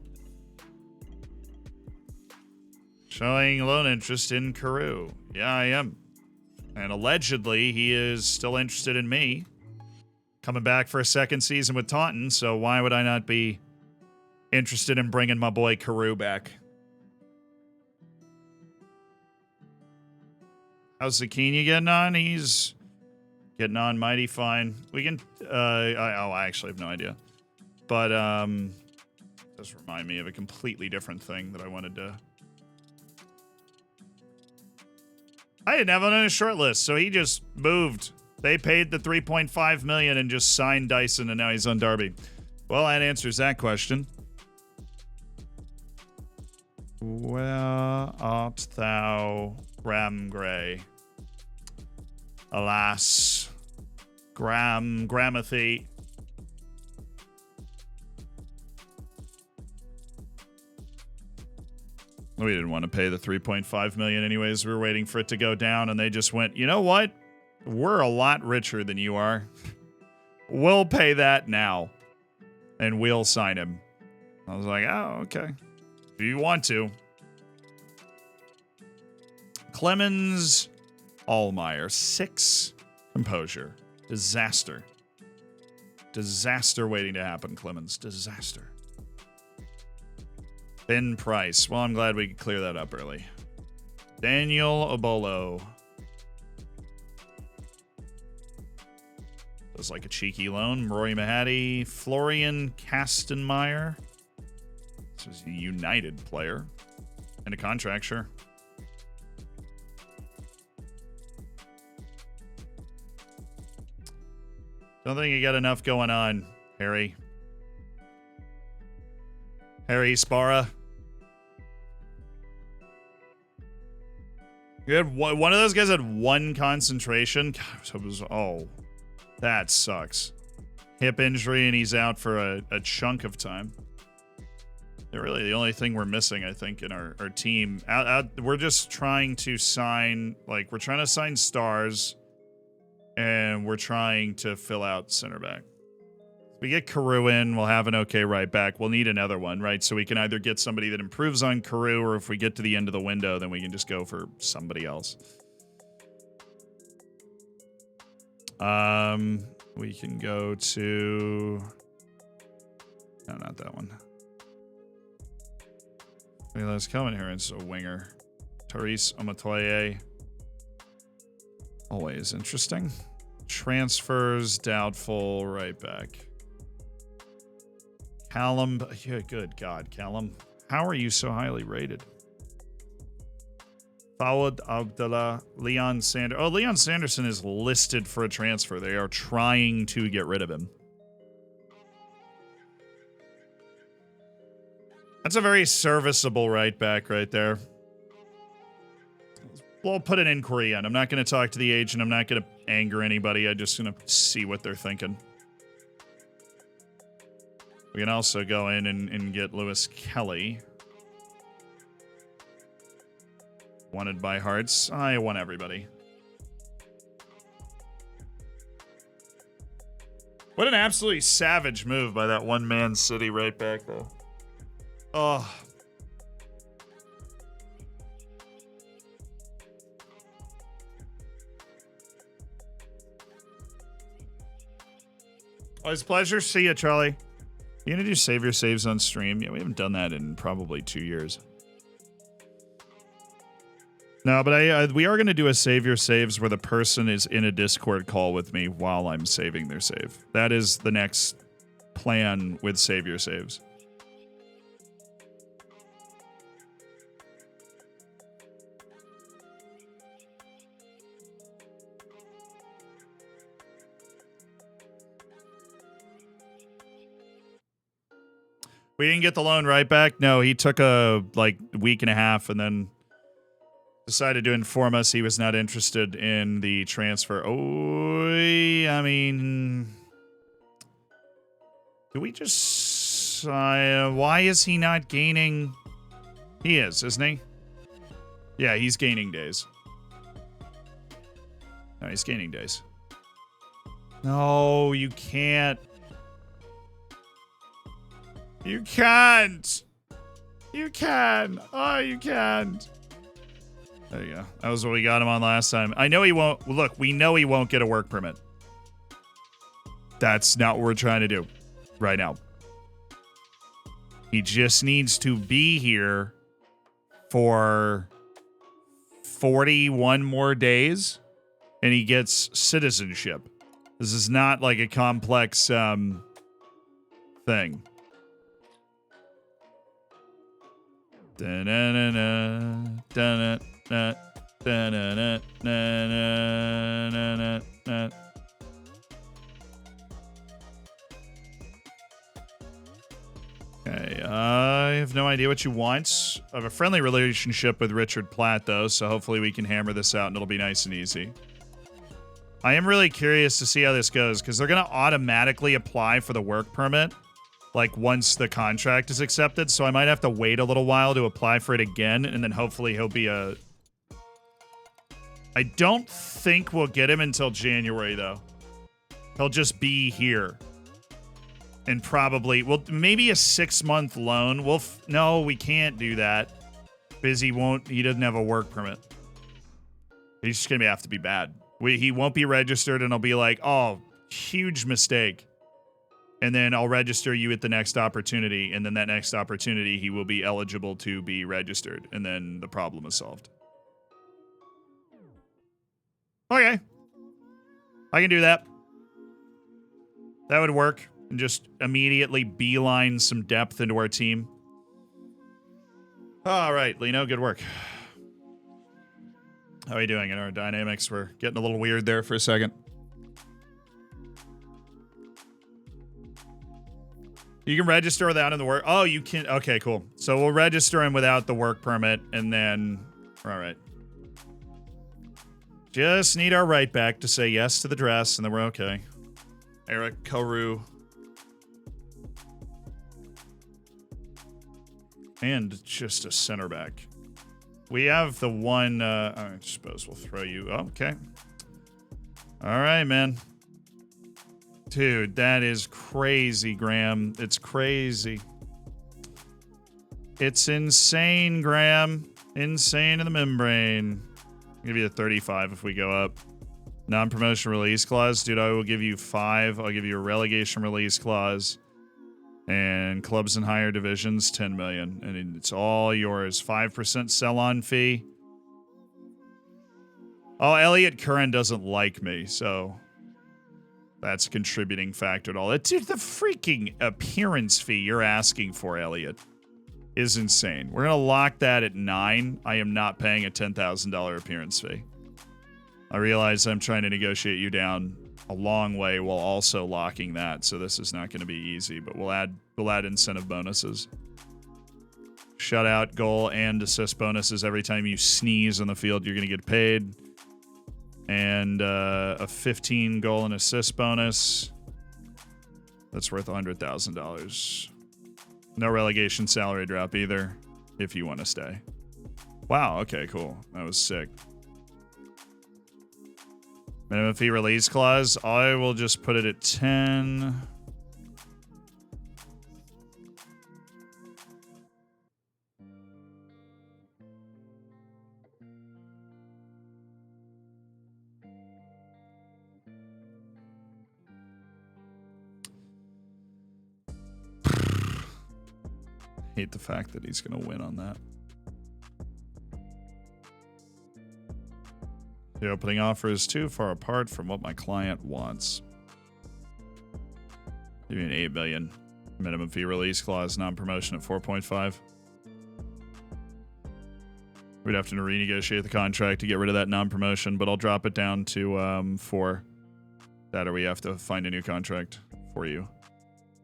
Showing loan interest in Carew. Yeah, I am. And allegedly, he is still interested in me. Coming back for a second season with Taunton, so why would I not be interested in bringing my boy Carew back? How's Zucchini getting on? He's getting on mighty fine. We can, I actually have no idea. But, does remind me of a completely different thing that I wanted to. I didn't have it on a short list, so he just moved. They paid the $3.5 million and just signed Dyson, and now he's on Derby. Well, that answers that question. Where art thou, Graham Gray? Alas, Gramathy. We didn't want to pay the $3.5 million anyways. We were waiting for it to go down, and they just went, you know what? We're a lot richer than you are. We'll pay that now, and we'll sign him. I was like, oh, okay. If you want to. Clemens Allmeyer, 6 composure. Disaster. Disaster waiting to happen, Clemens. Disaster. Ben Price. Well, I'm glad we could clear that up early. Daniel Obolo. Looks like a cheeky loan. Rory Mahady. Florian Kastenmeier. This is a United player. And a contract, sure. Don't think you got enough going on, Harry. Harry Spara. You had one of those guys had 1 concentration. God, it was, oh, that sucks. Hip injury, and he's out for a chunk of time. They're really the only thing we're missing, I think, in our team. We're just trying to sign, like, we're trying to sign stars, and we're trying to fill out center back. We get Carew in, we'll have an okay right back. We'll need another one, right? So we can either get somebody that improves on Carew, or if we get to the end of the window, then we can just go for somebody else. We can go to... No, not that one. Let's come in here and so winger. Therese Omatoye. Always interesting. Transfers, doubtful, right back. Callum, yeah, good God, Callum. How are you so highly rated? Fawad Abdullah, Leon Sanderson. Oh, Leon Sanderson is listed for a transfer. They are trying to get rid of him. That's a very serviceable right back right there. We'll put an inquiry in. I'm not going to talk to the agent. I'm not going to anger anybody. I'm just going to see what they're thinking. We can also go in and get Lewis Kelly. Wanted by Hearts. I want everybody. What an absolutely savage move by that one-man City right back, though. Oh. Always a pleasure. See you, Charlie. You gonna do save your saves on stream? Yeah, we haven't done that in probably 2 years. No, but we are going to do a save your saves where the person is in a Discord call with me while I'm saving their save. That is the next plan with save your saves. We didn't get the loan right back. No, he took a week and a half and then decided to inform us he was not interested in the transfer. Oh, I mean, do we just why is he not gaining? He is, isn't he? Yeah, he's gaining days. No, he's gaining days. No, you can't. You can't. You can. Oh, you can't. There you go. That was what we got him on last time. I know he won't. Look, we know he won't get a work permit. That's not what we're trying to do right now. He just needs to be here for 41 more days and he gets citizenship. This is not like a complex thing. Da-na-na-na, da-na-na, da-na-na, na-na-na-na-na. Okay, I have no idea what you want. I have a friendly relationship with Richard Platt, though, so hopefully we can hammer this out and it'll be nice and easy. I am really curious to see how this goes, because they're going to automatically apply for the work permit like once the contract is accepted, so I might have to wait a little while to apply for it again, and then hopefully he'll be a... I don't think we'll get him until January, though. He'll just be here. And probably... Well, maybe a 6-month loan. No, we can't do that. Because he doesn't have a work permit. He's just going to have to be bad. He won't be registered, and I'll be like, oh, huge mistake. And then I'll register you at the next opportunity, and then that next opportunity, he will be eligible to be registered, and then the problem is solved. Okay. I can do that. That would work. And just immediately beeline some depth into our team. All right, Lino, good work. How are you doing in our dynamics? We're getting a little weird there for a second. You can register without in the work. Oh, you can. Okay, cool. So we'll register him without the work permit, and then, all right. Just need our right back to say yes to the dress, and then we're okay. Eric Karu. And just a center back. We have the one, I suppose we'll throw you. Oh, okay. All right, man. Dude, that is crazy, Graham. It's crazy. It's insane, Graham. Insane in the membrane. I'll give you a 35 if we go up. Non-promotion release clause. Dude, I will give you 5. I'll give you a relegation release clause. And clubs in higher divisions, 10 million. And it's all yours. 5% sell-on fee. Oh, Elliot Curran doesn't like me, so... That's a contributing factor at all. Dude, the freaking appearance fee you're asking for, Elliot, is insane. We're going to lock that at 9. I am not paying a $10,000 appearance fee. I realize I'm trying to negotiate you down a long way while also locking that, so this is not going to be easy, but we'll add incentive bonuses. Shutout, goal, and assist bonuses. Every time you sneeze on the field, you're going to get paid. And a 15 goal and assist bonus. That's worth $100,000. No relegation salary drop either, if you want to stay. Wow, okay, cool. That was sick. Minimum fee release clause. I will just put it at 10. Hate the fact that he's going to win on that. The opening offer is too far apart from what my client wants. Give me an 8 million. Minimum fee release clause, non-promotion at 4.5. We'd have to renegotiate the contract to get rid of that non-promotion, but I'll drop it down to 4. That or we have to find a new contract for you.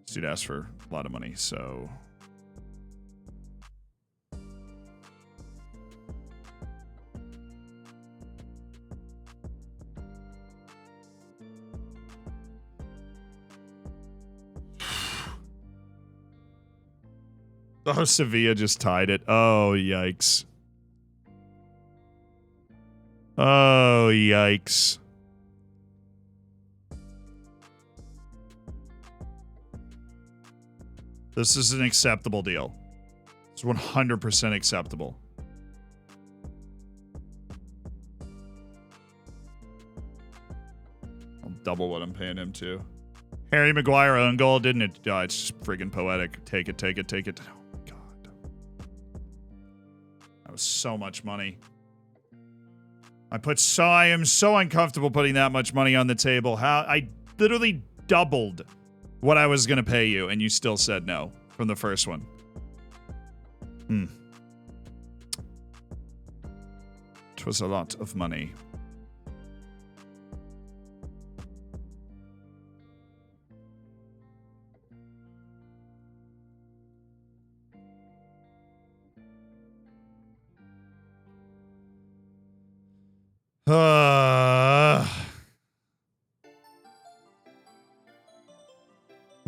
This dude asked for a lot of money, so... Oh, Sevilla just tied it. Oh, yikes. Oh, yikes. This is an acceptable deal. It's 100% acceptable. I'll double what I'm paying him to. Harry Maguire own goal, didn't it? Oh, it's just friggin' poetic. Take it, take it, take it. Oh my god. That was so much money. I am so uncomfortable putting that much money on the table. I literally doubled what I was gonna pay you, and you still said no from the first one. It was a lot of money.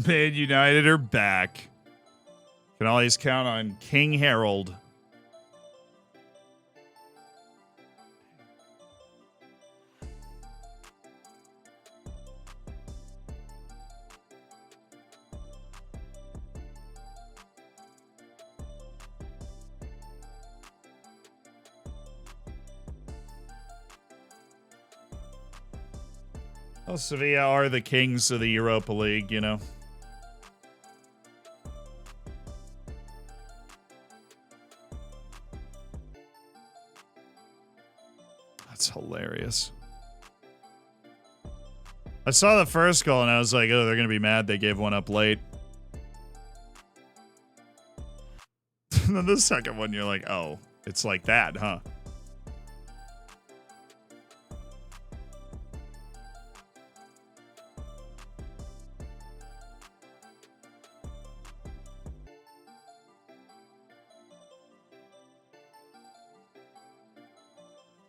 Man United are back. Can always count on King Harold. Well, Sevilla are the kings of the Europa League, you know. That's hilarious. I saw the first goal and I was like, oh, they're going to be mad they gave one up late. And then the second one, you're like, oh, it's like that, huh?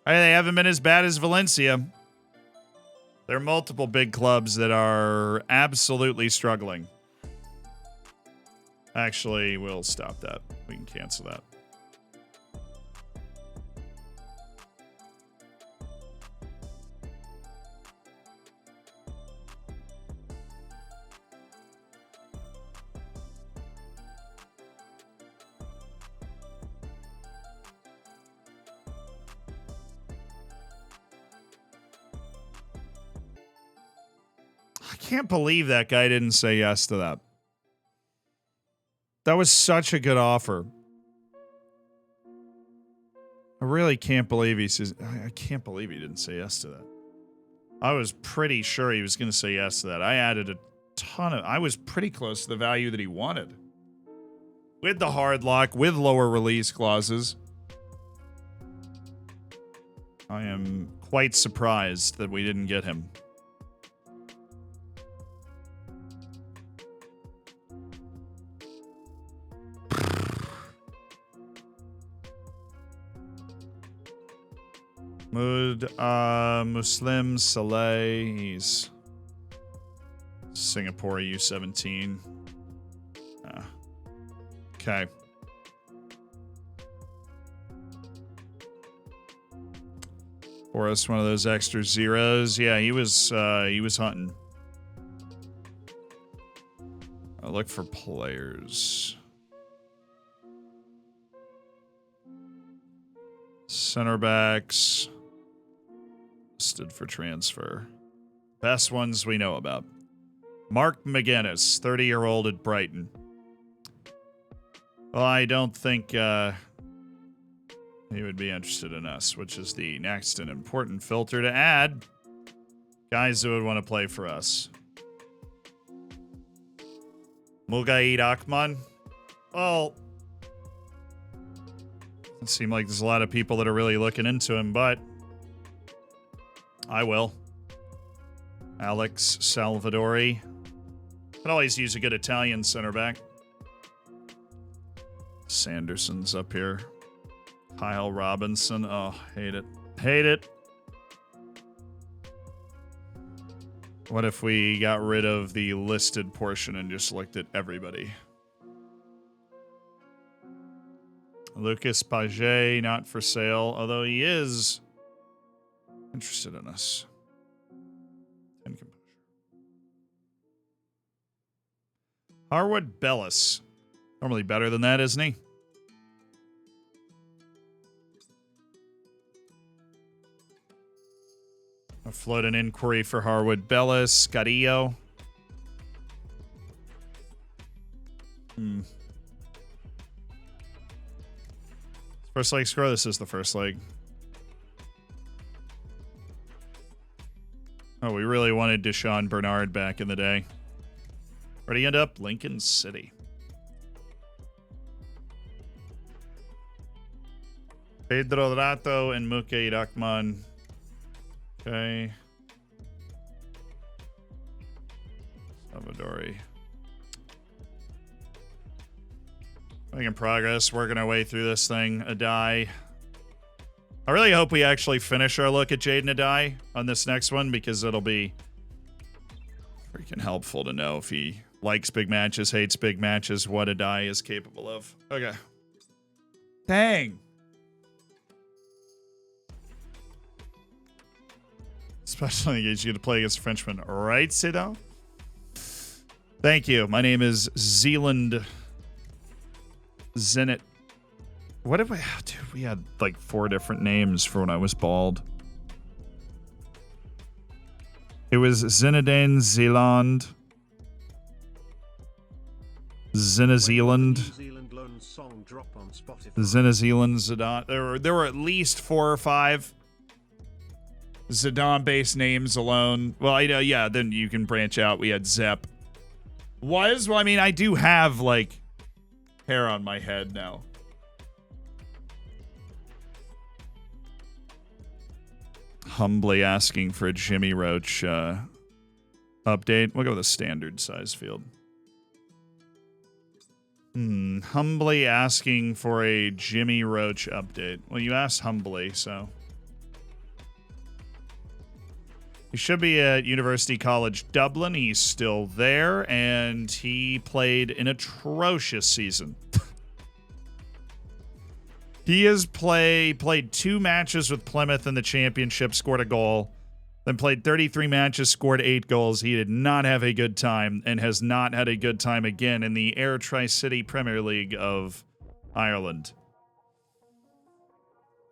They haven't been as bad as Valencia. There are multiple big clubs that are absolutely struggling. Actually, we'll stop that. We can cancel that. I can't believe that guy didn't say yes to that. That was such a good offer. I really can't believe he says... I can't believe he didn't say yes to that. I was pretty sure he was going to say yes to that. I added a ton of... I was pretty close to the value that he wanted. With the hard lock, with lower release clauses. I am quite surprised that we didn't get him. Muslim Saleh, he's Singapore U17. Okay. Or us one of those extra zeros. Yeah, he was hunting. I look for players. Center backs. Listed for transfer. Best ones we know about. Mark McGuinness, 30-year-old at Brighton. Well, I don't think he would be interested in us, which is the next and important filter to add. Guys who would want to play for us. Mugaid Akman. Well, it seems like there's a lot of people that are really looking into him, but I will. Alex Salvadori. Could always use a good Italian center back. Sanderson's up here. Kyle Robinson. Oh, hate it. Hate it. What if we got rid of the listed portion and just looked at everybody? Lucas Paget, not for sale, although he is interested in us. 10 composure. Harwood Bellis. Normally better than that, isn't he? I'll float an inquiry for Harwood Bellis. Scarillo. First leg score. This is the first leg. Oh, we really wanted Deshaun Bernard back in the day. Where'd he end up? Lincoln City. Pedro Rato and Muke Irakman. Okay. Salvadori. Making progress, working our way through this thing. Adai. I really hope we actually finish our look at Jaden Adai on this next one, because it'll be freaking helpful to know if he likes big matches, hates big matches, what Adai is capable of. Okay. Dang. Especially against you to play against a Frenchman, right, Sido? Thank you. My name is Zealand Zenit. What did we have? Dude, we had like 4 different names for when I was bald. It was Zinedine Zeeland. Zenezeeland. Zenezeeland Zidane. There were at least 4 or 5 Zidane-based names alone. Well, yeah, then you can branch out. We had Zepp. Well, I mean, I do have, like, hair on my head now. Humbly asking for a Jimmy Roach update. We'll go with a standard size field. Humbly asking for a Jimmy Roach update. Well, you asked humbly, so... He should be at University College Dublin. He's still there, and he played an atrocious season. He has played 2 matches with Plymouth in the championship, scored a goal, then played 33 matches, scored 8 goals. He did not have a good time and has not had a good time again in the Air Tri-City Premier League of Ireland.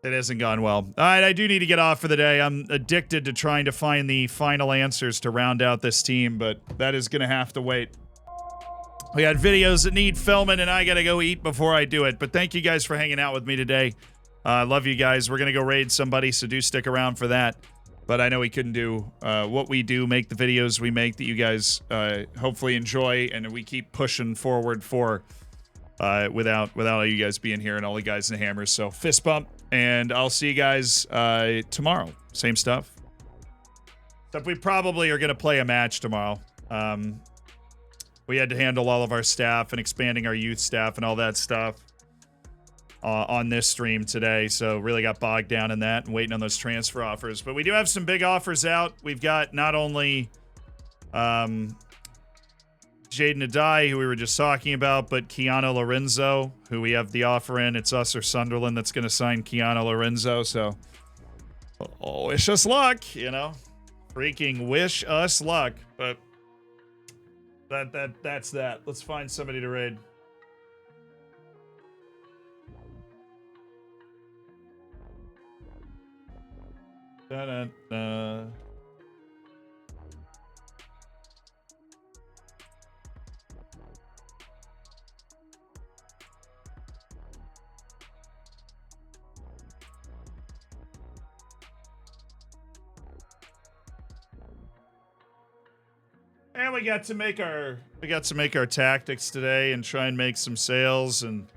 It hasn't gone well. All right, I do need to get off for the day. I'm addicted to trying to find the final answers to round out this team, but that is going to have to wait. We got videos that need filming, and I got to go eat before I do it. But thank you guys for hanging out with me today. I love you guys. We're going to go raid somebody, so do stick around for that. But I know we couldn't do what we do, make the videos we make that you guys hopefully enjoy, and we keep pushing forward for without all you guys being here and all the guys in the hammers. So fist bump. And I'll see you guys tomorrow. Same stuff. Except we probably are going to play a match tomorrow. We had to handle all of our staff and expanding our youth staff and all that stuff on this stream today. So really got bogged down in that and waiting on those transfer offers. But we do have some big offers out. We've got not only Jaden Adai, who we were just talking about, but Keanu Lorenzo, who we have the offer in. It's us or Sunderland that's going to sign Keanu Lorenzo. So, wish us luck, you know. Freaking wish us luck. But that's that. Let's find somebody to raid. Da-da-da. And we got to make our tactics today and try and make some sales and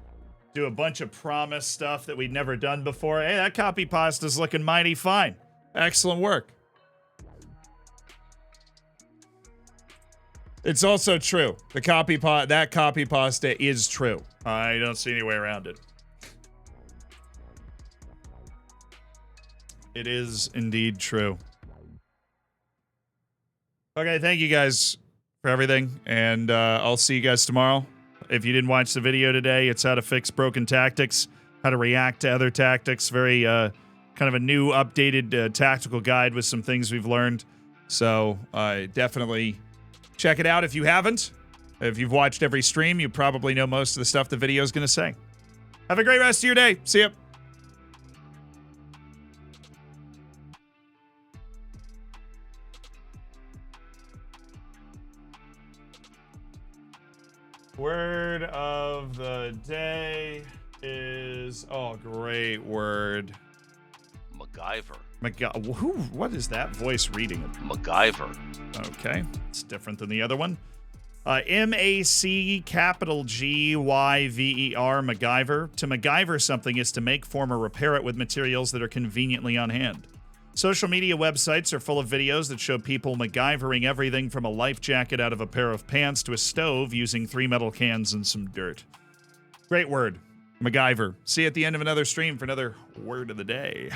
do a bunch of promise stuff that we'd never done before. Hey, that copy pasta's looking mighty fine. Excellent work. It's also true. That copy pasta is true. I don't see any way around it. It is indeed true. Okay, thank you guys for everything, and I'll see you guys tomorrow. If you didn't watch the video today, it's how to fix broken tactics, how to react to other tactics. Very kind of a new, updated tactical guide with some things we've learned. So definitely check it out if you haven't. If you've watched every stream, you probably know most of the stuff the video is going to say. Have a great rest of your day. See ya. Word of the day is, oh, great word. MacGyver. What is that voice reading? MacGyver. Okay, it's different than the other one. MacGyver, MacGyver. To MacGyver something is to make, form, or repair it with materials that are conveniently on hand. Social media websites are full of videos that show people MacGyvering everything from a life jacket out of a pair of pants to a stove using 3 metal cans and some dirt. Great word. MacGyver. See you at the end of another stream for another word of the day.